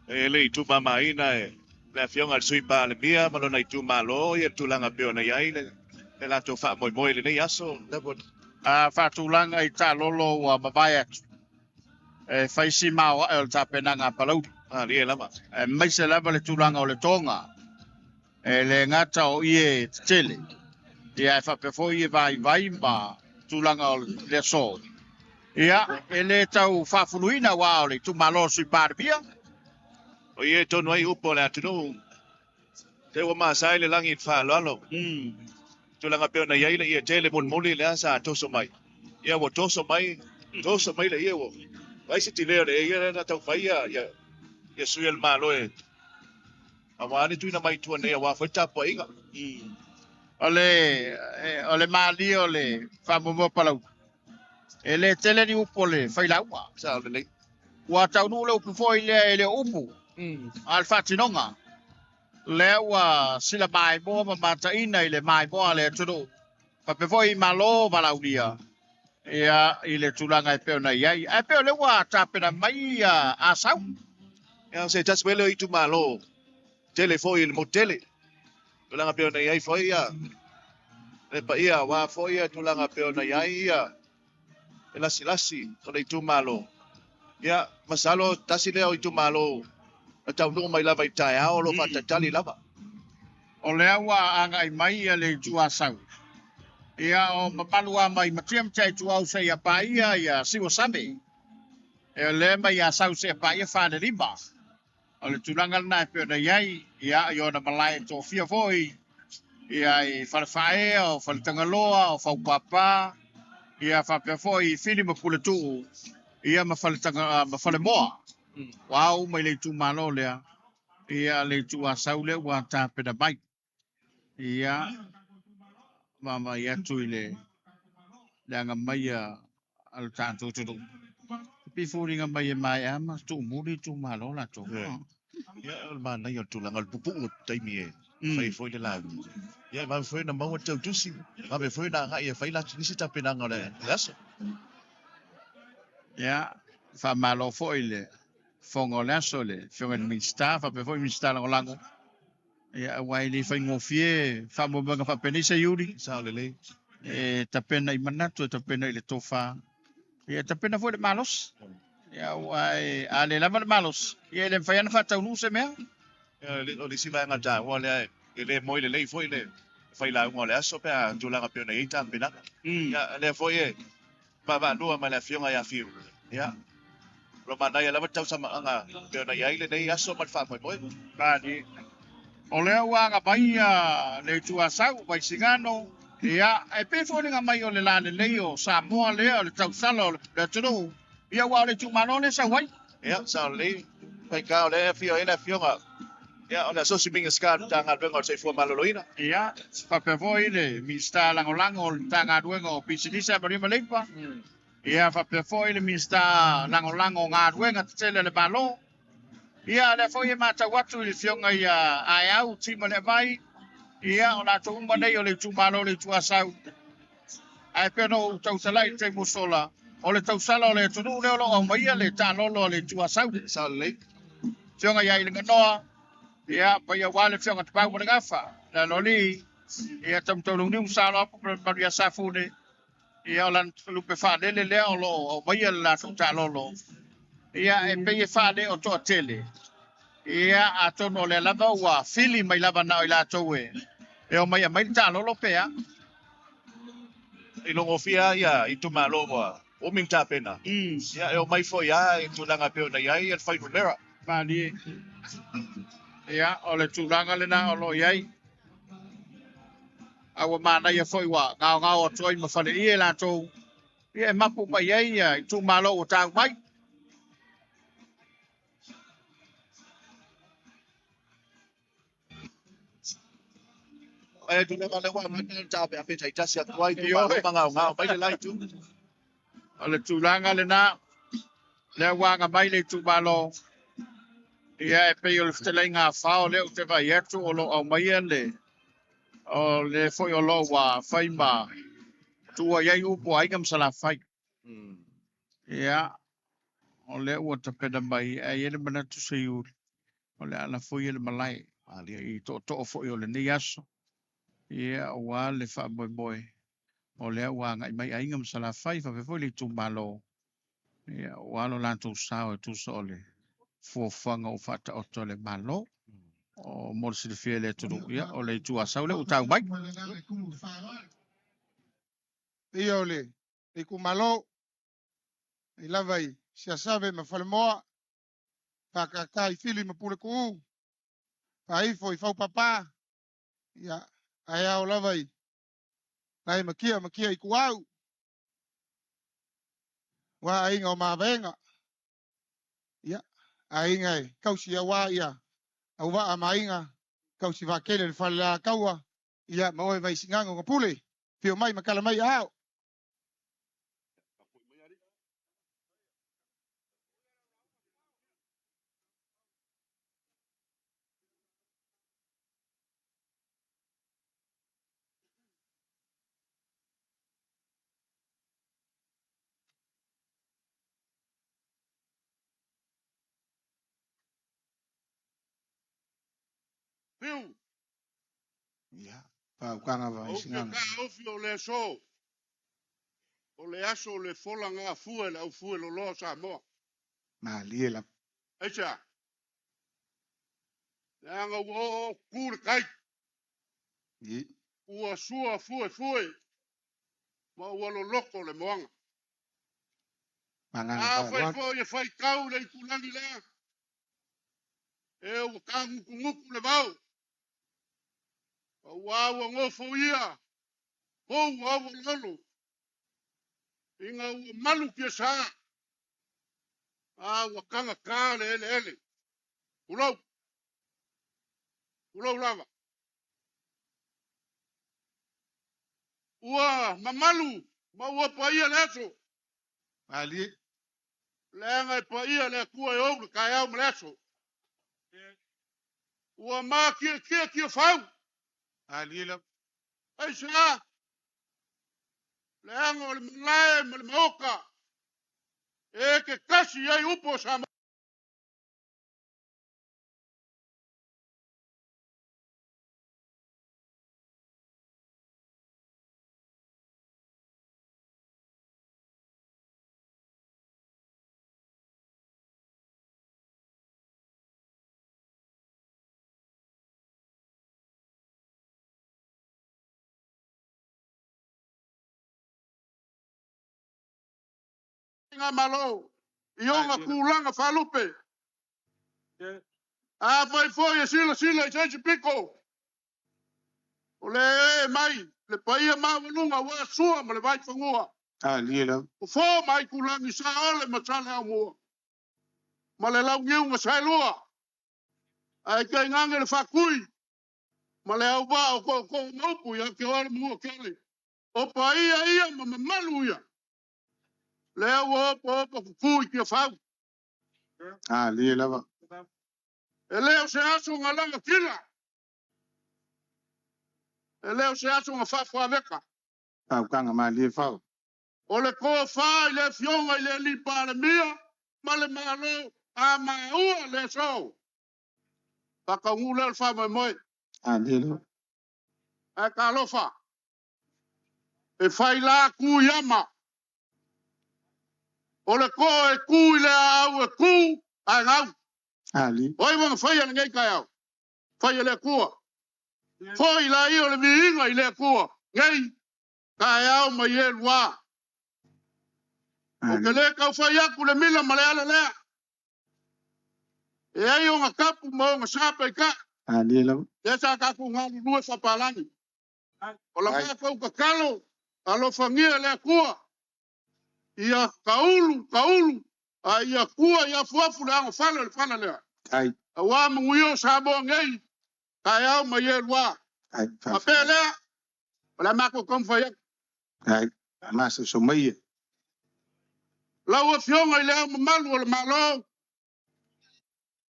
Le tu mama ina le fionga sui pa le mia ma lona tu malo ia tulanga pe ona ia le la to fa moi le nei aso a fa tulanga i ta lolo wa mabaya e faisi mau e ta penanga palau le lama e mai se lava le tulanga o le tonga e le ngata o ie tele ia fa pe foi vai ma tulanga o le so ia ele tau fa fuluina wa o le tu malo sui pa bia o ie tonu ai upo le atunu te wa masai le langi fa lo tulanga pe na yai le ia tele mon moli le sa toso mai ia wo toso mai le ia wo vai se tile le ia na tau fai ia sui el malo e awani tu na mai tu ne wa fa ta po inga ole mali ole fa mo palau ele tele ni upole fai la wa sa le wa tau nu le upu foi le upu al fatinonga le wa sila mai bo ma mata ina ile mai bo le tudu pa pe foi malo balaudia ia ile tulanga e pe na ia e pe le wa ta pe na mai a sau ia se tas wele i tu malo tele foi il motele tulanga pe na ia foi ia le pa ia wa foi ia tulanga pe na ia ela silasi ole tu malo ia masalo tasile o tu malo tau no mai lava i tai ao lo fa tali lava o le wa anga i mai le tua sau ia o mapalua mai matiam chai tu au sei a paia ia siwo sabe e le mai a sau se paia fa de riba o le tulanga na pe na yai ia yo na malai to fia foi ia i falfae o faltangaloa o fau papa ia fa pe foi fili mo pule tu ia ma faltanga ma fale moa wow mai le tu malo le ia le tu a sau le wa ta pe da bai ia mama ia tu ile danga mai al tanto tu pi furinga mai mai ama tu muri tu malo la tu ia ma na yo tu langa pupu tai mi fai foi de la ia ma foi na mau tau tusi ma be foi na ga ia fai la ni se ta pena ngale laso ia fa malo foi le fongo laso le fongo mi sta fa pe foi mi sta la lango ia wai le fai ngofie fa mo banga fa penisa yuri sa le ta pena i manatu ta pena ile tofa ia ta pena foi de malos ia wai ale la malos ia le fai na fa tau nu se me o le sima nga ta wa le moi le foi le fai la ngole aso pe tu la pe na ita pena ia le foi ba no ma la fionga ya fiu ia lo mana ya la tau sama nga pe na ia le nei aso ma fa moi ba di o le wa nga mai le tua sau vai singano ia e pe fo nga mai o le la le o sa mo le o le tau salo le tunu ia wa le tu manone sa wai ia sa le pai ka le fio ina fionga ia ona so si minga ska tanga vengo se fo maloloina ia fa pe voi le mi sta lango tanga duengo pisinisa bari malepa ia fa pe foi le mi sta lango nga duenga tele le balo ia le foi ma ta watu le fionga ia ai au ti mo le vai ia ona tu mo nei o le tu malo le tu asau ai pe no tau salai te musola o le tau sala o le tunu le o mai le ta lo le tu asau sa le fionga ia ile nganoa ia pa ia wale fionga te pau mo ngafa la loli ia tam to lu ni usala pa ia safune ia lan lupe fa le o lo o mai la tu ta lo ia e pe fa de o to tele ia atono le lava wa fili mai lava na ila towe e o mai ta lo pea i longo fia ia i tu malo wa o min ta pena ia e o mai foi ia i tu langa pe na ia i fai numera ba ni ia o le tu langa le na o lo iai awa mana ia foi wa nga o toi ma fale ia la to ia mapu pa iai i tu malo o ta mai e tu le male wa ma ta pe ape tai tasi atuai tu ma nga mai le lai tu ale tu langa le na le wa nga mai le tu malo ia e pe o le ftelenga fa o le o te vai etu o lo au mai le o le foi o lo wa fai ma tu wa ia u po ai kam sala fai ia o le o te peda mai ai ele mana tu se u o le ala foi le malai ali i to foi o le ni aso ia wa le fa boy o le wa ngai mai ai ngam sala fai fa foi le tu malo ia wa lo la tu sa o tu so le fo fanga o fata o to le malo o mo se le fiele tu ia o le tu asa o le uta mai ia ole e ku malo i lava i sia save ma fale moa pa ka kai fili ma pule ku pa i foi fau papa Ia, ai au lava i. Nai makia i kuau. Wa ainga o mavenga. Ia, ainga e. Kausi awa ia. Au wa a mainga. Kausi wa kele le whala kaua. Ia, maoi vai singango ngapule. Pio mai makala mai au. Piu. Ia, pa ukanga vai O singango. ka ofi o le so. O le aso o le fola ngā fuel au fuel o lo sa mo. Ma liela. Echa. Anga o kur kai. I. Ua sua fue. Ma ua lo loko le moanga. Manganga pa. Fai kau le kulangi lea. E o kangu kunguku le vau. Ua ngofo ia. Kou ua lolo. Inga ua malu kia saa. Ua kanga kā le ele. Ulau lava. Ua mamalu. Ma ua paia le aso. Ali. Lenga pa ia le kua e oulu kai au mleso. Ua ma kia fau. Ali la. Ai sa. Lenga o le malae ma le maoka. E ke kasi ai upo sa ma. Nga malo. Ionga kulanga falupe. A fai foi e sila i sensi piko. O le mai. Le paia mawalunga wa sua ma le vai fangua. Ali la. O fo mai kulangi sa ole ma sale au mua. Ma le lau ngiunga sa lua. Ai kai ngange le fakui. Ma le au ba o ko maupu ya ke ore mua kele. O pa ia ma malu ia. Le au o kukui kia fau. Ali la. E leo se aso ngalanga kila. E leo se aso nga fafu aveka. Pa ukanga ma li fau. O le ko fa le fionga le lipa le mia. Ma le malo a maua le so. Paka ngule le fa moi. Ali la. E ka lofa. E fai la ku yama. O le ko e ku le au e ku a ngau. Ali. Oi wanga fai ale ngai kai au. Fai le kua. Foi la i o le viinga i le kua. Ngai. Kai au ma ye lua. O ke le kau fai aku le mila ma le ala lea. E ai o nga kapu mo nga sapa i ka. Ali la. E sa kaku ngalu lue whapalangi. O la ngā kau kakalo. Alo fangia le kua. Ia kaulu. A ia kua ia fuafu le anga whala le whala lea. Ai. A wā munguio sa mo ngai. Kai au ma ye lua. Ai. A pe lea. O la mako kom fai aku. Ai. Masa so mai. Lau a fionga i lea malu o le malo.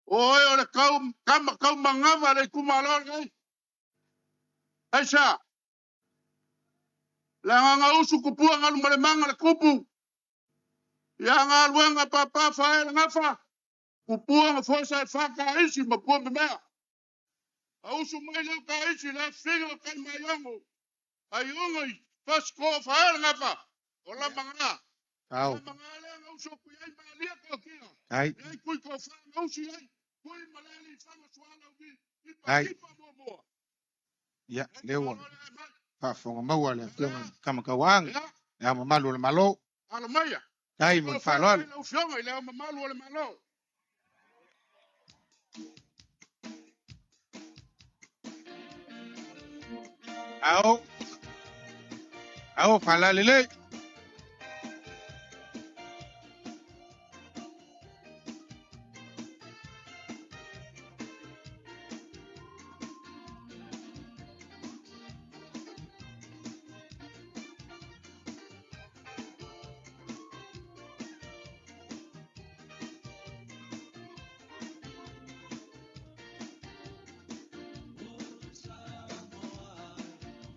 O le kau mangava le kumalo ngai. Ai sa. Le nganga usu kupua ngalu male manga le kupu. Ia ngā luenga papa fae le ngafa. Kupua nga fosa e whaka isi ma pua me mea. A usu mai leo ka isi le whigo kai mai ongo. Ai ongai pasko fae le ngafa. O la manga. Au. La manga le nga usu kuyai ma lia ko kia. Ai. Ai kui ko wha nga usu ai. Kui maleli whanga suala ubi. Ai. Ipa momoa. Ya, lewa. Pa fonga maua le kama kawang. Ya mamalu le malo. Alo maya. Ai mun falol. Ilo fionga ile mamalu ole malo. Au fala lele.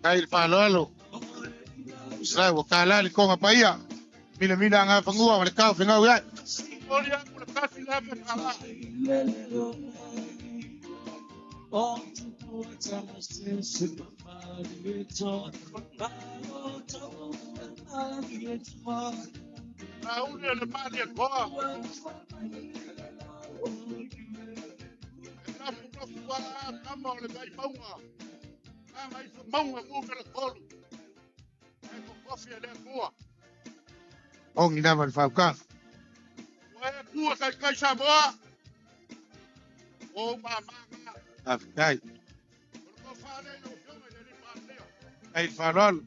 Kay falolo. Sai wakala ni konga paia. Mila nga pangua wale kau fengau ya. Olha por kasi na fala. Raul le mali agora. Kama ole vai paunga. Kama isso maunga mu pela colo. É com coffee ele boa. Ong ina man fauka. Ué, boa kai saboa. O mama. Afkai. Kay falolo.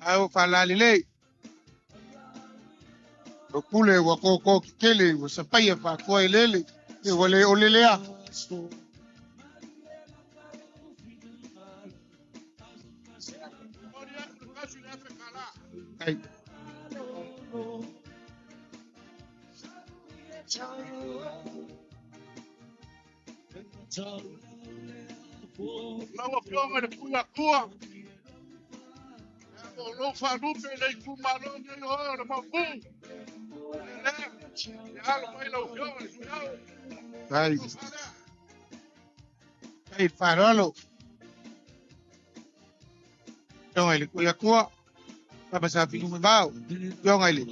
Au fala lele. Okule wako kele wasapaya fa ko lele. E wale olelea. Ay. Não fioma de tua. Não fa lupe le kumalo ni ora mabu. Ya lo vai lo fioma de Ay. Ay farolo. Yung ay kuya kuha. Papa sabi ko mabaw. Yung ay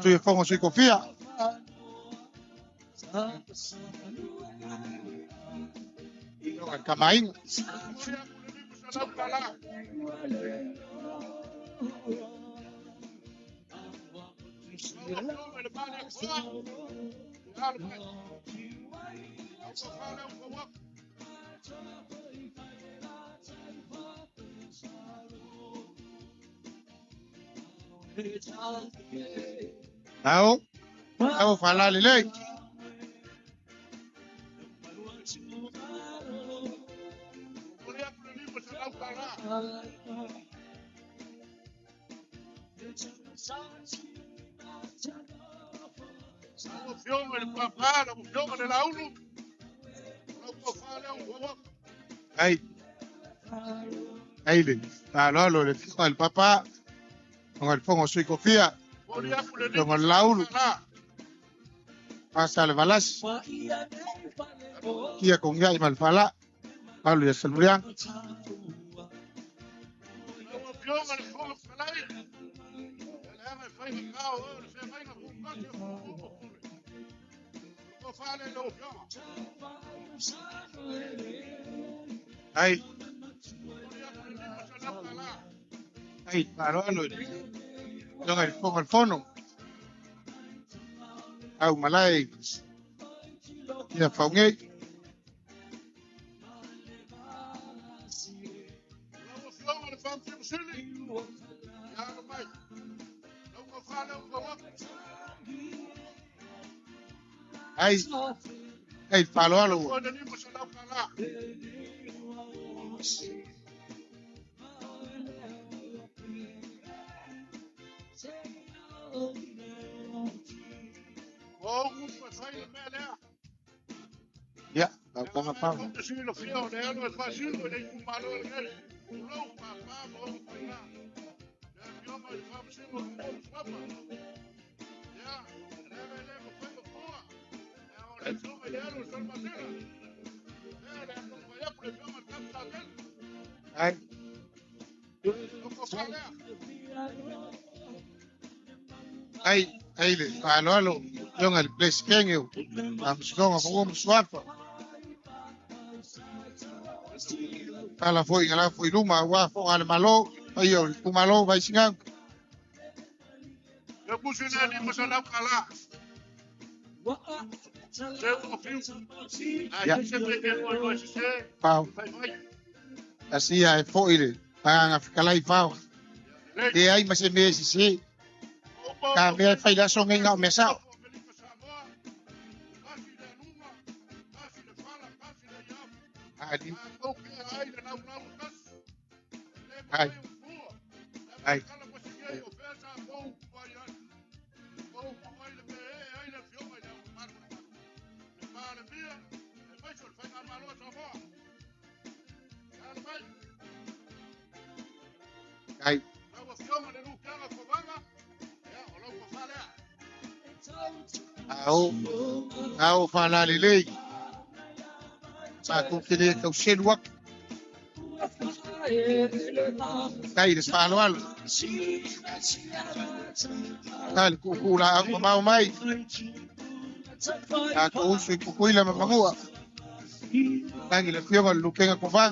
tu ye fongo sui kofia. Yung ay kamain. Au fala lele. O fioma de papara, o fioma de laulu. Não fala Ay. Ay le. Falolo le fijo al papá. Con el fongo sui kofia. Yung al laulu. Pasa le balas. Kia kong yai malfala. Palu ya saluriang. Ay. Ay, parolo. Yung ay fongo al fono. Au malay. Kia faungay. Ay, palo alo. Ya, vamos a pago. Ay. Ay, palo alo. Yung al place kenyo. Amsong ako swapa. Kala foi luma wa fo al malo. Ayo, kumalo vai singang. Le busu na ni masalau kala. Se o fiu. Ya. Ai se me ke o se. Pau. Asia e fo ile. Panga fikalai fao. E ai ma se me si. Ka me fai la songa nga me sa. Ai. Ai. Ai. Au fala lele. Sa ku kile ka shelwak. Kai des falo al. Kal ku kula aku mau mai. Aku usi ku kuila mapangua. Tangi le fio con lukenga ku fa.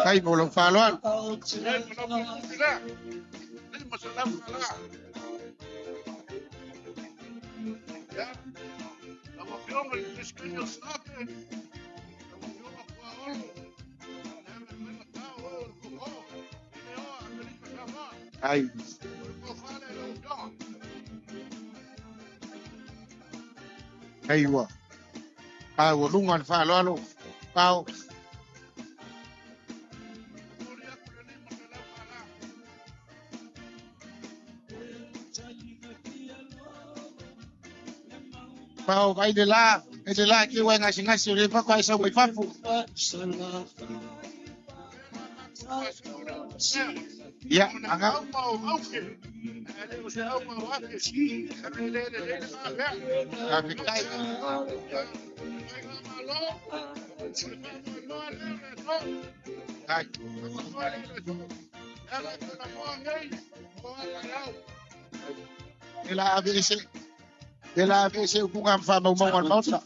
Kai bolo falo al. Ai. Aiwa. Pau lungan falo alo. Pau. Pau vai de lá que o ngasi le fa kwai sa wai fafu. Ya, anga. De la ABC kung ang fama umangon mausa.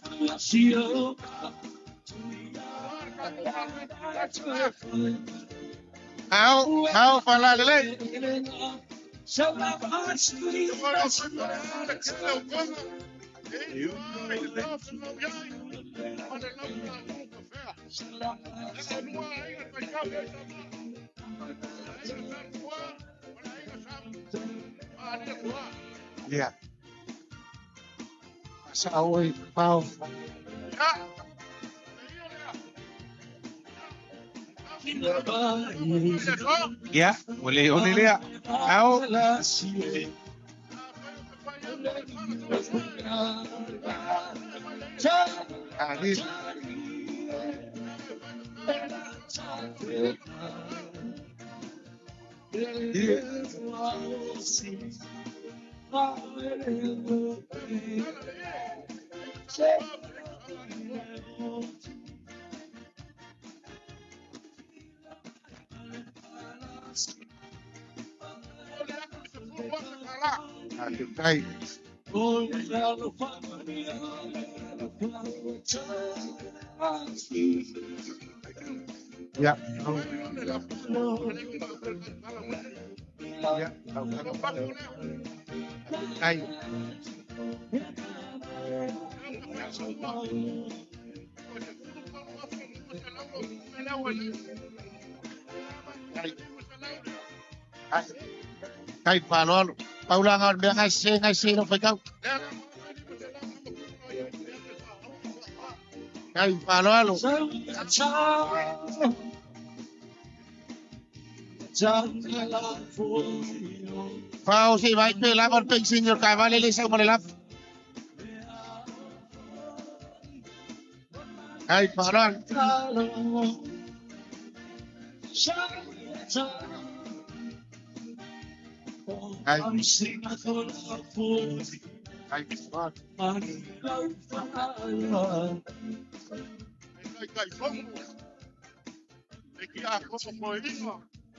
Au fala lele. Yeah. Sa oi pau. Ya, boleh lihat. Au. Ini. Ay. Ya. Ya. Ay. Ay, Paolo. Paulangan biya ngai no pagkaw. Ay, Paolo. Pau si vai pela con ping senior cavale le sa molelap. Ay, Paolo. Ay. Ay, fuck.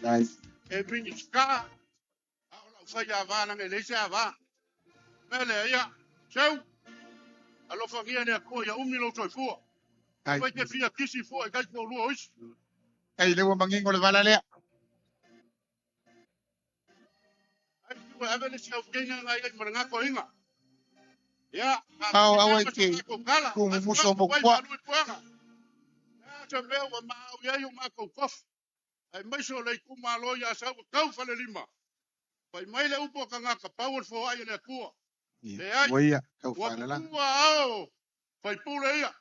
Nice. E vingi ska. Aula fai avana nge lese ava. Mele ya. Seu. Alo famia ne ko ya umi lo toi fu. Ai. Fai ke fia kisi fu e kai po lu ois. Ay, le wong manging le bala le. Ai ko ave le siau kenga ngai ai maranga ko inga. Ya, Au ke ku muso mo kwa. Sa mea wa mau ia yo mako kof. Ai mai so le ku malo ya sa kau fale lima. Pai mai le upo ka ngaka power for ai le kua. Le ai. Wa kau Wa fala la. pua ao. Pai pule ia.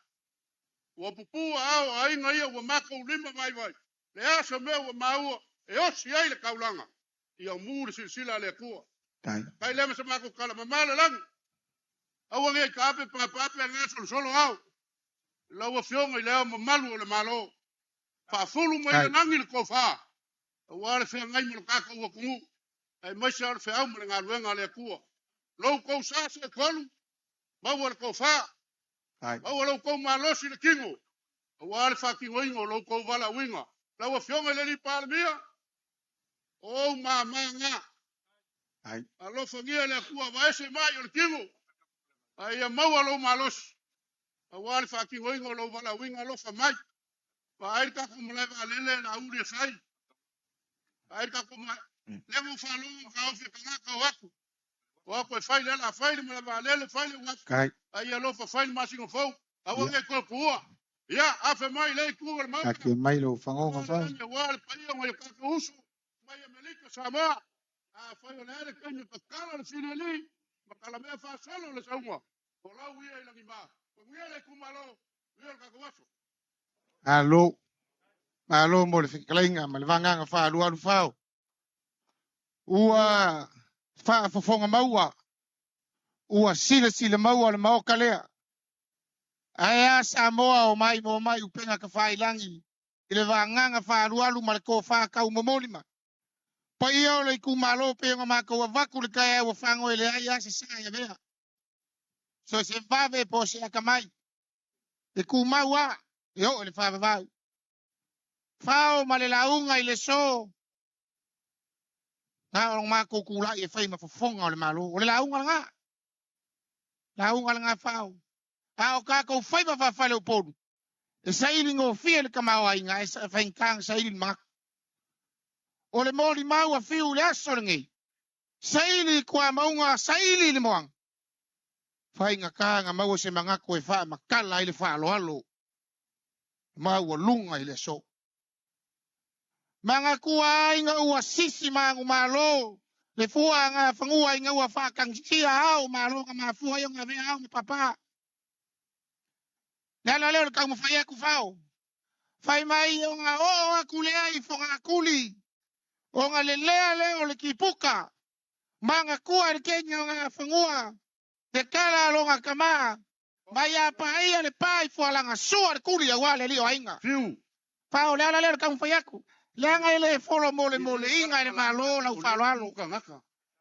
Wa pupua ao ai ngai wa mako lima mai vai. Le a sa mea wa mau e o si ai le kaulanga. Ia mu le silsila le kua. Kai le sa mako kala mamala lang. Awa ngai ka pe pa nga solo ao. Lawa fionga i leo mamalu o le malo. Whafulu mai le nangi le kofa. Wale whea ngai mo le kaka ua kungu. Ai mai se ale whea au mo le ngā ruenga le kua. Lau kou sase e kolu. Maua le kofa. Maua lau kou malosi le kingo. Wale whakingo ingo lau kou wala winga. Lawa fionga i le li pāle mia. O ma ngā. Alo whangia le kua waese mai o le kingo. Ai a maua lau malosi. Awal faki wingo lo wala winga lo fa mai. Pa ai ka ko mole va lele na uri sai. Ai ka ko ma le mo fa lo ka o fe ka ka waku. Wa ko fai le la fai le va lele fai le waku. Ai lo fa fai ma singo fo. Awa nge ko ko. Ya a fe mai le ku le ma. Ke mai lo fango fa. Wal pa ia mo ka ko usu. Mai melika sama. A fai le le ka ni ka kala le finali. Ma kala me fa solo le sauma. Ko la wi ai la ngima. Alo mo le fikalainga ma le vanganga fa alu fao. Ua fa fofonga maua. Ua sila maua le mau kalea. Aya Samoa o mai upenga ka fa ilangi. Ile vanganga fa alu ma le ko fa ka umomolima. Pa ia o le kumalo penga ma ko vaku le kaya o fango ile aya se sa ya bea. So se vave po se akamai. E ku maua. Yo le fave vai. Fao ma le launga i le so. Na o ma ko kula e fai ma fofonga o le malo. O le launga nga. Launga nga fao. Ao ka ko fai ma fa le opodu. E saili ngo fie le kamawa inga. E fai kang saili mak. O le moli maua fiu le aso le ngi. Saili kwa maunga saili le moang. Fai nga ka nga maua se mangako e faa makala ile faa alo. Maua lunga ile so. Mga kuwa inga ua sisi mangu malo. Le fua nga fangua inga ua faa kangsia hao malo nga mafua yung nga vea hao mi papa. Nala leo kang mafaya kufao. Fai mai yung nga oo akulea ifonga akuli. O nga lelea leo le kipuka. Mga kuwa le kenya nga fangua. Te kala longa kama. Maya pa ia le pai fo la nga so le kuli ya wale li o inga. Fiu. Pao la le ka mfayaku. Le nga ile folo mole inga le malo la ufalo alo.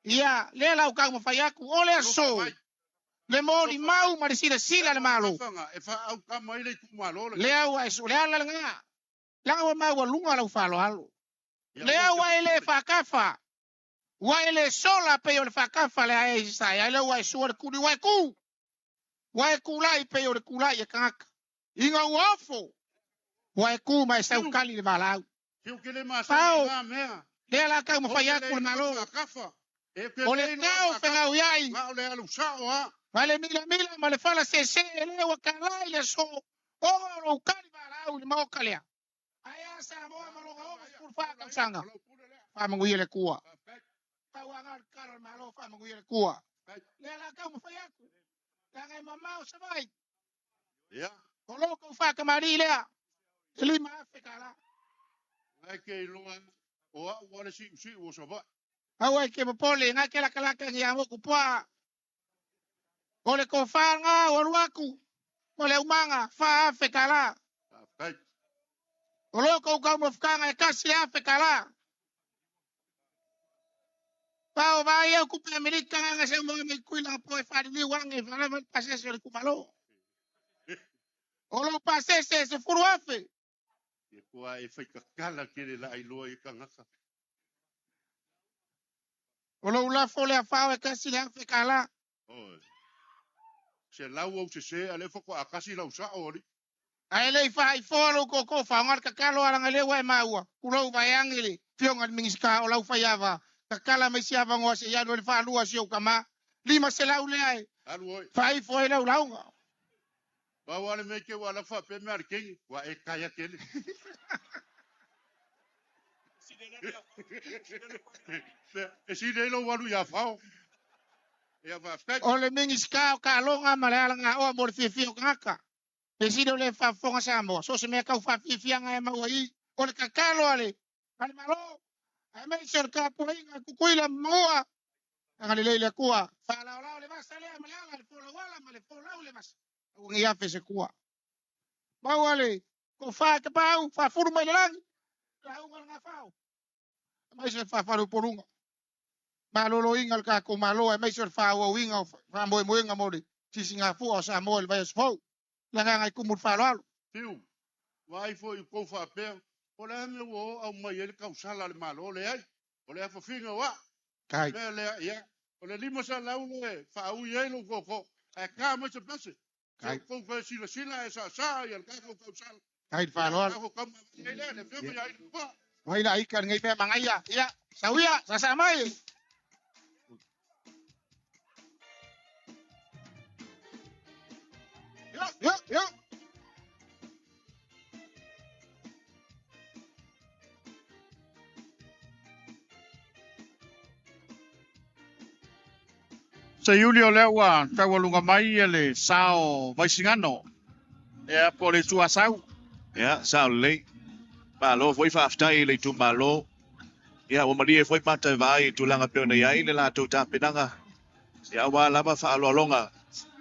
Ia le la ka mfayaku ole so. Le moli mau ma sila le malo. E fa au ka mai le ku malo. Le wa so le la nga. La wa ma wa lunga la ufalo alo. Le wa ile fa kafa. Wa ile sola pe o le fa kafa le ai sa ya le wa so le kuli wa ku. Wa kulai pe o le kulai e kaka. Inga uafo. Wa ku mai sa ukali le malau. Fiu ke le ma sa mea. Le la ka mo fa ya ku le malo. O le tau fenga uyai. Ma le alu sa o ha. Vale mila ma le fala se le wa kalai le so. O lo ukali malau le mau kalea. Aya sa mo ma lo ga o fa ka sanga. Fa mo le kuwa. Pa wa ga karo malo fa mo le kuwa. Le la ka mo fa ya ku. Kanga mama o sabai. Ya. Olo ko fa ka marilea. Lima Afrika la. Ai ke loa o wala si o so ba. Awa ke mo pole nga ke la kala ka ngia mo ku pa. Ole ko fa nga o ruaku. Ole umanga fa Afrika la. Ai. Olo ko ka mo fa nga kasi Afrika la. Pao vai eu ku pe Amerika nga se mo me kuila po e fa ni wange fa na pase se ku malo. Olo pase se furu afe. E kua e fai kakala kere la i loa i kangaka. Olo ula fole a fao e kasi le Afrika la. Se lau au se ale foko a kasi lau sa ori. Ai le fa i folo ko fa ngar ka kalo ara ngale wa maua. Kulo ba yangile. Fionga mingiska o lau fa yava. Kakala mai sia vango se ya no le fa lua sio kama. Lima se lau le ai. Alu oi. Fai foi lau launga. Ba wale me ke wala fa pe me arke wa e kaya kele. E si de lo walu ya fao. Ya va fe. Ole mingi ska ka longa malala nga o mo fi ngaka. E si do le fa fonga sa mo. So se me ka fa fi nga ma wai. Ole kakalo ale. Kali malo. Ai mai ser ka po inga ku kuila moa. Ang alilele kuwa. Fa la le mas ale malala le fola wala ma le fola le mas. Ang iya fe se kuwa. Ba wale. Ko fa ka pau fa furu mai lang. La unga nga fao. Mai se fa faru porunga. Malolo ingal ka ko malo ai mai se fa o winga fa mo nga mo di. Sisinga fu o sa mo el vai fo. La nga ngai kumur fa lo. Tiu. Vai foi ko fa pe. Ola me wo au mai ele ka usala le malo le ai. Ola fa finga wa. Kai. Le ya. Ola limo sa la le fa u ye lo ko. E ka mo se pase. Kai ko fa sila esa sa ya ka ko usala. Kai fa lo. Ko ka ele le pe ya ko. Wai la ikan ngai pe mangaya. Ya. Sawia sa mai. Yo. Se Julio lewa tawalunga mai ele sao vai singano. E po le tua sau. Ya, sao le. Malo foi fa aftai le tu malo. Ya, o maria foi mata vai tu langa pe na yai le la tu ta penanga. Ya wa lama fa alo longa.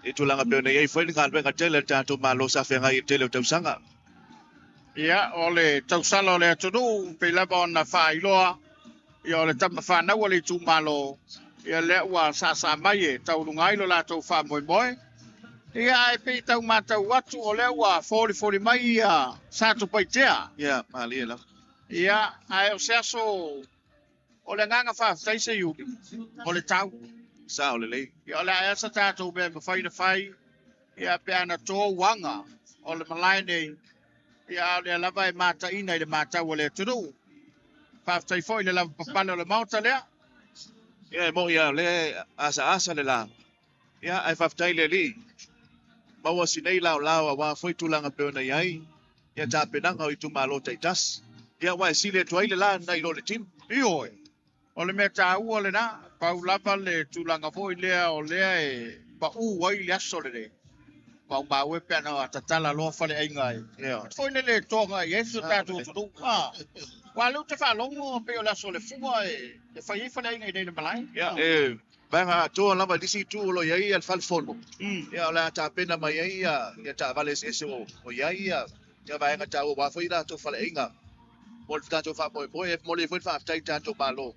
E tu langa pe na yai foi ngan pe tele ta tu malo sa fe ngai tele tu sanga. Ya, ole tau salo le tudu pe la bona fa iloa. Ya ole tama fa na wale tu malo. Ya le wa sa mai e tau lungai lo la tau fa moi. Ia ai pe tau mata watu o le wa 40 mai ia sa tu paitea. Ya, mali la. Ia ai o seso o le nganga fa sai se yu. O le tau sa o le. Ia le ai sa tatu be fai na fai. Ia pe ana to wanga o le malai nei. Ia le la vai mata ina le mata o le tudu. Fa sai foi le la papalo le mauta le. Ia mo ia le asa le la. Ia ai fa tai le li. Maua sinei lao wa foi tulanga pe na yai. Ia ta penanga o tu malo taitas. Ia wa sile tuai le la na ilo le tim. Io. O le meta u le na, pa u lava le tulanga foi le o le e pa u wai le aso le. Pa ba we pe na tatala lo fa le ainga. Ia. Foi le tonga yesu ta tu tu. Ah. Wa lu te fa longo pe o la so le fua e fa fa le ainga de malai. Ia banga to lava disi tu lo yai al falfono. Ya la ta pena mai ya ta vale ese o yai ya vai nga ta o wa foi da to fale inga. Mol ta to fa boy mo le foi fa tai ta to malo.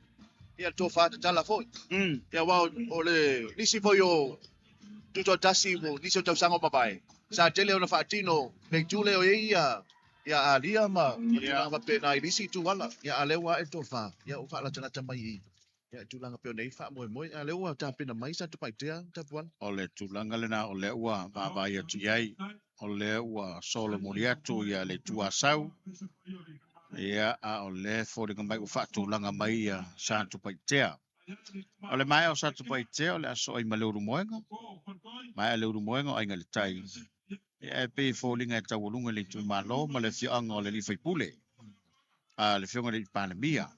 Ya to fa ta la foi. Ya wa o le disi foi o tu to tasi mo disi to sango papai. Sa tele ona fatino le tule o ya alia ma ya va pena disi tu wala ya alewa e to fa ya o fa la tana mai. Ya tulanga pe nei fa moi a le ua ta pena mai sa tu paitea ta puan o le tulanga le na o le ua va ia tu yai o le ua solo moriatu ia le tua sau ia a o le fori mai u fa tulanga mai ia sa tu paitea o le mai o sa tu paitea o le aso ai maleu moenga mai le moenga ai ngale tai ia pe fori ngai ta wolunga le tu malo ma le fianga o le li fai pule a le fianga le pandemia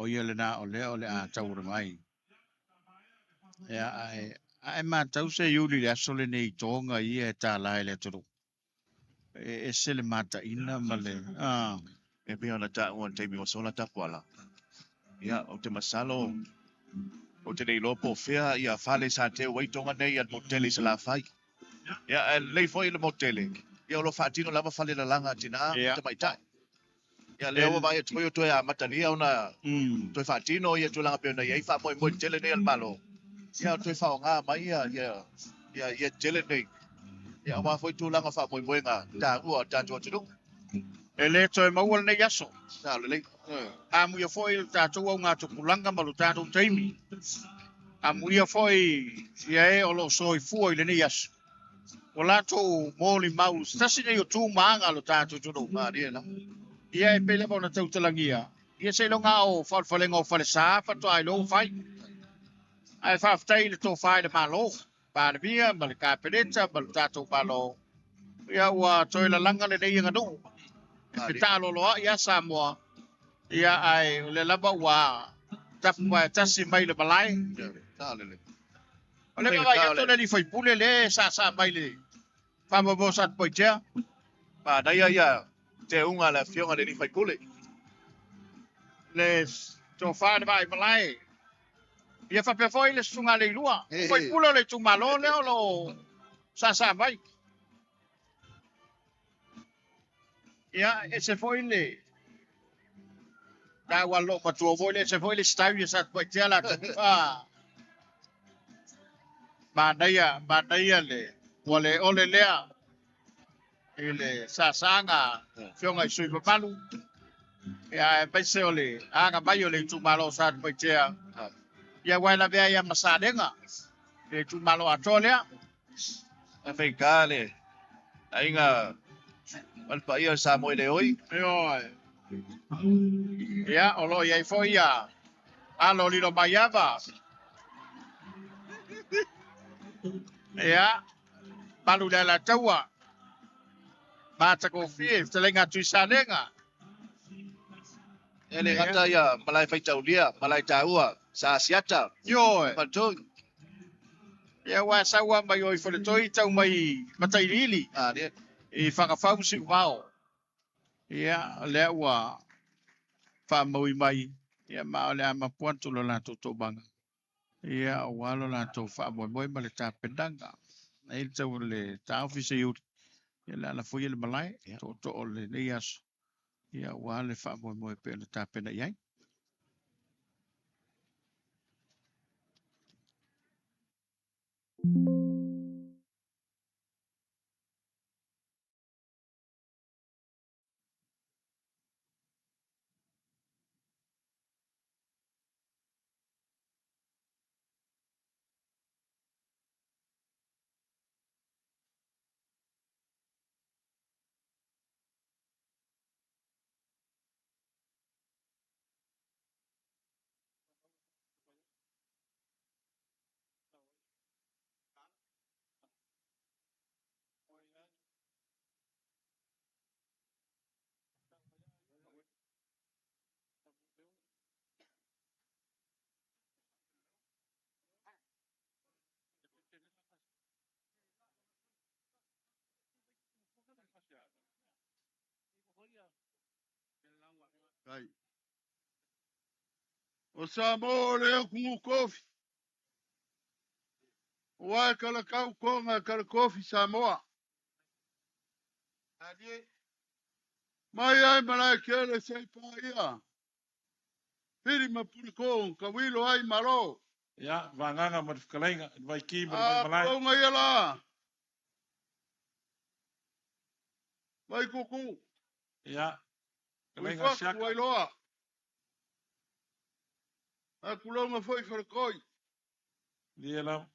o ia le na o le a tau mai. Ia ai ma tau se yuli le asole nei tonga ia e tā lai le turu. E se le mata ina ma le. E pia ona ta o te mi o sola ta kuala. Ia o te masalo o te nei lopo fea ia fale sa te wai tonga nei at motele se la fai. Ia lei foi le motele. Ia o lo fatino lava fale la langa tina te mai tai. Ya leo vai to ya matania una to fatino ya to langa pe na ya fa mo tele ne al malo ya to fa nga mai ya tele ne ya wa foi to langa fa mo nga ta u ta to tu ele to e mau ne yaso ta le amu ya foi ta to nga to kulanga malu ta to taimi amu ya foi ya e o lo soi fu ile ne yaso wala to mo li mau stasi ne yo tu manga lo ta to tu ma dia la ia e pele bona tau talangia Ia se longa o whalwhalenga o whalesa, whatua ai lo whai. Ai whawhtei le tō whai le malo. Pārbia, ma le kāpereta, ma le tātou malo. Ia ua toi la langa le nei nganu. E pita loloa ia Samoa. Ia ai le lava ua tapu mai tasi mai le malai. O le kawa ia tō le whai pule le sa mai le. Whamabo sat poitea. Pa na ia te unga le fionga le ni fai pule. Le tō whai le mai malai. Ia whapea foi le sunga le ilua. Whai pule le tūmalo le o lo sa mai. Ia e se foi le. Da walo patua voi le se foi le stau ia sat poitea la tūpa. Manaya le. Wale ole lea. Ele sasanga fionga sui papalu. Ia pese ole anga mai ole tūmalo sat poitea. Ia waila vea ia masadenga. Le tūmalo atolea. A fai kale. Ainga Alpa ia sa mo le oi. Oi. Ia olo ia foi ia. Alo lilo maiava. Ia. Palu la taua. Mata ko fie, telenga tu salenga. Ele kata ia malai fai taulia, malai taua, sa siata. Yo. Pato. Ia wa sawa mai oi fole toi tau mai matai lili. Ah, dia. I whakawhau si wao. Ia, lea ua whamaui mai. Ia, mao lea mapuantu lo la tō banga. Ia, walo la tō whamoe ma le tā pendanga. Nei tau le tā ofisa iuri. Ia, lea la fuia le malai. Tō o le nei aso. Ia, wale whamoe pe le tā penda iai. Kai. O Samoa le kungu kofi. Wa kala kau konga kala kofi Samoa. Adie. Mai ai malai kele sei pa ia. Piri mapuri ko kawilo ai malo. Ya, vanganga ma fkalenga, vai ki ma malai. Ah, konga ia la. Vai kuku. Ya. Kalenga siaka. Wai loa. A kulonga foi farkoi. Dia lam.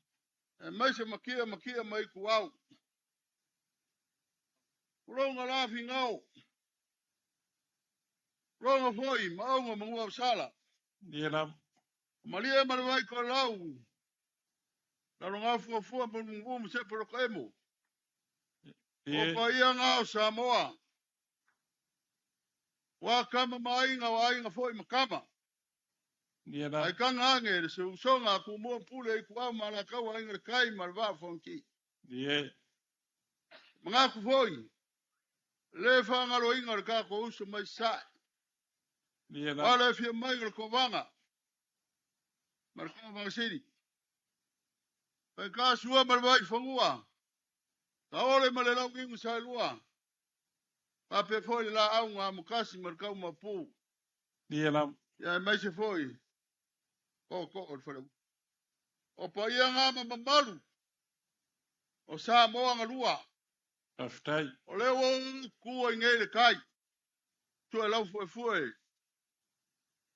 E mai se makia mai kuau. Kulonga la fingau. Kulonga foi maunga mangua sala. Dia lam. Malia marwai ko lau. Lalonga fua mungu se por kemo. O paia ngao Samoa. Wa kama mainga wa inga foi makama. Dia lam. Ai kanga nge se usonga ku mo pule ku au malaka wa inga kai malva fonki. Dia. Mga ku foi. Le fanga lo inga ka ko uso mai sa. Dia lam. Wala fi mai ko vanga. Marka va siri. Ai ka sua malva fangua. Taole male lau ingu sa lua. Pape foi la au nga mukasi markau mapu. Dia lam. Ya mai se foi. Ko o falo. O pa ia nga mamalu. O sa moa nga lua. Aftai. O leo ku ngele kai. Tu lau foi.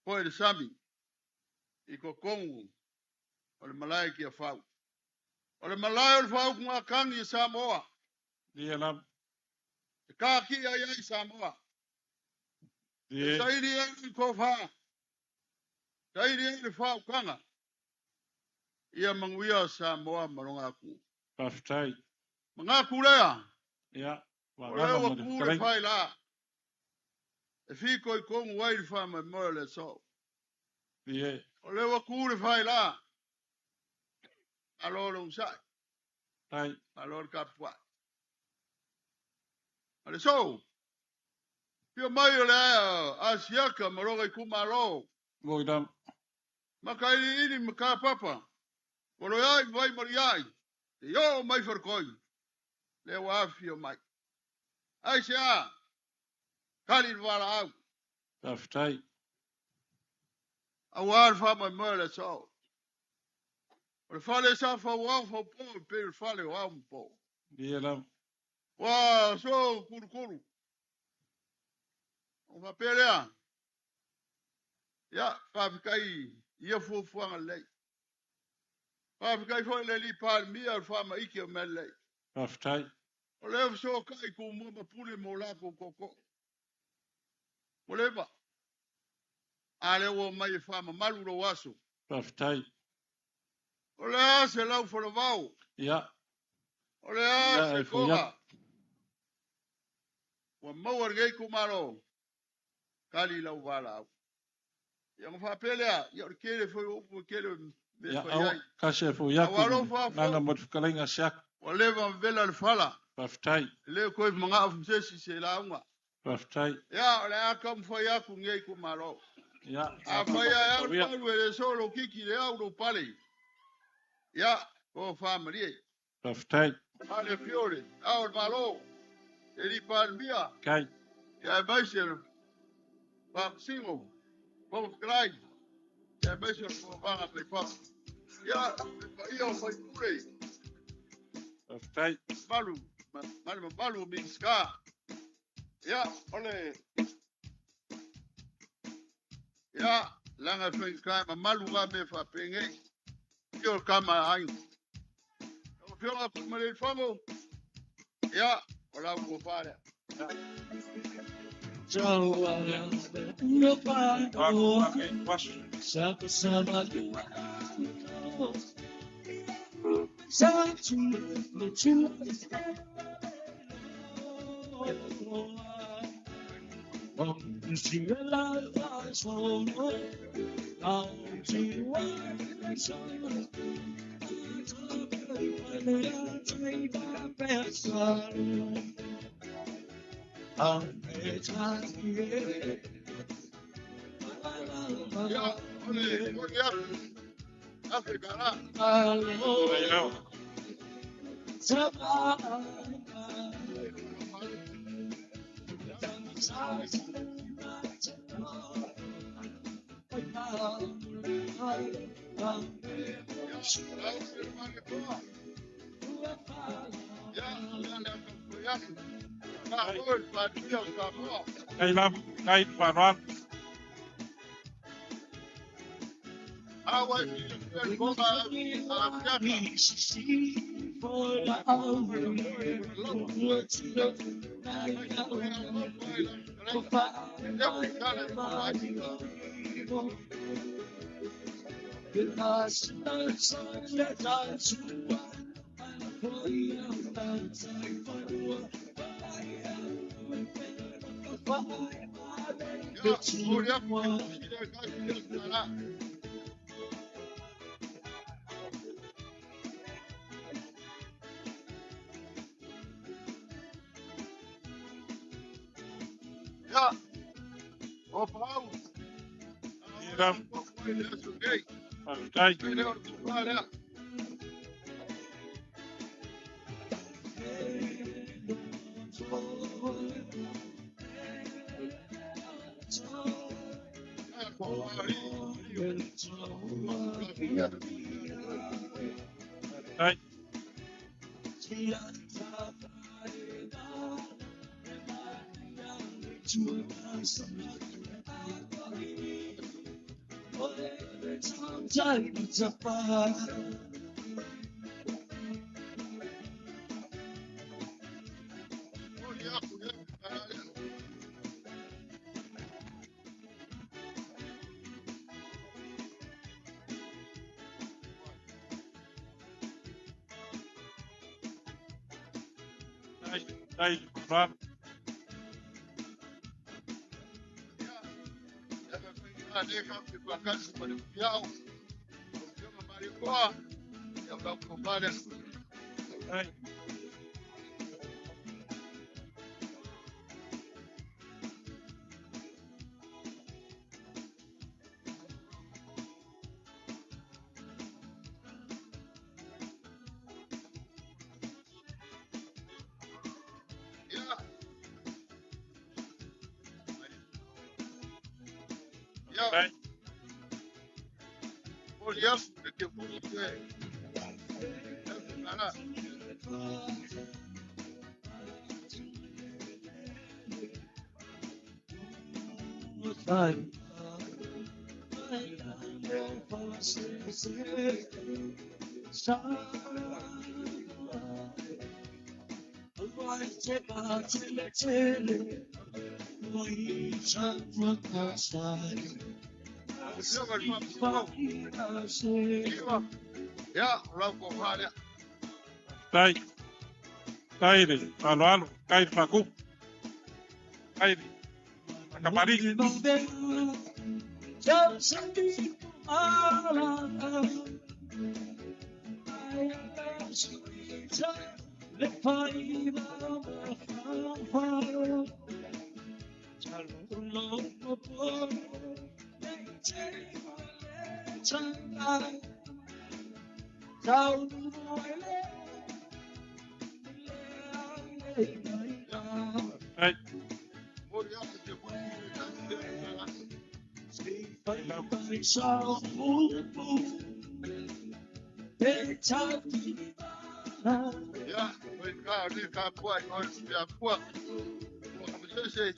Foi de sami. I ko kongu. O le malai ki a fau. O le malai o le fau kunga kangi sa moa. Dia lam. Ka ki ai Samoa. Sai ni ai ko fa. Sai ni ai fa kanga. Ia manguia Samoa maronga ku. Pastai. Manga kulea. Ya. Ole wa kule fai la. E fico i kongu wai fa ma mole so. Ie. Ole wa kule fai la. Alora usai. Ai. Alora kapwa. Ale so. Pio mai ole asiaka maronga i kumaro. Moidam. Makai ini maka papa. Olo ai vai mariai. Yo mai forkoi. Le wa fio mai. Ai sia. Kali wala au. Pastai. Awar fa mai mole so. O fale sa fa wa fa po pe fale wa un po. Ie lam. Wa so kurukuru. O fa pelea. Ya fa kai ia fu fu ang lei. Fa kai fo le li pa mi al fa ma iki me lei. Pastai. O le so kai ku mo ma pule mo la ko ko. O le ba. Ale wo mai fa ma malu ro waso. Pastai. O le se lau fo lo vau. Ya. O le se koga. Wa mau argei kumaro. Kali lau wala. Yang fa pelea, ya kele foi o kele me Ya foi au ai. kashe fu ya. Awalo fa Nanga mot kalenga siak. O le va vela al fala. Pastai. Le ko manga of se la unga. Pastai. Ya le akam foi ya ku ngei kumaro. Ya. A foi ya al le solo kiki le au pale. Ya, o family. Pastai. Ale fiore, au malo. Eri palmia. Kai. Ya baisel. Pa singo. Vamos crai. Ya baisel ko banga pe pa. Ya, io fai pure. Pastai. Malu minska. Ya, ole. Ya, langa fai kai malu ga me fa penge. Io kama ai. O fiora ku male fango. Ya, ola ko fare. Ya, ole, ya. Africana. Kai lam. Kai paran. Ya. O pau. Iram. Pastai. Pastai. Dai, Ram. Dai. Yes, que bonito é. Ja, logo vale. Dai. Dai, alo, kai faku. Dai. Kamari. Hey. Ja, weet je, nu gaat het ja, wat. Wat is het?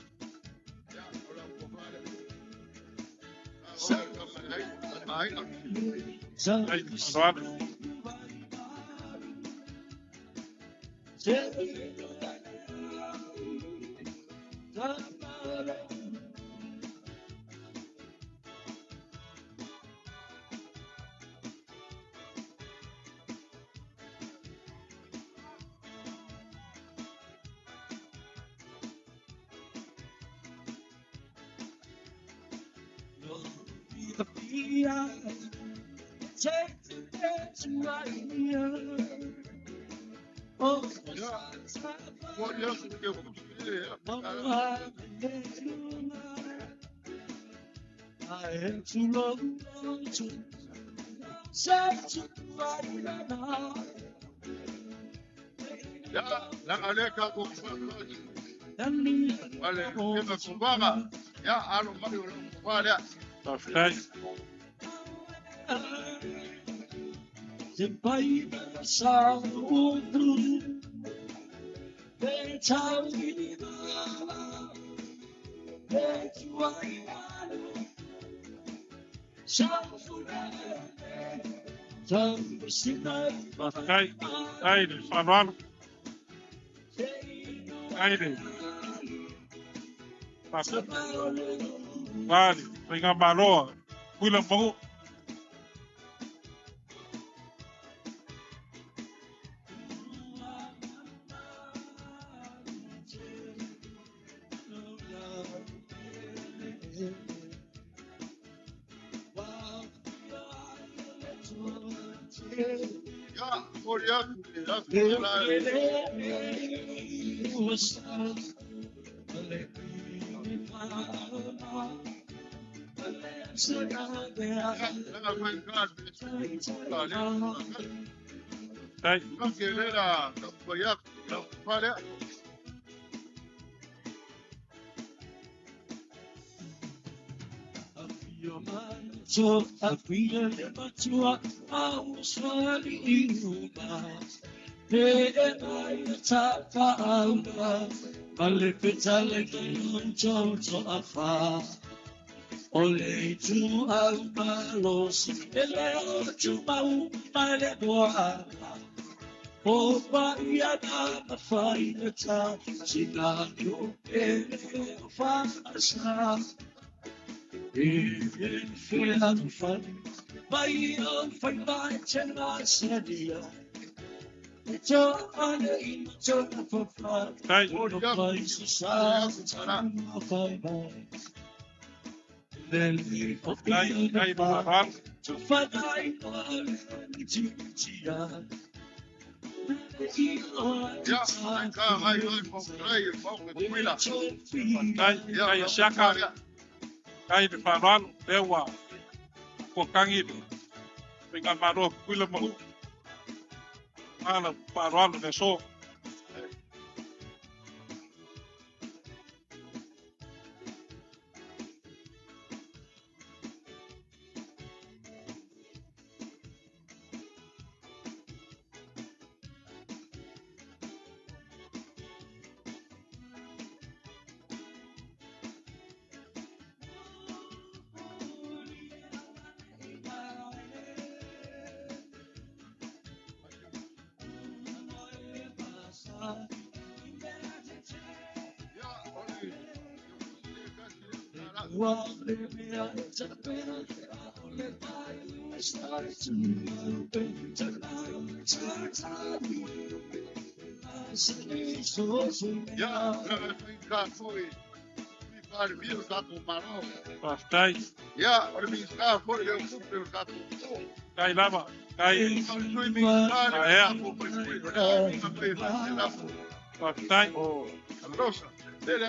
Ja, Ja, lang alleen kan ik Vale, que subaba. Ya, a los Mario vale. Perfect. Haydi, Salvan. Haydi. Vale, venga Maloa. William Mo. Ya, por ya, no querer apoyar, vale. So I feel never to I was falling in love. I tap out. Malipitale to afar. Ole tu albalos, ele tu mau pale boa. O baiana na faita, sinado fa asa. Even feeling fun, by your fight by China Sadia. Kai de Farano, Lewa, Kokangi, Pinga Maro, Quilamo, Ana Farano, the show. Kai lava, kai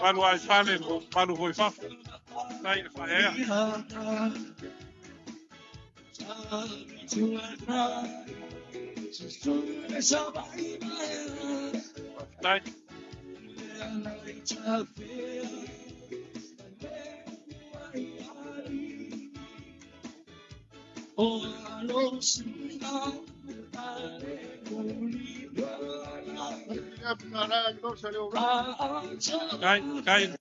Palu ai fale, palu foi fa. Kai fa Kai.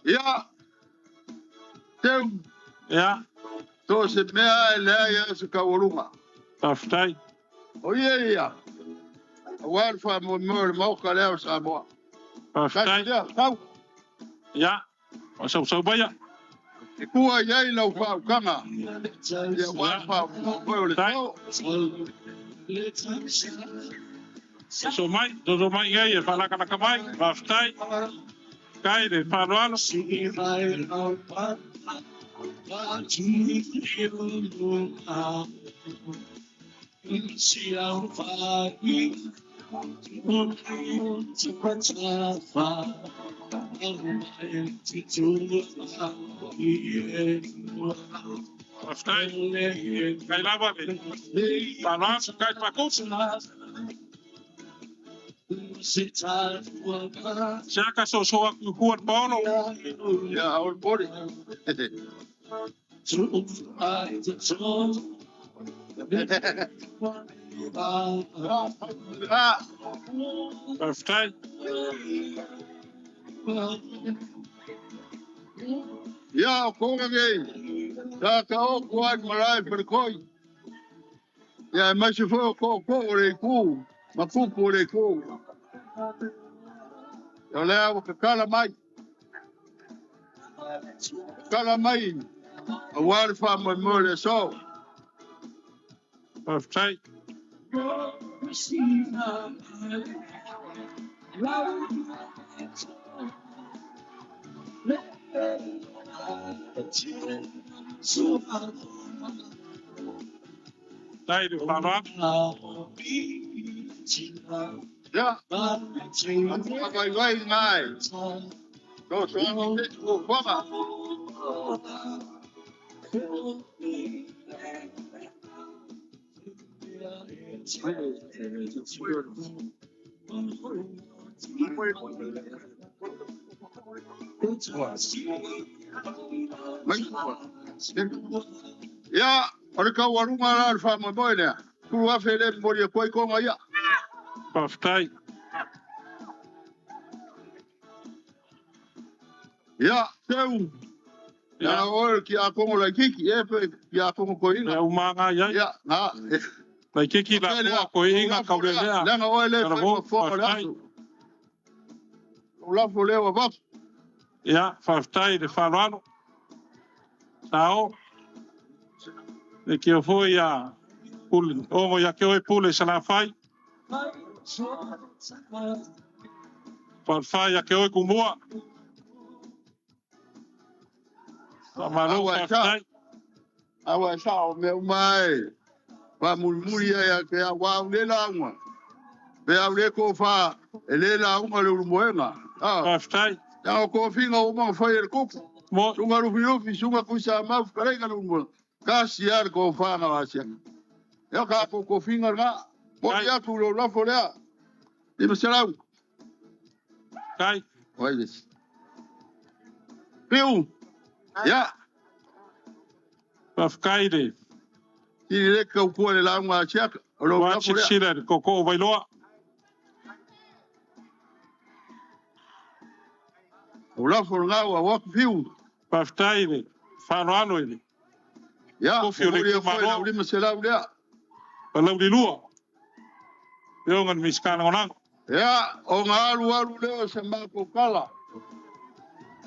Ja. Tem. Ja. To se mea lea ia se kaurunga. Taftai. O ia. Awar fa mo mo ka lea sa mo. Taftai. Ja. So baya. Kua ia lau fa kanga. Ya wa fa mo le So mai, do mai ia fa la kana mai. Taftai. Kai de Paruano. Kai lava Paruano, kai pakuts. Siaka so kuat bono. Ja, our body. Perfect. Ja, kom again. Daar kan ook kwijt maar uit voor de kooi. Ja, maar je voor koe, maar koe voor de koe. Ja, lea we kala mai. Kala mai. A waar van mijn moeder zo. Perfect. Dai de Paruano. Ja. Maar wij mij. Zo zo dit programma. Ja, or ka warunga la fa mo boy ku wa fele mo ye koi ko ya. Perfect. Ja, seu. Ja, ora ki a como la kiki, pe ki a como ko ina. É uma ya. Ja, na. La kiki la ko ina ka le ya. La na ole fo la. La fo le wa ba. Ja, Perfect de Paruano. Tao. E que foi a pule. O ya que oi pule se la fai. Par fai ya que oi kumua. Amalo fa Awa sa o meu mai. Pa muri ya ke a wa le la ngwa. Be a le ko fa ele la ngwa le moenga. Ah. Aftai. Ya ko finga o ma fa el ko. Mo sunga ru fio fi sunga ku sa ma kare ga lu mo. Ka siar ko fa na wa sia. Ya ka ko finga nga. Mo ya ku lo la fo le. Di mesela. Kai. Oi des. Piu. Ya. Afkaide. Ile ka ko le la ngwa sia. Lo la fo le. Sira ko ko vai loa. O la fo nga wa piu. Aftaide. Fanoano ele. Ya, ko fio le maro. Uli mesela le. Palau di lua. Yo ngan miskana onang. Ya, o ngalu leo se mako kala.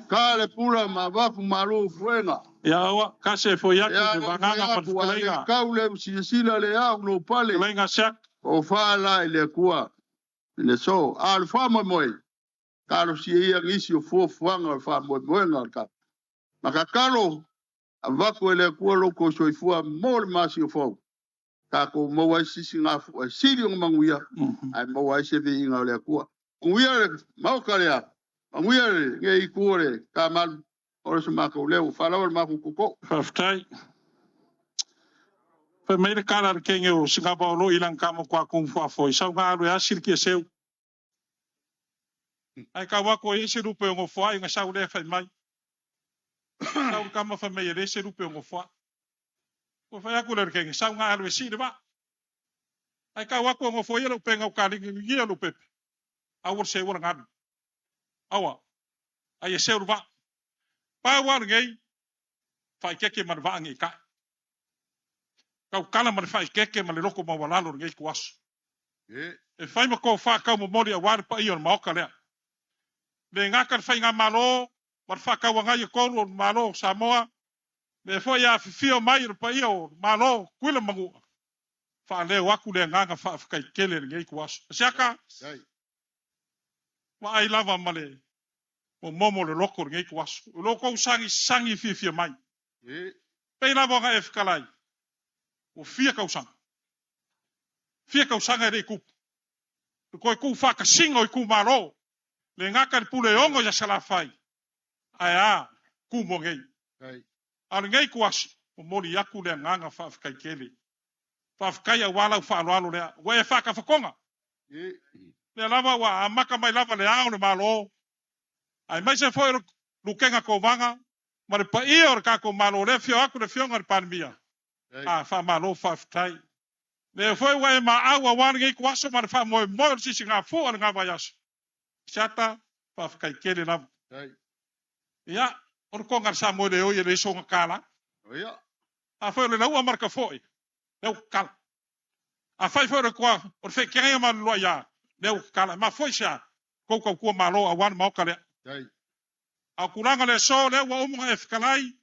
Kale pula mabafu maru fuenga. Ya wa kase fo ya ku banganga pa kulenga. Kaule sisila le ya no pale. Kulenga sak. O fala ile kuwa. Ile so alfa moi. Kalo si ia ngisi o fo fuanga alfa moi ngalka. Makakalo avako ile kuwa loko soifua mol masi fo. Kako mo wa sisi nga sili ng manguya. Ay mo wa se vi nga le kuwa. Nguya mau kale Anguia nge ikure kamal ora se mako leu fala ora mako kuko. Faftai. Fa meire kala kenge o Singapore lo ilang kamo kwa kung fa foi. Sa nga alo ya sirki seu. Ai ka wa ko ese rupe ngo foi nga sa ule fa mai. Sa kama fa meire ese rupe ngo foi. Ko fa ya kula kenge sa nga alo si de ba. Ai ka wa ko ngo foi lo penga o kali ngi lo pepe. Awor se wor ngad. Awa. Ai se urba. Pa war ngai. Fai keke man va ngai ka. Kau kala man fai keke man loko ma walalo ngai kuas. E fai ma ko fa ka mo mori a war pa ion ma okale. Le ngaka fai nga malo, war fa ka wa ngai ko ro malo Samoa. Le fo ya fio mai pa io malo kuila mangu. Fa le waku le nganga fa kai kele ngai kuas. Siaka. Wa ai lava male. O momo le loko ngai kuas. Loko sangi fifia mai. Pei lava nga efkalai. O fia kausang. Fia kausang e kup. Ko ku fa ka singo ku maro. Le ngaka pule ongo ya sala fai. Aya ku mo ngai. Al ngai kuas o mori yaku le nganga fa kai kele. Fa kai wala fa alo le. We fa ka fa konga. Le lava wa amaka mai lava le ao le malo. Ai mai se foi lukenga ko vanga. Mare pa ior ka ko malo le fio aku le fio ngar panbia. Ah, fa malo fa tai. Le foi wa ma agua wan ngai kwaso mar fa mo si singa fo al nga vayas. Chata fa kai kele la. Ya, or ko ngar sa mo de o ye so ngala. Ya. A foi le na marca foi. Le kal. A foi ko or fe kaya man lo ya. Le kala ma foi sha. Ko malo a wan ma kale. A kuranga le so le wa umu e fikalai.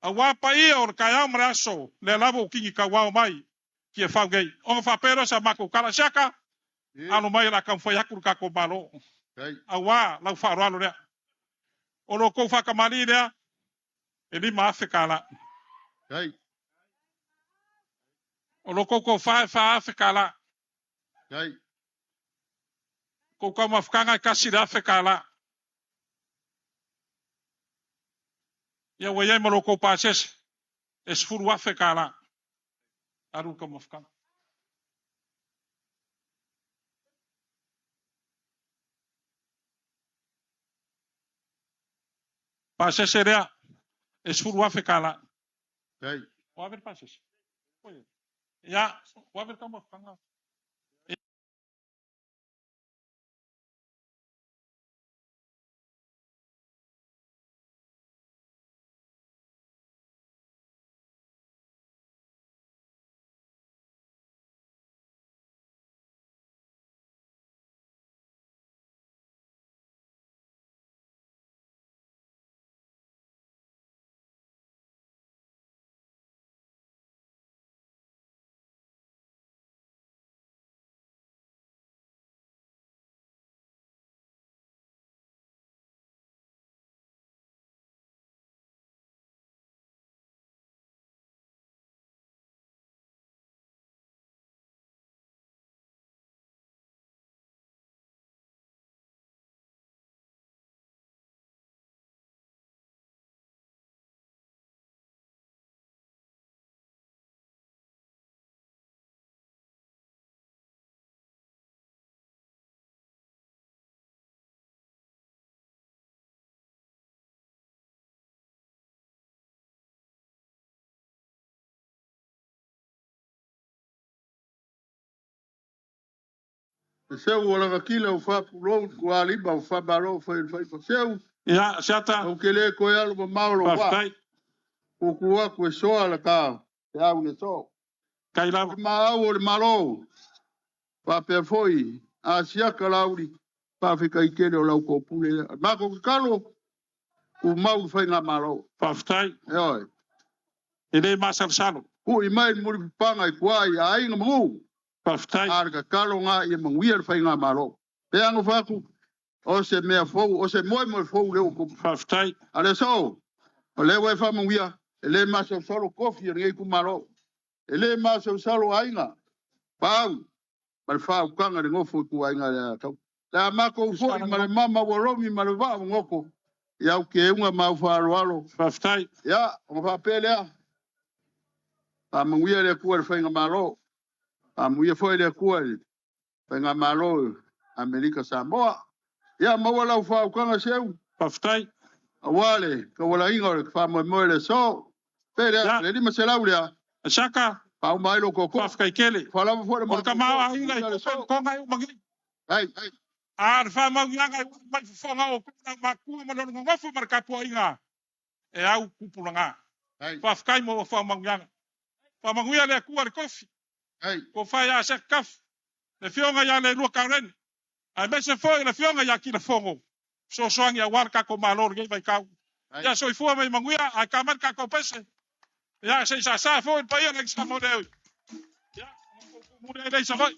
A wapa ia o kaya mraso le lavo kingi ka wa mai ki e fa gay o fa pero sa mako kala shaka alo mai la kan fa yakuru ka ko malo a wa la fa ro le o lo ko fa ka mali le e di ma afrika la o lo ko fa afrika la ko ka ma fkanga ka si afrika la ya waya mo ko pases es furu afrika la aru ka mafkan pases seria es furu afrika la wa ver pases ya wa ver ka mafkan seu wala ka kila fa pulo kwa liba fa baro fa seu ya sata o kele ko ya lo mauro wa o kuwa ko so ala ka ya u so kai la ma o malo pa pe foi a sia kalauri pa fi kai kele o la ko pule ma ko kalo o mau fa nga malo pa ftai yo ele masal salo o i mai mo panga i kwai ai nga mo pa ftai arga kalo nga i manguia fa nga malo pe anga fa ku o se mea fou o se mo fou le ko pa ftai ale so o le wa fa manguia ele maso solo kofi ngai ku malo ele maso solo ainga pau mal fa kanga ngofo ku ainga ya tau la mako fo i mal mama wolomi mal va ngoko ya o ke unha ma fa alo pa ftai ya o fa pelea a manguia le ku fa nga malo a muia foi le ku fa nga malo Amerika Samoa ya ma wala fa kanga seu pa ftai awale ka wala inga le fa mo le so pere le di masela ulia saka pa mai lo ko pa kai kele fala mo fora ma ka ma ai ngai ko ngai magi ai ar fa ma ngai mai fo nga o ku na ma ku ma lo ngofo mar ka po inga e au ku pulanga pa kai mo fa ma ngai pa ma ngai le ku ar kofi ai ko fa ya se kaf le fionga ya le lu karen ai me se foi le fionga ya ki le fongo so soang ya war ka ko malor ngai vai ka ya so fu mai manguia a kamar ka ko pese ya se sa foi pa ya le sa model ya mo dei sa vai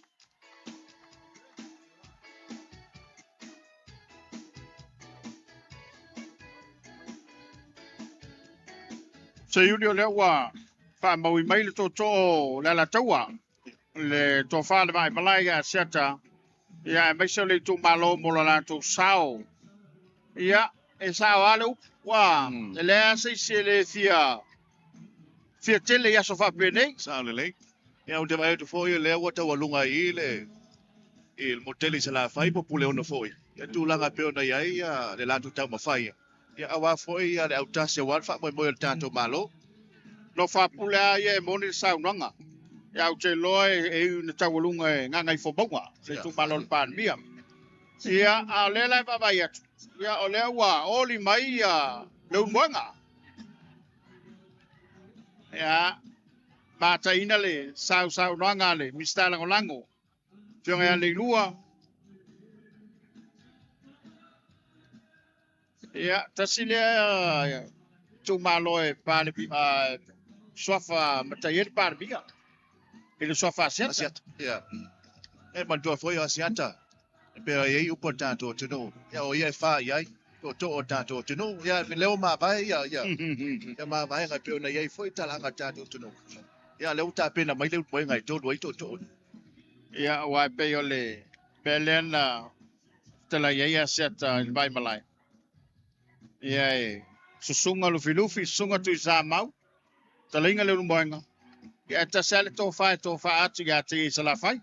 se yuli le wa fa mo i mai le to la tawa le to fa le mai malai ya seta ya mai se le tu malo mo la to sao ya e sao ale wa le se le fia tele ya so fa pene sa le ya o te vai to foi le wa ta walunga i le il moteli se la fai popule ona foi ya tu langa pe ona ya le la tu ta ma fai ya awa foi ya le auta se wa fa mo tanto malo no fa pula ye moni sa nanga ya o te loe e na tawalunga nga ngai fo bonga se tu malon pan bia ya a le la ba ya ya o le wa oli mai ya lo mwanga ya ba ta ina le sa nanga le mista lango fionga ya le lua ya tasile ya tu maloe pa le swafa matayer par biga ele swafa set ya e man to foi asiata pero ye u portanto to no ya o ye fa ya to tanto to no ya leo ma vai ya ma vai ga pe na ye foi talanga tanto to no ya leo ta pena mai leo moi ngai to ya wa pe yo le belena tela ye set vai malai ya susunga lu filufi sunga tu sa mau talinga le lumboinga ya ta sale to fa atu ya ti sala fai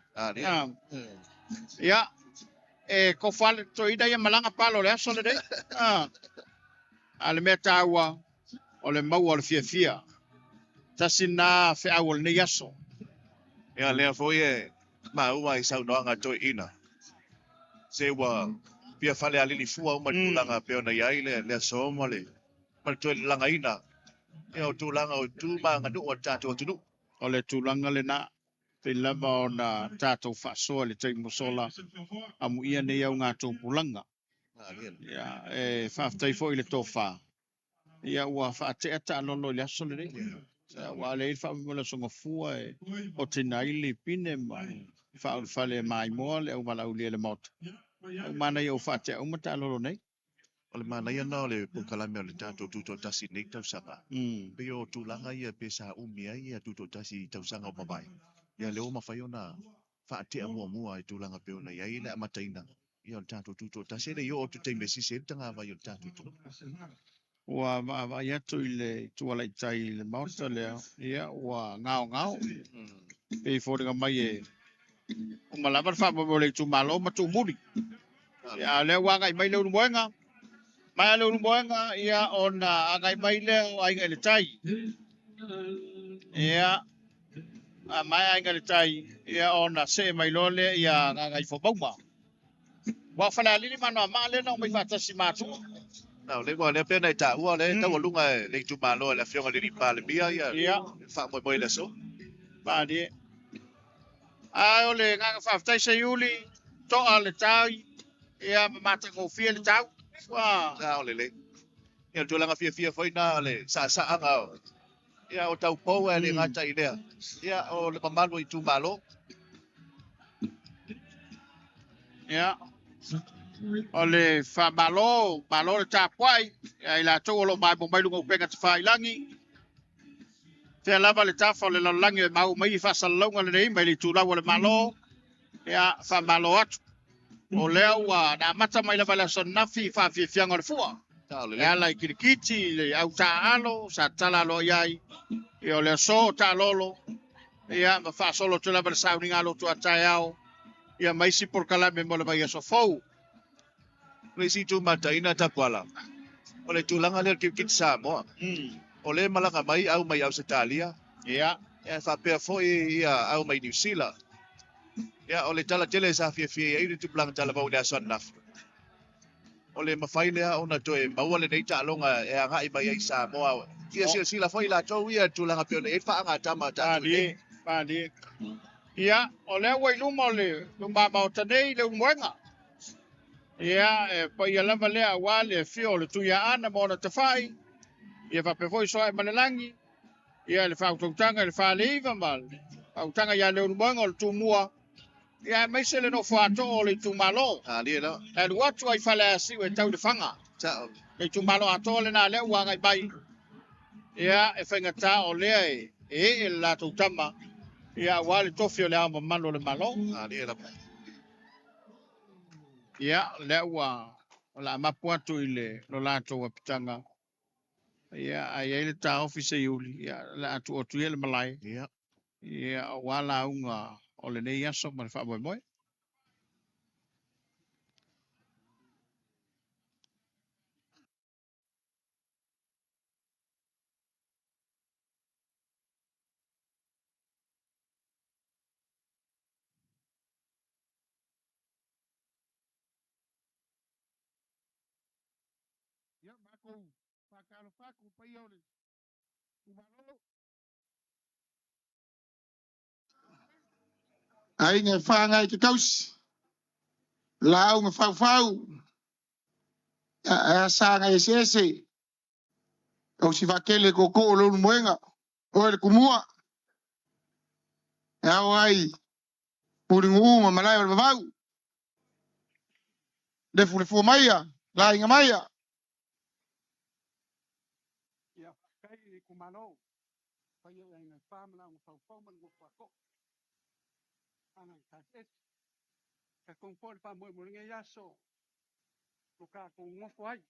ya ko fal to ida ya malanga palo le so le dei ale metawa o le mau o fia tasina fe awol ne yaso ya le foi ma u ai sau no nga to ina se wa pia fale ali li fua uma tulanga pe ona yai le so mo le ma to langa ina e o tulanga o tu ma nga do o tato tu o le tulanga le na pe lava ona tato fa so le tai musola amu ia ne au nga to pulanga ya fa tai foi le tofa ya wa fa te ata no le aso le wa le fa mo le songa fua o tinai le pine mai fa le mai mo le o mala uli le mot o mana yo fa te o mata lo nei o le mana ia no le pukala me le tato tuto tasi nei tau sanga pe o tulanga ia pe sa umia ia tuto tasi tau sanga o mabai ia le o mafai ona fa te mo mo ai tulanga pe ona ia ile mataina ia o tato tuto tasi le yo o te mesi se tanga va yo tato tuto wa ya tu ile tu ala tai le mauta le ia wa ngao pe fo de mai e o malava fa mo le tu malo ma tu muri ya le wa ngai mai le ruenga mai le ruenga ia ona ngai mai le ai ngai le tai ia mai ai ngale tai ia ona se mai lole ia ngai fo bauma wa fala lili mano ma le no mai fata si matu Nào lấy qua lấy bên này trả qua lấy tao lúc này lấy chụp mà luôn là phiêu ngày đi ba lấy bia ya phạm mười mười là số ba đi ai ole ngang fa tai se yuli to ale tai ia mata ko fia le tau wa nào lấy ya tu lang phía phơi na lấy sa ang ao ya o tau po le nga chai le ya o le pamal lo chụp mà lo ya ole fa balo le tapuai ai la to lo mai bombai lungo pega fai langi te lava le tafa le langi mau mai fa salonga le mai le tula le malo ya fa malo atu o lea ua na mata mai lava le sonafi fa fianga le fua ya la kirikiti le au taalo sa tala lo yai e o le so ta lolo ya ma fa solo te lava le sauninga lo tu ataiao ya mai si por kalame mo le vai so fou Resi tu mata ina ta kuala. Oleh tu lang ale kit sa mo. Oleh malanga mai au mai Australia. Ya. Ya fa pe foi ya au mai New Zealand. Ya oleh tala tele sa fie ai tu plang tala ba udah son naf. Oleh mafai le ona to e ba wale nei ta longa e nga i mai ai sa mo. Ia sila foi la to ia tu lang pe e fa nga tama ta ni. Pa ni. Ya, oleh wai lumo le lumba ba tadei le mwenga. Ia pa ia lava lea wale fio le tuia ana mo na tafai ia fa pe foi so e manalangi ia le fa utanga le fa leiva mal utanga ia le unmonga le tumua ia mai se le no fa to le tumalo ali no e watu ai fa le si we tau de fanga cha le tumalo ato le na le wa ngai bai ia e fenga ta o le e la tutama ia wale tofio le amo malo le malo ali la ia le ua la mapua tu ile lo lato wa pitanga ia ai ele ta office yuli ia la tu o tu ele malai ia wala unga o le nei aso ma fa moi ya mako pakalo paku paiole kumalo ai nge fanga ke kaus lau nge fau a sanga ese o si vakele koko lo mwenga o le kumua ya wai puringu ma malai o vau de fu maia la inga maia ya kai kumalo pai nge famla nge fau man go ko ana kaset ka konfor pa mo nge yaso ka ko ngofo ai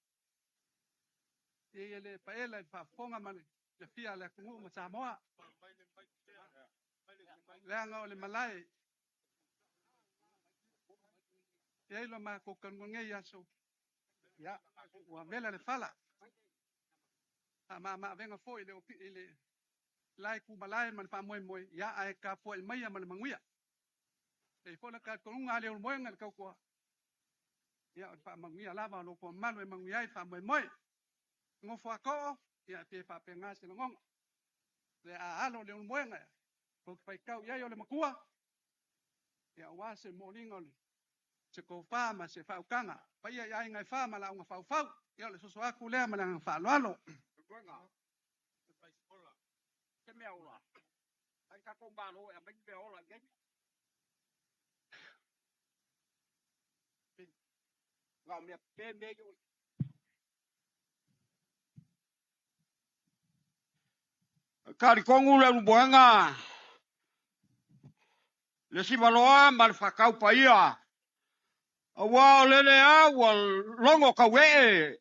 ele pa ela pa fonga mane le fia le kungu ma samoa le nga le malai e lo ma ko kan nge yaso ya wa vela le fala ma venga foi le lai ku malai man pa mo ya ai ka po mai man manguia e fo la ka kunga le mo ngal ka ko ya pa manguia la ba lo ko man manguia fa mo ngofo ko ya te fa penga se ngong le a alo le mwenga ko pai kau ya yo le makua ya wa se molingo le se ko fa ma se fa ukanga pa ya ngai fa ma la nga fa ya le so aku le ma la fa lo ngwenga pai skola ke me aula ai ka ko ba lo ya ba be ola ge ga me pe me yo Kari kongu le buanga. Le si valoa mal fakau pa ia. Awa le awa longo ka we.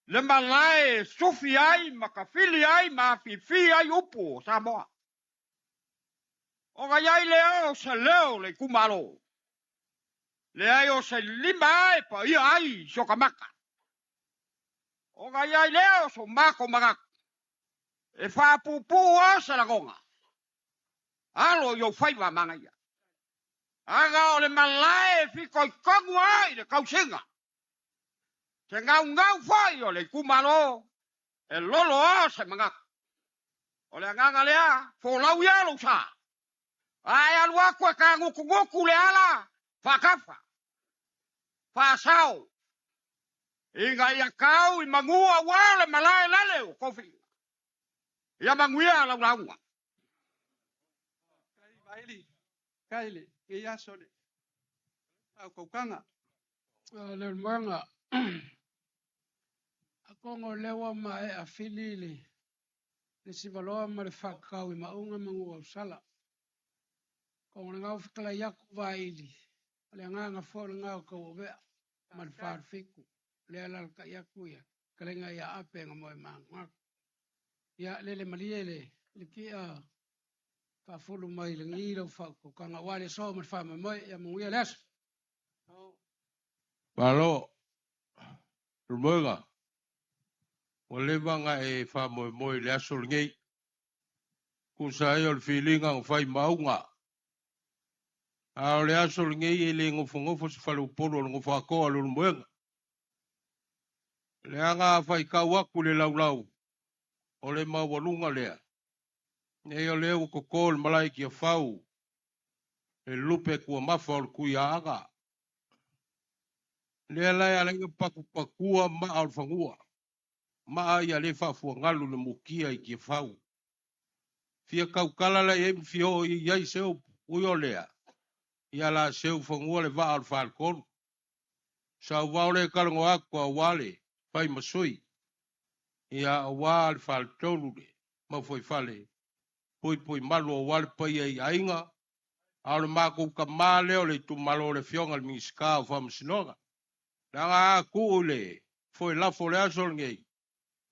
Le malai sufi ai makafili ai mafifi ai upu Samoa. O ga yai le o se leo le kumalo. Le ai o se lima ai pa ia ai sokamaka. O ga yai le o so mako magak. E fa pupu o sa la gonga. alo yo fai wa manga ia aga o le malae fi ko kongu ai le kausinga te ngau fai o le kumalo e lolo o se manga o le nganga lea fo lau ia lo sa ai alua ko ka nguku le ala fakafa fa sao inga ia kau I mangua wale malae lale o kofi ia manguia lau launga Kaile, ke ya sole. Au kokanga. Le manga. Ako ngo lewa mai a filili. Le sivaloa ma le whakau I maunga mangu au sala. Ko ngau whikala yaku vaili. Le nganga fōra ngau kau vea. Ma le whārwhiku. Le alal ka yaku ia. Kalenga ia ape nga moe maanga. Ia lele maliele. Le kia ka fulu mai le ngiro whako. Ka ngā wale so ma le whama moe. Ia mungia lesu. Malo, rumoga. O le vanga e wha moe le aso ngei. Kusa e o le whilinga o whai maunga. A o le aso ngei e le ngofo se whalu polo o ngofo akoa lo rumoga. Le anga whai kauaku le laulau. O le mawalunga lea. E o le o koko le malai ki a whau. E lupe kua mafa o le kuia aga. Le lai alenga pakua ma al fangua. Ma ia le fafua ngalu le mukia I kia fau. Fia kaukala la e fio I iai seu uyo lea. Ia la seu fangua le va al falcon. Sa wau le kalango akua wale. Fai masui. Ia wale faltolu le. Ma foi fale. Pui malu o wale pai ai ainga. Aole mako ka male o le tu malo le fionga le miska o famasinoga. Nanga ku le foi la foi aso ngei.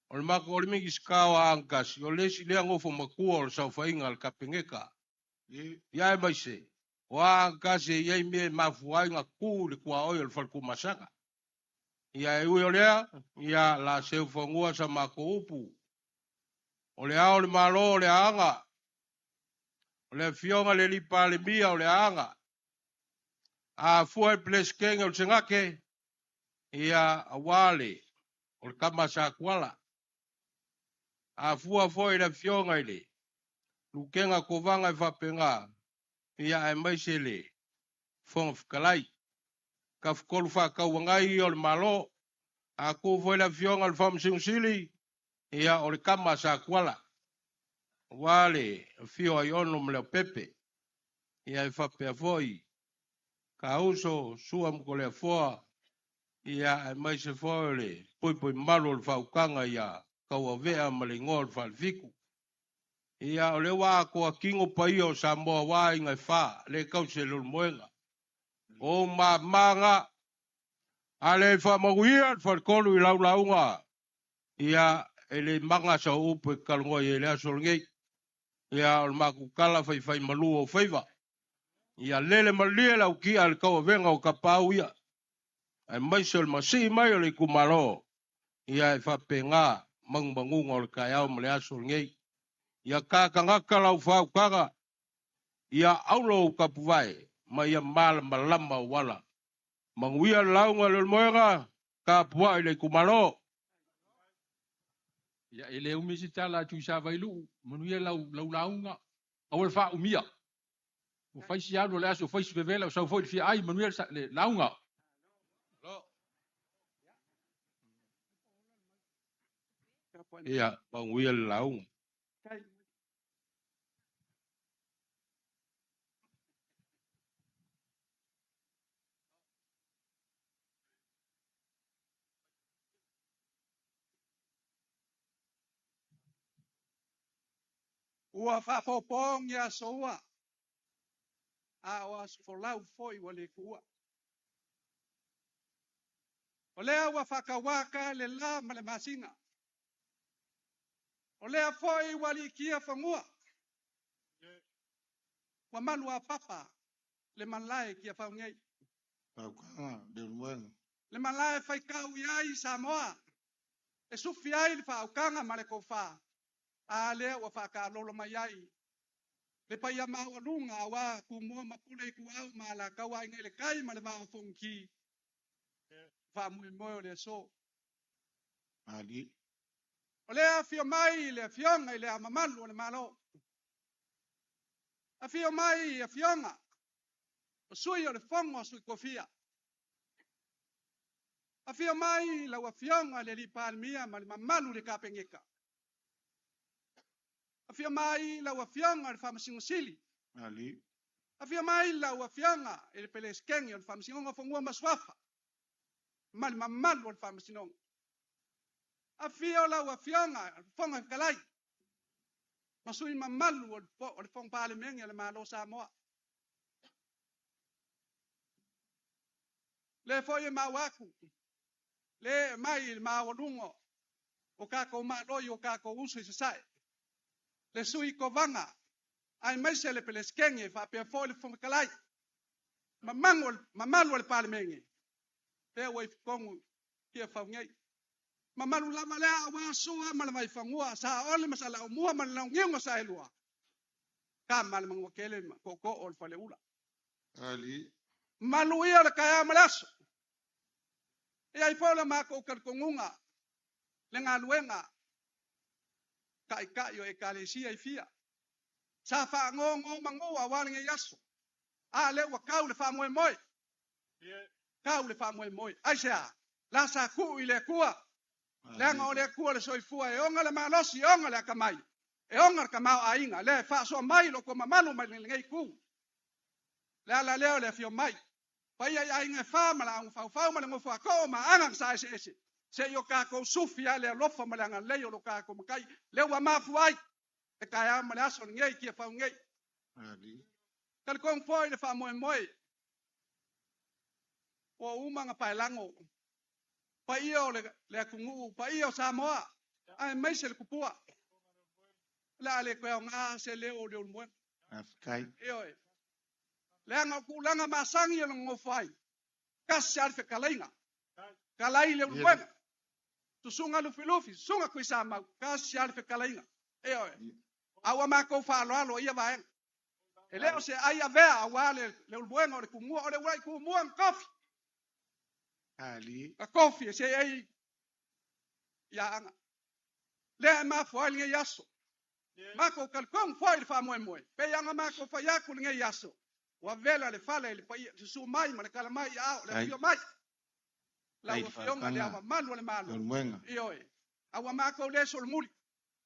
O le mako o le mingi skawa angasi o le si le ngofo makua o le saufainga le kapengeka. Ia e maise. O angasi ia me mafuainga ku le kua oi o le falku masaka. Ia e ui o lea, ia la seu fangua sa mako upu. O le ao le malo o le anga. O le fionga le lipa le mia o le anga. A fua e pleskenga o le sengake. Ia awale o le kama sa kuala. A fua foi le fionga ile. Lukenga kovanga e whapenga. Ia e maise le. Fonga whakalai. Ka whakolu whakauangai o le malo. A ku foi le fionga le whamsingsili. Ia o le kama sa kuala. Wale fio ai ono mleo pepe. Ia e whapea foi. Ka uso sua mkolea foa. Ia e mai se foile, pui malo le whaukanga ia, kaua vea ma le ngō le whalwiku. Ia o le wā koa kingo pai o Samoa wā ingai whā, le kause lul moenga. O manga, a le whamaguia, whalkolu I laulaunga. Ia e le manga sa upu e kalunga I le aso ngei. Ia o le maku kala whai malu o whaiva. Ia lele malia lau kia le kaua venga o kapau ia. Ai mai se o masi mai o le kumaro. Ia e whapenga mangunga o le kaiao ma le aso ngei. Ia kakangaka lau whaukanga. Ia aulo o kapuwai. Ma ia malama wala. Manguia launga le moenga. Kapuwai le kumaro. Ia ele umisi tala tu sa vailu. Manuia launga. Awal wha umia. O faisi anu le aso faisi vevela. O sau foi fia ai manuia le launga. Ia, manguia le launga. Ua whapopong ia soa. A oa folau foi wale kua. O lea ua whakawaka le la ma le masinga. O lea foi wali kia whangua. Wa manu a papa le manlae kia whaungei. Le manlae whaikau iai Samoa. E sufi ai le whaukanga ma le kowha. A lea ua whakalolo mai ai. Le pa ia mau lunga wa ku mo mapule ku au mala ka wa ngele kai ma le va fonki. Fa mu mo le so. Ali. Ole a fio mai le fionga le mamalu le malo. A fio mai a fionga. O sui o le fongo sui kofia. A fio mai la wa fionga le li palmia ma le mamalu le kapengeka. A fio mai la wa fionga le famasingosili. Ali. A fio mai la wa fionga le peleskengi le famasingonga fongo maswafa. Ma le mamalu le famasinonga. A fio la wa fionga fonga kalai. Masui mamalu o le fong pale mengi le malo Samoa. Le foi mawaku. Le mai mawalungo. O kako maloi o kako usu sai. Le sui kovanga. Ai mai se le peleskengi fa pe foi le fong kalai. Mamalu le pale mengi. Te wai kongu kia faungai. Mamalu lama lea wa sua mala mai fangua sa ole masala o mua mala ngingo sa elua. Ka mala mango kele koko ol fale ula. Ali. Malu ia le kaya malaso. Ia ifola mako karkongunga. Lenga luenga. Kai yo e kalesia i fia. Sa fa ngongo mangua walinga yaso. A le wa kau le fa moe moe. Kau le fa moe moe. Aisha. La sa ku ile kua. Lenga ole kua le soifua e onga le malosi onga le kamai. E onga kamau ainga le fa so mai lo ko mamalu mai ngai ku. Le ala leo le fio mai. Pa ia ainga fa mala un fa mala ngo fa ko ma anga sa ese. Se yo ka ko sufia le lofa mala nga le yo lo ka ko kai le wa ma fuai. E ka ya mala so ngai ki fa ngai. Ali. Kal kong foi le fa moe moe. O uma nga pa lango. Pa io le kungu, pa io Samoa. Ai mai se le kupua. La le ko nga se le o le mo. Afkai. Io. Le nga ku langa masangi le ngofai. Kasi alfe kalainga. Kalai le mo. Tu sunga lu filofi, sunga ku sama kasi alfe kalainga. Io. Awa ma ko fa lo ia va. Ele o se ai avea awale le mo le kungu o le wai ku mo kofi. Ali. A coffee se ai ya anga. Le ma foi nge yaso. Ma ko kalkong foi fa moe moe. Pe yanga ma ko fa yaku nge yaso. Wa vela le fala le pai su mai ma le kala mai ya le fio mai. La wa fio ma le ama malu le malu. Io e. Awa ma ko le sol muli.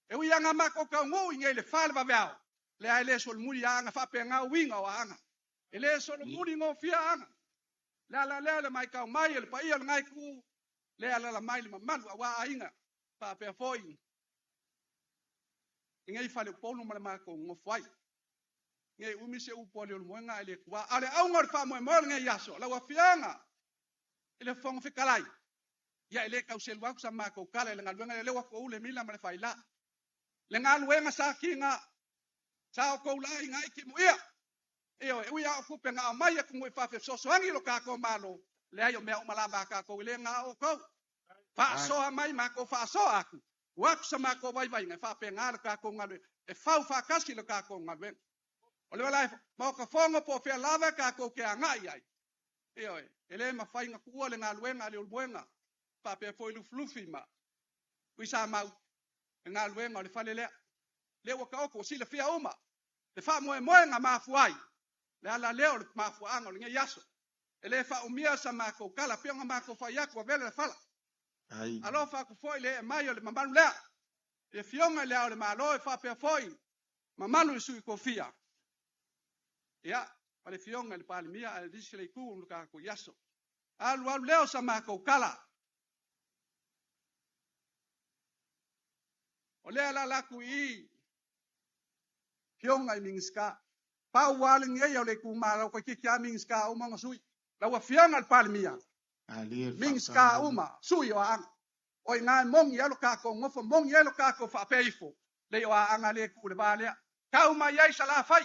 E wi yanga ma ko ka ngo nge le fala va vao. Le ai le sol muli anga fa pe nga winga wa anga. E le sol muli ngo fia anga. La le mai ka mai le pai al ngai ku le la mai le mamalu wa ainga pa pe foi ngai fale polu ma ko ngo fai ngai umi se u pole mo nga le wa ale au ngor fa mo ngai yaso la wa fianga ile fong fi kalai ya ile ka usel wa sa ma ko kala le ngal le wa ko le mila ma le fai la le ngal wenga sa kinga sa ko lai ngai ki mo ia io e ia ku penga mai ku ngoi fa fe so angi lo ka ko malo le ayo me o malamba ka ko le nga o ko fa so mai ma ko fa so aku wa ku sama ko vai ngai fa penga ka ko ngale e fa kasi lo ka ko ngale o le lai ma ko fongo po fe lava ka ko ke ngai ai io ele ma fa nga ku le nga luenga le buenga fa pe foi lu flufi ma ku sa ma nga luenga le fa le wa ka ko si le fia uma le fa mo nga ma fuai le ala leo le mafuanga le yaso ele fa umia sa mako kala pe nga mako fa yako vele le fala ai alo fa ku foi le mai le mamalu le e fionga le le malo e fa pe foi mamalu su kofia ya ale fionga le palmia al disle ku ka ko yaso alu leo sa mako kala ole ala la ku i fionga minska pa waling ye le ku mala ko ki ming ska uma sui la wa fianga al palmia ali ming ska uma sui wa ang o nga mong ye lo ka ko ngofo mong ye lo ka ko fa peifo le wa ang ale ku le bale ka uma ye sala fai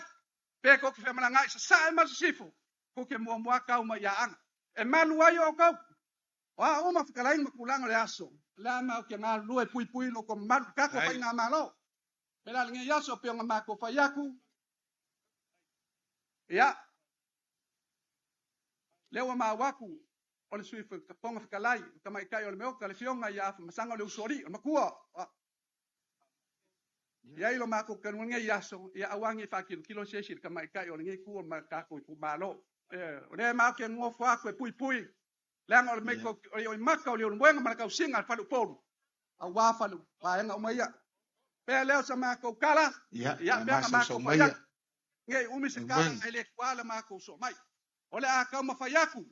pe ko ke femala ngai sa ma sifu ko ke mo ka uma ya ang e malu ayo ko wa uma fikalain makulang le aso la ma ke nga lu e pui lo ko mal ka ko fa nga malo pela nge yaso pe nga ma ko fa yaku Ia. Leo mawaku o le sui ponga whakalai, ka mai kai o le meo, ka le fionga ia masanga o le usori, o makua. Ia ilo mako kanunga ia so, ia awangi whakilo kilo sesi, ka mai kai o le ngai kua ma kako i kumalo. Le mao ke ngofu ako e pui pui. Leanga o le meko, o i maka o le mwenga mana kau singa, whalu polu. A wafalu, waenga o maia. Pea leo sa mako kala, ia pea mako maia. Ngai umi se kala, ele kuala mako so mai. Ole a kau mawhaiaku.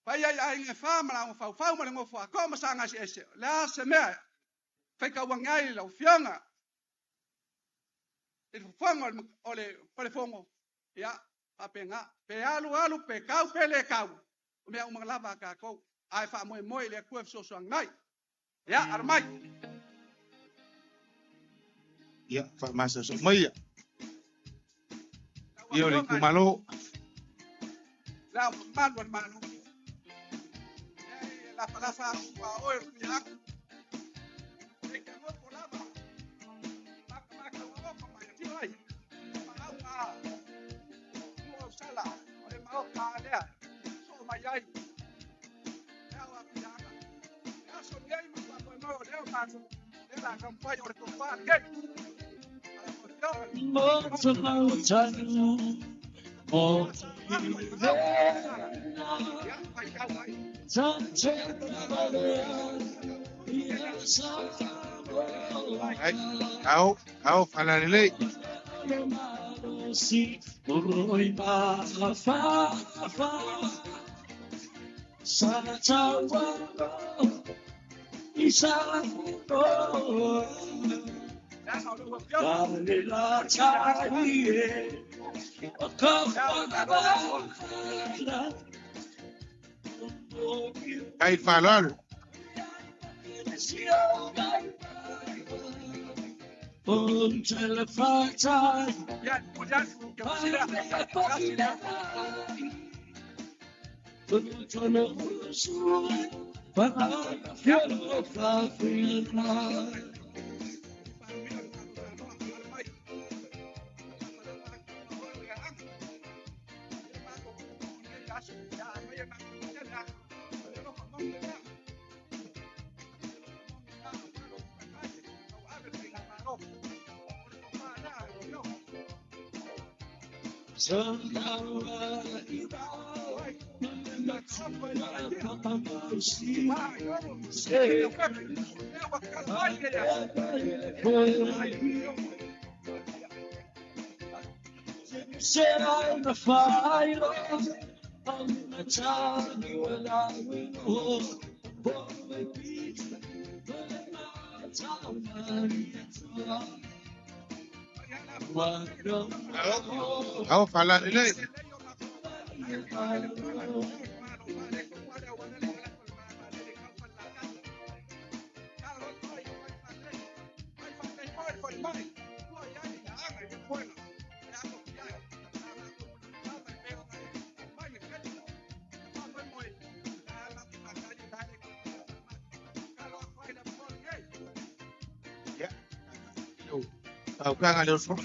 Pai ai ai nge whamara o whau mara ngofu a kau masanga si ese. Lea se mea. Whai kau wangai lau whianga. E whanga o le palefongo. Ia, papenga. Pe alu pe kau pe le kau. Mea umang lava ka kou. Ai wha moe le kuef so soang nai. Ia, armai. Ia, wha masa so mai ia. Ia o le kumalo. La malu. La palasa wa oil ya. E ka mo por lava. Maka wa ko mai ti ai. Mala. Mo sala. Ole mau ka le. So mai ai. Ya wa pianga. Ya so mi ai mo ko mo le ma. Le la campagna o ko fa ke. Au, falalele. Ai falando. Until the fight time. Said I'm a fire on the time you and I will know. Au falalele. Au kanga le fo.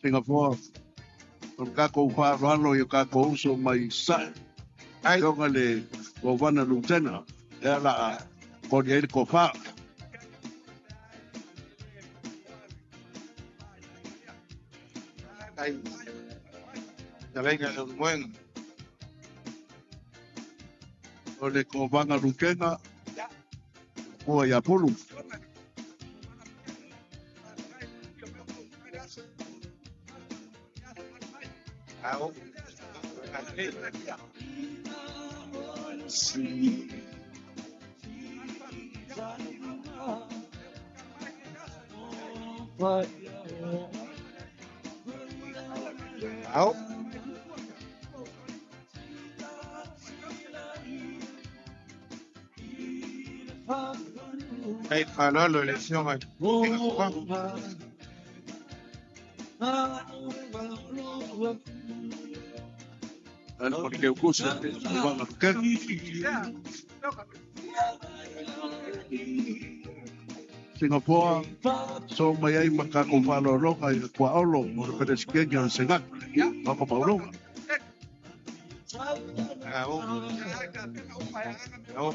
Singapore. Kon kako whaarano i kako uso mai sa. Ai konga le o wana lutena. E la ko ni ko fa. Ai. Talenga le mwen. O le ko vanga lutena. O ya pulu. Ao. Ao. Hey, alors l'élection va. Alors, porque eu curso Singapore, so mai ai makako whaloroka i kua olo, mo re pere sikenge o sengat, papa pauronga. Ao. Ao.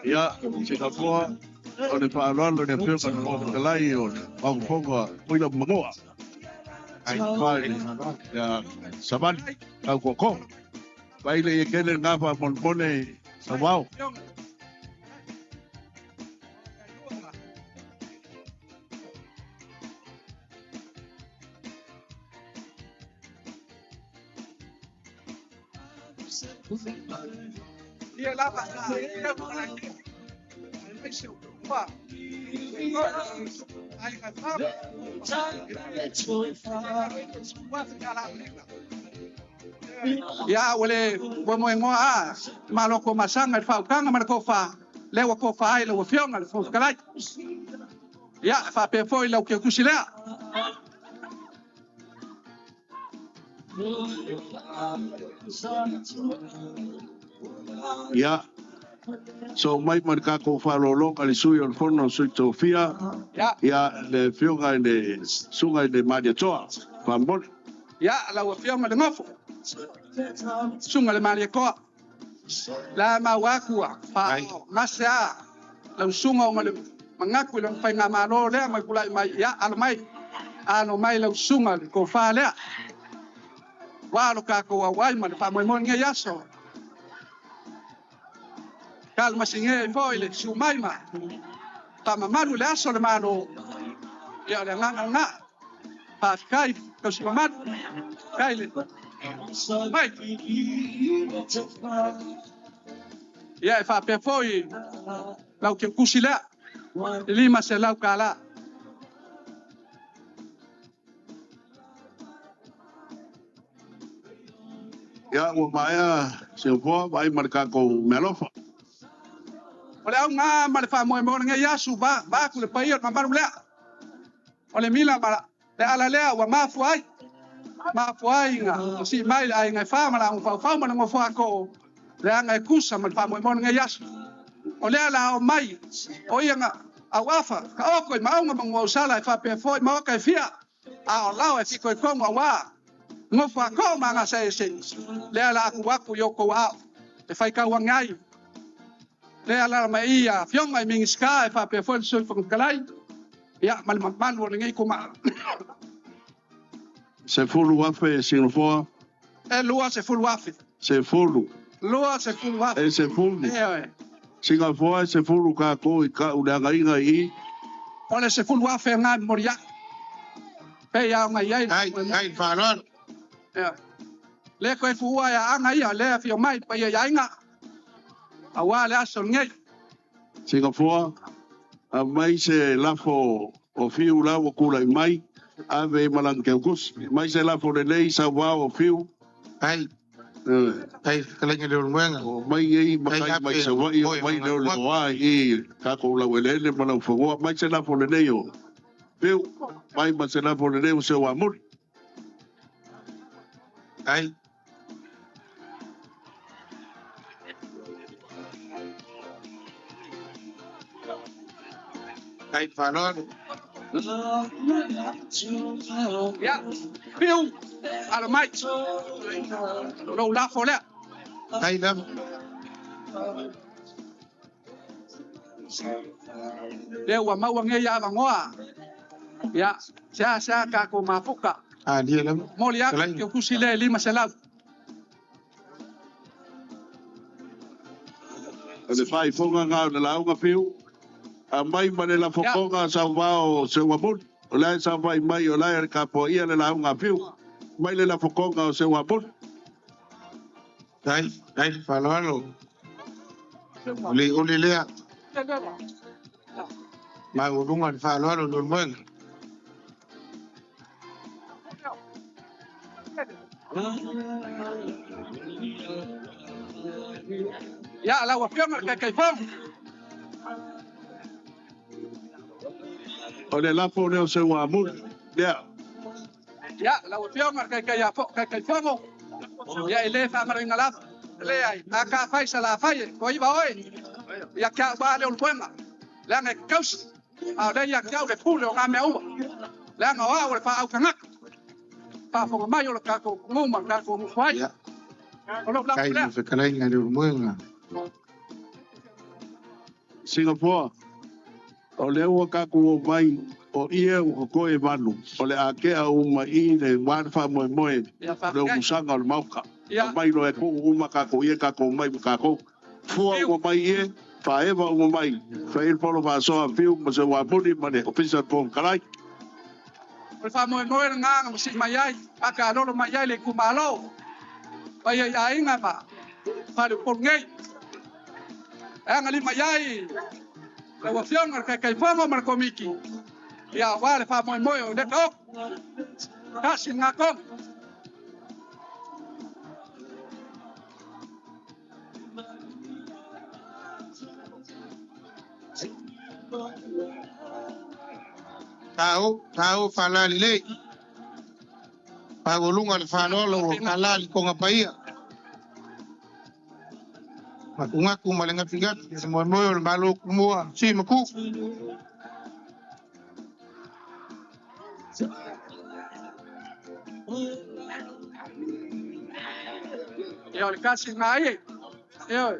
Ya, Singapore, o le whaaloalo le pio ka no ka lai o au fonga puila mangoa. Ai kai ya sabani au koko. Vai le kele ngapa monpone sabau. Ia lá para ya wale wa mo ngoa maloko masanga fa kanga marko fa lewa ko fa ai lewa fionga fo kalai ya fa pe foi lo que kusila Ya. So mai markako whalolo ka le sui on fono sui tofia. Ya le fionga le sunga le madia toa. Pambol. ya la wa fionga le ngofo sunga le maria ko la ma wa kua fa masa la sunga o le mangaku le fa nga malo le ma kula mai ya al mai ano mai la sunga ko fa le wa lo ka ko wa wai ma fa mo mo nge yaso kalma singe foi le sumai ma ta mamaru le aso le malo ya le nga pa kai ko sumat kai le mai ya fa pe foi lau ke kusila lima se lau kala Ya o maia se vo vai markako melofa. Ole au nga ma le fa mo mo nge yasu ba ku le pai ma baru le ole mila ma le ala le wa ma fuai nga si mai ai nga fa ma la fa ma ngo fa ko le nga kusa ma fa mo mo nge yasu ole ala o mai o ia nga awafa ka o ko ma nga mo sala fa pe foi ma ka fia a o lao e fiko ko wa ngo fa ko ma nga se le ala ku yo ko wa e fai ka wa ngai le ala mai ia fiong mai ming ska fa pe fo sul fong kalai ya mal man wo ngai ko ma Se fulu wafe Singapore. e lua se fulu wafe Se fulu. lua se fulu wafe E se fulu. e Singapore se fulu ka ko i ka ulanga inga i. ole se fulu wafe nga moria pe ya ngai ai ai faron. ya Le koe fuua ya anga ia le fio mai pa ia inga. Awa le aso ngei. Singapore, a mai se lafo o fiu la o kula i mai, ave malang ke kus, mai se lafo le nei sa wa o fiu. Ai. Ai, kaleng le ulmenga. O mai ei mai se wa i mai le wa i ka ko la wele le malang fo mai se lafo le nei o. Fiu, mai ma se lafo le nei o se wa mut. Ai. Ai, falando. Ya, piu, ala mai. Lo la fo le. Ai lam. Le wa mau nge ya ba ngoa. Ya, sa ka ko mafuka. Ah, dia lam. Molia ke kusile lima selau. Le fai fonga nga le la nga fiu. A mai ma le la fokonga sa wa o se wa mut. O la sa vai mai o la ka po ia le la nga fiu. Mai le la fokonga o se wa mut. Ai, ai, falando. Uli lea. Mai ulunga le falando le ulmenga. Ya, la wa fiona ke fong. O le la po ne o se wa mut. Ya. Ya, la wa fiona ke ya fo ke fongo. Ya ele fa maringa la. Le ai, aka fai sala fai, ko iba oi. Ya ka ba le ulmenga. La nge kaus. A le ya ka le pu le nga me u. La nga wa fa au kangak. Pa fo mai o ka ko nguma ka ko mu fai. Ai, no se kaleng le ulmenga. Singapore. O le ua kaku o mai o ia o koe manu. O le akea o mai le wanfa moe moe. Le o musanga o le mauka. O mai lo e ko uma kako ia kako mai kako. Fua o mai ie. Faeva o mai. Fail polo fa soa fiu ma se wa buni ma le ofisa pon kalai. O fa moe moe nga mo si mai ai. Aka lolo mai ai le kumalo. Pa ia inga ma. Fa le por ngei. Anga li mai ai. La opción que fuego marco Miki. Ya vale fa muy de top. Casi ngakon. Tahu falali le. Pagulunga le falolo kalali ko ngapaia. Makungaku malenga pigat semua moyo malu kumua si maku. Yo le casi ngai. Yo.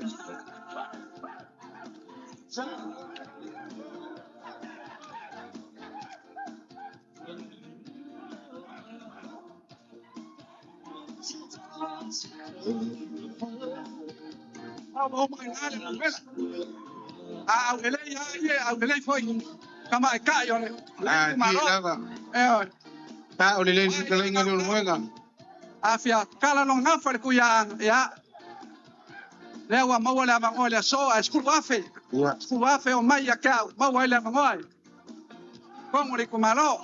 Augele foi. Kama ka yo le. Ah, eh. Ta ole le kaleng le ulmenga. Afia kala no ngafa le kuya ya. Le wa mo le ma ole so a school wafe. School wafe o mai ya ka. Mo le ma ngoi. Como le kumalo.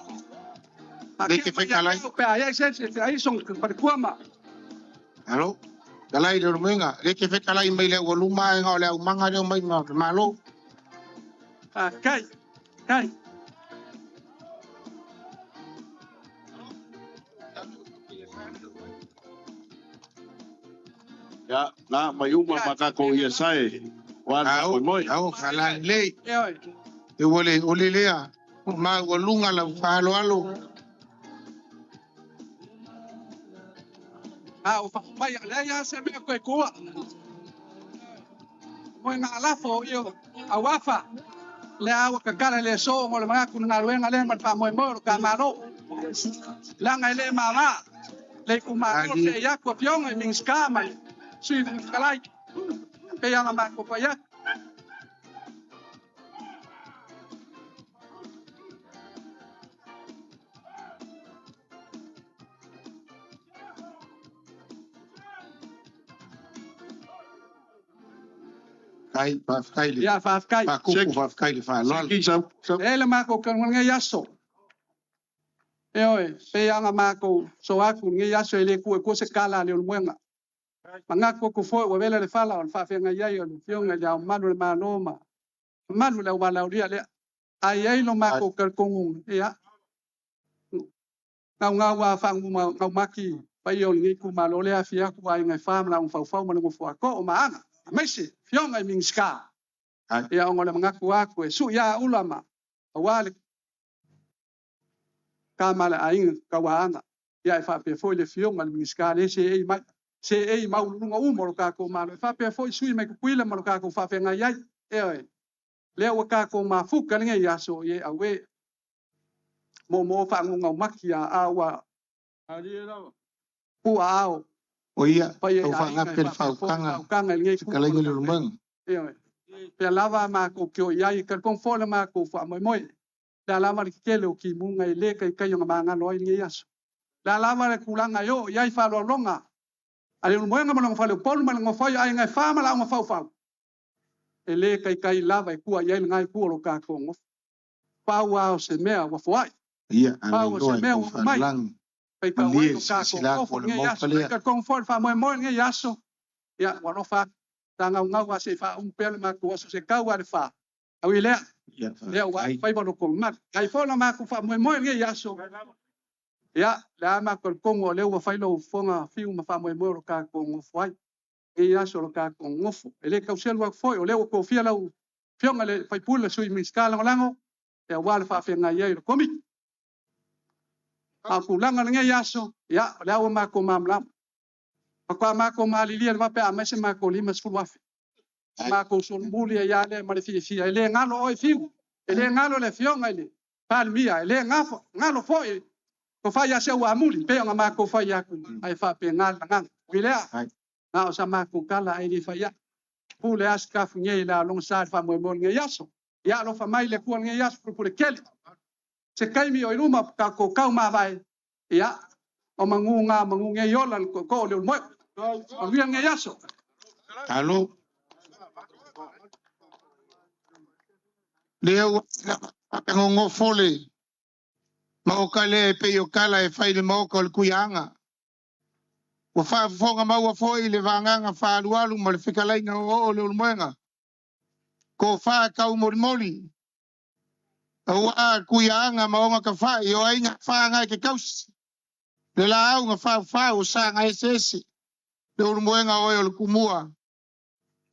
De que fe kalai. Pe ai se ai son per kuama. Alo. Kalai le ulmenga. De que fe kalai mai le uluma nga le manga le mai malo. Ah, kai. Kai. Ya, na mai uma makako ia sai. Wan ko moi. Au kalai le. E ole lea. Ma ulunga la falo alo. Ah, o vai le ya se me ko ko. Mo na la fo yo. Awafa. Le agua que cara le so mo le ma ku na ruenga le ma pa mo mo ka maro. La ngai le mama. Le ku ma ko se ya ko pion e min skama. Si kalai. Pe ya ma ko pa ya. Ia whawhkai. E le mako ka ngai aso. E oi, pe anga mako so aku ngai aso ele ku se kala le mwenga. Mangako ku fo wa vela le fala on fa ngai ai on fionga ya manu le manoma. Manu le wala uria le ai lo mako ka kongung ia. Ngau wa fangu ngau maki pai o ngai ku malo le afia ku ai ngai fam la un fau ma ngo fo ko o maana. Mesi fionga i mingska. Ia ngole mangaku aku e su ya ulama. Awale kamala ainga kawaanga. Ia fa pe foi le fionga mingska le se ei mau lunga umo ka ko malo. Fa pe foi sui me ku kuila malo ka ko fa fe ngai ai. E le wa ka ko ma fuka ngai ya so ye awe mo fa ngau makia awa. Ku ao. O ia, au whangapere whaukanga, kalengi le rumanga. Pe lava ma ko kyo ia ka kon fola ma ko fa moi. La lava ke le ki munga ile kai kai nga manga no ngi yaso. La lava le kulanga yo ia fa lo longa. Ale mo nga mo fa le pol ma ngo fa ai nga fa ma la ngo fa. Ele kai lava ku ia ngai ku lo ka ko ngo. Pa wa se mea wa foi. Ia, pa se mea wa mai. Pe ka wa ka ko ngi yaso. Ka kon for fa moi ngi yaso. Ia wa no fa tanga ngau se fa pele ma ko se ka wa fa au ile le wa fa bo ko ma kai fo na ma ko fa mo nge yaso ya la ma ko kongo le wa fa lo fonga fiu ma fa mo ka ko ngo fa nge yaso lo ka ko ngo fo ele ka sel wa fo le ko fia la fionga le fa pula sui mi skala lango e wa fa fe nga ye ko mi a ku langa nge yaso ya la wa ma ko mamla Pakwa mako malilia vape amese mako lima sfulwafi. Mako solmuli ya le malifi ele ngalo oi fiu. Ele ngalo le fionga ele. Palmia ele ngalo foi. Ko fa ya se wa muli pe nga mako fa ya ku. Ai fa pe ngal ngang. Wilea. Na o sa mako kala ai fa ya. Pule aska funye la long sa fa mo nge yaso. Ya lo fa mai le ku nge yaso pour le kel. Se kaimi o iluma ka ko ka ma vai. Ya. O mangunga yola ko le mo. O via nge yaso. Alo. Leo ngo fole. Mau kale pe yo kala e fai le mau kal kuyanga. Wa fa fonga mau foi le vanganga fa alualu mo le fikala nga o le ulmenga. Ko fa ka umori. Wa kuyanga mau nga ka fa yo ai nga fa nga ke kaus. Le la au nga fa o sa nga esesi. Le ulmenga o le kumua.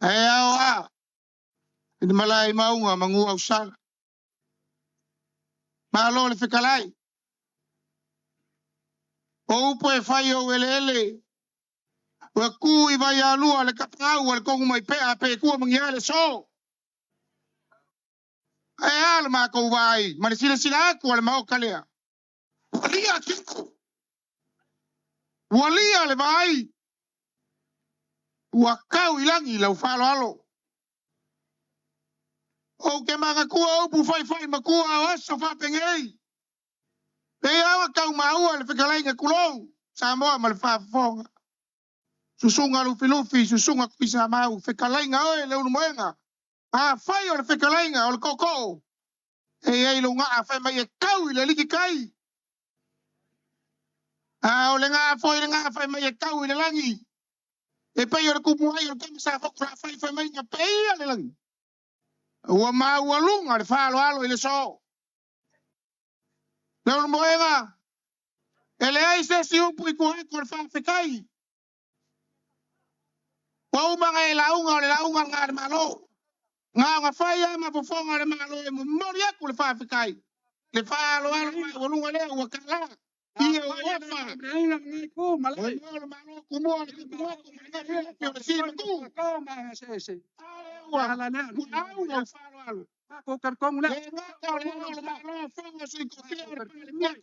Ai au Ini malai mau nga mangu au sala. Malo le fikalai. O upo e fai o ele. Wa ku I vai alua le kapau al kongu mai pea pe ku mangiale so. Ai al ma ko vai. Ma sila aku al mau kalea. Walia kiko. Walia le vai. Wa kau ilangi lau falo alo. O ke manga kua upu fai makua aso fa pengei. Pe awa kau maua le whekalainga kulou. Sa moa ma le whafonga. Susunga lufi, susunga kuisa mau. Whekalainga oe le unu moenga. A fai o le whekalainga o le koko. E lo ngā whai mai e kau I le liki kai. A o le ngā foi le ngā whai mai e kau I le langi. E pei o le kupu ai o le kamisa whakura whai mai ngā pei a le langi. Ua mau alunga le whalo alo I le so. Le unu moenga. E le ai se si upu I kua eko le whawhekai. Wa umanga e launga o le launga ngā le malo. Ngā whai ama pofonga le malo e mori aku le whawhekai. Le whalo alo mai walunga lea ua kala. Ia ua wafa. O le malo kumua le kumua kumua le siri maku. Ua ala lea. Ua au le whalo alo. Ko karkong lea. Le ngaka o le alo le malo fonga sui kofia o le pale mea.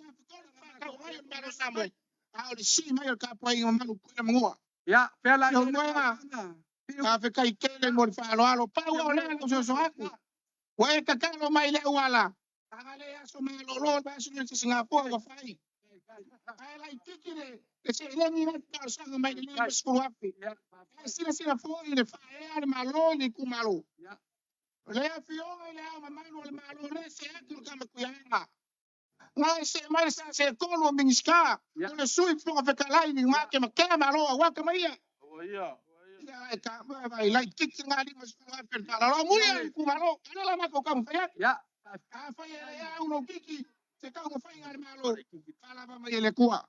Kau ai o malo samwe. Au le si mai o kapo ai ngamalu kuina mangua. Ya, pela yo nueva. Ka fe kai kele mo fa lo pa o le no so aku. Wa e ka ka lo mai le wala. Ka le aso ma lo ba so ni singa po ga fai. Ai lai tiki le se lengi na ta sanga mai le masku api. Sila foi le fa e malo ni kumalo. Le afio le ama malo le malo le se atur kama kuyanga. Ngai se mai se kolo mingiska. Le sui fonga fekalai ni make makena malo wa kama ia. Ka vai lai tiki ngali masku api para muia kumalo. Ana la mako kama fa ya. Fa ya uno kiki. Se kau mo fai ngai malo. Fala ba mai le kua.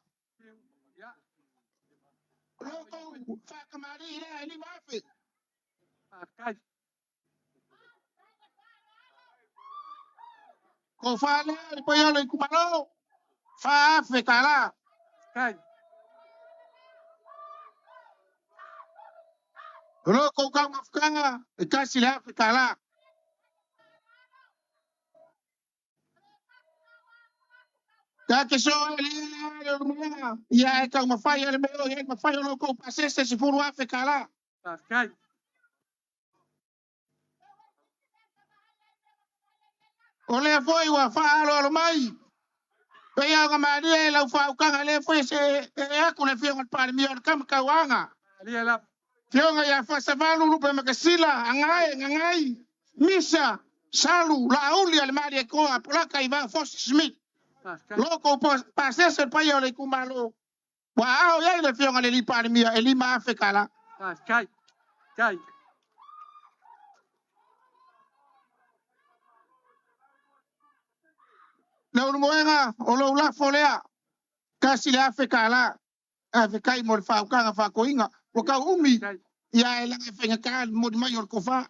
Loko fa kamari ile ni mafi. Ko fa le po yo le kumalo. Fa fe kala. Loko kau mafkanga kasi le fe kala. Kake so le rumia. Ya kau mafai le meo ye mafai loko pasese si furu afe kala. Ole foi wa fa alo mai. Pe ya ga mari e la fa ka le foi se e ku le fio pa mi or kam ka wanga. Fio ga ya fa savalu lu pe makasila ngai misa salu la uli al mari ko a plaka i va fos smith. Loko pasese pa yo le kumalo. Wa au ya le fio ga le pa mi e lima afrika la. Kai. Lo moenga o lo la folea kasi le Afrika la Afrika I mo fa ka fa ko inga o ka umi ya la fenga ka mo di mayor ko fa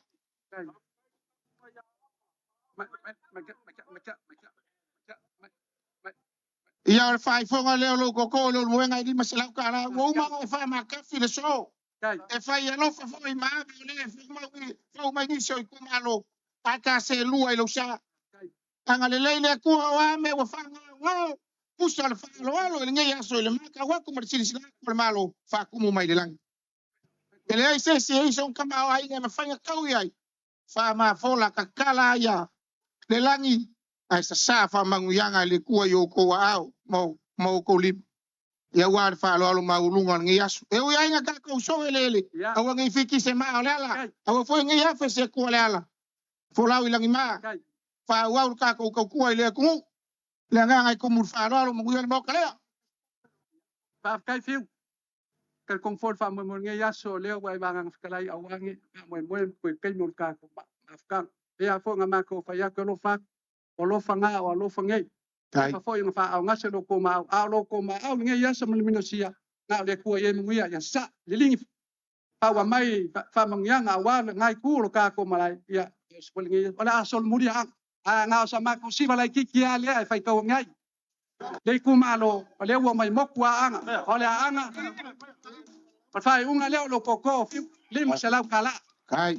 ya fa fonga le lo ko lo moenga di masala ka la o ma fa ma ka fi le so e fa ya lo fa fo I ma le fa ma ni so ko malo aka se lu ai lo sa anga le le ku wa me wa fa nga pusa le fa lo le ngai aso le maka wa ku marsi sila ko malo fa ku mo mai le lang ele ai se son kama wa inga ma fanya kau ai fa ma fola ka kala ya le langi ai sa fa manguyanga le ku yo ko wa au mo ko lim ya wa fa lo ma ulunga ngai aso e o inga ka ko so ele awa ngai fiki se ma ole ala awa fo ngai ya fe se ku ole ala fola wi langi ma fa wa ka ko ku ile ku le nga ko mu fa lo mo yel mo kale fa kai fiu ka confort fa mo nge ya so le wa ba ngang kalai awangi mo ko kai mo ka ko afkan ya fo nga ma ko fa ya ko lo fa o lo fa nga o lo fa nge fa fo yung fa nga se lo ko ma nge ya so mo mino sia nga le ku ye mo ya sa le ling fa wa mai fa mo nga wa ngai ku lo ka ko malai ya so nge ola sol mu dia nga sa ma ko si balai ki kia le fa ko ngai le ku malo le wo mai mo kwa anga ole anga pa fa unga le lo koko le mo sala kala kai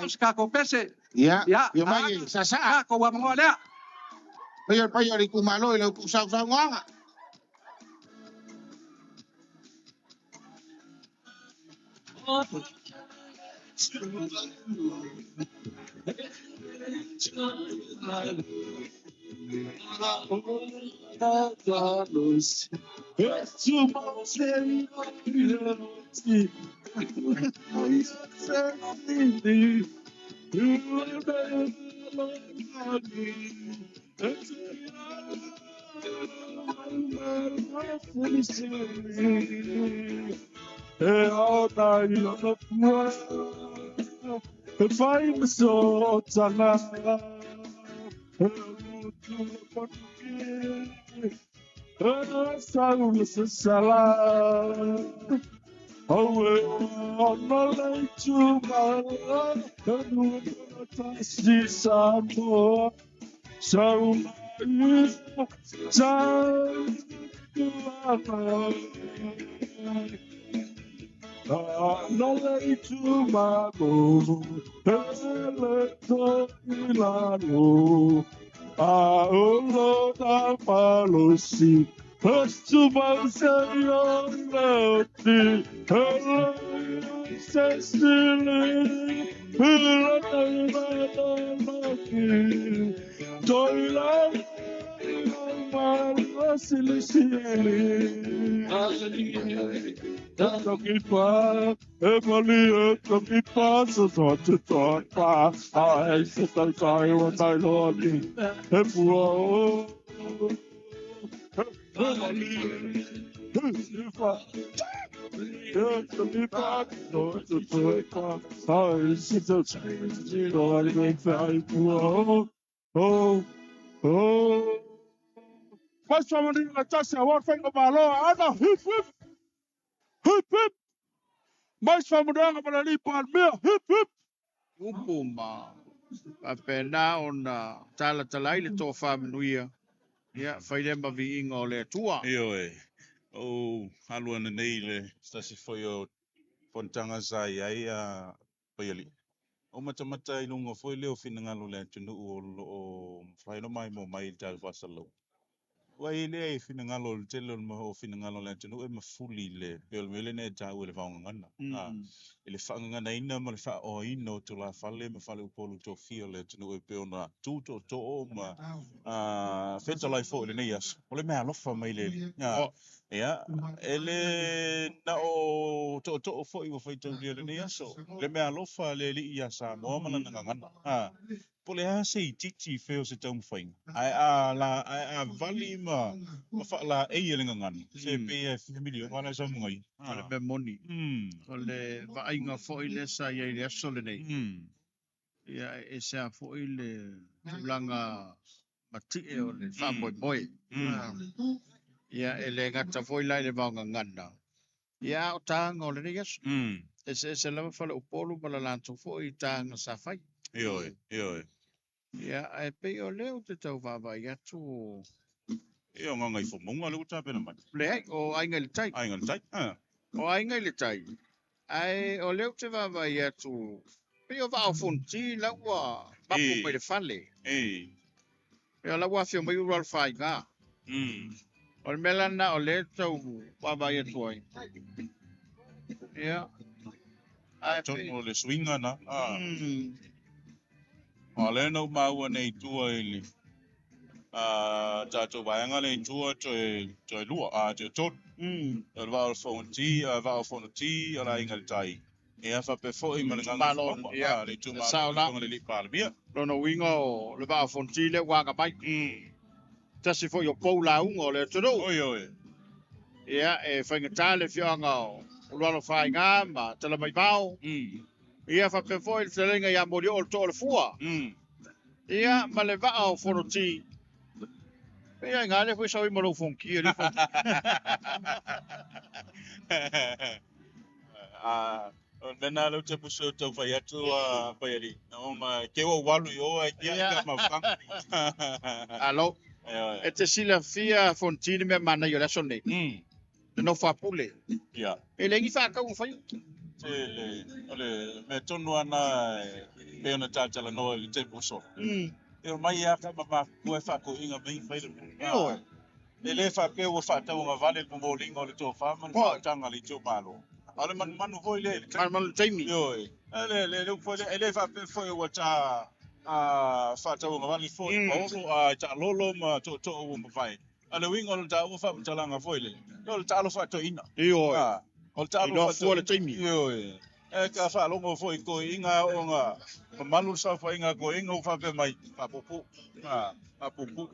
ska ko pese ya yo mai sa ko wa mo le pa yo ku malo le ku sa nga Fai so tana Saul sala Oh no to my si sabo so no to my go Milano oh da palosi Posso fazer noite, Cecily, Mas family na tasi awar fengo malo ana hip hip hip hip. Mas family nga malali pan mea hip hip. Upuma. Apena ona tala talai le to familia. Ya, faile ma vi ingo le tua. Io o halua na nei le stasi foi o pontanga sai ai a paiali. O mata i lunga foi leo finangalo le tunu o whaino mai mo mai tau wasalo. Wai le finangalo le telo o finangalo le tunu e mafuli le pelo mele ne tau le vaungana. Ele whangana ina ma le wha o ino tu la whale ma whale upolu to fio le tunu e peo na tūto to o ma wheta lai fo le neias. O le mea lofa mai le. Ia, ele na o to fo i wa whaita le neias o. Le mea lofa le li ia sa moa mana ngangana. Po le hase i titi feo se tau mwhainga. Ai a vali ma wha la e le ngangana. Se pe e whimili o wana sa mungai. O le moni. O le vainga fo i le sa i le aso le nei. Ia e sa fo i le langa mati e o le wha moi moi. Ia e le ngata fo i lai le vaunga ngana. Ia o tanga o le nei aso. E se lama whala upolu ma la lanto fo i tanga sa whai. Ioi. Ia e pe o leo te tau wawa i atu. Ia nganga i fo munga le uta pena mai. Le ai o ainga le tai. Ainga le tai. O ainga le tai. Ai o leo te wawa i atu. Pe o wao fonti la ua papu mai le fale. Pe o la ua fio mai ura al whai ngā. O le mela na o le tau wawa i atu ai. Ia. Ai tono le swinga na. O le no maua nei tua ili. Tato vaianga nei tua toi lua. Toi tot. O le vao fonti, vao fonti, o la inga le tai. E a fa pe fo i mana nganga fonga. Ia. Le tu Sao na. malo le li pala bia. Lono winga o le vao fonti le wanga mai. Tasi fo yo pou la unga o le toro. Oi. Ia e whainga tā le whianga o lualo whai ngā ma tala mai vao. Ia fa pe fo i te lenga ia mori o le tō le fua. Ia ma le vao fono ti. Ia ngā le fui sau i maro fonki e rifo. Nena lo te puso tau whai atu pai ali. O ma ke o walu i o ai kia ka mawhanga. Alo. E te sila fia fontini me mana i o laso nei. No fa pule. Ia. E lengi fa ka un fai. Ole me tonu ana me ona tatala no i te puso. E mai a ka mama ko e fa ko inga mai fai le. E le fa pe o fa tau nga vale po molingo le to fa man fa tanga le to malo. Ale manu foi le. Man taimi. Yo. Le foi le fa pe foi o ta fa tau nga vale foi o ta lolo ma to o mafai. Ale wingo le ta o fa talanga foi le. Yo ta lo fa to ina. Yo. O ta lo fa to le taimi. Yo. E ka fa longo foi ko inga o nga malu sa fa inga ko inga o fa pe mai pa popo. Pa popo.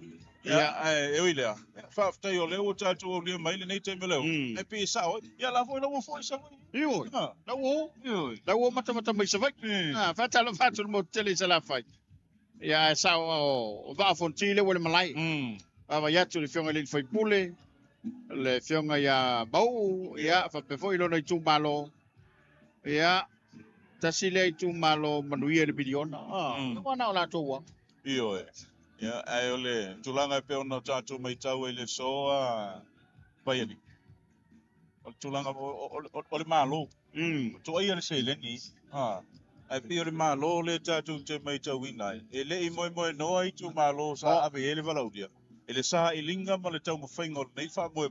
Ya e oile. Fa fa yo le o ta to le mai le nei te melo. E pe sa o. Ya la foi lo foi sa. Yo. La wo. La wo mata mai sa vai. Fa ta lo fa to mo tele sa la fai. Ya sa o va fontile o le malai. Ava ya tu le fionga le foi pule. Le fionga ya bau ya fa pe foi lo nei tu malo. Ya tasile tu malo manuia de biliona. No na la to wa. Iyo. Ya ai ole tulanga pe ona tatu mai tau ele soa pai ali. O tulanga o le malo. To ai ele se le ni. Ai pe ole malo le tatu te mai tau ina. Ele I moi no ai tu malo sa ave ele valaudia. Ele sa I linga ma le tau mo fainga nei fa mo.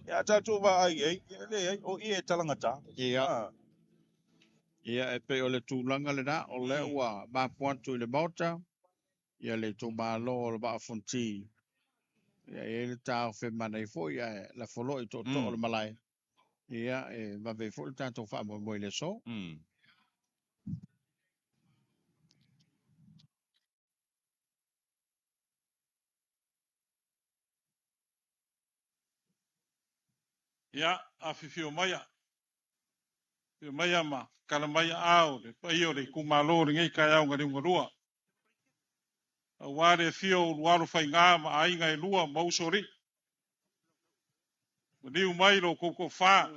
Ya tatu va ai ele o I talanga ta. Ya. Ia e pe o le tūlanga le nā, o le ua māpuantu I le mauta, ia le tō mālo o le baa fonti. Ia ele tau fe mana I fo ia la folo I to le malai. Ia va ve fo tanto fa mo le so. Ia a fifio maia. Fio maia ma kala maia au le pai o le kumalo ngai kai au ngari ngorua. A ware fio waru fai ngā ma ainga e lua mausori. Niu mai lo koko fa.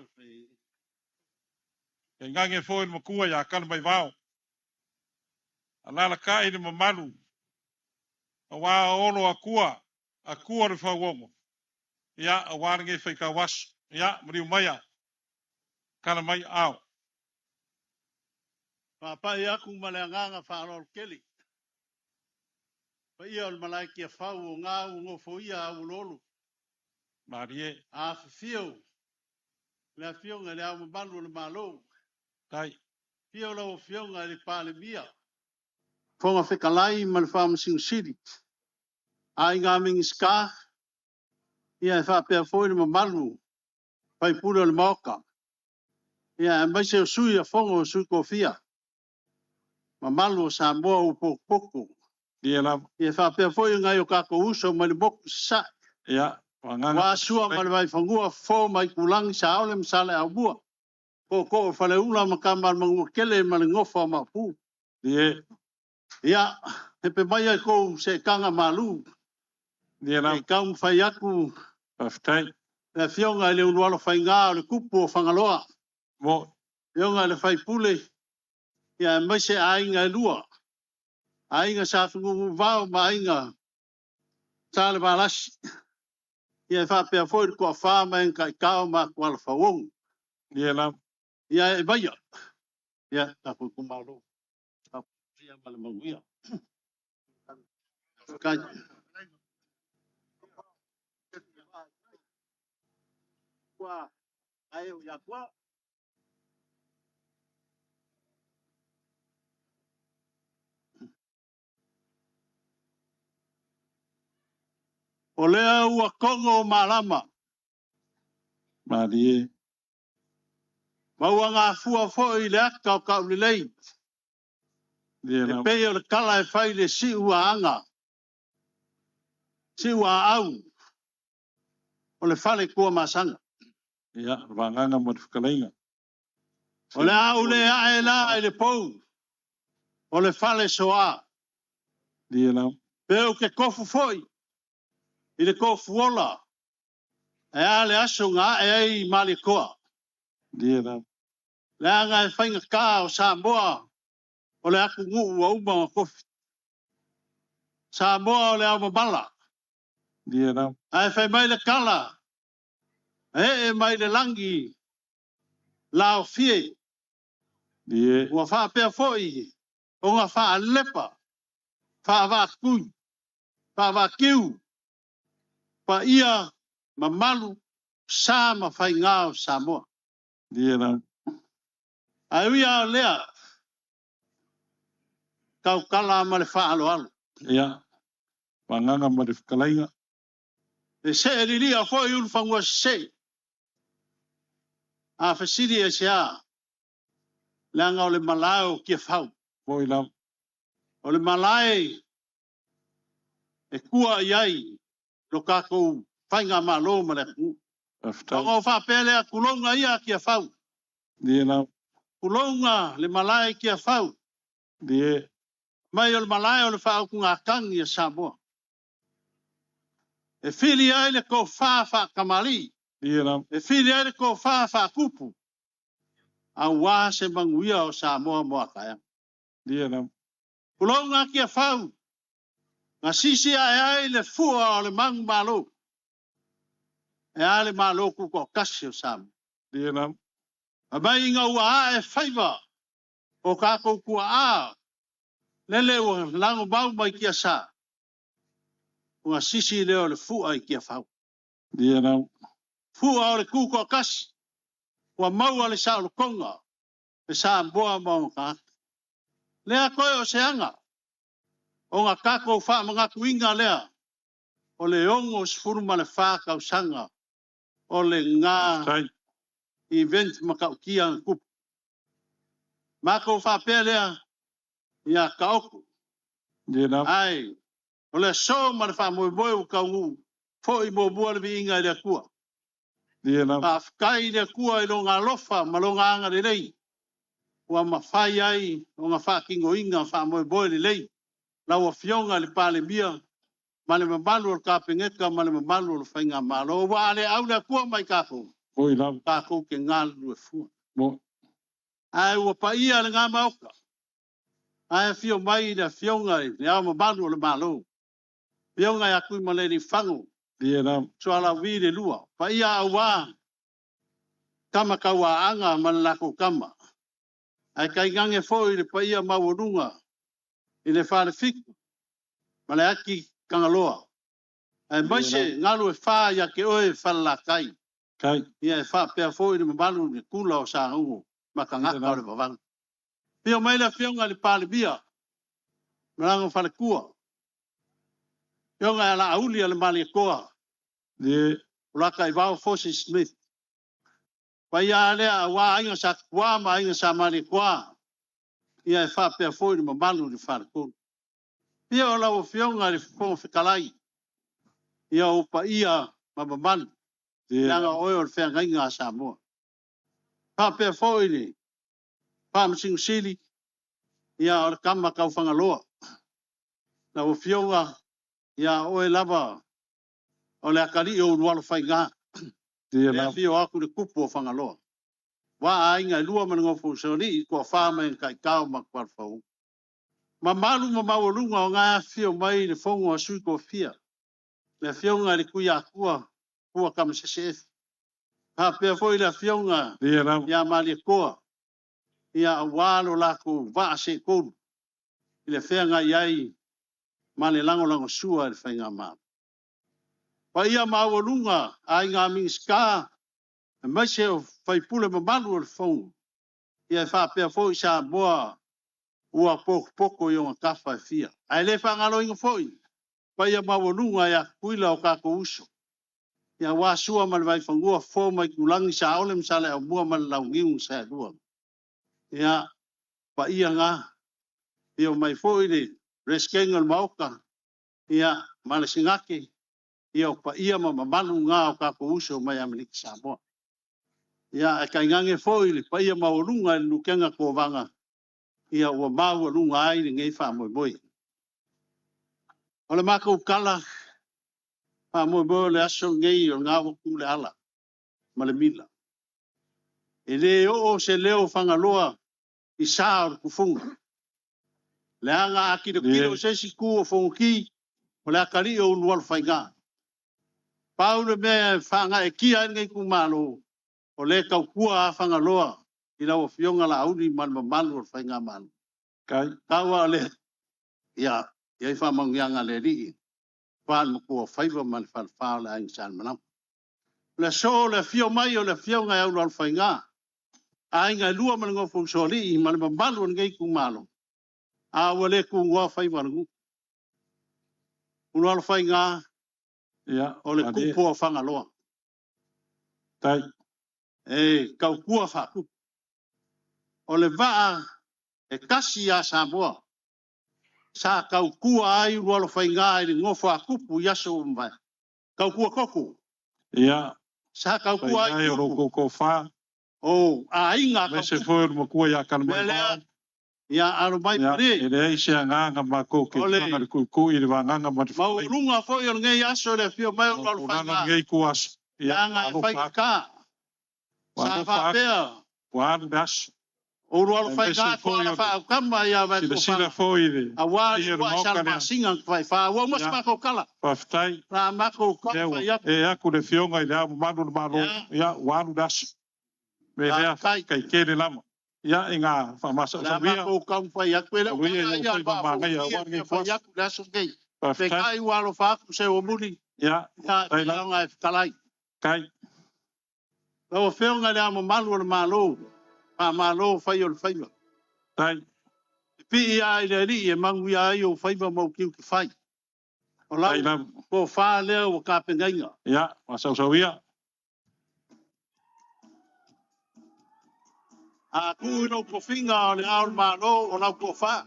E ngange fo il makua ya kala mai vao. Alala ka i le mamalu. A wā olo akua le whawongo. Ia a wāre ngai whai ka wasu. Ia mariu maia. Kala mai au. Papai aku maleanganga whaarol keli. Pa ia o malai kia whau o ngā ngofo ia au lolu. Marie. A fio. Lea fionga le au mabalu le malo. Tai. Fio lau fionga le pāle mia. Fonga whekalai ma le whaama siri. Ai ngā mingi ska. Ia e whapea fōi le mabalu. Pai pura le maoka. Ia e maise o sui a fonga o sui kofia. Mamalu o Samoa o poko. Ia la. Ia whapea fōi ngai o kako uso ma le boku sa. Ia. Wa sua ma le vai whangua fō mai kulangi sa aole msale au bua. Ko whale ula ma kamal mangua kele ma le ngofa ma pu. Ia. Ia. Hepe mai ai kou se kanga malu. Ia la. E kaum whai aku. Paftai. Le fionga le unualo whai ngā o le kupu o whangaloa. Mo. Fionga le whai pule. Ia mai se ainga e lua. Ainga sa whangu vau ma ainga. Tale balasi. Ia whapea fōi kua whāma en kai kao ma kua la whawong. Ia la. Ia e baia. Ia tapu kumaro. Tapu ia ma le manguia. Kai. Kua ai o ya kua. O lea ua kongo o malama. Marie. Maua ngā fua fo I le aka o kau lelei. E pei o le kala e whai le si ua anga. Si ua au. O le whale kua masanga. Ia, wanganga mo te whakalainga. O le au le ae la e le pou. O le whale soa. Ia la. Peo ke kofu foi. I le kofu ola. E a le aso ngā e ai mali koa. Ia la. Le anga e whainga kā o Samoa. O le aku ngu ua uma o kofi. Samoa o le au mabala. Ia la. Ai whai mai le kala. E mai le langi. Lao fie. Ia. Ua wha pia foi. O ngā wha lepa. Wha wā kui. Wha wā kiu. Pa ia mamalu sa ma whai ngā o Samoa. Ia la. Ai uia o lea. Kau kala ma le wha alo alo. Ia. Wanganga mo te whakalainga. E se e riri a fo I ulu whangua se. A whasiri e se a. Leanga o le malai o kia whau. Foi la. O le malai. E kua iai. Lo kako whainga malo ma le ku. Tango wha pele a kulonga ia kia whau. Ia la. Kulonga le malai kia whau. Ia. Mai o le malai o le whau ku ngā kangi a Samoa. E whiri ai le ko wha kamali. Ia la. E whiri ai le ko wha kupu. A wā se manguia o Samoa moa kaya. Ia la. Kulonga kia whau. Ngā sisi ai le fua o le mangu malo. E a le malo ku ko kasi o Samoa. Ia la. A mai inga ua a e whaiva. O kako kua a. Lele o lango mau mai kia sa. O ngā sisi leo le fua I kia whau. Ia la. Fua o le kuko kasi. Ua maua le sa o le konga. E sa mboa mau ka. Lea koe o se anga. O ngā kako wha mga kuinga lea. o le ongo sfuru ma le whākausanga o le ngā event makaukia kupu. Mako whapea lea ia kaoku. Ai, o le so ma le whamoe o kaungu fo i mo bua le viinga i le kua. Whafkai le kua i lo ngā lofa ma lo ngā anga le rei. Ua mawhai ai o ngā whakingo inga whamoe le lei. Lau a fionga le pale mia ma le mamalu o le kapengeka ma le mamalu o le whainga malo. Wa ale au le kua mai kako. Kako ke ngalu e fua. Ai ua pa ia le ngā mauka. Ai fio mai le fionga i le au mamalu o le malo. Fionga i akui ma le ni whango. So ala vi le lua. Pa ia au wā. Kama kaua anga ma le lako kama. Ai kai gange foi le pa ia maurunga. I le whare fiku. Ma le aki kangaloa. Ai maise ngalu e wha ia ke oe whala kai. Ia e wha pia foi le mamalu le kula o sa hungu. Ma ka ngaka o le wawang. Pio mai le fionga le pale bia. Marango whale kua. Fionga ala auli ale mali koa. Ulaka i wao Fosi Smith. Pa ia lea wā ainga sa kua ma ainga sa mali koa. Ia e wha pia foi le mamalu le whare kua. Pia o lau fionga le fonga whikalai. Ia o pa ia ma mamalu. Nanga oe o le whenga inga sa mua. Pa pia foi le. Pa msingu sili. Ia o le kama kau whangaloa. Na o fionga. Ia oe lava. O le akari o urualo whainga. Ia fio aku le kupu o whangaloa. Wa ainga lua manangofu soni. I kua whama en kai kao ma kwa whau. Ma malu ma maurunga o ngā fio mai le fongo a sui ko fia. Le fionga le kuia akua. Kua kama sesef. Ha pia foi le fionga. Ia mali koa. Ia walo lako va se koru. Le whenga iai. Mane lango sua le whainga maa. Pa ia maurunga. A inga mingi ska. Mai se o whaipule ma malu o le fongo. Ia wha pia foi sa boa. Ua poko i o kafa e fia. Ai le whangalo inga foi. Pa ia maurunga ia kuila o kako uso. Ia wā sua ma le vai whangua fō mai kulangi sa ole msale au mua ma le laungiung sa lua. Ia pa ia ngā. Ia mai foi le reskenga le mauka. Ia ma le singake. Ia pa ia ma mamalu ngā o kako uso mai Amerika Samoa. Ia e kai ngange foi le pa ia maurunga le nukenga ko vanga. Ia ua mau lunga ai le ngei wha moi moi. O le maka ukala, wha moi moi le aso ngei o ngā waku le ala, ma le mila. E le o se leo whangaloa i saa o kufunga. Le anga aki de kilo sesi ku o fongi, o le akari o unual whainga. Pau le mea whanga e kia ngei kumalo, o le kau kua a whangaloa, i lau fionga la auni malma malu o whainga malu. Kaua le, ia i whamangianga le rii. Whaan mo kua whaiva man whalwhao le aing san manam. Le so le fio mai o le fionga e au al whainga. A inga lua man ngofu so rii, malma malu o ngei kumalo. A ua le ku ngua whaiva ngu. Unu al whainga, o le kupo o whangaloa. E kau kua whaku. O le waa e kasi a Samoa. Sa kau kua ai ualo whainga i le ngofo a kupu yaso umbai. Kau kua koko. Ia. Sa kau kua ai kupu. Ko wha. O, a inga. Mese fwere mo kua ia kalmai. Ia aro mai pare. E le eise a nganga ma ko ke nganga ku i le wanganga ma te whai. Mau runga fo i o ngei aso le fio mai ualo whainga. Nganga ngei kuas. Ia ngā whaika. Sa whapea. Wānu das. O rualo whainga kua wha kama ia vai ko wha. Sila fōire. A wāri kua sala masinga kwai wha. Ua mas mako kala. Whaftai. Rā mako kala ia. E aku le fionga i le amu manu le maro. Ia wānu das. Me lea kai kere lama. Ia i ngā whamasa. Rā mako kama whai aku. Ia whai mamangai a wānu ngei kuas. Whai aku daso kei. Te kai wālo whaaku se o muni. Ia. Ia launga e kalai. Kai. Lau whionga le ama malu o le malo. Pa malo whai o le whaiva. Tai. Pi i ai le ri e mangu i ai o whaiva mau kiu ki whai. O lau ko wha leo o ka pengainga. Ia, masau ia. A ku ino ko finga o le aur mano o lau ko wha.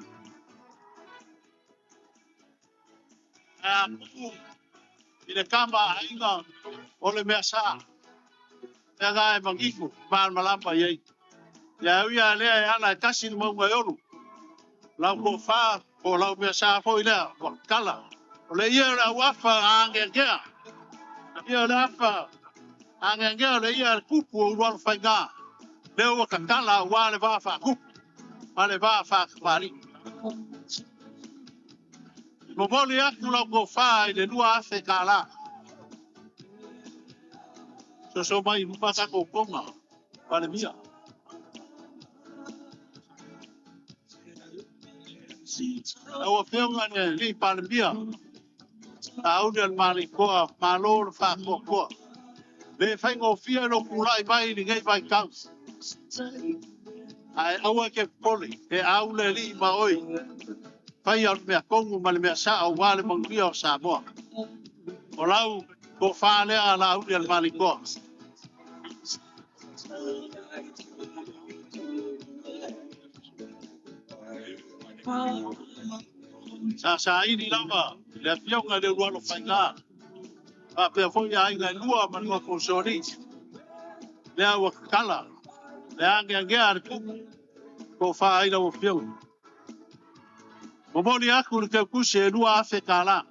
A ku i le kama ainga o le mea saa. Ea ga e mangifu, maan malamba iei. Ia uia lea e ana e kasi ni maunga e oru. Lau ko wha o lau mea saa fo i lea, wa kala. O le ia le wafa a angengea. Ia le afa angengea le ia kupu o urualu whainga. Leo wa kakala wa le wa wha kupu. Ma le wa wha kapari. Moboli aku lau ko wha i le nua afe ka la. So mai mupata ko konga. Pale mia. Awa whiunga ne li pale mia. A uni al mali koa, malo le wha koa koa. Le whaingo fia no kulai mai ni ngai vai kau. Ai aua ke poli, e au le li ma oi. Whai au mea kongu ma le mea sa au wale mangia o sa moa. O lau ko wha lea la uni al mali koa. Sa ini lama, le whiunga le rualo whainga. A pia foi ai ngai lua manua ko sori. Le awa kala. Le angea ar kuku. Ko wha ai lau whiunga. Momoni aku le kau kuse e lua afe ka la.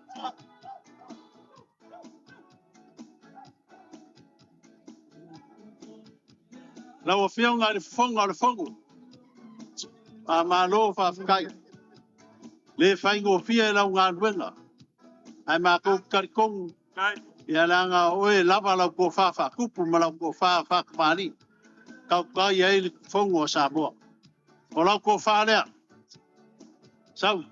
Lau whiunga le fonga le fongu. A malo wha whakai. Le whaingo fia e lau ngā ruenga. Ai mā kou karikongu. Ia langa oe lava lau ko wha wha kupu ma lau ko wha wha kamani. Kau kai ei le fongu o Samoa. O lau ko wha lea. Sau.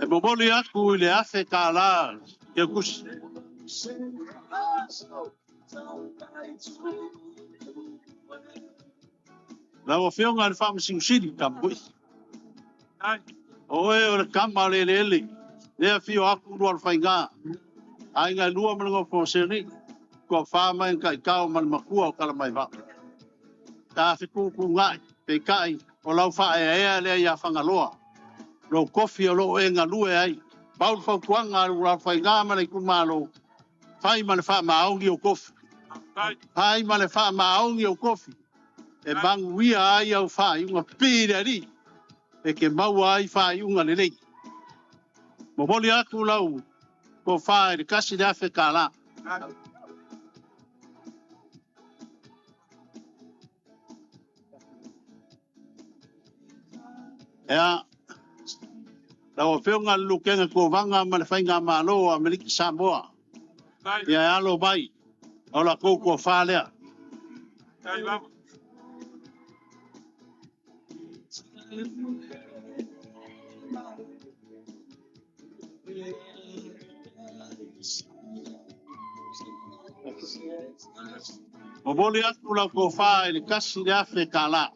E momoli aku i le afe ka la. Ke kusi. Lau o whiunga le whamasing siri kampui. Oe o le kama le le ele. Lea fio aku rual whainga. Ai ngai lua manunga fōseri. Kua whama in kai kau man makua o kala mai wha. Tā whiku ku ngai. Pe kai o lau wha e ea lea ia whangaloa. Lo kofi o lo e ngā lue ai. Paul whau kuanga rual whainga mane kumalo. Whai mane wha maongi o kofi. Whai mane wha maongi o kofi. E bangu ia ai au wha iunga pīre ri. E ke maua ai wha iunga lelei. Momoli aku lau. Ko wha e kasi de afe ka la. Ea. Lau a whiunga lukenga ko vanga ma le whainga malo a Meliki Samoa. Ia alo mai. O la kou ko wha lea. O boli aku lau ko wha e le kasi de afe ka la.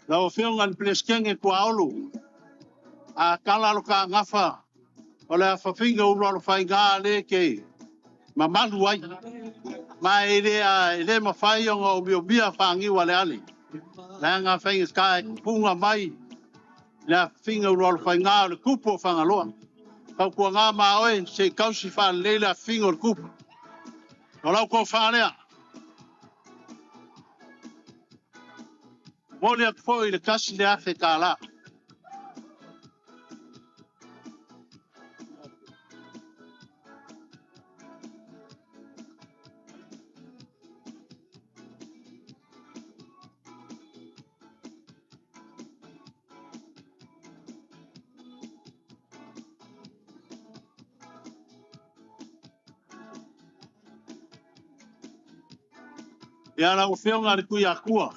Lau whiunga ni pleskenge kua olu. A kala lo ka ngafa. O le a whawhinga uro alo whainga le ke. Ma malu ai. Ma e le mawhai o ngā o bia whangiwa le ali. Le ngā whainga skai punga mai. Le a whinga uro alo whainga le kupo whangaloa. Kau kua ngā mā oe se kausi wha le a whinga o le kupo. O lau ko whanea. Mole a foi le kasi le afe ka la. Ia la o whiunga le kui a kua.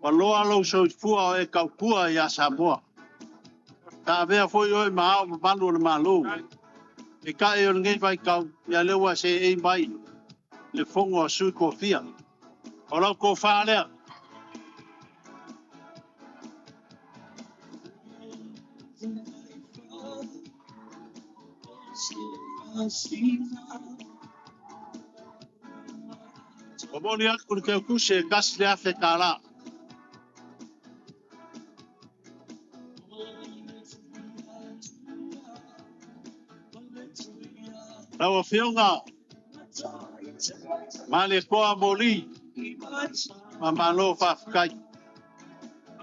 Waloa lo so fua o e kaupua ia Samoa. Ka vea foi oi maa o malu le malu. E ka e o ngei vai kau ia lewa se e mai le fongo a sui kofia. O lau ko whaalea. O moni aku le keu kuse kasi le afe kala. Lau a whionga. Male koa moli. Ma malo whawhakai.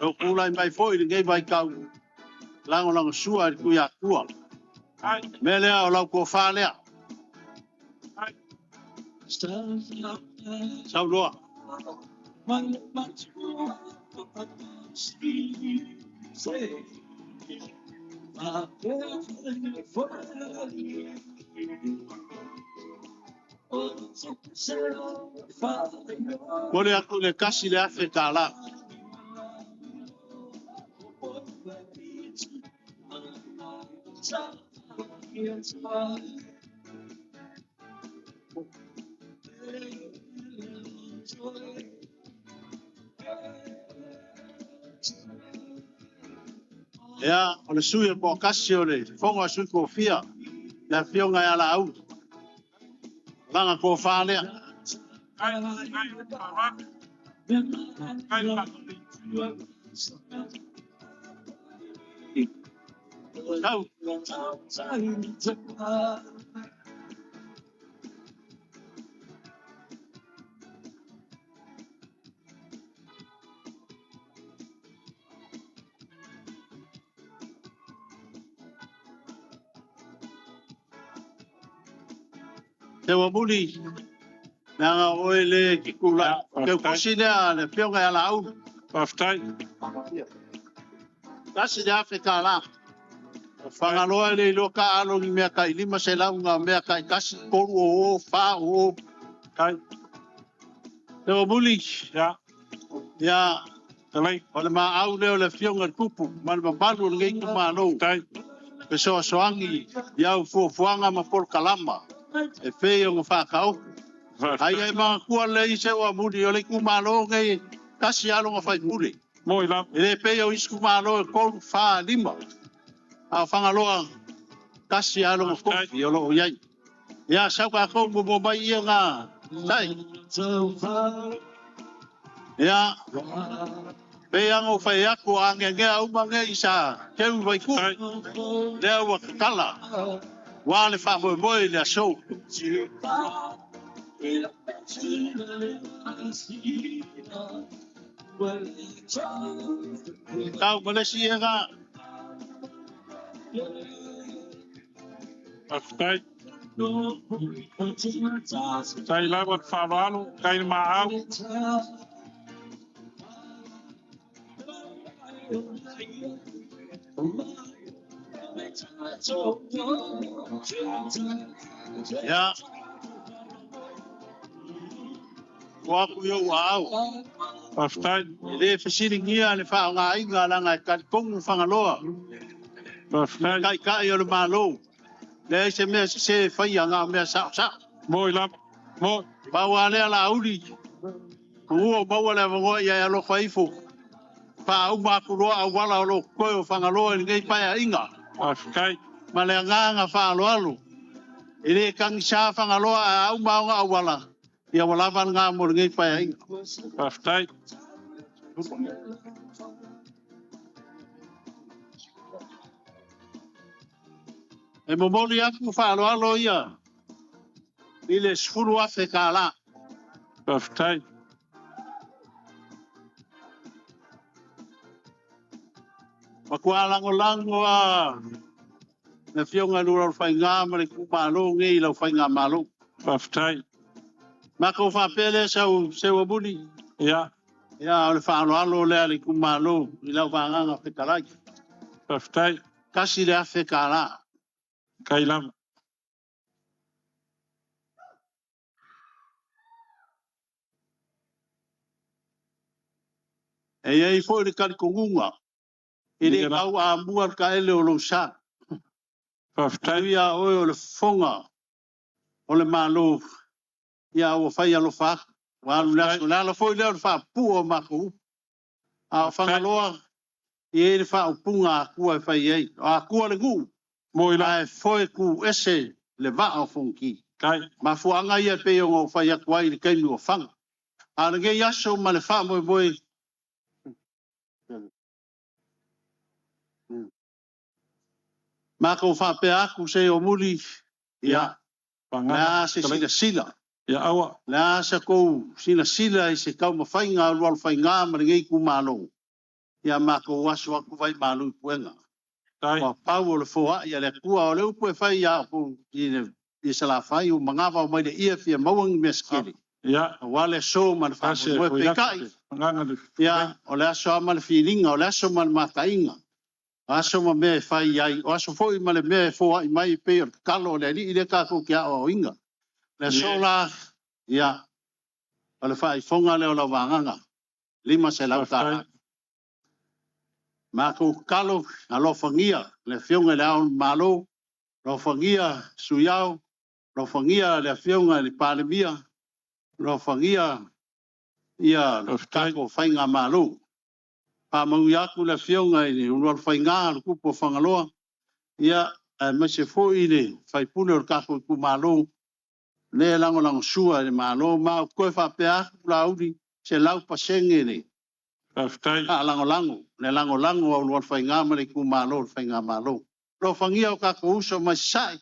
O kulai mai foi le ngei vai kau. Lango lango sua i kui a kua. Melea o lau ko whalea. Sau loa. Kore aku le kasi le afe kala. Ya, o le sui e po kasi o le fonga sui kofia. Le whionga e ala au. Langa ko whalea. Tau. Te wabuli. Nanga oe le ki kula. Ke kusi lea le whionga e ala au. Paftai. Kasi le afe kala. Whangaloa le loka alo ni mea kai lima se launga mea kai kasi koru o wha o. Kai. Te wabuli. Ya. Ya. Talai. O le maa au leo le whionga kupu. Mana mabalu le ngei kumano. Kai. Pe soa soangi. Iau fuanga ma por kalama. E whee o ngā whakau. Ai ai mga kua le i se wa muri o le kumano ngai kasi alo ngā whai muri. Moi lam. E le pe o isku kumano e koru wha lima. A whangaloa kasi alo ngā kofi o lo iai. Ia sau ka kou mo mai ia ngā tai. Ia. Pe ango whai ako ange ngea umange i sa keu vai ku. Lea wa kakala. Wa le wha moe moe le aso. Kau malesi e ngā. Paftai. Tai lai wat whalalo. Kai ni maa au. Ya. Wa ku yo wow. Paftai. Le fesiri ngia le fa nga inga langa ka kong fangaloa. Paftai. Kai kai o le malo. Le se me se fa nga me sa sa. Moi lam. Moi. Ba wa le ala uli. Ku ba wa le ngo ya lo faifu. Pa au ma ku lo au wala lo ko fangaloa ngai pa ya inga. Paftai. Ma le nga fa lo alu. Ile kang sa fangaloa au ma nga wala. Ya wala van nga mo ngai pa ya inga. Paftai. E momoli aku whaalo alo ia. I le sfuru afe ka la. Paftai. Makua lango lango a. Na fionga lura whai ngā mare kumalo ngi lau whai ngā malo. Paftai. Mako whapele sau sewa buni. Ya. Ya le whaalo alo lea le kumalo. I lau whanganga whikalai. Paftai. Kasi le afe ka la. Kai lam. E ai foi le kali kongunga. Ele kau a mua ka ele o lo sa. Ia o le fonga. O le malo. Ia o fai alo fa. Wa nasional foi le fa pu o maku. A whangaloa. I e wha o punga a kua e whai ei. A kua le ngu. Moila. A foi ku ese le va o fonki. Ma fuanga ia pe o whai a kua i le kainu o whanga. A le nge yaso ma le wha moi moi. Ma ko wha pe aku se o muli. Ia. Nā se sila sila. Ia awa. Nā se kou sila sila i se kau ma whainga o lual whainga ma le ngei ku malo. Ia ma ko waso aku vai malu puenga. Wa pau o le foa ia le kua o le upu e whai ia o i se la whai o mangawa o mai le ia fia mauang meskele. Ia. Wale so ma le whamu moe pekai. Ia o le aso ama le filinga o le aso ma le matainga. Aso ma mea whai iai. O aso foi ma le mea foa i mai pe o kalo le li i le kako kia o inga. Le so la ia. O le whai fonga le o la wanganga. Lima se lau tara. Ma ko kalo a lo fangia le fionga le au malo lo fangia suyao lo fangia le fionga le palemia lo fangia ia kako fainga malo pa mau yaku le fionga ni uno fainga le kupo fangaloa ia ma se foi le fai pune o kako ku malo le lango lango sua le malo ma ko fa pe a la udi se lau pasenge ni lango lango le lango lango o lo fainga ma le ku malo fainga malo lo fangia o ka ko uso mai sai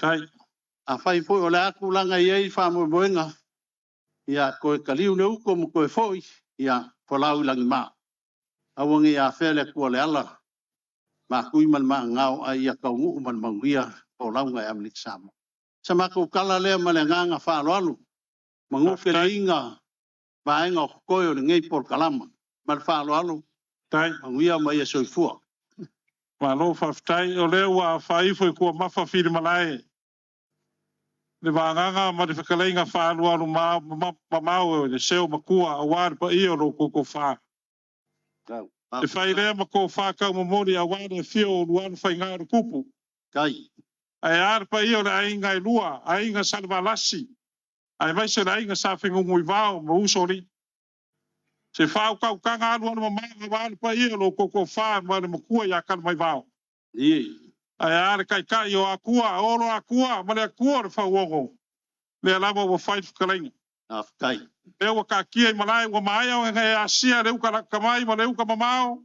kai a fai foi o le aku langa i fa mo boenga ia ko kaliu le uko mo ko foi ia po lau langi ma a wongi a fele ko le ala ma kui man ma ngau a ia ka ngu man mangia po lau ngai am lik sama sama ko kala le ma le nganga fa lo mangu ke inga ba nga ko yo ngai por kalama mal fa lo tai mangia mai e soifua ma lo fa tai o le wa fa foi ko ma fa fil malai le vanganga ma de fakalenga fa lo ma o le seu makua a war pa io lo ko fa e fai le ma ko fa ka mo mori a war e fio lo an fa nga kupu kai ai ar pa io la inga lua ai inga salvalasi ai vai se la inga sa fingo muy vao mo usori se fa ka ka nga lo ma war pa io lo ko fa ma le makua ya kan mai vao ai ar kai kai yo akua olo akua ma le akua fa wogo le lava wo fight kalenga kai e wa ka kia i malai wa mai o ngai asia le uka ka mai ma le uka mamao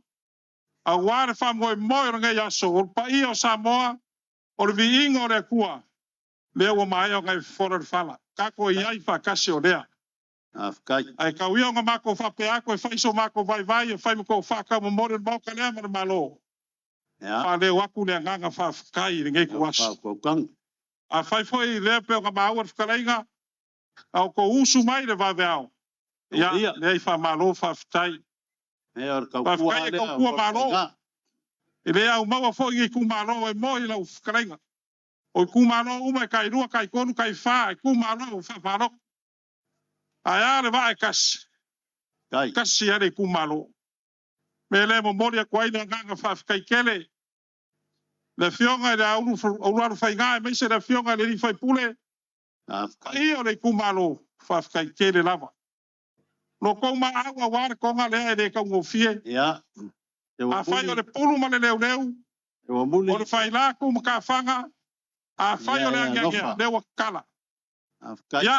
a war fa mo ngai aso o pa io samoa o le vingo le akua le wa mai o ngai for fala ka ko ia fa kasi o lea kai ai ka wi nga mako fa pe ako e fa so mako vai e fa mo fa ka mo mo ka le ma malo fa le waku le nganga fa kai ngai ko was a fai foi le pe ka ba wa kalenga au ko usu mai le va veao ya le fa malo fa tai e or ka ku malo e le au ma fo ngi ku malo e mo i la kalenga o ku malo u mai kai rua kai konu kai fa ku malo fa malo ai le va kas kai kas ya le ku malo me le mo moria kwai na nganga fa kai kele le fionga le au lu fai ngai me se le fionga le fai pule io le ku malo fa kai kele lava lo ko ma agua war ko nga le ka ngo fie ya a fai o le pulu ma le leu o le fai la ku ka fanga a fai o le ngia le wa kala ya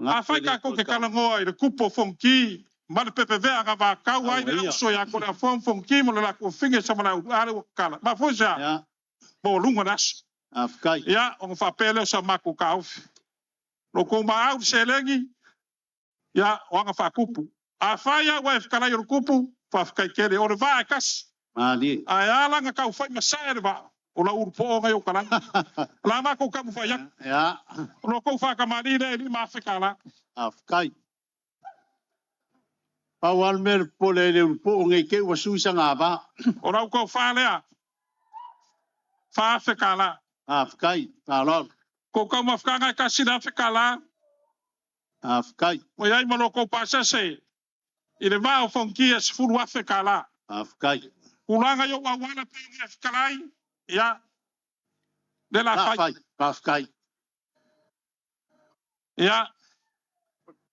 a fai ka ko ke kala ngo le kupo fonki ma le pepe vea ga va ka wa ile so ya ko la fonki mo la ko finge sa ma ale wa kala ma fo ja bo lunga nas afkai ya on fa pele sa ma ko ka lo ko ma au selengi ya wanga fa kupu a faya wa kala yo kupu fa kai kere o va kas ali a la nga ka fa ma sa ba o la urpo nga yo kala la ma ko ka fa ya lo ko fa ka ma ni le ma fa kala afkai pa wal mer pole le urpo nga ke wa su sa nga ba o la ko fa le fa kala afkai alors ko ka ma fa nga ka si da fa kala afkai o yai malo ko pasa se I le vao fonkia se fulu afe kala. Afkai. Kulanga yo wa wana pe nge kalai. Ya. De la fai. Afkai. Ya.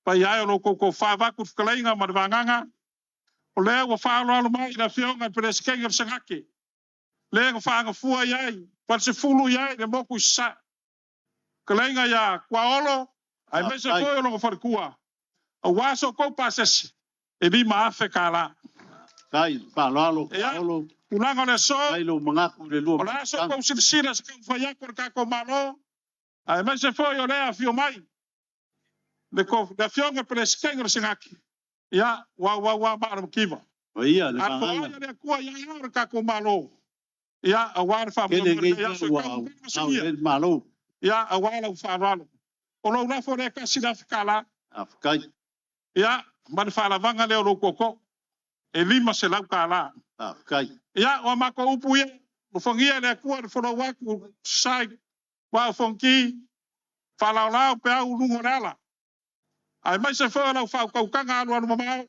Pa ya yo ko fa va ku kalai nga marvanganga. O le wa fa lo mai na fio nga preskenger sangaki. Le nga fa nga fua yai. Pa se fulu yai de moku sa. Kalai nga ya kwa olo. Ai me se foi lo fa kua. O waso ko passes. E vi ma afe kala. Kai pa lo olo. Kulanga le so. Kai lo mangaku le lu. Ola so ko sira se ko fa ya ko ka ko malo. Ai me se foi o le a fio mai. Le ko da fio nga preskenger sangaki. Ya wa ma kiva. Ia le banga. A le ko ya ka ko malo. Ya a war fa mo ya so ko malo. Ya a war fa malo. Olo na fo le ka sira kala. Afkai. Ya man fa la vanga le o koko. E lima se lau kala. Afkai. Ya o ma ko upu ye. O fongia le ku fo lo wa ku sai. Wa fonki fa la pe au lungo nela. Ai mai se fo la fa ko kanga anu anu mama.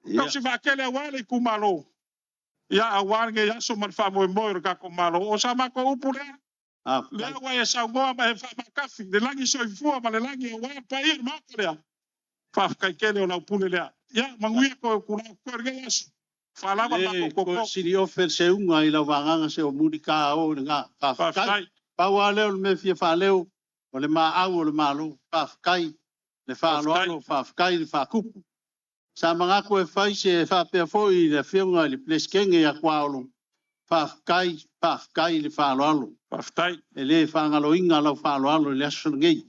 Ko si va kele wa le ku malo. Ya a wange ya so man fa mo ka ko malo. O sa ma ko upu le. Le wa ya sa go ma fa ma kafi. Le langi so fu ma le langi wa pa ir ma ko le. Fa kai kele o la pule le. Ya manguia ko ku na ko ge yes. Fala ma ko si ofer se unga I la vanga se o mudika o nga fa kai. Pa wa le me fi fa le o le ma au o le malo. Fa kai. Le fa lo fa kai le fa kupu. Sa manga ko e fai se fa pe foi le fiunga le pleskenge ya kwalo. Fa kai le fa lo. Fa kai. Ele fa ngalo inga lo fa lo le aso ngei.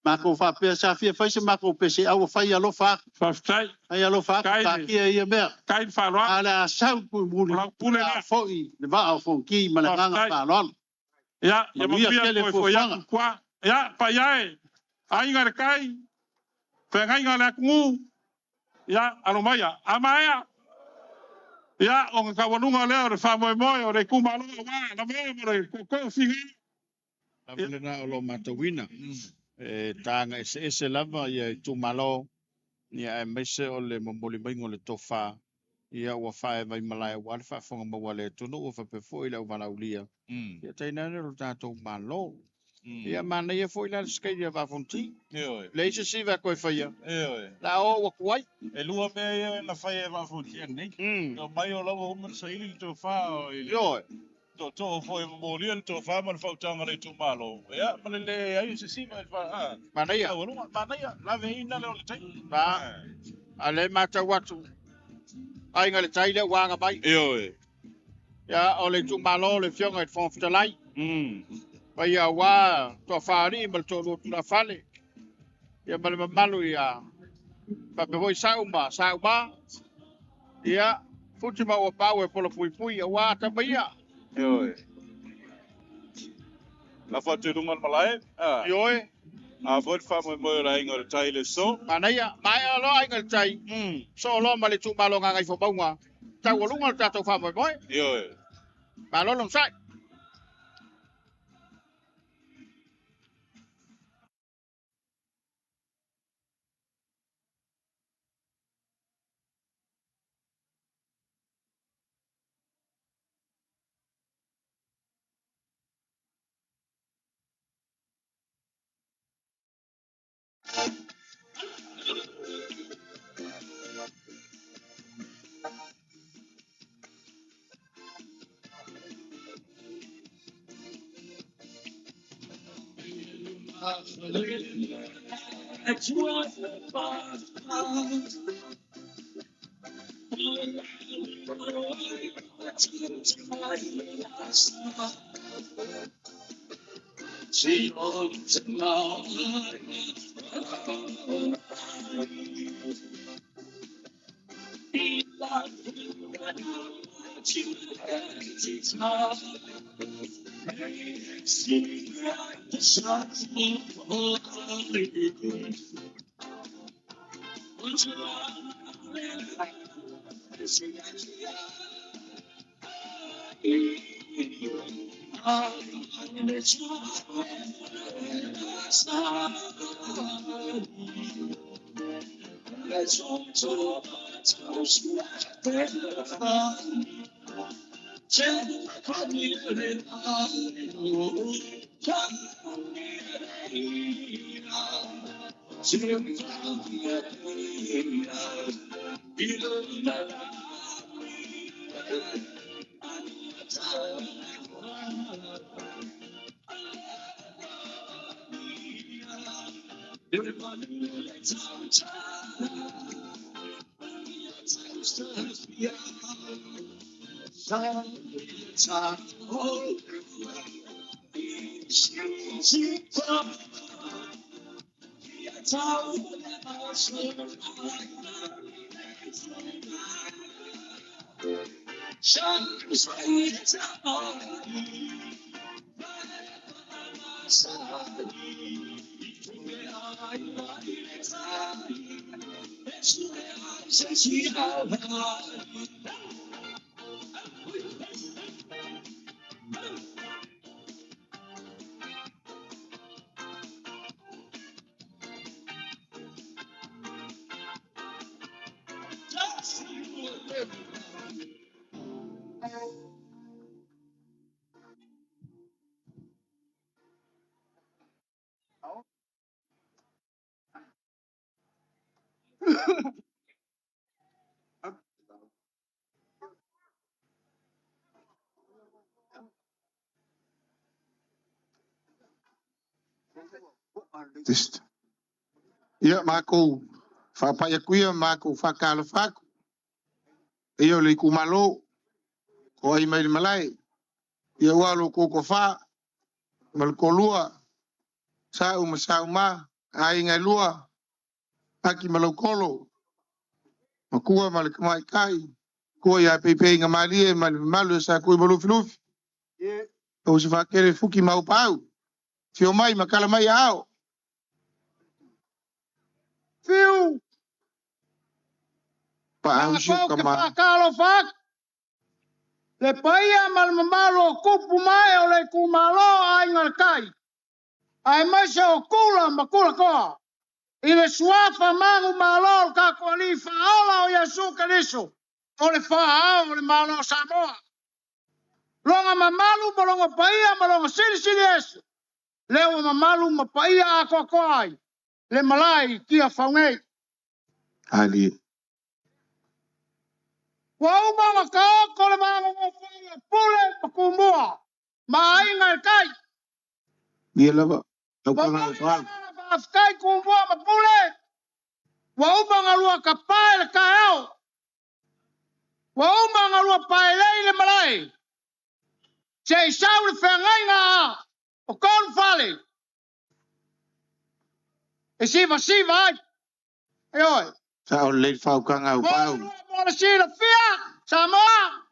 Mako fa pe sa fia fai se mako pe se au fai alo fa. Fa kai. Ai alo fa ka ki e me. Kai fa lo. Ala sau pu muli. Pule na foi le va au fonki malanga fa lo. Ya mo via ko ya kwa. Ya pa ya. Ai ngar kai. Fa ngai ngar ku. Ya alomaya amaya. Ya o ka walunga le fa mo o re ku malo wa na me mo re ko finga. Avele na o lo matawina. Tanga ese lava ia tu malo ia mese o le momoli maingo le tofa ia ua fae vai malai wa fa fonga ma wale tu no fa pe foi la wana ulia ia taina le tato malo ia mana ia foi la skai ia va fonti le se si va ko faia la o wa kwai E lua me na fai va fonti nei no mai o lo mo sai li tofa yo to foi moliel to fa man fa tanga le tu malo ya man le ai se si ma fa mana ia la veina le o le tai ba ale mata watu ai ngale tai le wanga bai ya o le tu malo le fionga fon fitalai pa ia wa to fari mal to lo na fale ya mal malu ya pa pe voi sa uma ya futi ma o pawe polo pui wa ta ia La fa tu dungal malai Yoe. A fot fa mo la ingo tai le so. Manaya, mai lo ingo tai. So lo male tu malo ngai fo baunga. Ta wo lunga ta to fa mo. Yoe. Ma lo long sai. Test. Ia mako fa pa ia kuia mako fa kala fa. Ia le kumalo ko ai mai malai. Ia walo ko fa mal kolua sa uma ai ngai lua aki malo kolo makua mal mai kai ko ia pepe nga mali mal malu sa ko malu fluf o se fa kere fuki mau pau fio mai makala mai ao fio pa au su kama Kalo fak. Le paia mal mamalo kupu mai o le kumalo ai ngal kai. Ai mai se o kula makula koa. Ile suafa mangu malo ka ko ni fa ala o Yesu Kristo. O le fa o le malo Samoa. Longa mamalu bolonga paia malonga sili Yesu. Leo mamalu mapaia ako koai. Le malai kia faungai. ali Wau manga ka ko le manga mo faia pule pakumua. Ma inga kai. dia lava au kanga fa Afkai kumbua mapule. Wau manga lua kapai le kaeo. Wau manga lua paelei le malai. Se isau le whengai ngā o kon fale. E siva ai. E oi. sa o le fa kanga au pau Mora sila fia. Samoa.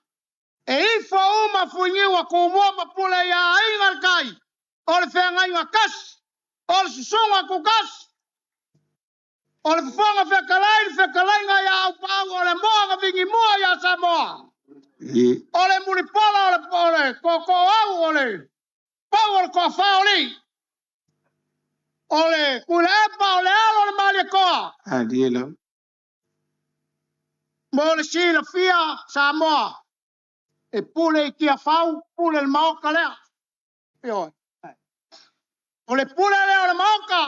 E ifo uma fuingi wa kumbua mapule ya ingal kai. O le whengai ngā kas. O le susunga kukas. O le fonga whekalai ngā ia au pau o le moa ngā vingi mua ia Samoa. O le muripola o le koko au o le pau o le koa whaoli. O le kulepa o le alo le malia koa. ali la Mo le sila fia Samoa. E pule i kia whau, pule le maoka lea. Ioi. O le pule leo le maoka.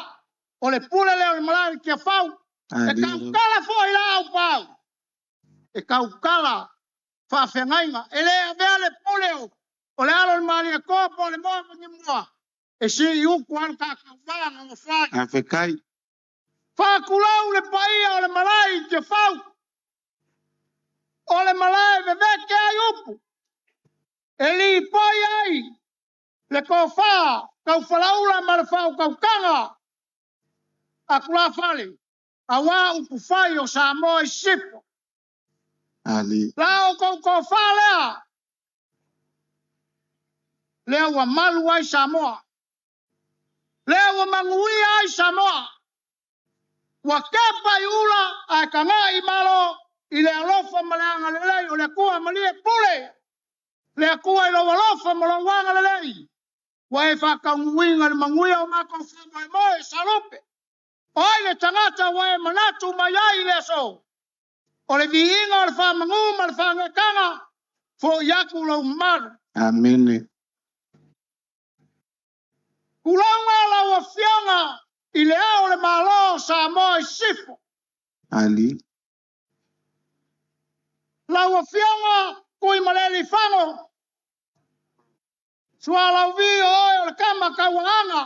O le pule leo le malari kia whau. E kaukala fo i la au pau. E kaukala whawhengainga. E lea vea le pule o. O le alo le malia koa po le moa mangi mua. E si i uku anu kakawanga o whai. a fe kai Whakulau le paia o le malai kia whau. O le malai veveke ai upu. E li poi ai. Le ko wha. Kau whalaula ma le whau kaukanga. A kula whale. A wā upu whai o Samoa i sipo. ali Lao ko whalea. Lea wa malu ai Samoa. Lea wa mangui ai Samoa. Wa kepa i ula ai ka ngā i malo i le alofa maleanga lelei o le kua malie pule. Le kua i lowa lofa malawanga lelei. Wa e whakaunguinga le mangui au mako whamai moe salupe. O ai le tangata wa e manatu mai ai le so. O le viinga o le whamangu ma le whangakanga. Fo iaku lau maru. Amene. Kulanga lau a whianga i le ao le malo sa moa sifo. Ali. Lau a whianga kui maleli whango. Sua lau vi o le kama kauanga.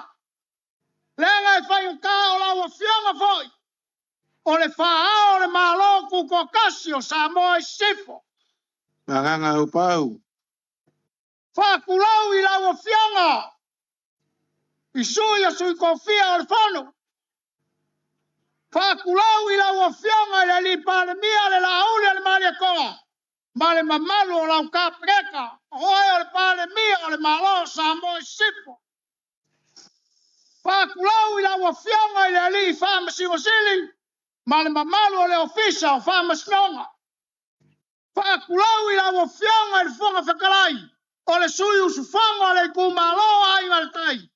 Lenga i whai ka o lau a whianga foi. O le wha o le malo ku kokasio sa moa sifo. Maganga o pau. Whakulau I lau a whianga. I sui a sui kofia o le whano. Whakulau I lau a whianga I le li pale mia le laule le maria koa. Male mamalu o lau ka preka. Hoi o le pale mia o le malo sa moe sipo. Whakulau I lau a whianga I le li whama siwasili. Male mamalu o le ofisa o whama snonga. Whakulau I lau a whianga I le whanga whakalai. O le sui usu whanga o le kumalo ai ngale tai.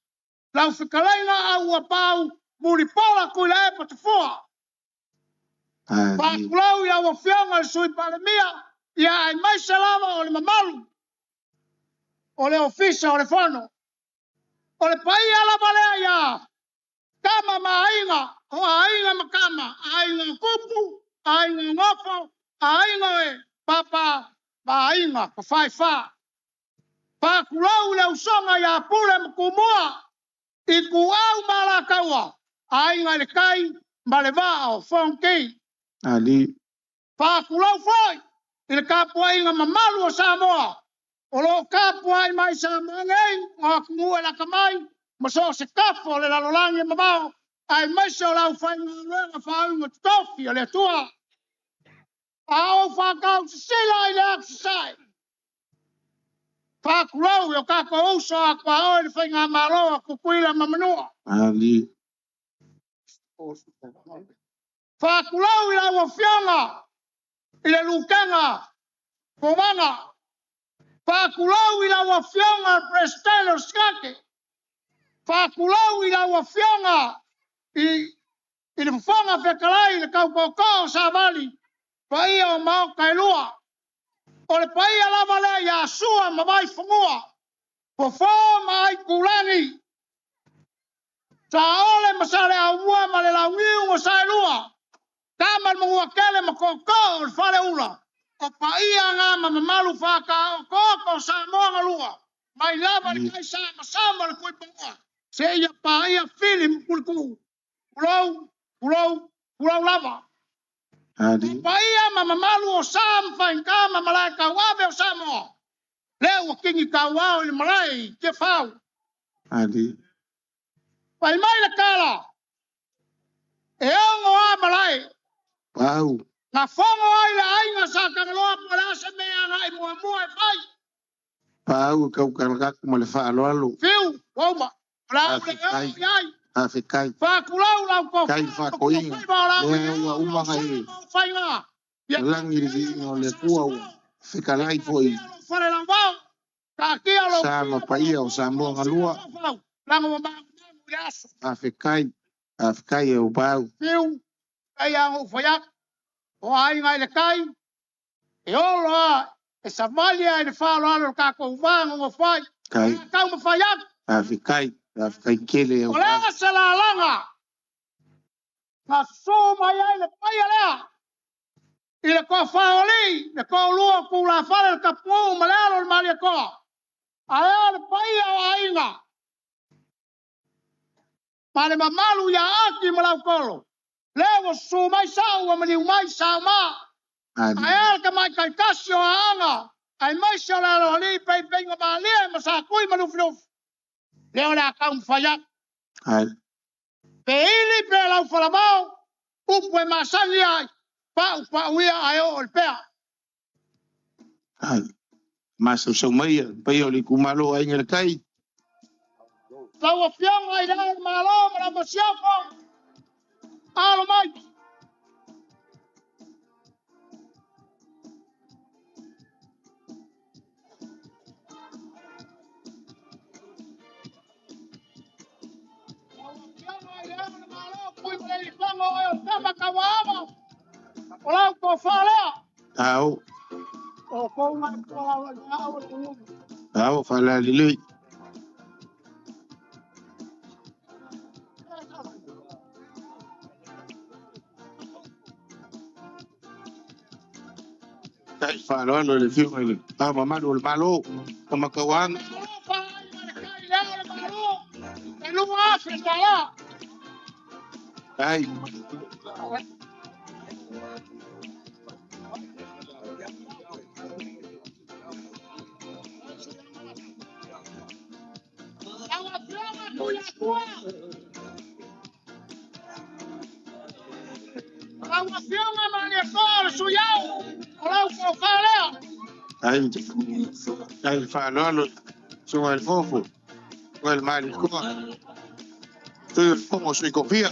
Lau whikalainga au a pau muripola kui le epa te fua. Whakulau I lau a whianga le sui pale mia. Ia ai mai salama o le mamalu. O le ofisa o le whano. O le pai ala balea ia. Kama mainga. O ainga makama. Ainga kupu. Ainga ngofo. Ainga e. Papa. Mainga. Pa whai wha. Whakulau le usonga ia pule mkumua. I ku au malakaua. Ainga le kai. Male waa o whonki. Ali. Whakulau whai. I le kapua inga mamalu o Samoa. O lo kapua I mai Samoa ngei. O kumua la kamai. Maso se kafo le lalolangi mamao. Ai mai se o lau whainga luenga whaunga tofi o le tua. Ao whakau se sila I le aksasai. Whakulau o kako uso a kwa oi le whainga maroa kukuila mamanua. Ali. Whakulau I lau o whianga. I le lukanga. Komanga. Whakulau I lau a whianga prestelo skake. Whakulau I lau a whianga I le whanga whekalai le kaukoko sa vali. Paia o mao kailua. O le paia lava lea ia sua ma mai whangua. Po whā mai kulangi. Sa ole masale a ua ma le laungiu o sa lua. Taman mungua kele ma koko o le whare ula. O paia ngā mamalu whaka o koko sa moanga lua. Mai lava le kai sa masama le kui pangua. Se ia paia filim kuliku. Pulau lava. Ali. Paia mamalu o sam whainka ma malai kawabe o Samoa. Leo kingi kawao I malai ke whau. Ali. Pai mai le kala. E ongo a malai. Pau. Na whongo ai le ainga sa kangaloa pala se mea ngai mua mua e whai. Pau kau kalakaku ma le whaaloalo. Fiu, wauma. Lau le au iai. Awhikai. Whakulau lau ko. Kai whakoinga. Lea ua umanga I. Whainga. Langi ri o le kua ua. Whikalai foi. Whare lau wau. Ka kia lo. Sama paia o Samoa ngalua. Lango wa mau yaso. Awhikai. Awhikai e o pau. Fiu. Kai ango whaiak. O ai ngai le kai. E olo a. E savalia e le whaaloalo kako uvango ngo whai. Kai. Kau ma whaiak. Awhikai. Awhikai kele o O pau. lea se la langa. Nga so mai ai le paia lea. I le koa whaoli. Le koa lua kula whare le kapu ma lea le maria koa. Aea le paia o ainga. Ma le mamalu ia aki ma lau kolo. Lewa su mai sau wa mani umai sau ma. Aea le ka mai kai kasi o anga. Ai mai sa le alo li pei penga ma lia ma sa kui ma lufi lufi. Leo le akau mwhayak. Pe ili pe lau whalamau. Upu e masani ai. Pa uia ai o le pea. Ai. Masa sau mai pai o li kumalo ai ngel kai. Lau a fianga ai lau malo ma lau masiako. Alo mai. Olau ko fala. Au, O ko ma ko la. au, fala lili. Kai fala lo le fiu ele. Ah, mamá do malo. Como kawan. Elu África lá. Ai, Ela trama cuia cuia. Ela filma manefora suyau. Olau ko fala. ai. Ai fala lo. Son el fofo. O el mal ko. Tu como soy confía.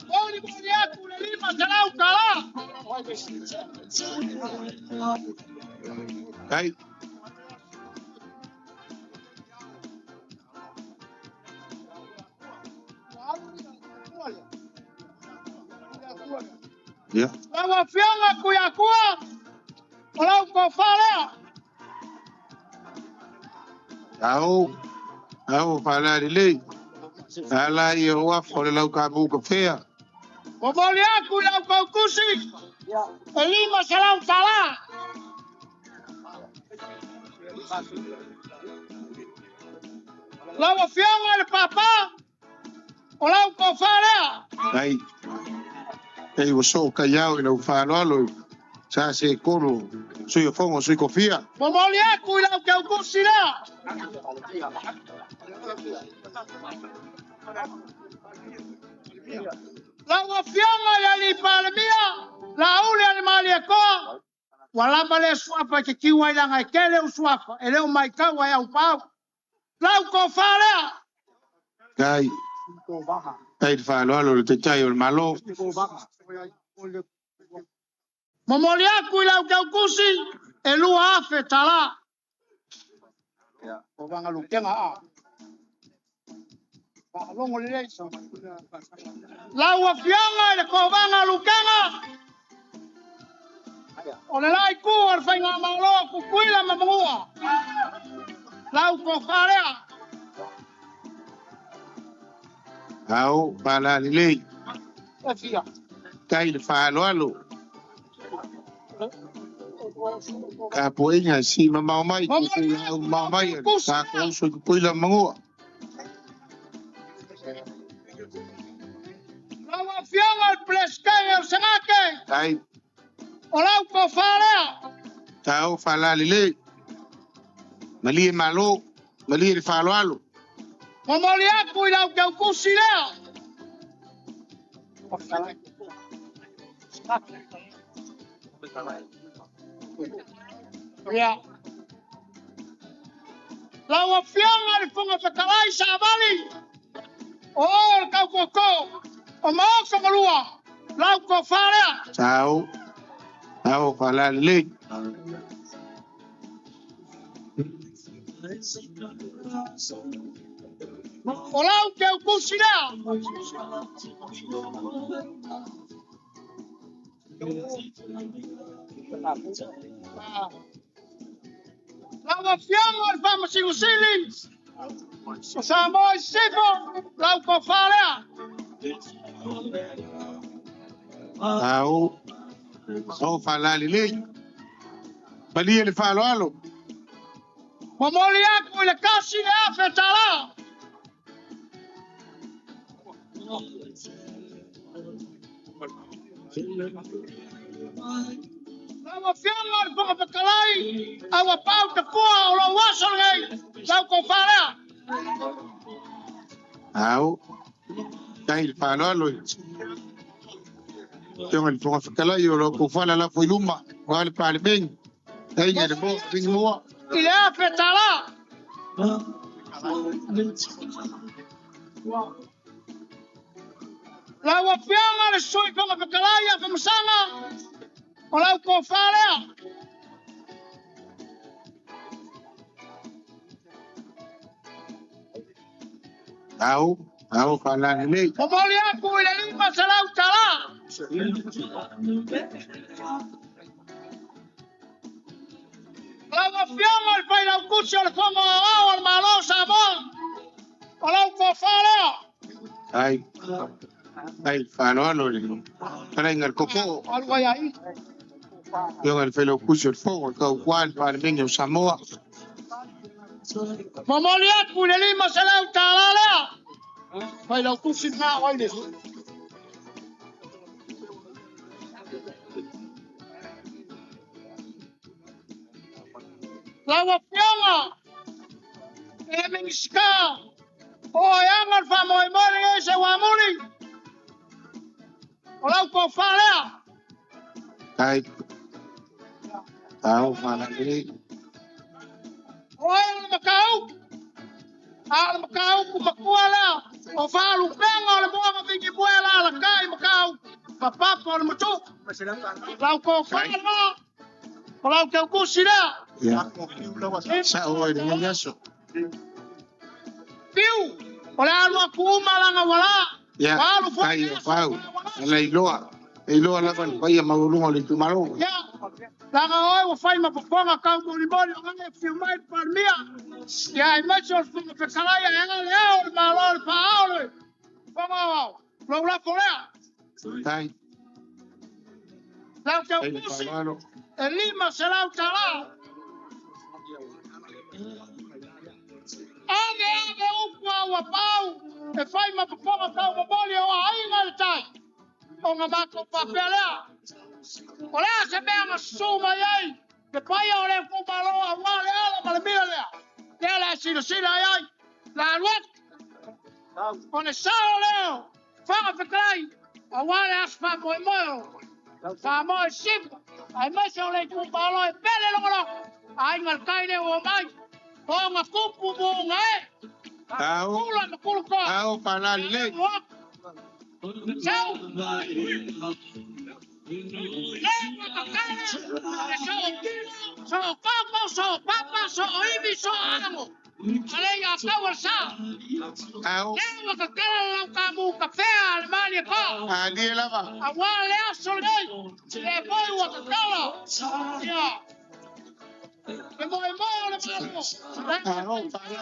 Boni boniaku le lima salau kala. Ai, ya. Ela filma cuia cuia. Olau ko fala. Au, fala lili. Ala yo wa fole lau ka bu ka fea. O boniaku lau ko kusi. Lima salau kala. Lau filma le papa. Olau ko fala. Ai. Ei, o so ka yao ina ufalo alo. Sa se kono. Soy o fongo, soy confía. Momoliaku lau ko kusi la. Lau filma ya li palmia. La ule al maliako. Wala bale swapa ke kiwa ila ngai kele uswapa. Ele o mai kawa ya upau. Lau ko fala. Ai. Ai, falo alo te tai o malo. Momoliaku lau ko kusi. Elu afe tala. O banga lukenga a. Lau fianga le ko banga lukenga. O le lai ku ar fainga malo ku kuila mamua. Lau ko fala. Au, fala lili. Fia. Kai le falo alo. Ka poinga si mamau mai. Mamau mai. Ka ko so kuila mangua. Lau fianga al pleskaya semake. Ai, Olau ko fala. tau fala lili. Mali malo. Mali le falo alo. Momoliaku lau ko kusi la. Ya. Lau fianga le funga pekalai sa bali. O kau koko. O mau ko malua. Lau ko fala. Tau fala lili. Olau ko kusi la. Lau fianga le fama silusili. Sa mo sifo. Lau ko fala. Tau fala lili. Mali le falo alo. Momoliaku le kasi le afe tala. Lau fianga le fama pekalai. Awa pau te kua o lo wasol ngai. Lau ko fala. Au. Kai le falo alo. Tengo el fongo fakala yo lo ko fala la foi luma. Wal pa le bing. Ai ne bo bing mo. Il est afe tala. Lau fianga le soi fama pekalai afe masanga. Olau ko fala. Au. Au kana ni. Momoli aku ile lima salau tala. Lawa fianga al pai lau kusi al fongo al malo sabon. Kalau kau fala. Ai fano ni. Kana ngal koko. Al wayai. Yung al felo kusi al fongo ka kwan pa ni Samoa. Momoli aku ile lima salau tala le. Pai lau kusi na oi ni. Lawa fianga. Emingska. Oh, yang al famoy mori ese wamuri. Kalau kau fala. Ai. Au fana ni. Oi, al macau ku makuala. O falu pengo le boa vingi buela la kai macau. Papa por mucho. Kalau kau fala. Kalau kau kusira. Ya. Sa oi ni yaso. Piu. Olha alua kuma langa wala. Ya. Ai fau. Iloa la kan pai maulunga le tumaro. Ya. Langa oi o fai mapoponga kau boniboni ngane filmai palmia. Ya imacho funga pekalaya nga leo malol paolo. Vamos. Lo la folea. Ai. Lau kau kusi. Lima será o tala. Age upa wa pau. E fai mapoponga kau boniboni o ainga le tai. O nga mako papelea. Olha se mesmo suma aí. Depois eu levo com o balão a vale ela para mim olha. Ela é assim aí. La luat. Quando sai leo. Fala ficai. A vale as fa moi. Fa moi sim. Aí mais eu levo com o balão e pele logo. Aí mal cai ne o mai. O nga kupu bunga eh. Au para le. Tchau. So papa, so oibi, so amo. Alenga kawal sa. Lewa kakala lang kamu kafe Alemania pa. Di lava. Awale aso lei. Le boy wa kakala. Ya. Le boy mo le malo.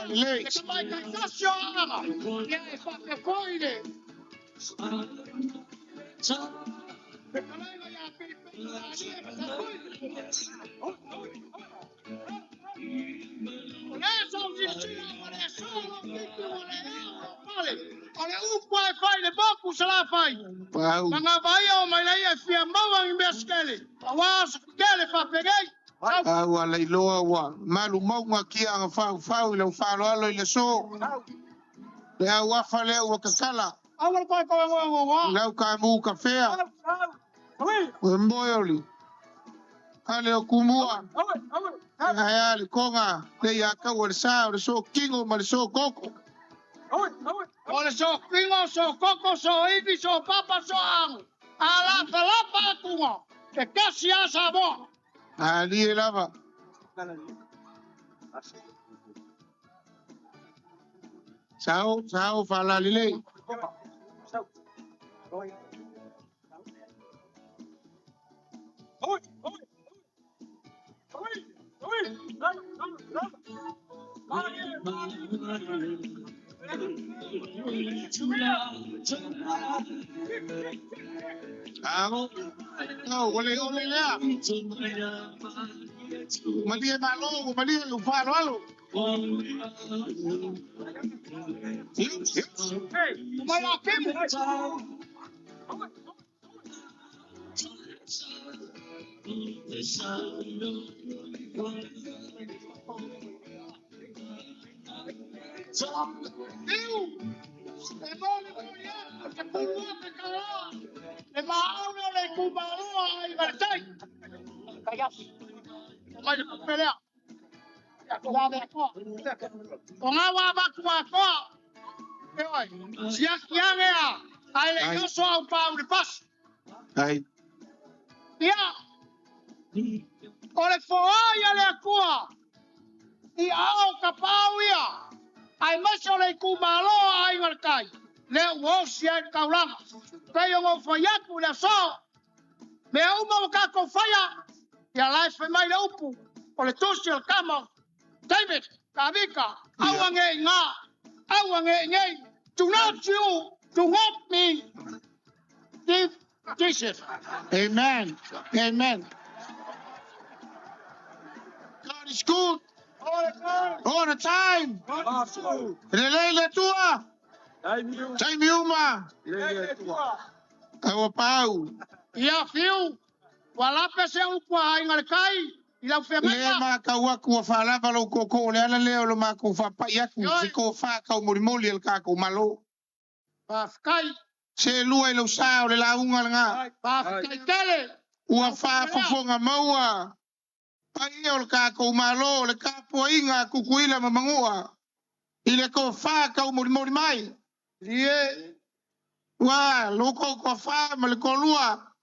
Le. Ke mai kai kasyo ama. Ya fa ke koide. Olha o pai faz de banco se lá faz. Manga vai ao mas aí é fia mão em mesquele. Awas quele fa peguei. Wa lai loa wa malu mau ngaki ang fau le falo alo le so. Le wa fale wa kakala. Awal kau ngomong. Lau ka mu kafea. Mboyoli. Ale kumua. Haya le konga le ya ka warsa le so kingo mal so koko. Olha so kingo so koko so ibi so papa so ang. Ala palapa kungo. Ke kasia sabo. Ali lava. Sao fala lile. Oleh ya. Madia malo, madia lupa lo. Hey, malakim. Oleh foia le kua. I au kapau ia. Ai maso le kumalo ai markai. le wo sia kaula kai ngo faya ku le so me uma ka ko faya ya life mai le upu o le tosi el kama David Kavika awange nga do not you to help me give Jesus. Amen. Amen. God is good all the time. Relele tua. Time yuma. Awa pau. Ia fiu. Wala pese ukwa ingal kai. Ila fema. Le ma ka wa ku fa la va lo koko le ala le lo ma ku fa pa ya ku se ko fa ka mo moli el ka ko malo. Pa kai. Se lua lo sa o le la unga nga. Pa kai tele. Ua fa fonga maua. Ai o ka ko malo le ka poinga kukuila mamangua. Ile ko fa ka mo mai. Ie. Wa lo ko fa ma le ko lua.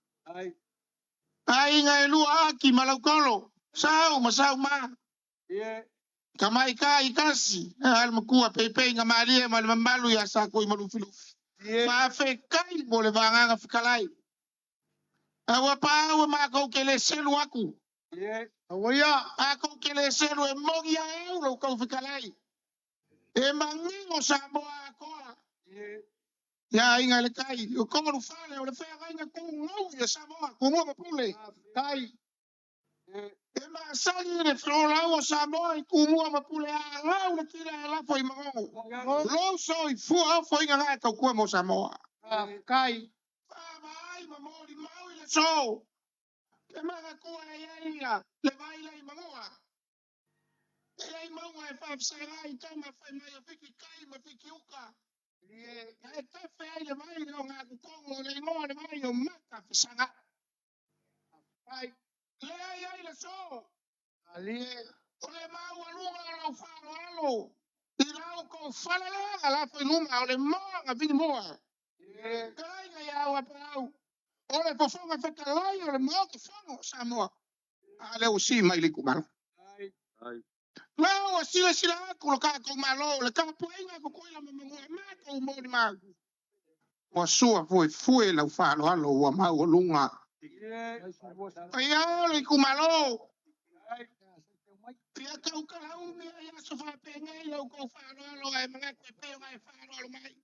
Ai ngai lua ki malakolo. Sao masau ma. Kamai ka ikasi. Al makua pepe nga malia mal mamalu ya sa ko malufilu. Ma fe kai mo le vanga nga fikalai. Awa pa wa ma ko kele selu aku. Awa ako kele selu e mogi a euro ko fikalai. E mangingo sa moa ko. Ya inga le kai. O ko lu fale o le fe nga ko ngau ya sa moa ko mo pule. Kai. E ma sali le flola o sa moa ku mo pule a ngau le tira la foi mango. Lo so I fu a foi nga ka ku mo sa moa. Kai. Ai ma mo di mau le so. Ke ma ko ai le vai le mangoa. Ei mangoa e fa sa ai ka ma fa mai fiki kai ma fiki uka. Ai ka fa le mai no nga ku ko le mo le mai o maka fa sa. Ai le ai le so. Ali ole ma wa lu lo fa lo. I la ko fa la la fa no ma le mo nga vi mo. Kai nga ya wa pa. Ole po fonga fa kalai ole mo ko fonga sa mo. Ale o si mai le ku mal. Lao sila aku lo ka ko malo le ka poinga ko la mamango ma ko mo di ma. Wa sua foi la fa lo alo wa ma o lunga. Ai ale ku malo. Pia ka ka u me ya so fa pe ngai lo ko fa lo ai mga ko pe ngai fa lo mai.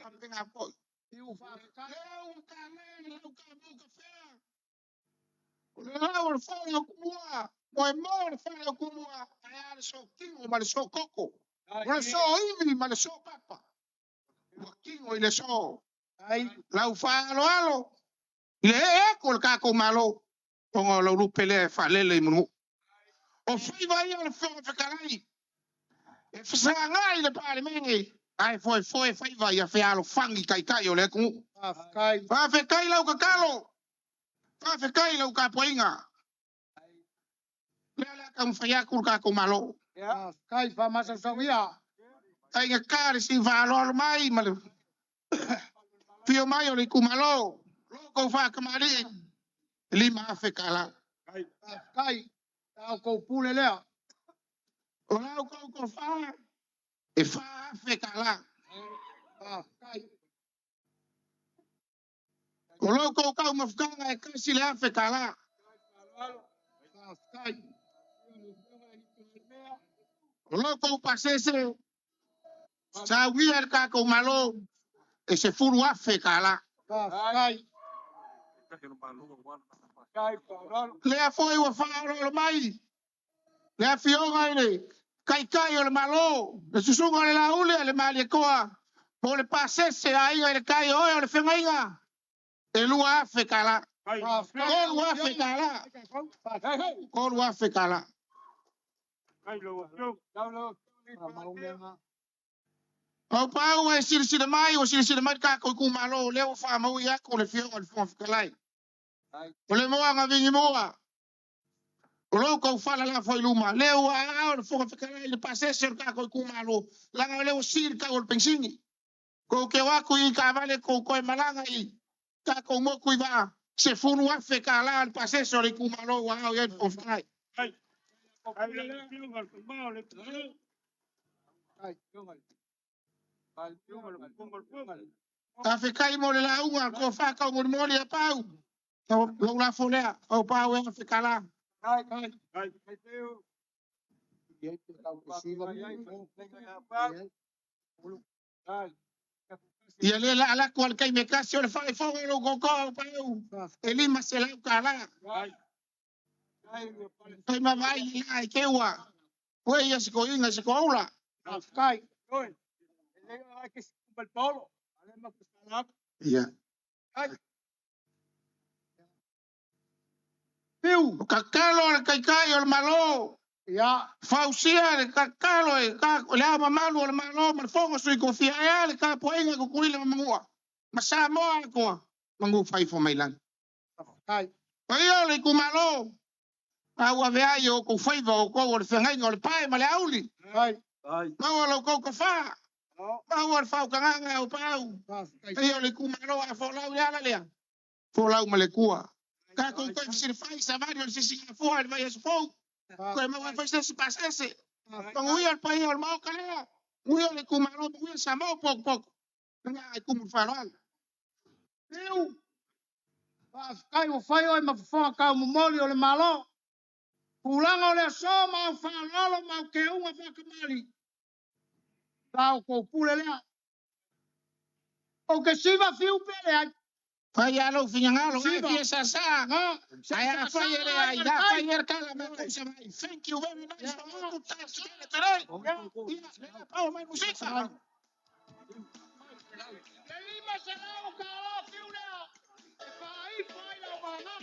Ampe nga po. Tiu fa ka le ka le lo ka bu ka fa. Lao fa lo ku wa. Moi mo fa lo ku wa. Ai so kingo ma so koko. Wala so iwi ma le so papa. Kingo ile so. Ai lau fa alo. Le ko ka ko malo. Pongo lo rupele fa lele mu. O fai vai al fo fa kalai. E fa ngai le pare mengi. Ai foi fai vai a fa alo fangi kai o le ku. Kai. Fa fe kai lau ka kalo. Fa fe kai lau ka poinga. Le ala ka fa ya ku ka ko malo. Kai fa masa sawia. Ai nga kare si va lo mai mal. Pio mai o le kumalo. Loko fa kamari. Lima fe kala. Kai. Tau ko pule lea. O lau ko fa. E fa fe kala. Kai. O loko ka mafkanga e kasi le fe kala. Kai. O loko pasese. Sa wier ka ko malo. E se furu afe kala. Kai. Lea foi wa fa lo mai. Lea fionga ine. Kai o le malo. Le susunga le laule le mali koa. Po le pasese ai le kai o le fengainga. E lua afe kala. Ko lua afe kala. Ko lua afe kala. O pau e siri mai o siri mai ka ko ku malo le o fa mau ya ko le fionga le fon kalai. O le moa nga vingi moa. O lo ko fala la foi luma. Le o a le fon kalai le pasese ka ko ku malo. La nga le o siri ka o pensingi. Ko ke wa ku I ka vale ko e malanga I. Ka ko mo ku va. Se funu afe kala le pasese le ku malo wa o ye fon kalai. Ka fikai mo le launga ko fa ka mo le pau. Lo la folea o pau e fikala. Ai. Ia le la ala ko kai me kasi o le fai fo lo ko ko pau. Eli ma se la kala. Kai ma vai ai ke wa. Ko ia se ko inga se ko ola. Kai. Oi. Le ai ke bal polo. Ale ma kusala. Ia. Ai. Piu, kakalo le kai o le malo. Ia, fausia le kakalo e ka le ama malu o le malo ma fongo sui ko fia e le ka poenga ko kuile ma mangua. Ma sa moa ko mangu fai fo mai lan. Ai. Pai o le ku malo. A ua vea yo ko fai va ko o le fengai o le pai ma le auli. Ai. Ai. Ma o lo ko fa. Ma o le fau kanga o pau. Pai o le ku malo a fo lau ya la le. Fo lau ma le kua. Ka ko ko se fai sa vario se si fo al vai es fo. Ko ma vai se se pasa ese. Pangui al pai al mau kala. Ngui le ku malo ngui sa mau pok pok. Nga ai ku mu fa ral. Eu. Pas kai o fai o ma fo ka mo moli o le malo. Pulanga o le so ma fa lolo ma ke unha fa kamali. Tau ko pule le. O que si va fiu pele ai. Fai alo finyangalo e fiesa sa. Ai a fai ele ai da fai er kala me ko se mai. Thank you very much for all the time today. Oh my music. Lima se la o ka fiu le. Fai fai la ba na.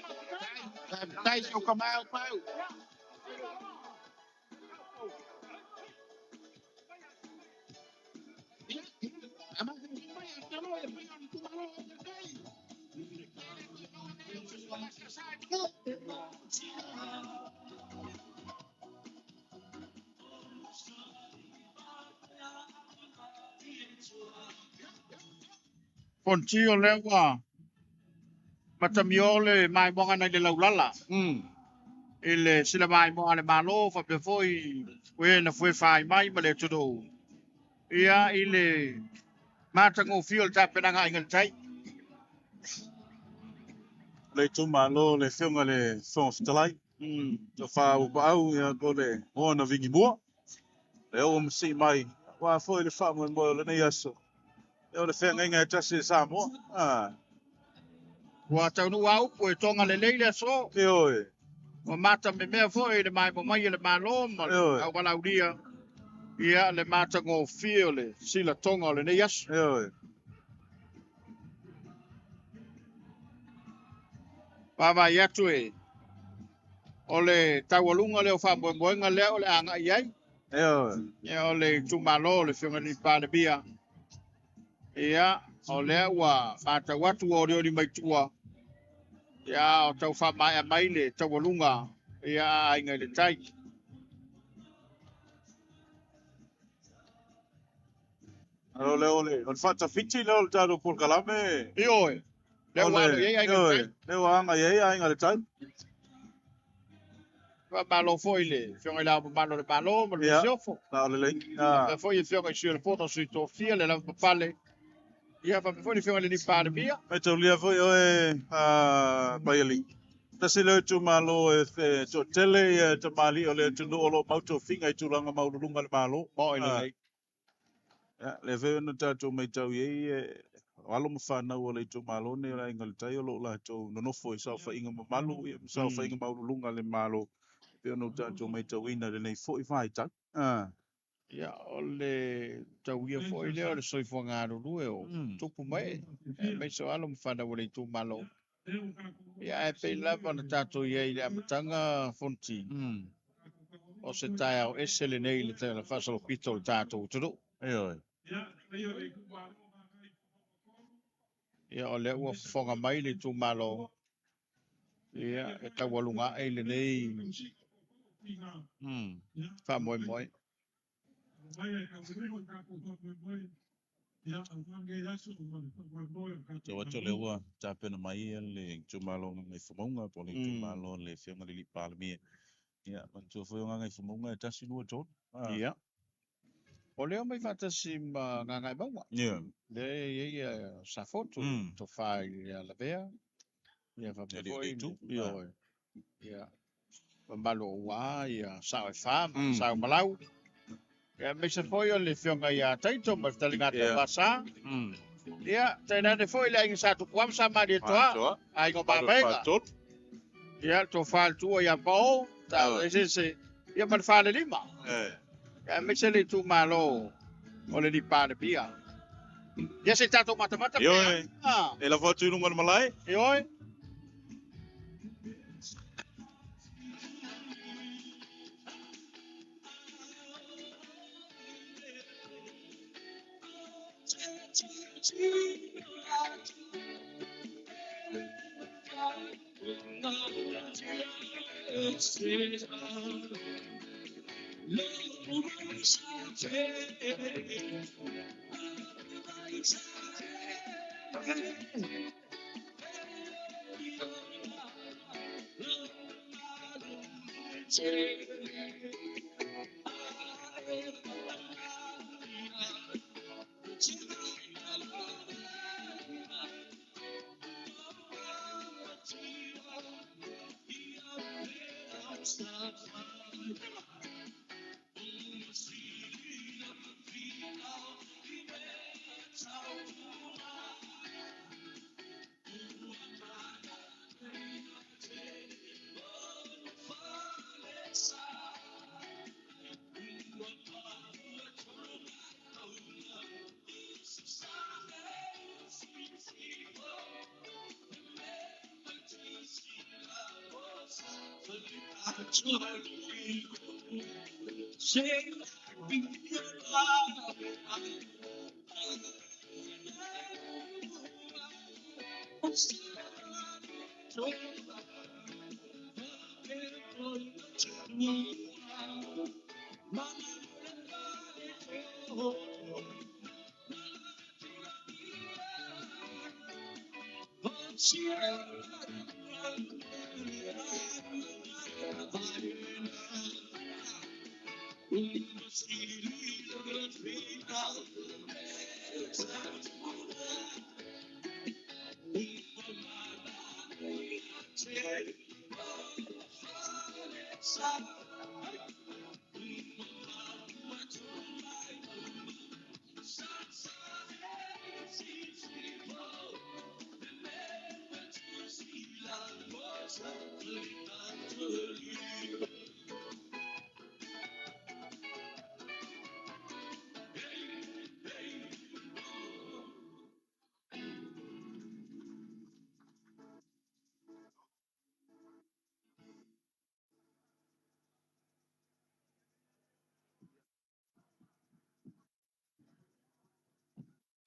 Dai so ka mai pau. Pontio lewa. Matamiole mai bonga na de laulala. Ele sila mai mo ale malo fa pe foi. We na foi fai mai ma le tudo. Ia ile mata ngo fiol ta penanga ingal tai. Le tu malo le fiunga le fon ftalai. To fa o bau ia ko le ona vingi mo. Le o msi mai. Wa foi le fa mo le nei aso. Eu le fenga inga tasi sa mo. Wa tau nu au po tonga le leile so. Ke oi. O mata me mea foi le mai mo mai le malo ma au wala udia. Ia le mata ngo fiole sila tonga le nei aso. Oi. Pava yatu e. Ole tawalunga le o fa mboenga le ole anga iai. Ia ole tumalo le fiunga ni pa le bia. Ia ole wa mata watu o rio ni mai tua. Ia o tau fa mai a mai le tawalunga. Ia inga le tai. Alo le ole. On fata fiti le ole tado por kalame. Ioe. Le wa ye ai ngai tai. Le wa nga ye ai ngai tai. Wa malo foi le. Fiunga la malo le malo ma le siofo. Na le le. Ah. Foi fiunga sur le foto sui to fia le la pale. Ia fa foi fiunga le ni pa le bia. Me tau lia foi oe baiali. Tasi leo tu malo e to tele e te mali o le tu no lo mauto finga i tu langa maulunga le malo. O ele nei. Ya, le veo no tato mai tau ye walo mafana o le tu malo ne la ingal tai o lo la to no no foi sa fa inga malu e sa fa inga maulunga le malo. Veo no tato mai tau ina le nei foi vai ta. Ya ole tau ia foi le ole soi fonga ru e o tupu mai. Me so alo mfana o le tu malo. Ia e pe lava na tato ia i le amatanga fonti. O se tai au esele nei le tela fasalo pito le tato tudu. Ia o le ua fonga mai le tu malo. Ia e tawalunga e le nei. Fa moi moi. Te wato le ua tapena mai le tu malo ngai fumonga po le tu malo le fianga le lipa le mia. Ia, man tu fumonga ngai fumonga e tasi lua ton. Ia. O leo mai fatasi ma ngai bawa. Yeah. Le ye sa foto to fai la vea. Ia fa foi io. Ia. Malo wa ia sa fa sa malau. Ia me se foi o le fionga ia taito ma talinga te pasa. Ia, tena de foi la inga satu kwam sama de toa. Ai go ba venga. Ia to fal tu ia pau. Ta ese ia man fa le lima. Ia me se le tu malo. O le di pa de pia. Ia se tato mata-mata. Yo, e la foto nunga malai? Yo.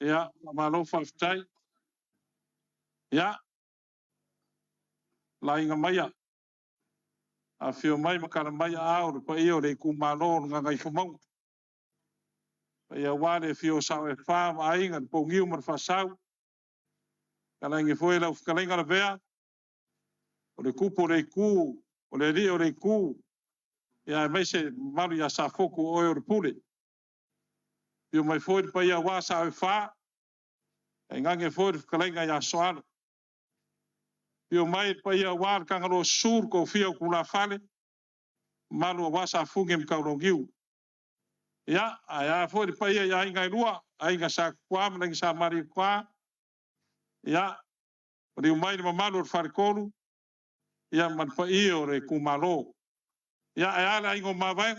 Ia, malo whaftai. Ia, la inga maia. A whio mai makara mai aore pa ia o le kumalo nga ngai whamau. Pa ia wale whio sao e wha ma inga po ngiu mar whasau. Kala inge fwoi lau whakalenga la vea. O le kupo le ku, o le ri o le ku. Ia mai se maru ia sa foku o e o le pule. Whio mai fwoi pa ia wa sao e wha. E ngange fwoi whakalenga ia soana. Whio mai pa ia wa kangalo sur ko whio kula whale. Malu wasa funge mkaurongiu. Ya, ya foi pa ia ya inga lua, ainga sa kwa mna sa mari kwa. Ya, ri mai ma malu farkolu. Ya man pa io re kumalo. Ya ya la ingo ma vai.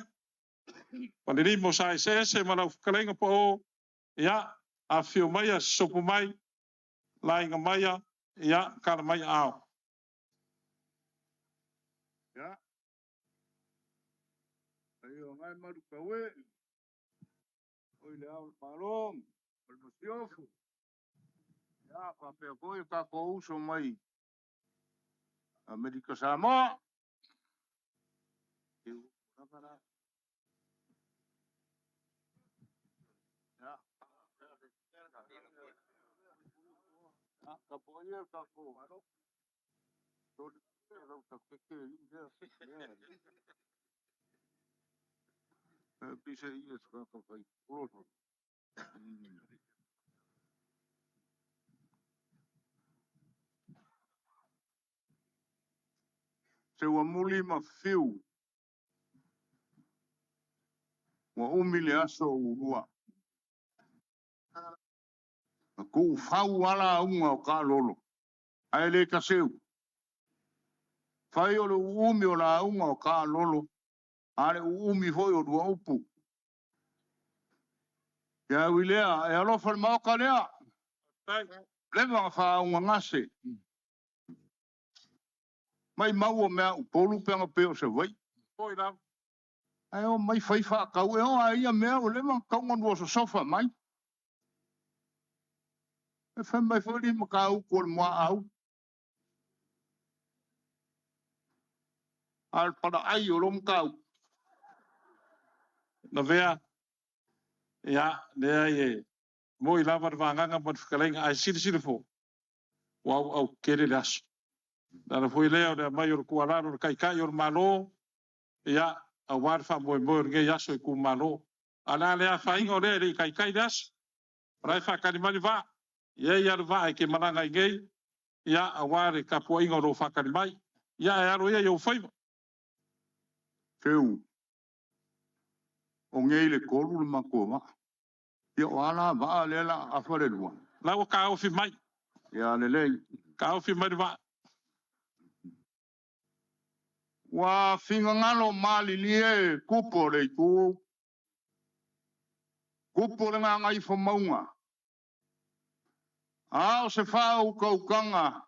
Pali ri mo sai se mana kalenga po. Ya, a fio mai a sopu mai. La inga mai ya kala mai ao. Ya. Ayo ngai maru kawe. Oi le au palom. Ol mosiofu. Ya, pa pe koi ka ko uso mai. Amerika Samoa. Ya. Kapoia kako. Pisa ia ska fai. Olo. Se wa muli ma fiu. Wa umile aso urua. Ko fau ala unga o ka lolo. Ai le ka seu. Fai o le umi o la unga o ka lolo. Ale umi hoi o dua upu. Ya wilea, e alo fal mau ka lea. Leva fa unga ngase. Mai mau o mea upolu penga peo se vai. Oi la. Ai o mai fai fa kau e o ai a mea o leva kaunga nua so sofa mai. E fai mai fai ma ka au kol mua au. Al pada ai o lom kau. Na vea. Ya, lea ye. Mo i lava de vanganga pat fkalenga ai sili fo. Wow au kere das. Na foi leo de maior kualaro kai kai or malo. Ya, a war fa mo nge yaso i ku malo. Ala lea fa ingo le kai kai das. Rai fa kali mali va. Ye ya va ke mananga ngei. Ya a war ka po ingo ro fa kali mai. Ya ya ro ye yo fai. Feu. O ngei le kolu le makoma. Ia o ala va le la afare lua. La o ka o fi mai. Ia le lei. Ka o fi mai va. Wa finga ngalo mali lie kupo le ku. Kupo le nga ngai fo maunga. Ao se fa u kaukanga.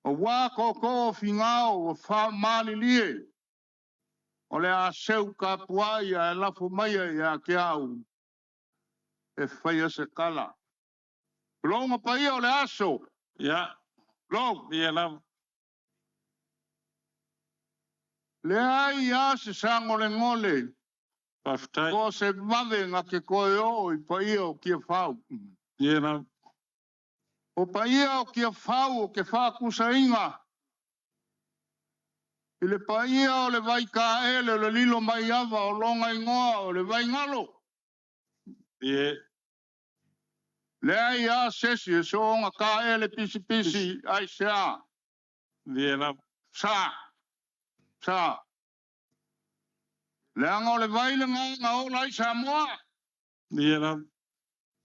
O wa ko finga o fa mali lie. O le a seu ka puai a la fo mai ya ke au. E fai se kala. Longa pa ia o le aso. Ya. Long. Ia la. Le ai a se sango le ngole. Paftai. Ko se mave nga ke koe o i pa ia o kia fau. Ia la. O pa ia o kia fau o ke fa kusa inga. I le pa ia o le vai ka ele o le lilo mai ava o longa ingoa o le vai ngalo. Ie. Le ai a sesi e so nga ka ele pisi ai sea. Ie la. Sa. Le anga o le vai le nga o lai sa moa. Ie la.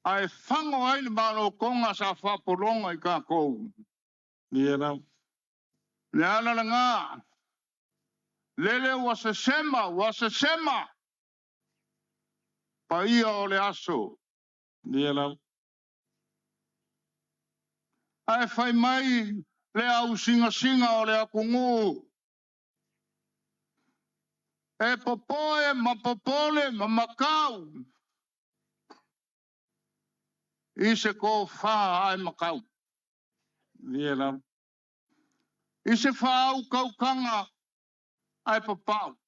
Ai fango ai le malo konga sa fa polonga i ka kou. Ie la. Le ala le nga. Lele wasa sema. Pa ia o le aso. Ie la. Ai fai mai le au singa o le akungu. E popoe, ma popole, ma makau. I se ko fa ai makau. Ie la. I se fa au kaukanga ai papau.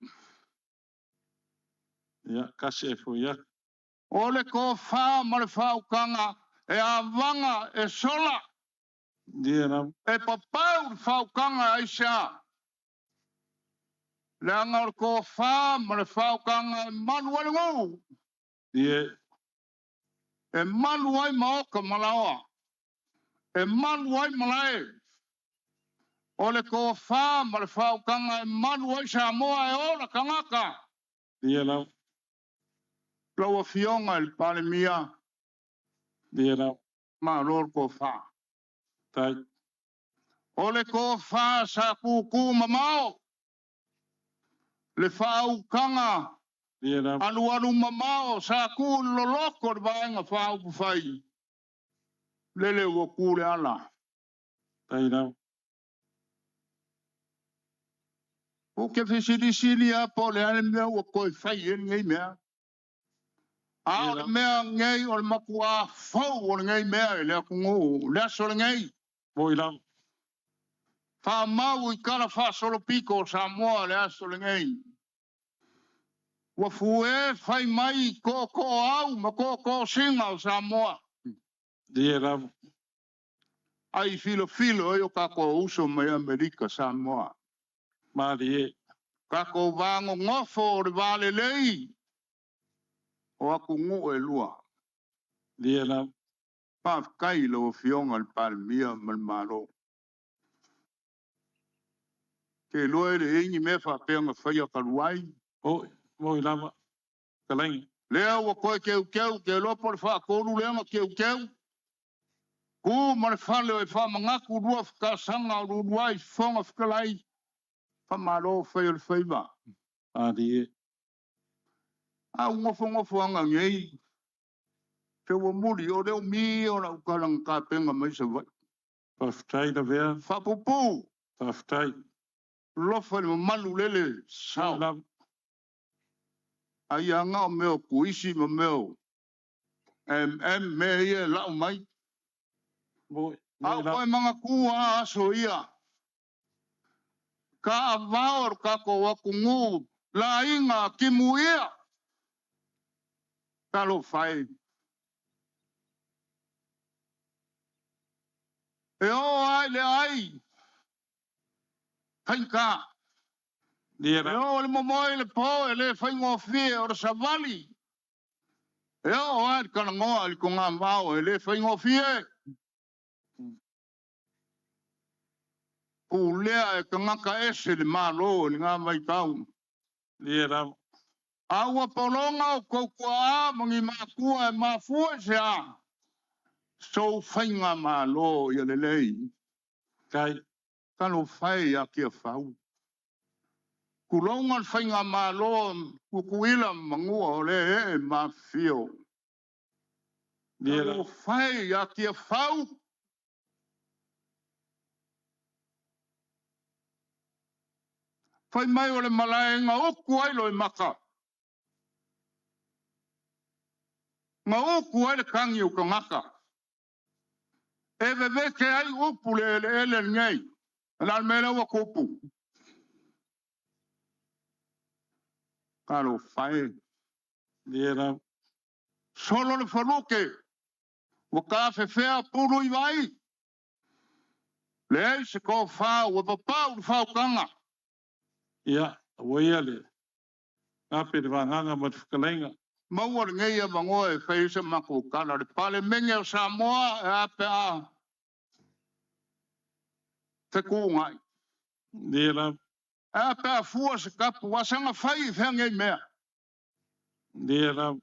Ya, kasi e fu ya. Ole ko fa ma le fa kanga e avanga e sola. Ie la. E papau fa kanga ai sa. Le anga ko fa ma le fa kanga manuel ngou. Ie. E manuai maoka malawa. E manuai malae. Ole ko fa ma le fa kanga manuai sa moa e ola kangaka. Ie la. Lawa fionga il pale mia. Ie la. Ma lor ko fa. Tai. Ole ko fa sa kuku mamao. Le fa kanga. Ie la. Anu mamao sa ku loloko baenga fa fai. Lele wo kule ala. Tai la. O ke fisili a po le ale mea wo koi fai en ngai mea. A o mea ngai o le makua fau o le ngai mea le akungu. Le aso le ngai. Moi la. Fa mau I kala fa solo piko sa moa le aso le ngai. Wa fue fai mai ko au ma ko singa o sa moa. Ie la. Ai filo e o ka ko uso mai Amerika sa moa. Mali e. Kako vango ngofo le vale lei. O aku ngu e lua. Dia na. Pa kai lo fionga al palmia malmaro. Ke loe le ingi me fa penga faya kaluai. Oi lava. Kalai. Lea wa koe ke lo por fa kolu lea keu. Ku man fale e fa mangaku rua ka sanga ruai fonga fkalai. Fa malo faya faiva. Adi. Ngofo anga ngei. Te wa muri o leo mi o na ukalang ka penga mai sa vai. Paftai da vea. Fa pupu. Paftai. Lofa ni malu lele sao. Ai anga o meo kuisi ma meo. Me ia lau mai. Au koe mga kua aso ia. Ka avaor kako wakungu. La inga kimu ia. Kalo fai. E o ai le ai. Kainka. E o le momoe le po e le fai ngofie o savali. E o ai kana ngoa li konga mao e le fai ngofie. O lea e kangaka ese le malo ni ngā mai tau. Aua polonga o koukua a mangi makua e mafua se a. So whainga malo i le lei. Kai. Kalo whai a kia whau. Kulonga whainga malo kukuila mangua o le e mafio. Kalo whai a kia whau. Whai mai o le malaenga oku ai lo i maka. Ngā oku ai le kangi o ka ngaka. E veveke ai upu le ele ngei. Nal mele wa kopu. Kalo whae. Dira. Solo le whaluke. Waka whewhea puru i vai. Le ei se ko whau. Wa papau le whau kanga. Ia. Waia le. Ape le wanganga mat whakalenga. Maua le ngei a mangoe whaisa mako kala. Le pale menge o Samoa e ape a. Te kūngai. Dira. Ape a fua se kapu. Wasanga whai whengei mea. Dira.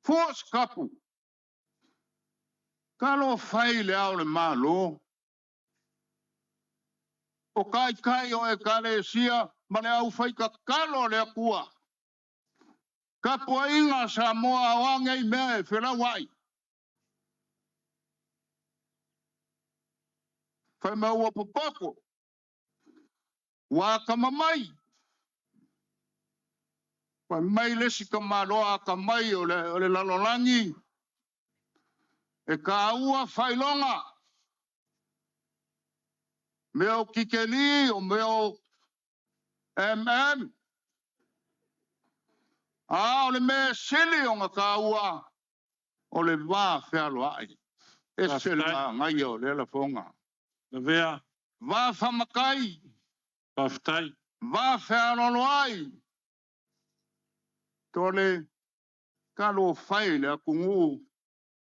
Fua se kapu. Kalo whai le au le malo. O kai o e kale sia. Mane au whai ka kalo le akua. Ka pua inga Samoa wangei mea e whira wai. Whai maua popoko. Wa ka mamai. Whai mai lesi ka maroa ka mai o le lalolangi. E ka ua whailonga. Meo kikeli o meo MM. O le me sili o nga ka ua. O le wā whialo ai. E sili ngai o le la fonga. Le vea. Wā whamakai. Paftai. Wā whialo ai. Tole. Kalo whai le akungu.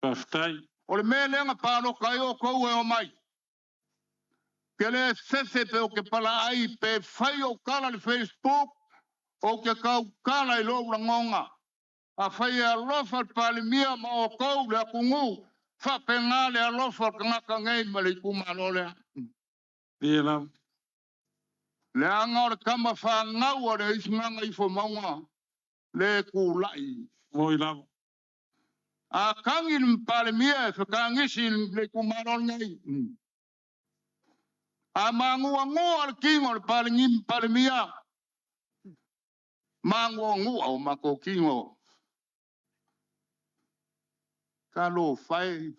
Paftai. O le me lenga pālo kai o kou e o mai. Ke le fefe pe o ke pala ai pe whai o kala le Facebook. O ke kau kala i lo rangonga. A whai a lofa pali mia ma o kou le akungu. Whapenga le a lofa kangaka ngei ma le kumalo le. Dira. Le anga o le kama whangau o le isnganga i fo maunga. Le kulai. Moi lava. A kangi le pali mia e whakangisi le kumalo ngei. A mangua ngua le kingo le pali mia. Mangua ngua o mako kingo. Kalo whai.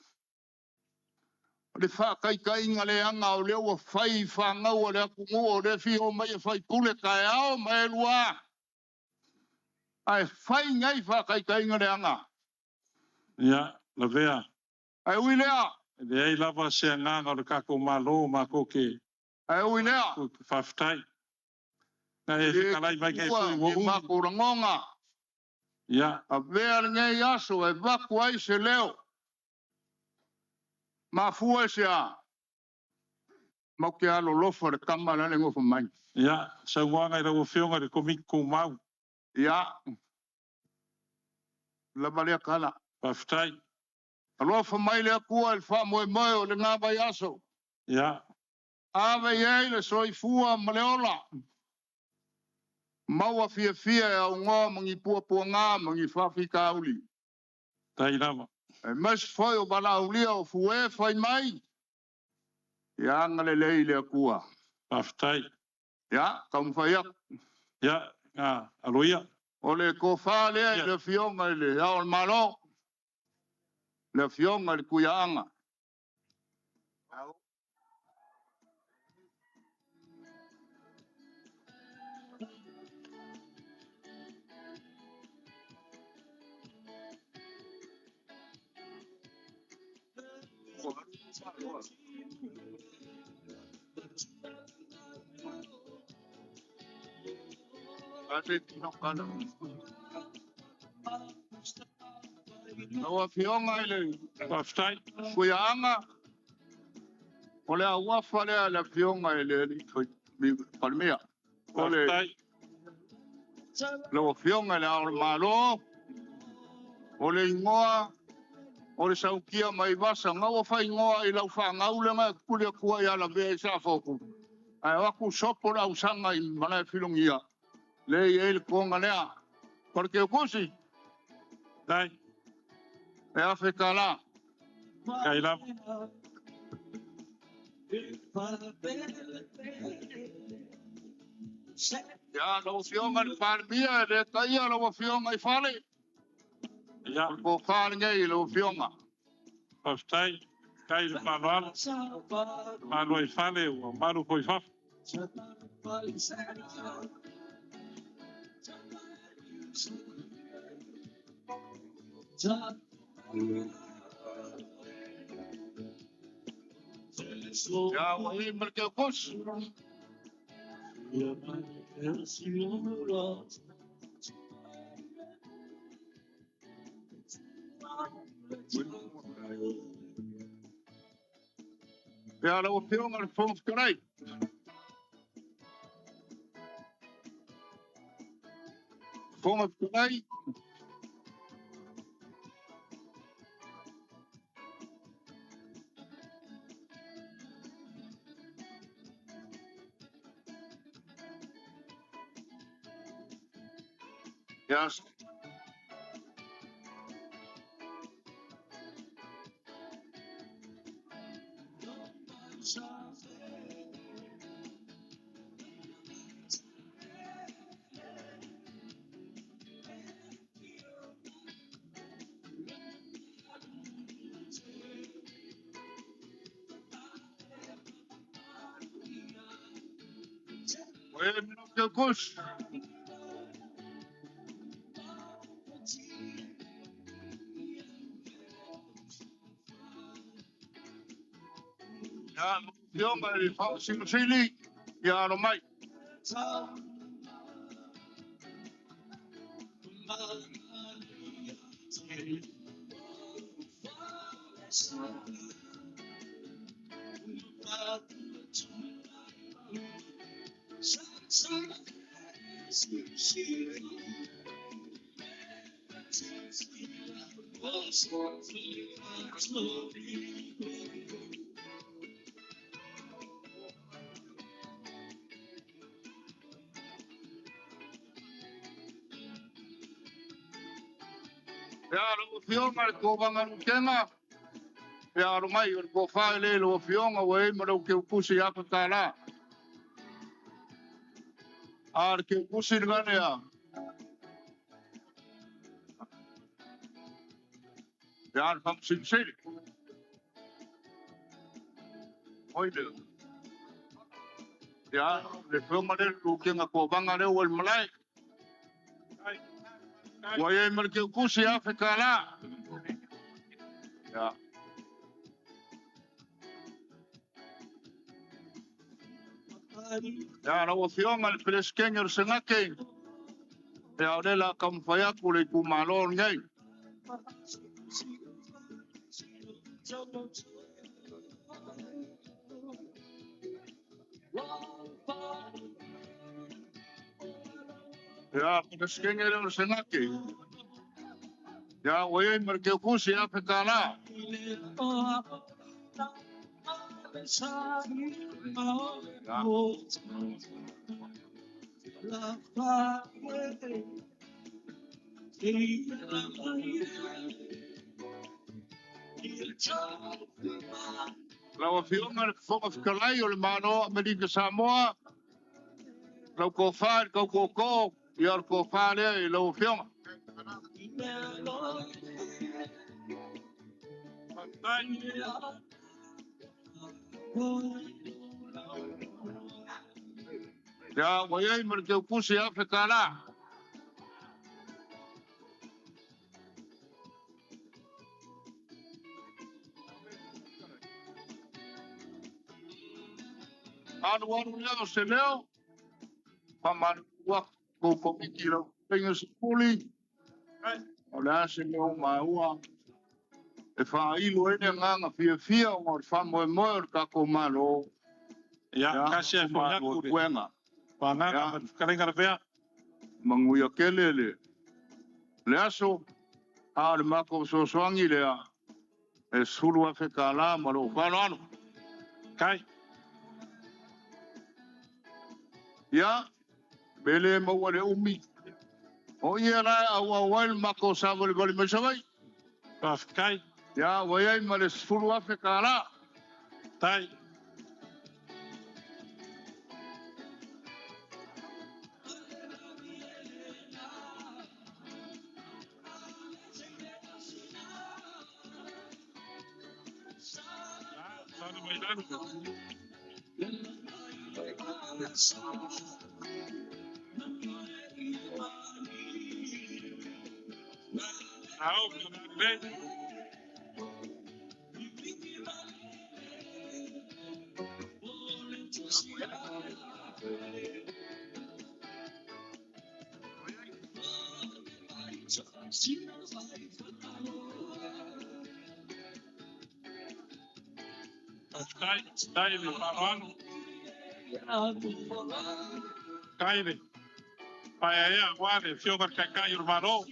Le whakaikai ngā le anga o leo a whai whangau o le akungu o le whio mai a whai pule kai ao mai lua. Ai whai ngai whakaikai ngā le anga. Ia, la vea. Ai ui lea. Le ei lava se nganga o le kako malo mako ke. Ai ui lea. Whaftai. Ngai e kalai vai kai pui wo ma kurangonga. Ya. A vea ngai aso e vaku ai se leo. Ma fua se a. Ma ke alo lofa de kamala le ngofa mai. Ya, sa wanga ira wo fionga de komik ko mau. Ya. La malia kala. Paftai. Alofa mai le akua el fa moe moe o le ngaba yaso. Ya. Ave ye le soifua maleola. Maua fia fia e au ngā mangi pua ngā mangi whawhi kauli. Tai rama. E mas foi o bala ulia o fue fai mai. Ya ngale lei le akua. Paftai. Ya, kam fai ak. Ya, aloia. O le ko wha lea le fionga le ya o malo. Le fionga le kuia anga. Awa fionga ile. Paftai. Kuia anga. O le awa whale le fionga ile mi palmea. O le. Le fionga le au malo. O le ingoa. O le saukia mai vasa. Ngau whai ingoa i lau wha ngau le ngai kulia kua i ala vea i sa foku. Ai waku sopo la usanga i mana filungia. Le i ele konga lea. Porque o kusi. Dai. E Afrika la. Kai la. Ya, lo fionga ni palmia le taia lo fionga i fale. Ya. Ko fale ngai lo fionga. Paftai. Kai le manual. Manu e fale o manu foi fa. Ya, wahai mereka kos. Ya, lo fionga le fons karai. Fons karai. Yes. Mereka kos. Ya, fionga le fons sili. Ya, lo mai. Ya, lo fionga le kovanga kenga. Ya, lo mai ko fa le lo fionga we mo ke kusi ya kala. Ar ke kusi ngane ya. Ya, fam sili. Oide. Ya, le fionga le kenga kovanga le wal malai. Wahai mereka kusi ya kala. Ya. Ya na o fionga le preskenga o sengake. Ya o la kam faya ku le ku malon ngai. Ya preskenga o sengake. Ya o ye merke ku si afekala. Lau fionga foka fikalai o le mano Amerika Samoa. Lau ko fa ko iar ko fa le lau fionga. Ya wayai merke kusi Afrika la. Anu leo se leo. Paman wak ko komikilo. Pengen sepuli. Ola se leo maua. E fa ilu ene nganga fia o fa mo ka ko malo. Ya kasi e fa kure. Wenga. Pa nga kalenga vea. Manguya kelele. Le aso. Le mako so swangi lea. E sulu Afrika la malo. Fano anu. Kai. Ya. Bele mo le umi. O ia la awal mako savol bali mesawai. Kai. Ya wayai male sulu Afrika la. Tai. Kai ni parang. Kai ni. Pai ya wale fio per kai urbano.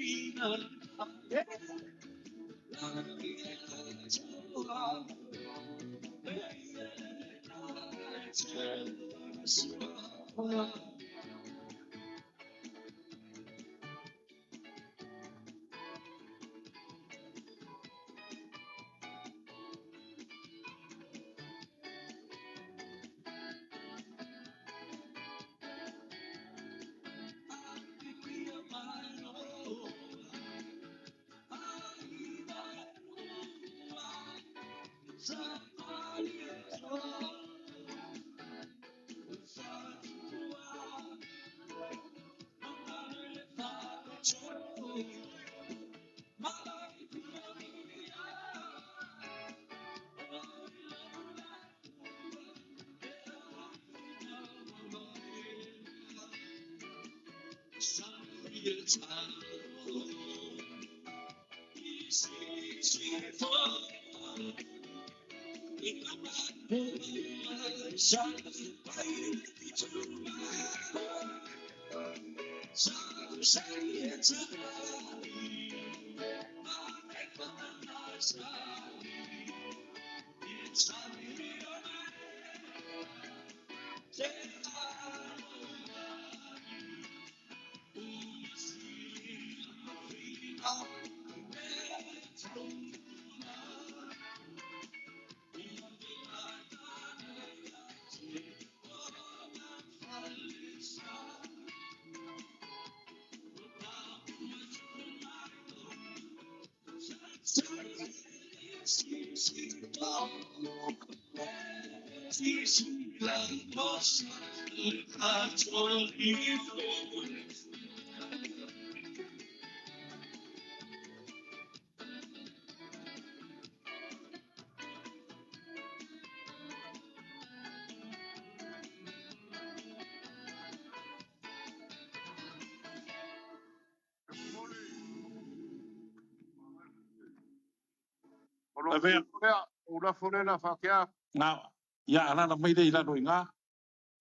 Ula fore na fakia. Nga ya ala na mai dei la no nga.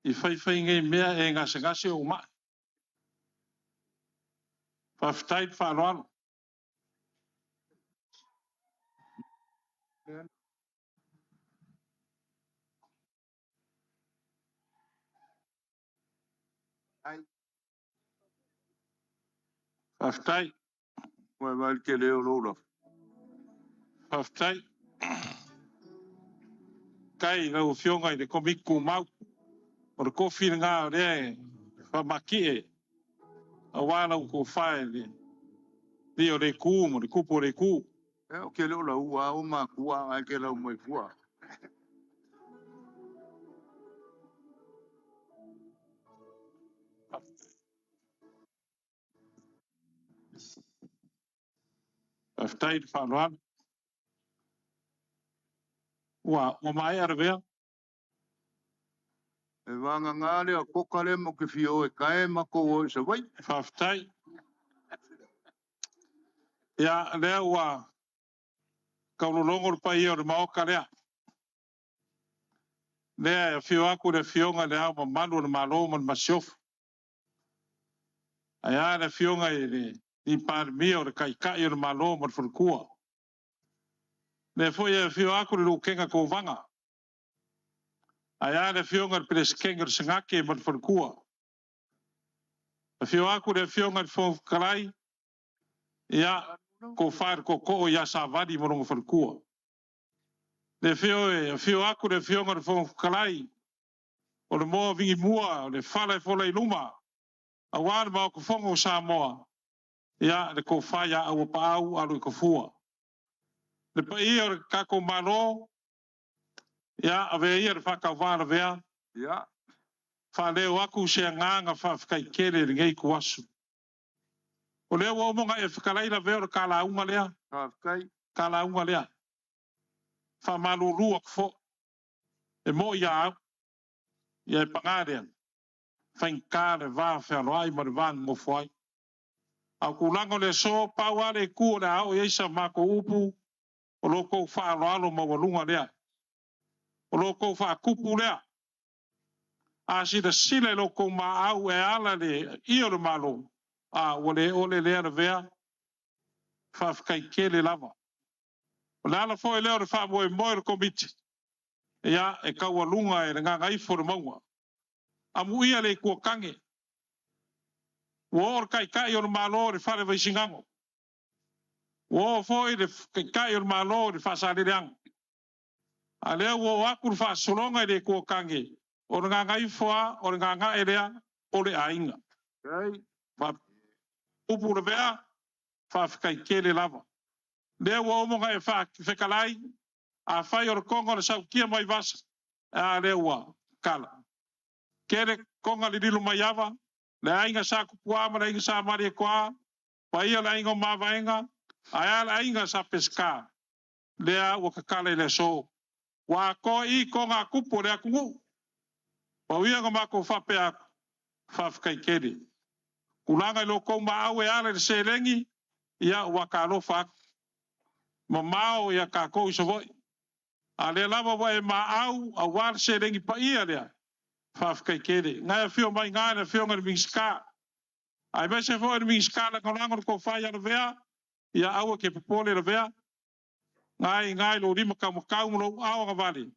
I fai ngai mea e ngase o ma. Whaftai whāroano. Whaftai. Mai mai ke leo lola. Whaftai. Kai rau whionga I te komiku mau. O re kofi ngā rea whamaki e. A wāna ko whae le. Ni o re kū mo re kupo re kū. E o ke leo la ua o ma kua ai ke lau mai kua. Whaftai whāroano. Ua, o mai ara vea. E wanga ngāre a kokare mo ke whio e kae mako o sa wai. Whaftai. Ia, lea ua. Kaulolongo pai o re maoka lea. Lea e whio aku re whionga lea ma manu re malo man masiofu. Aia re whionga I re ni pārmi o re kaikai o re malo man whurukua. Le foi e whio aku re lukenga ko vanga. Aia re whionga re pere skenga re sangake man whurukua. Le whio aku re whionga re whonkarai. Ia, ko whaer ko o ia sa vadi mo rongo whurukua. Le whio aku re whionga re whonkarai. O le moa vingi mua, o le whale wholei luma. A wāre mao ko whongo sa moa. Ia, le ko whaia au pa au alu I ko fua. Le pa ia o kako malo. Ia, ave ia re whakau wāna vea. Ia. Whaleo aku se nganga whawhikai kere ri ngei kuasu. O leo wa omonga e whakalaila vea o kala unga lea. Whawhikai. Kala unga lea. Whamalu rua kfo. E mo ia au. Ia e pangarea. Whainkare vā whaloai ma re vāng mo whai. Au kulango le so pauare kua le au eisa mako upu. O loko whaaloalo ma walunga lea. O loko whaakupu lea. A si da sile loko ma au e ala le io le malo. A wale ole lea na vea. Whawhikai kele lava. O le ala fo e leo le whaamoe moe le komiti. Ia e kaua lunga e ngā ngaifo le maunga. Amu ia le kua kange. Wo kai kai o le malo le whare vaisingango. Wo foi le kai o le malo le whasarireang. A leo wo aku le whasolonga le kua kange. O le ngā ngaifoa, o le ngā ngā erea, o le ainga. Upu le vea, whawhikai kele lava. Leo wo omonga e whekalai, a whai o le konga le sau kia mai vasa. A leo wa kala. Kere konga li rilu mai awa, le ainga sa kukua, ma le ainga sa maria kua, pa ia le ainga mawaenga, a ia le ainga sa peska, lea ua kakale le so. Wa ko I konga kupo lea kungu. Pa uia mako whape a whawhikai kere. Kulanga lo kou maa e ale le selengi, ia ua ka alofa aku. Ma mao ia ka kou isa voi. A le lava wa e maa au, a wale selengi pa ia lea. Whawhikai kere. Ngai a whio mai ngai na whio ngari mingska. Ai mai se fo e mingska la konanga ko whai ana vea, ia aua ke popole la vea. Ngai lo rima kau mlo au nga vale.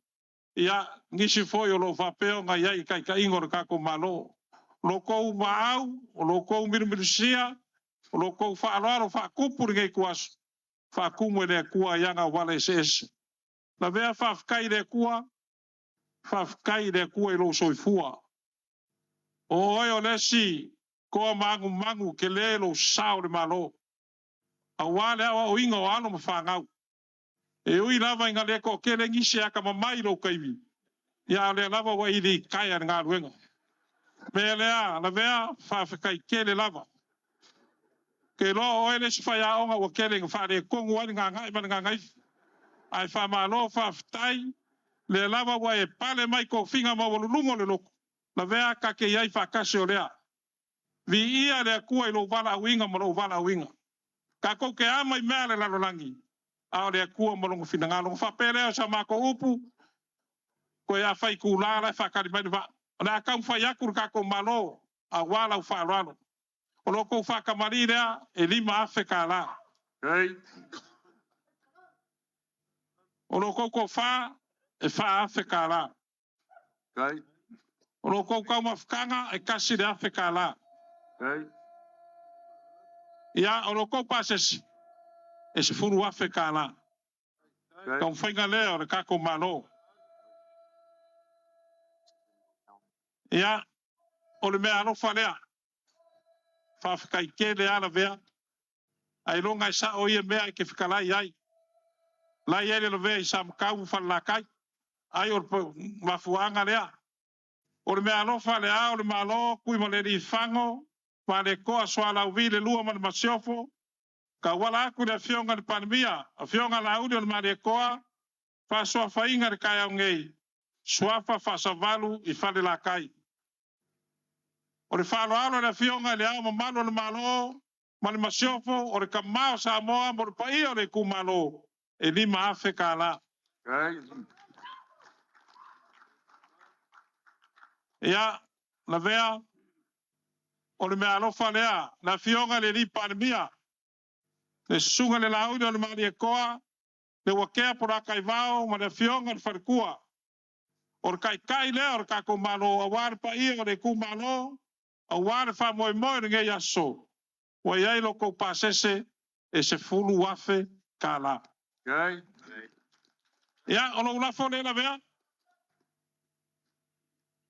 Ia ngisi foi o lo whapeo ngai ai kai ingo na kako malo. Lo kou maau, o lo kou mirusia, o lo kou whaaloaro whakupuri ngai kuasu. Whakumu e lea kua ianga wale ses. Na vea whawhikai lea kua, whawhikai lea kua I lo soifua. O oi o lesi, koa mangu ke le lo sao le malo. A wale awa o inga o ano ma whangau. E ui lava inga lea ko kele ngisi aka mamai lo kaimi. Ia lea lava wa ili kaya ngā ruenga. Me lea, na vea, whawhikai kele lava. Ke lo oele si whai aonga wa kele ngā whare kongu wani ngā ngai mana ngā ngai. Ai whama lo whawhitai, le lava wa e pale mai ko whinga ma walulungo le loko. Na vea ka ke iai whakase o lea. Vi ia lea kua I lo wala winga ma lo wala winga. Ka kou ke amai mea le lalolangi. a le kua mo longo fina ngalo fa pele sa ma ko upu ko ya fai kula la fa kali mai va na ka fa ya kur ka ko malo a wala fa ralo o lo ko fa kamarina e lima afrika la o lo ko fa e fa afrika la o lo ko ka mafkanga e kasi de afrika la ya o lo ko pases e se furu afrika la ka mfinga leo le ka ko malo ya o le mea no falea fa kai ke le ala vea ai longa sa o ye mea ke fikala ai la ye le ve sa ka u fa la kai ai o ma fuanga le o le mea no falea o le malo ku mo le di fango pa le ko so ala vi le lua ma siofo ka wala ku le fionga le pandemia a fionga la u le ma le ko fa so fa inga le kai ngei swafa fa savalu I fa la kai o le whaaloalo le fionga le au mamalo le malo ma le masiofo o le kamao sa moa mo le pai o le kumalo e lima Afrika la ia la vea o le mea alofa lea la fionga le li pandemia le sunga le laudi o le mali e koa le wakea por a kaivao ma le fionga le farkua o le kai lea o le kako malo a wale pai o le kumalo a wale fa moi moi nge yaso wa yai loko pasese e se fulu wafe kala ya ono una fone la vea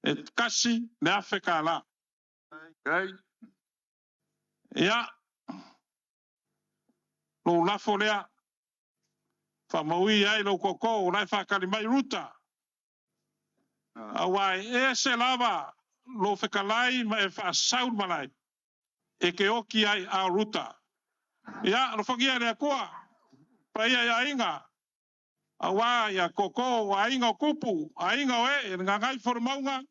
e kasi le afe kala ya lo una fone fa maui yai loko ko la fa kali mai ruta awai e se lava lo fe kalai ma e fa saud malai e ke oki ai a ruta ya lo fagia le koa pa ia inga awa ya koko wa inga kupu a inga we nga ngai formaunga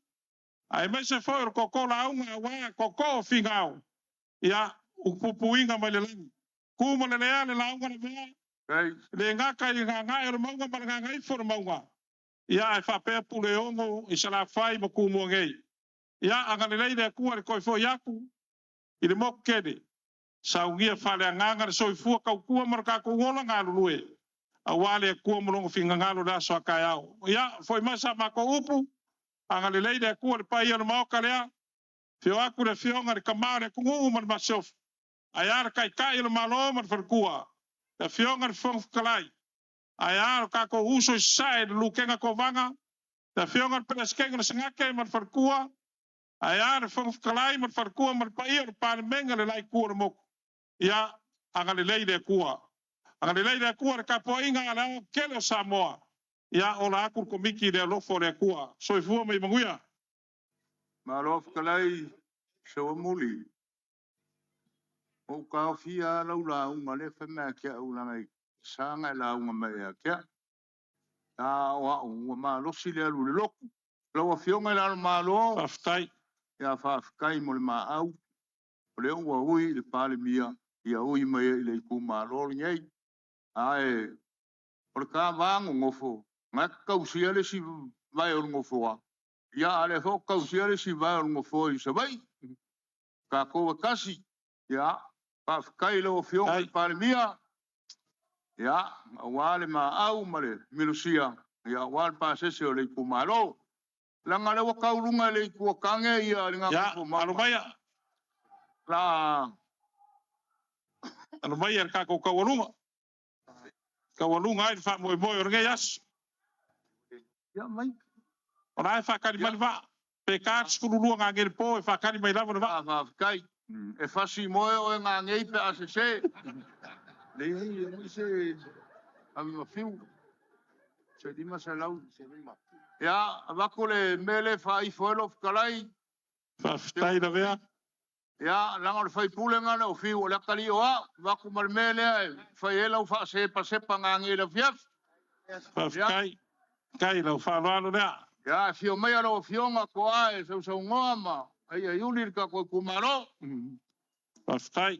ai me se for koko la unga wa koko fingao ya kupu inga mai le ku mo le la unga le nga kai nga ngai le maunga ma nga ngai formaunga ya fa pe pule ongo I sala fai mo ku mo ngei ya anga le le ku ko fo yaku I le mo kede saungia fale nganga so fu ka ku mo ka ku ngola nga lue awale ku mo ngo finga ngalo da so ka yao ya foi masa ma ko upu anga le leide ku le pai no mo kalea fio aku le fio ngar kamare ku ngu mo ma sof ayar kai le malo mo ferkua le fio ngar fo kalai ayar ka ko uso sai lu kenga ko vanga le fio ngar preskenga senga ke mo ferkua ayar fo kalai mo ferkua mo pai pa menga le lai ku mo ya anga le leide ku Ang leide kua ka po inga la kelo Samoa. Ya ola aku ko miki de lo fo le kua. So fu mai manguia. Ma lof kalai so muli. O ka fia la unga le fe me ke u la mai. Sanga la unga mai ke. Ta wa unga ma lo si le lu lo. Lo fionga la ma lo. Aftai. Ya fa kai mo ma au. Le unga ui le pale mia. Ya ui mai le ku ma lo ngei. Ai por ka vang ngofo ma kausia le si vai o ngofo ya le ho kausia le si vai o ngofo I se vai ka ko kasi ya pa kai lo fio pa mia ya wale ma au male milusia ya wal pa se se le ku malo la ngale wa kaulunga le ku kange ya nga ko ma la anu mai ka ko kawalunga Kawalunga ai fa mo orge yas. Ya mai. Ora fa kali mal va. Pekat skulu luanga ngel po fa kali mai lava va. Va kai. E fa si mo o nga ngei pe asese. Le ni se ami ma fiu. Se di ma salau. Ya va ko le mele fa I folo kalai. Fa stai da vea. Ya langar fai pulenga o fiu la kali o va ko mal mele fai ela o fa se pa ngangi le fiaf. Fa kai lo fa lo da. Ya fio mai alo fio nga ko ai so ngoma. Ai ai ulir ka ko kumaro. Fa stai.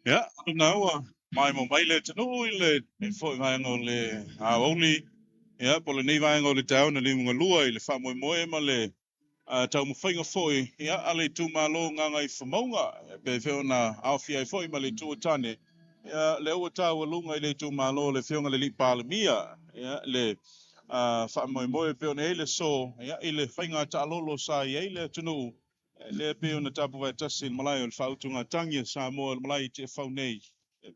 Ya, na mai mo mai le tano le foi mai ngo le a oli ya pole nei vai ngo le tau na limu lua i le fa mo ma le tau mo fainga foi ya ale tu malo nga ngai famonga pe fe ona au fia foi ma le tu tane ya le o tau lunga i le tu malo le fionga le li palemia ya le fa mo pe ona ele so ya ile fainga ta lolo sa ya ile tunu le pe ona tapu vai tasin malai o fautunga tangi sa mo malai te fau nei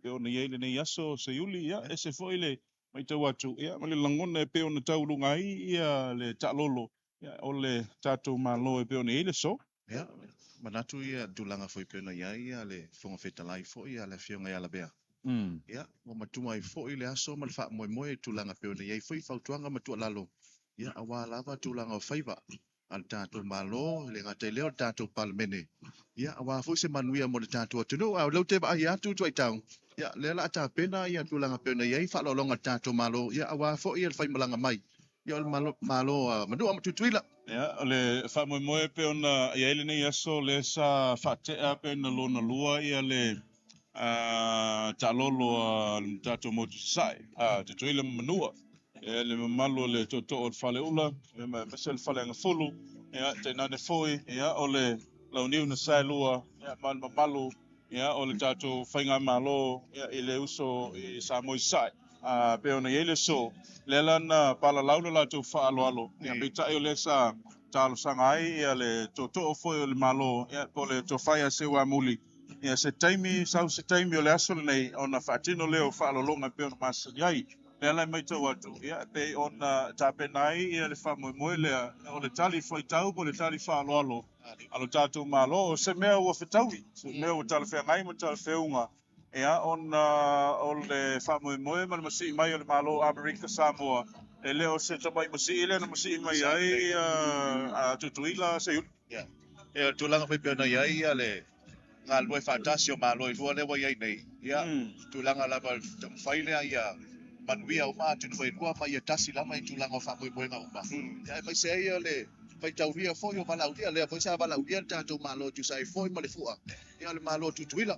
pe ona yele nei aso se yuli ya ese foi le mai tau atu ya mali langona pe ona tau lunga i ya le ta lolo ya ole tatu malo e pe ona ile so Ya, manatu ia tulanga foi pena ia le fonga feta lai foi ia le fionga ia la bea. Ya, mo matuma i foi le aso mal fa moi tulanga pena ia foi fautuanga matua lalo. Ya, awa lava tulanga o faiva. Al tatu malo le ngate leo tatu palmene. Ya, awa foi se manuia mo le tatu tunu au lo te ba ia tu tu tau. Ya, le la ta pena ia tulanga pena ia fa lo longa tatu malo. Ya, awa foi il fai malanga mai. Ya malo manu am tutuila. ya le fa mo pe ona ia ile nei aso le sa fa te a pe na lona lua ia le ta lolo tatu mo sai te tuile manua le malo le toto o fale ula me sel fale nga fulu ya te na ne foi ya ole la uniu na sai lua ya mal malo ya ole tatu fainga malo ya ile uso i sa mo sai pe ona ile so le lana pala launa la tu fa alo ya bita ile sa talo sangai ya le toto foi le malo ya pole to faya se wa muli ya se taimi ole aso nei ona fatino leo fa lo longa pe ona masai Ela mai tau atu. Ia, pe ona tape nai, ia le wha moe le o le tali whai tau, po le tali wha alo alo. Alo tātou malo, o se mea ua whetaui. Se mea ua tala whea ngai, mo tala wheunga. Ia, ona o le wha moe, ma le masi mai o le malo Amerika Samoa. E leo se tamai masi ile, na masi mai ai, a tutuila se yun. Ya, e tulanga fai pena ia le ngā lue whātasi o malo i lua lewa iai nei. Ia, tulanga lava tam whaile ia manuia o maa tunu wai lua mai tasi lama i tulanga o whamoe moe ngā uma. Ia, mai se ia le fai tau ria foi o malau dia le foi sa malau dia tatou malo tu sai foi ma le fua ia le malo tu tuila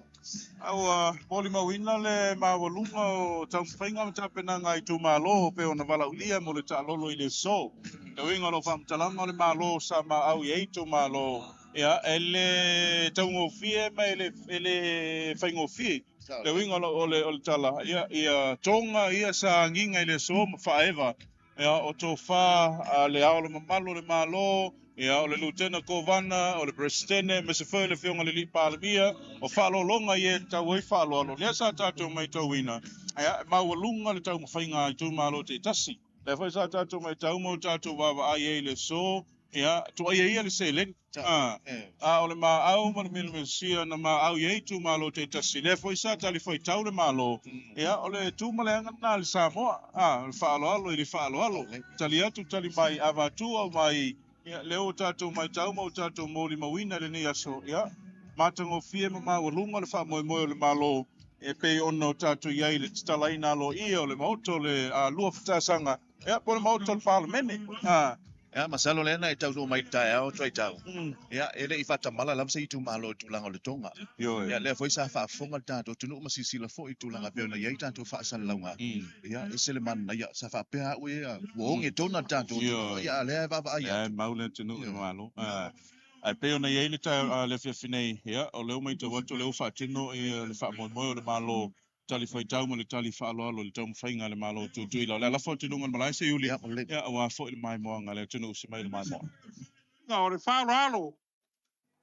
Au poli mawina le mawalunga o tau whainga ma tapena ngai tu malo pe ona walau lia mo le talolo i le so. E winga lo whamtalanga o le malo sa ma au i eitu malo. Ia ele tau ngofie ma ele whaingofie. Le winga lo o le tala. Ia tonga ia sa nginga i le so ma whaeva. Ia o tō wha le ao le mamalo le malo. Ia o le Lieutenant Govana, o le Presidente, me se foi le fionga le Palamia, o whalolonga i e tau e whalolo. Lea sa tātou mai tau ina. Ia, mawalunga le tau mawhainga i tū malo te tasi. Lea fai sa tātou mai tau mo tātou wawa ai e le so. Ia, tu ai e le se len. O le ma au ma le mil sia na ma au i e tū malo te tasi. Lea fai sa tali fai tau le malo. Ia, o le tū maleanga na le Samoa. Le whaaloalo i le whaaloalo. Tali atu tali mai avatua mai ia leo tātou mai tau mau tātou mōri mawina le ni aso ia matango fie ma mawalunga le wha moe moe le malo e pe ono tātou iai le titalaina alo ia o le mauto le lua whatasanga ia po le mauto le parlemene ia masalo lena e tau mai tae au trai tau ia ele i fata mala lam se i tu malo tu langa le tonga ia le foi sa fa fonga tātou tunu masisi la fo i tu langa pe na iai tātou fa sa launga ia ese le man ia sa fa pe a ue wo nge tona tātou ia le va va ia maule tunu malo ai pe ona iai le tā le whiawhinei ia o leo mai tau atu leo whaatino i le wha moe moe o le malo tali fai tau mo le tali whaaloalo le tau mwhainga le malo tui lau. Le ala fo tinunga le malaise iuli. Ia awa fo i le mai moanga le tunu usi mai le mai moanga. Nga o le whaaloalo.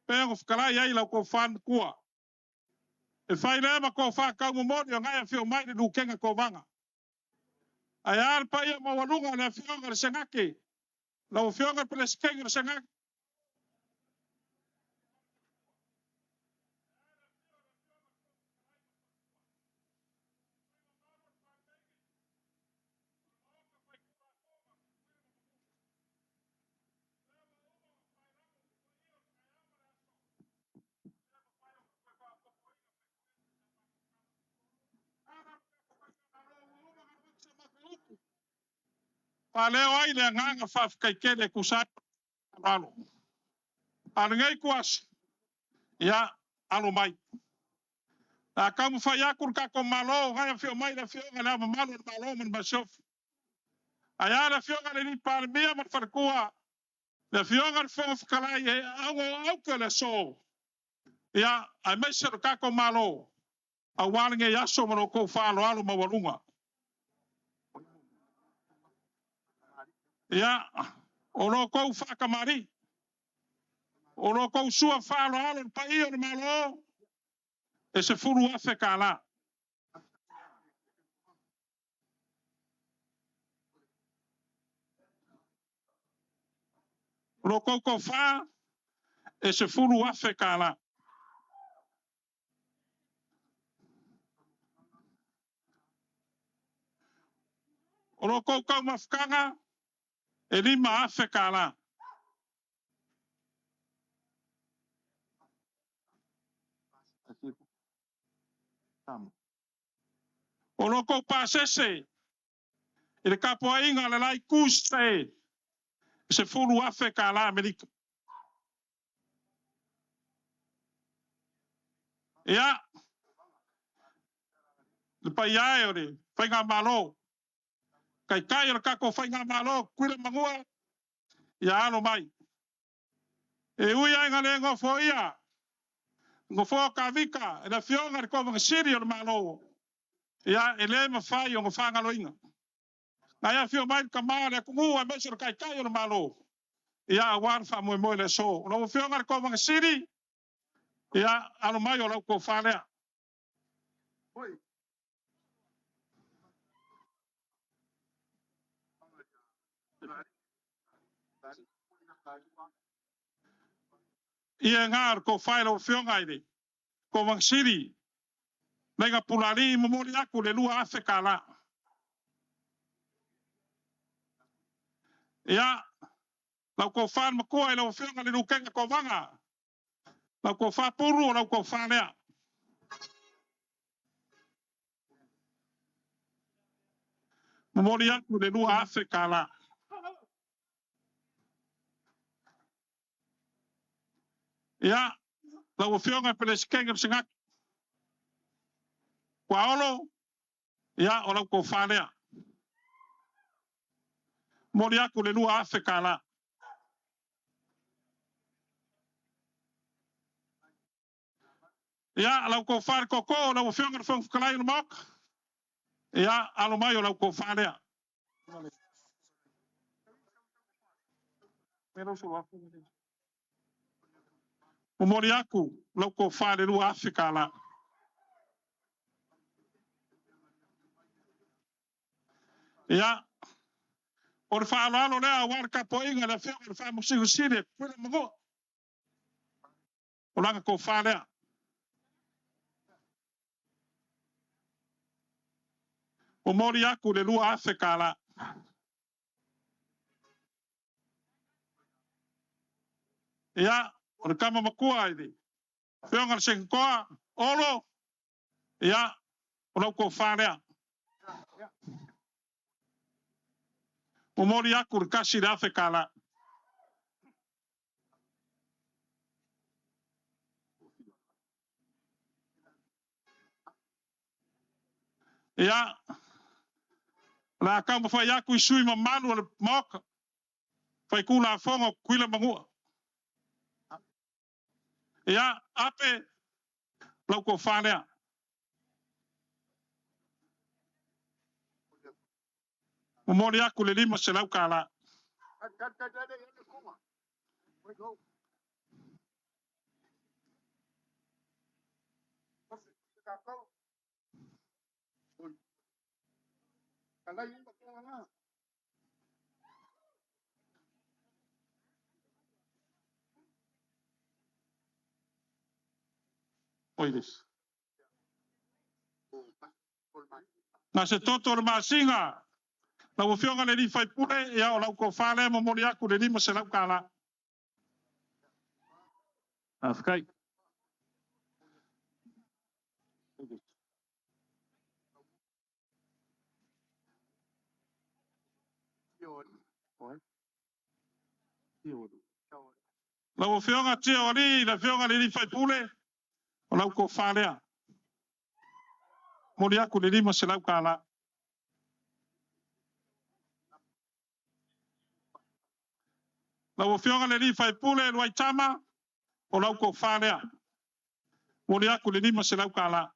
Pēngo whakarai ai lau ko whan kua. E whai lea ma ko whakau mo mori o ngai a whio mai le nukenga ko vanga. Ai ar pa ia ma walunga le whionga le sengake. Lau whionga pele skenga le sengake. Pa leo ai le nganga whawhakaikele kusai alo. Ano ngai kuas. Ia, alo mai. Na kamu whai akur kako malo, ngai a whio mai le whionga le ama malo le malo man basof. Ai a le whionga le ni palemia man wharkua. Le whionga le whionga whakalai e auke le so. Ia, ai meisero kako malo. A walinge yaso mano kou whalo alo mawalunga. Ia, o lo kou whakamari. O lo kou sua whalo alo pa iyo le malo. E se furu afe ka la. O lo kou kou wha. E se furu afe ka la. O lo kou kou mafkanga. E lima afe ka la. O lo kou pasese. E le kapoa inga le lai kuste. Se furu afe ka la Amerika. Ia. Le pai ai ore. Whainga malo. Kai kai o kako whainga malo. Kuira mangua. Ia alo mai. E ui ai ngale ngofo ia. Ngofo ka vika. E la fionga le kovanga siri o le malo. Ia e le mawhai o ngofanga loinga. Ngai a fio mai ka maa le kungu a mesero kai kai o le malo. Ia a warfa moe moe le so. Lo fionga le kovanga siri. Ia alo mai o lau ko whalea. Ia ngar ko whaelo whionga ire. Ko wang siri. Nenga pulari momori aku le lua afe ka la. Ia. Lau ko whan makua e lau whionga le nukenga ko wanga. Lau ko whapuru o lau ko whanea. Momori aku le lua afe ka la. Ia, lau fionga pele sikenga singak. Kwa olo, ia o lau ko whanea. Mori aku le lua Afrika la. Ia, lau ko whare koko, lau fionga na whangwhakalai no mok. Ia, alo mai o lau ko whanea. O mori aku, lau ko whare lua Afrika la. Ia, o le whaaloalo lea, wara ka po inga, le fionga, le wha musiku sire, kwila mango. O langa ko whanea. O mori aku le lua Afrika la. Ia, o le kama makua ili. Fionga le sengkoa, olo. Ia, o lau ko whanea. O mori aku le kasi le Afrika la. Ia, la kama whai aku I sui ma manu le moka. Whai kula fonga kuila mangua. Ia, ape, lau ko whanea. O mori aku le lima se lau ka la. Oides. Na se toto le masinga. Na o fionga le li fai pule, ia o lau ko whale mo mori aku le lima se lau ka la. Afkai. Lau o fionga tia o li, la fionga le li fai pule, o lau ko whalea. Mori aku le lima se lau ka la. Lau o fionga le li fai pule, luai tama, o lau ko whalea. Mori aku le lima se lau ka la.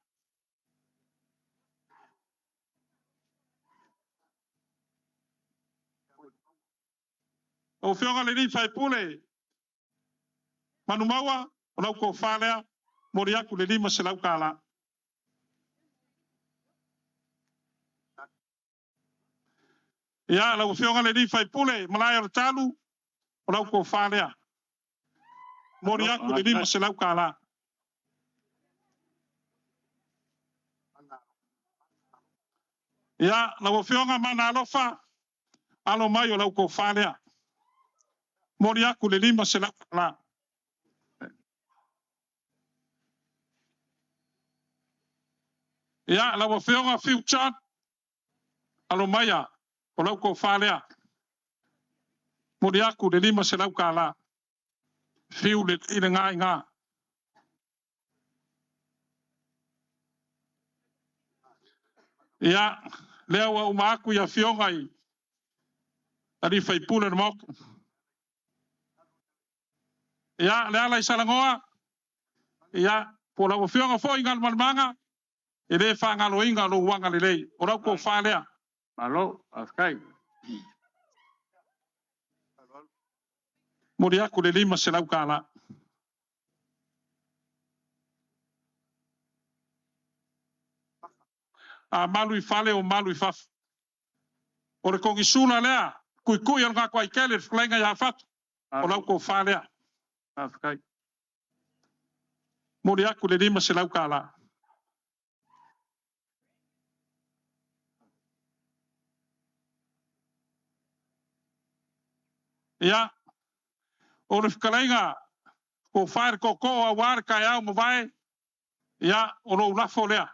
O fionga le li fai pule, manu maua, o lau ko whalea, mori aku le lima se lau ka la. Ia, lau o fionga le li fai pule, malaya o talu, o lau ko whalea. Mori aku le lima se lau ka la. Ia, lau o fionga mana alofa, alo mai o lau ko whalea. Mori aku le lima se lau ka la. Ia, lau o fionga fiu chat, alo maia, o lau ko whalea. Mori aku le lima se lau ka la. Fiu le ina ngā i ngā. Ia, lea wa uma aku ia fionga I. Ari fai pule na mok. Ia, lea lai salangoa. Ia, po lau fionga fo ingal malmanga. E le fa ngalo inga lo wanga le lei. O lau ko whalea. Alo, afkai. Mori aku le lima se lau ka la. A malu I fale o malu I faf. O le kongi sula lea. Kui al ngā kwa I kele flenga ya fatu. O lau ko whalea. Afkai. Mori aku le lima se lau ka la. Ia. O le whakalenga. Ko whaere koko a wāre kai au mawai. Ia, o lo ulafo lea.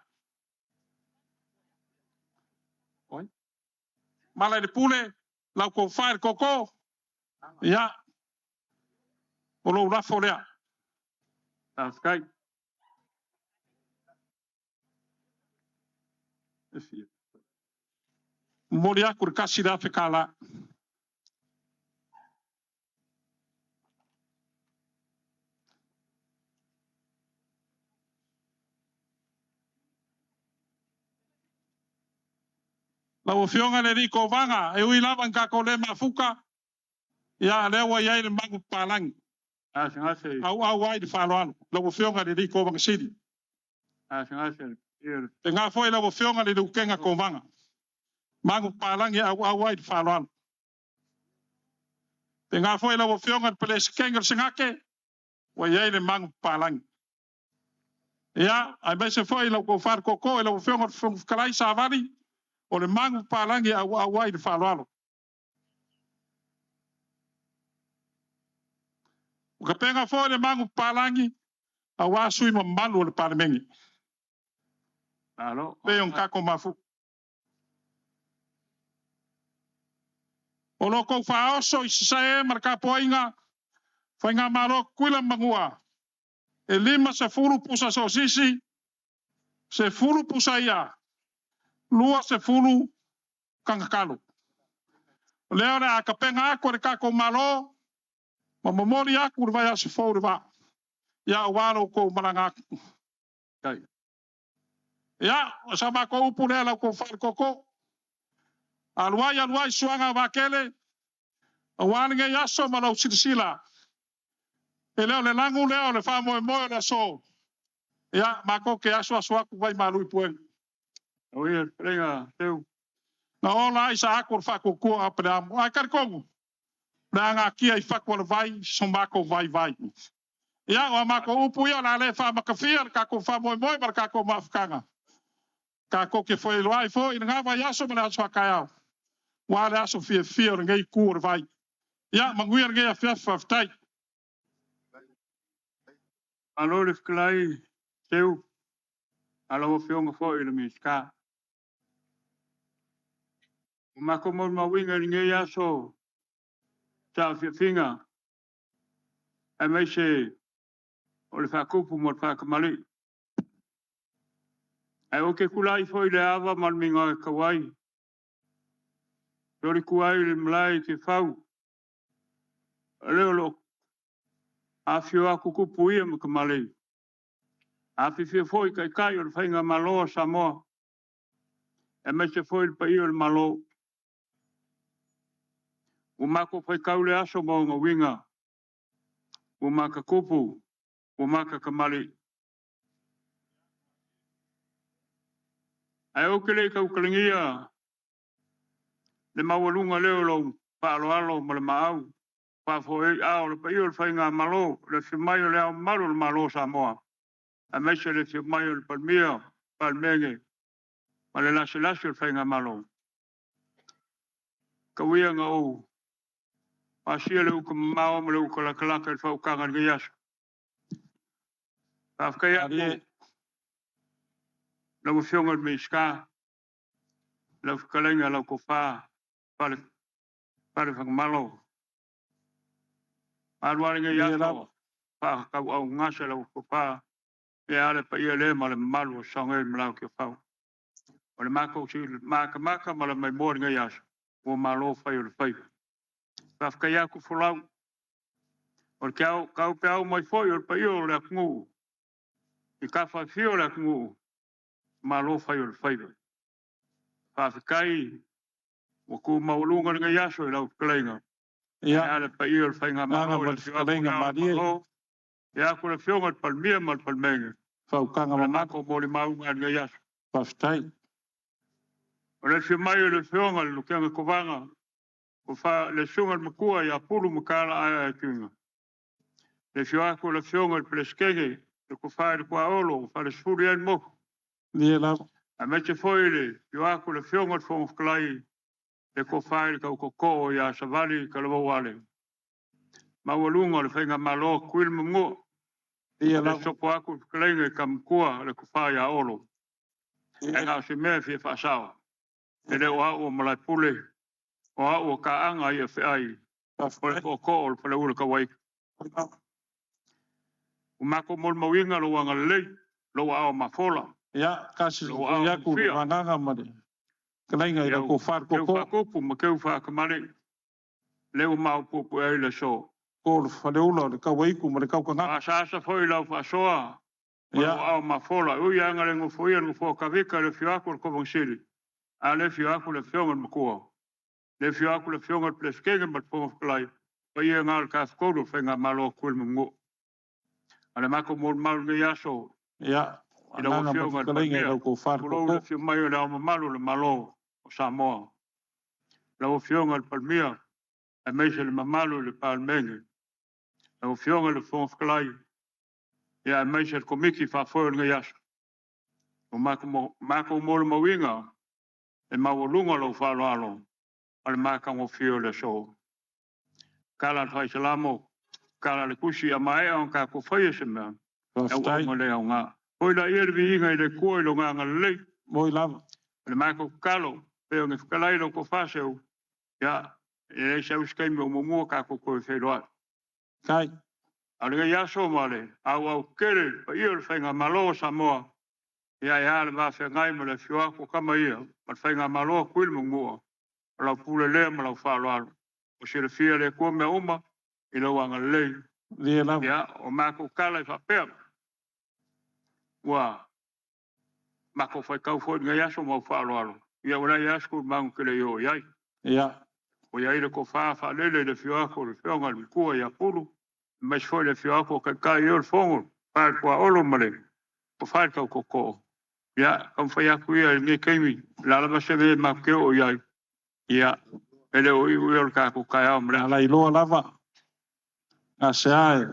Mala le pule, lau ko whaere koko. Ia, o lo ulafo lea. Afkai. Mori aku kasi da fekala. Lau fionga le riko vanga, e ui lawan ka ko le mafuka. Ya le wa ya le mangu palang. Au ai de faloan. Lau fionga le riko vanga sidi. Te ngā foi lau fionga le rukenga ko vanga. Mangu palang ya au ai de faloan. Te ngā foi lau fionga pele skenga singake. Wa ya le mangu palang. Ya, ai mai se foi lau ko far koko lau fionga kalai savari. O le mangu palangi au ai de faloalo. O ka penga fo le mangu palangi au asui ma malu o le parmengi. Alo. Pe on kako mafu. O loko fa oso i sae marka poinga. Fainga maro kuila mangua. E lima se furu pusa so sisi. Se furu pusa ia. Lua se fulu kangakalo. Leo na akapenga ako re kako malo. Mamamori aku vai aso fōre va. Ya walo ko malanga. Kai. Ya, sama ko upure la ko far koko. Alwai suanga vakele. Awange yaso malo silsila. Leo le langu leo le fa mo le so. Ya, mako ke aso aku vai malu puen. Oye, prenga, teu. Na ola isa ako fa koko apre am. Ai karkongu. Nanga kia I whakawara vai, somako vai. Ia, o mako upu ia la le wha makawhia, kako wha moi, mar kako mawhakanga. Kako ke whai loai fo, ina ngā vai aso mana aso hakai au. Wā le aso fia o ngai kūra vai. Ia, manguia ngai a fia whaftai. Alo le whikalai, teu. Alo o whionga fo i le miska. O mako mo mawinga ngai aso. Ta finga. E mai se o le whakupu mo le whakamali. E o ke kulai foi le awa malminga e kawai. Tori kuai le mlai ke whau. Leo lo. A fio a kukupu ia mo kamali. A fifia foi kai o le whainga maloa Samoa. E mai se foi le pai o le malo. O mako fai kaule aso mo ngā winga. O maka kupu. O maka kamali. Ai o kele kau kalingia. Le mawalunga leo lo. Paalo ma le maau. Pa foi ao le pai o le whainga malo. Le whimai o le au malu le malo Samoa. A mai se le whimai o le palmia. Palmenge. Ma le lasi o le whainga malo. Kawia ngā o. Asia le uka mao ma le uka la kalaka le whaukanga ni yasu. Whafkai ako. Lau whionga me ska. Lau whakalenga lau ko wha. Pale whakamalo. Aluare ngai yasu. Wha kau au ngasa lau ko wha. E ale pa ia le ma le malu o songa ma lau ke whau. O le mako si maka ma le mai mori ngai yasu. O malo whai o le whai. Whafkai aku whulau. O le kau pe au mai foi o le pai o le akungu. I ka whawhi o le akungu. Malo whai o le whaiva. Whawhikai. O ku maulunga ngai yaso I lau kalenga. Ia le pai o le whainga malo. Ia le kalenga marie. Ia ku le whionga palmia mal palmenga. Whaukanga mamako mo le maunga ngai yaso. Whaftai. O le whimai o le whionga le lukenga kovanga. O fa le sunga makua ia pulu makala ai kinga. Le fiako le fionga le pleskenge le ko fa le kwa olo fa le sfuri ai mo. Ni la. A mete foi le fiako le fionga le fong klai le ko fa le ko ko ia savali ka le wale. Ma walunga le fenga malo kuil mo. Ni la. Le sopo aku klenge kam kua le ko fa ia olo. E nga se me fi fa sao. E le o malai pule. O ka anga ia fe ai. O ko o le ula ka wai. O mako mol mawinga lo wanga lei. Lo ao mafola. Ya kasi Lo ao ya ku fia. vanganga mari. Kalai ngai ko far ko ko. Ko pu ma keu fa kamale. Leo mau pu e le so. Ko fa le ulo ka wai ku mari ka nga. Asa foi la fa soa. Ya ao mafola. O ya ngale ngo foi ngo fo ka vika le fia ko ko vonsili. A le fia ko le fionga mko. Le fia ko le fionga pleskege ma po klai. Pa ia ngal ka ko do fenga malo ko mo. Ale mako mol mal ngai aso. Ya. Nanga ma kalai ngai ko far ko ko. Lo fio mai le malo le malo. O Samoa. Lo fionga le palmia. A meise le mamalo le palmenge. Lo fionga le fon klai. Ya meise le komiki fa fo ngai aso. O mako mol mawinga. E mawolunga lo fa lo alo. Al maka mo fio le so. Kala fai salamo. Kala le kusi a mai on ka ko fai se me. E mo le nga. Oi la ir vi nga le ko lo nga le. Moi lava. Le mako kalo. Pe on kala lo ko fa se. Ya. E se uskai mo mo ka ko ko fe lo. Kai. Ale ya so male. Au kere. Pa ir fa nga malo Samoa. Ya le va fe ngai mo le fio ko kama ia. Pa fa nga malo kuil mo. La pule le ma la fa lo. O se le fia le ko me uma. I lo wanga lei. Ya, o mako kala fa pe. Wa. Mako fa kau fo ngai aso mo fa lo. Ya ora ya sku mang kele yo ya. Ya. O ya ile ko fa le fio ko le fio ngal ko ya pulu. Mas fo le fio ko ka yo fongo. Pa ko olo male. O fa ko. Ya, kam fa ya ku ya ni kaimi. La la se ve makeo o ya. Ya. Ele o i ka ko ka ya mle. Ala ilo lava. Asai.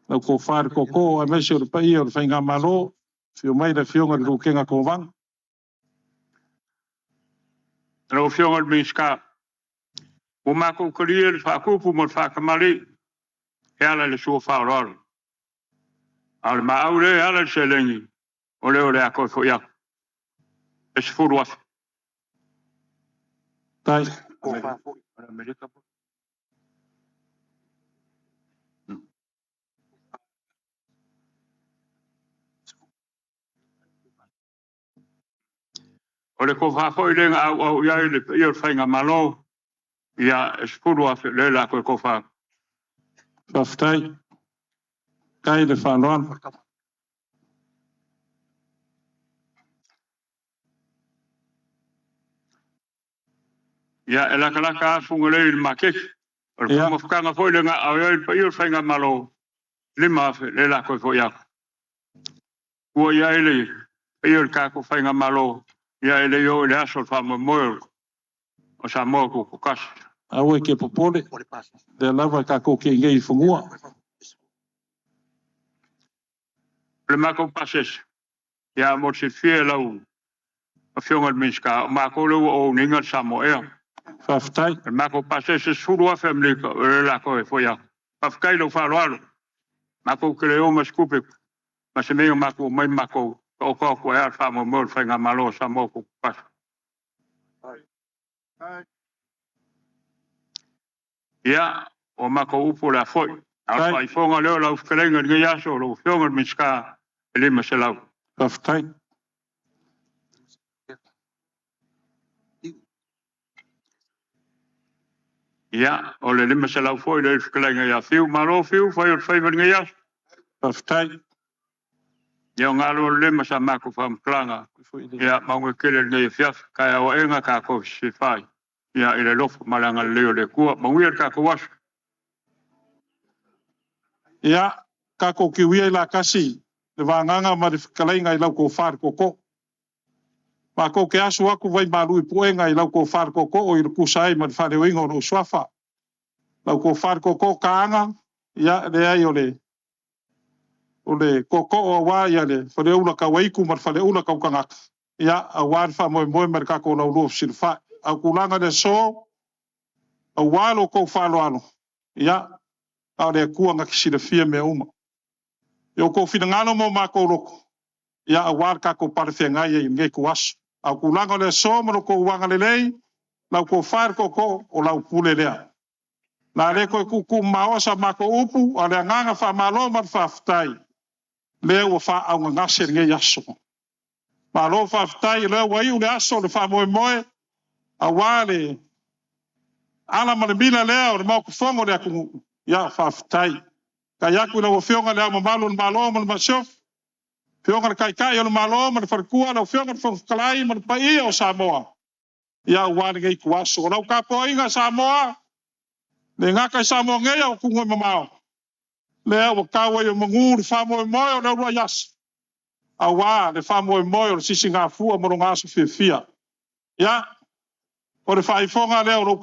Lo ko far ko ko a mexe o pai o fainga malo. Fio mai da fio ngal kenga ko vang. Lo fio ngal miska. O mako kolir fa ko pu mo fa kamali. Ela le so fa ro. Al ma aure ala selengi. Ole ako fo ya. Es furwa. Tai. Ko fa fo Amerika. Ole ko fa fo ile au ya ile yo fainga malo. Ya espuru af le la ko fa. Baftai. Kai de fanon. Ya ela kala ka fungole il makek. Ole ko fa nga fo ile nga au yo fainga malo. Lima le la ko fo ya. Wo ya ile yo ka ko fainga malo. Ya ele yo le aso fa mo mo. O sa mo ko kas. Awe ke popole. De lava ka ko ke ngai fungua. Le mako passes. Ya mo se fie la u. A fionga minska mako lo o ninga samo e. Faftai. Le mako passes se suru a family ko la ko fo ya. Pafkai lo fa lo. Mako kreo ma skupe. Ma se me mako mai mako. O ko ya fa mo mo fa nga malo samo ko pas. Ya, o mako upo la foi. Al fai fonga leo la ufkelenga ngi yaso lo fionga minska ele masela. Baftai. Ja, ole le masela foi le ufkelenga ya fiu malo fiu foi o fai ngi yas. Baftai. Ya ngalo le masa mako fam klanga. Ya mangu kele ngi fiaf ka o enga ka ko si fai. Ya ile lof malanga leo le ku mangu ka ko was. Ya, ka ko ki wi la kasi. Le vanganga ma kalai ngai lau ko far ko ko. Ma ko ke asu aku vai malu i puenga i lau ko far ko ko o i ku sai ma fa de wingo no swafa. Lau ko far ko ko kaanga ya le ai ole. Ole ko ko o wa ya le fa de ula ka wai ku ma fa de ula ka kanga. Ya a wan fa mo mer ka ko lau lo silfa. A kulanga de so a walo ko fa lo ano. Ya a le kuanga ki sila fia me uma. Yo ko fina ngano mo mako loko. Ya awar ka ko parfenga ye nge ko was. A kulanga le so mo ko wanga le lei. La ko far ko ko o la pule le. Na le koe kuku maosa mako upu, a le anganga wha malo ma whaftai. Le ua wha au ngase nge yaso. Malo whaftai le ua iu le aso le wha moe moe, a wale. Ala ma le mila lea o le mau kufongo le aku ya whaftai. Ka yaku le ua whionga le ama malo le malo ma le masiof. Whionga le kai o le malo ma le wharikua, le whionga le whangkalai ma le pai o Samoa. Ya wale ngei kuaso. Lau ka po inga Samoa, le ngaka Samoa ngea o kungo mamao. Le o kawa yo mangu le famo moyo le ro yas awa le famo moyo le sisi nga fu mo nga so fia ya o le fai fonga le o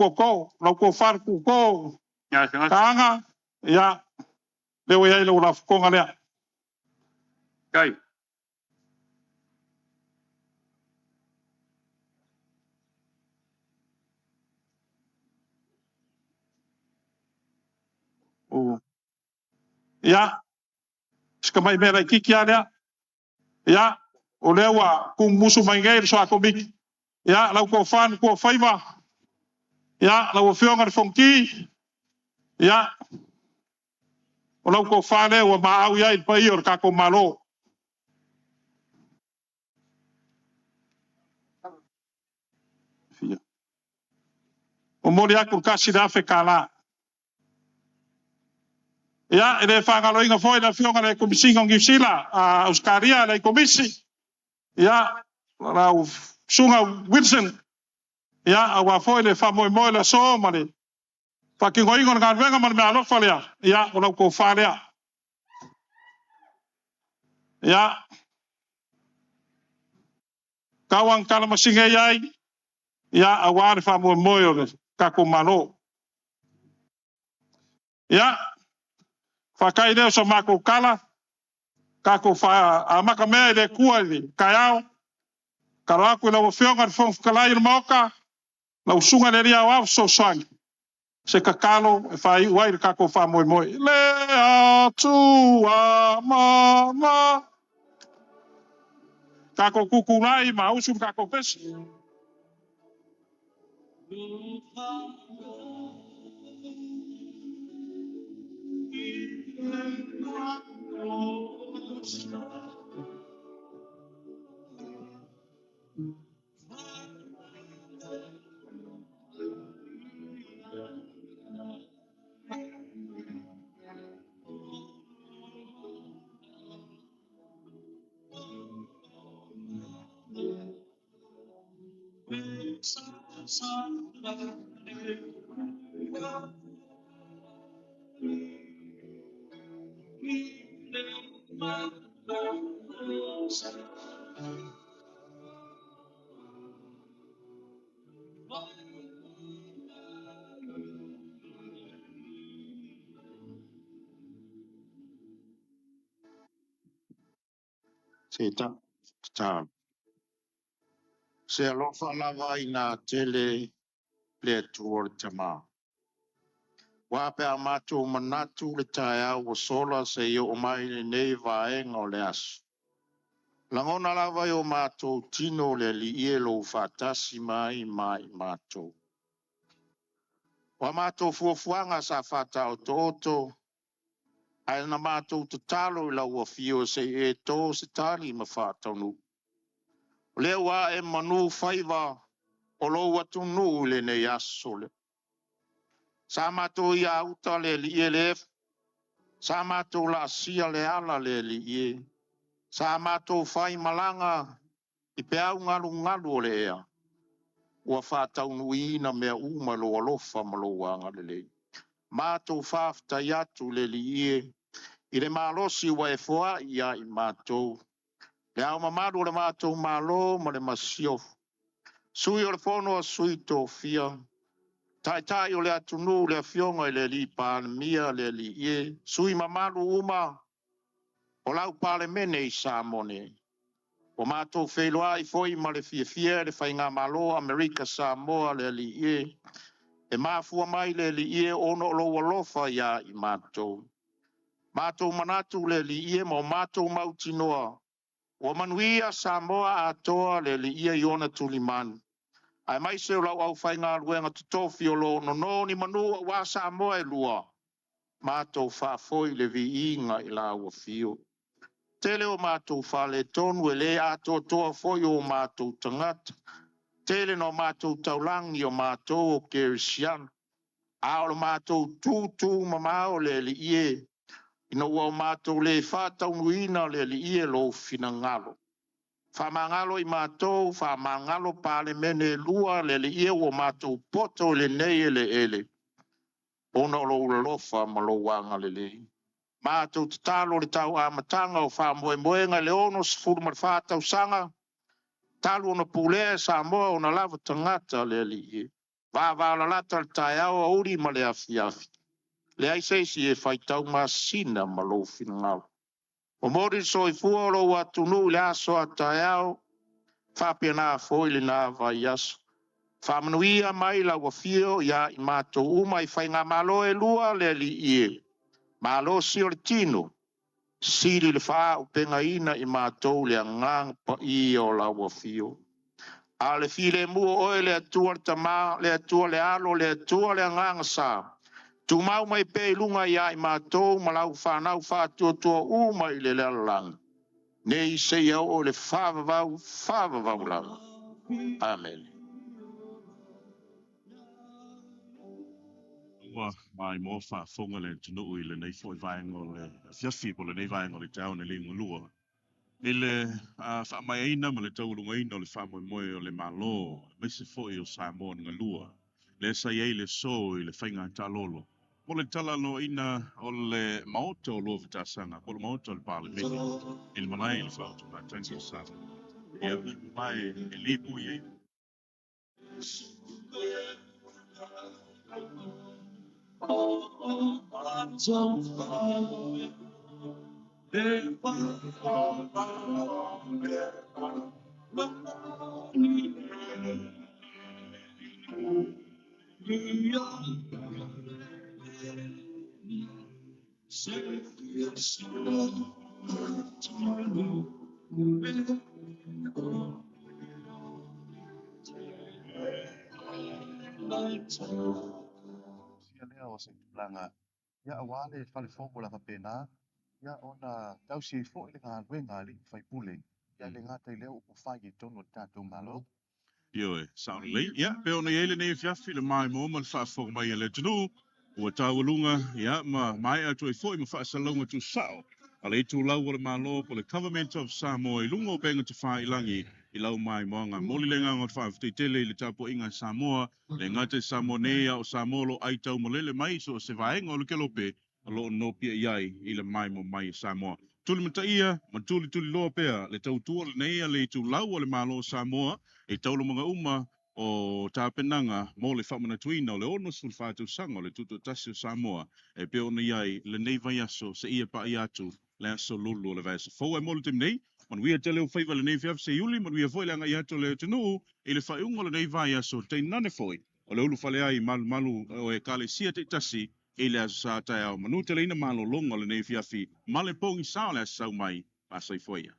ko far ku ko kanga ya le o ya le o la fonga le kai o ya ska mai mera kiki ale ya o le wa ku musu mai ngai so ko big ya la ko fan ko faiva ya la o fionga de fonki ya o la ko fane o ma au ya i pai o ka ko malo o mori aku kasi da fe kala ya ele fanga inga foi na fionga le komisi ngi sila a Australia le komisi ya la sunga Wilson ya a wa foi le famo mo la so male pa ki ngoi ngon kan venga mal me alo falia ya o la ko falia ya kawang kala masinga yai ya a wa le famo mo yo ka ko malo ya fa kai de so mako kala ka ko fa a maka me le kuali kayao karaku la fionga fon kala il moka la usunga le ria wa so sang se kakalo e fai wai ka ko fa moi moi le a tu a mama ka ko kukulai ma usu ka ko pes Seta, ta. Se alofa lava ina tele le tuor tama. Wa pe amato manatu le taia o sola se yo o mai le nei vaenga o le asu. Langona lava yo mato tino le li ielo fatasi mai mato. Wa mato fuafuanga sa fata o toto. Ai na mato tatalo la ua fio se e to se tali ma fata nu. Le wa e manu faiva o lo watu nu le ne yasole. Sa mato ia uta le li elef. Sa mato la sia le ala le li e. Sa mato fai malanga i pe au ngalu o le ea. Ua fata unu ina mea uma lo alofa malo wanga le le. Mato fafta yatu le li e. I le malosi wa e foa ia i mato. Le au mamadu le mato malo ma le masio. Sui o le fono a sui to fia. Tai o le atunu le fionga i le li mia le li e. Sui mamadu uma. O lau pale mene i Samone. O mato wheloa i foi ma le fia le whainga malo Amerika Samoa le li e. E mafua mai le li e ono lo walofa ia i mato. Mato manatu le li e mo mato mautinoa. O manuia Samoa atoa le li ia iona tulimanu. Ai mai se lau au whai ngā ruenga tutofi o lo no ni manu wa Samoa e lua. Mātou whafoi le vi inga i la ua fio. Tele o mātou whale tonu e le ato toa foi o mātou tangata. Tele no mātou taulangi o mātou o Kerisian. Aolo mātou tūtū mamao le li ie. Ina ua o mātou le whātau nuina le li ie lo fina ngalo. Whamangalo i mātou, whamangalo pāle mene lua le li ie o mātou poto le nei ele ele. Ona lo lofa ma lo wanga le le. Mātou te talo le tau amatanga o whamoe moenga le ono sifuru ma whātau sanga. Talo ona pulea Samoa ona lava tangata le li ie. Vāvala lata le tai au auri ma le afi afi. Le aiseisi e whaitau masina ma lo fina ngalo. O mori so I fua lo watunu le aso a tai au. Whapia nā foi le nā vai aso. Whamanuia mai la wafio ia I mātou uma I whainga malo e lua le li ie. Malo si o le tino. Siri le wha upenga ina I mātou le ngang pa I o la wafio. A le file mua oe le atua le tama, le atua le alo, le atua le ngang sa. Tu mau mai pe lunga ia I mātou malau whanau whātua uma I le lalang. Nei se iau o le whavavau lau. Amen. Ua mai mo whaafonga le tunu I le nei foi vaenga o le fiafi po le nei vaenga o le tau ne lingu lua. I le whaamai aina ma le taurunga ina o le whamoe moe o le malo, mai se foi o Samoa nga lua. Le sa iei le so I le whainga talolo. Mo le tala no ina o le maota o lua vitasanga, po le maota o le pāle mene. I le manai le whautu na tangi o sa. Ia mai e lipu iei. Lea o se tulanga. Ia awale whale whongo la kapena. Ia ona tausi fo ile ngā ruenga li whai pule. Ia le ngātai leo upu whai I tono tātou malo. Io e, sound lei. Ia, pe ona iei le nei fiafi le mai mo ma le whaafong mai le tunu. Ua tāwalunga, ia, ma mai atu e foi ma whaasalonga tu sao. A le tu lau wale malo po le Government of Samoa I lungo penga te wha ilangi I lau mai moanga. Moli le ngā whaafutei tele I le tapo inga Samoa, le ngate Samonea o Samolo ai tau molele mai so se vaenga o le kelope a lo no pia iai I le mai mo mai Samoa. Tuli mata ia, ma tuli loa pea, le tau tua le neia le tu lau o le malo Samoa, e tau lo mga uma o tāpenanga mo le whamana tuina o le ono sul whātou sanga o le tuto tasi o Samoa, e pe ona iai le nei vai aso se ia pa I atu le aso lulu o le vaesa. Fau e molo tem nei, man wia te leo whaiva le nei fiaf se iuli, man wia foi le anga I atu le tunu, e le whaiunga le nei vai aso te nane foi, o le ulu whale ai malu o e kale sia te tasi, e le aso sa tai au. Manu te leina malo longa le nei fiafi, male pongi sao le aso sau mai, pasai foi ia.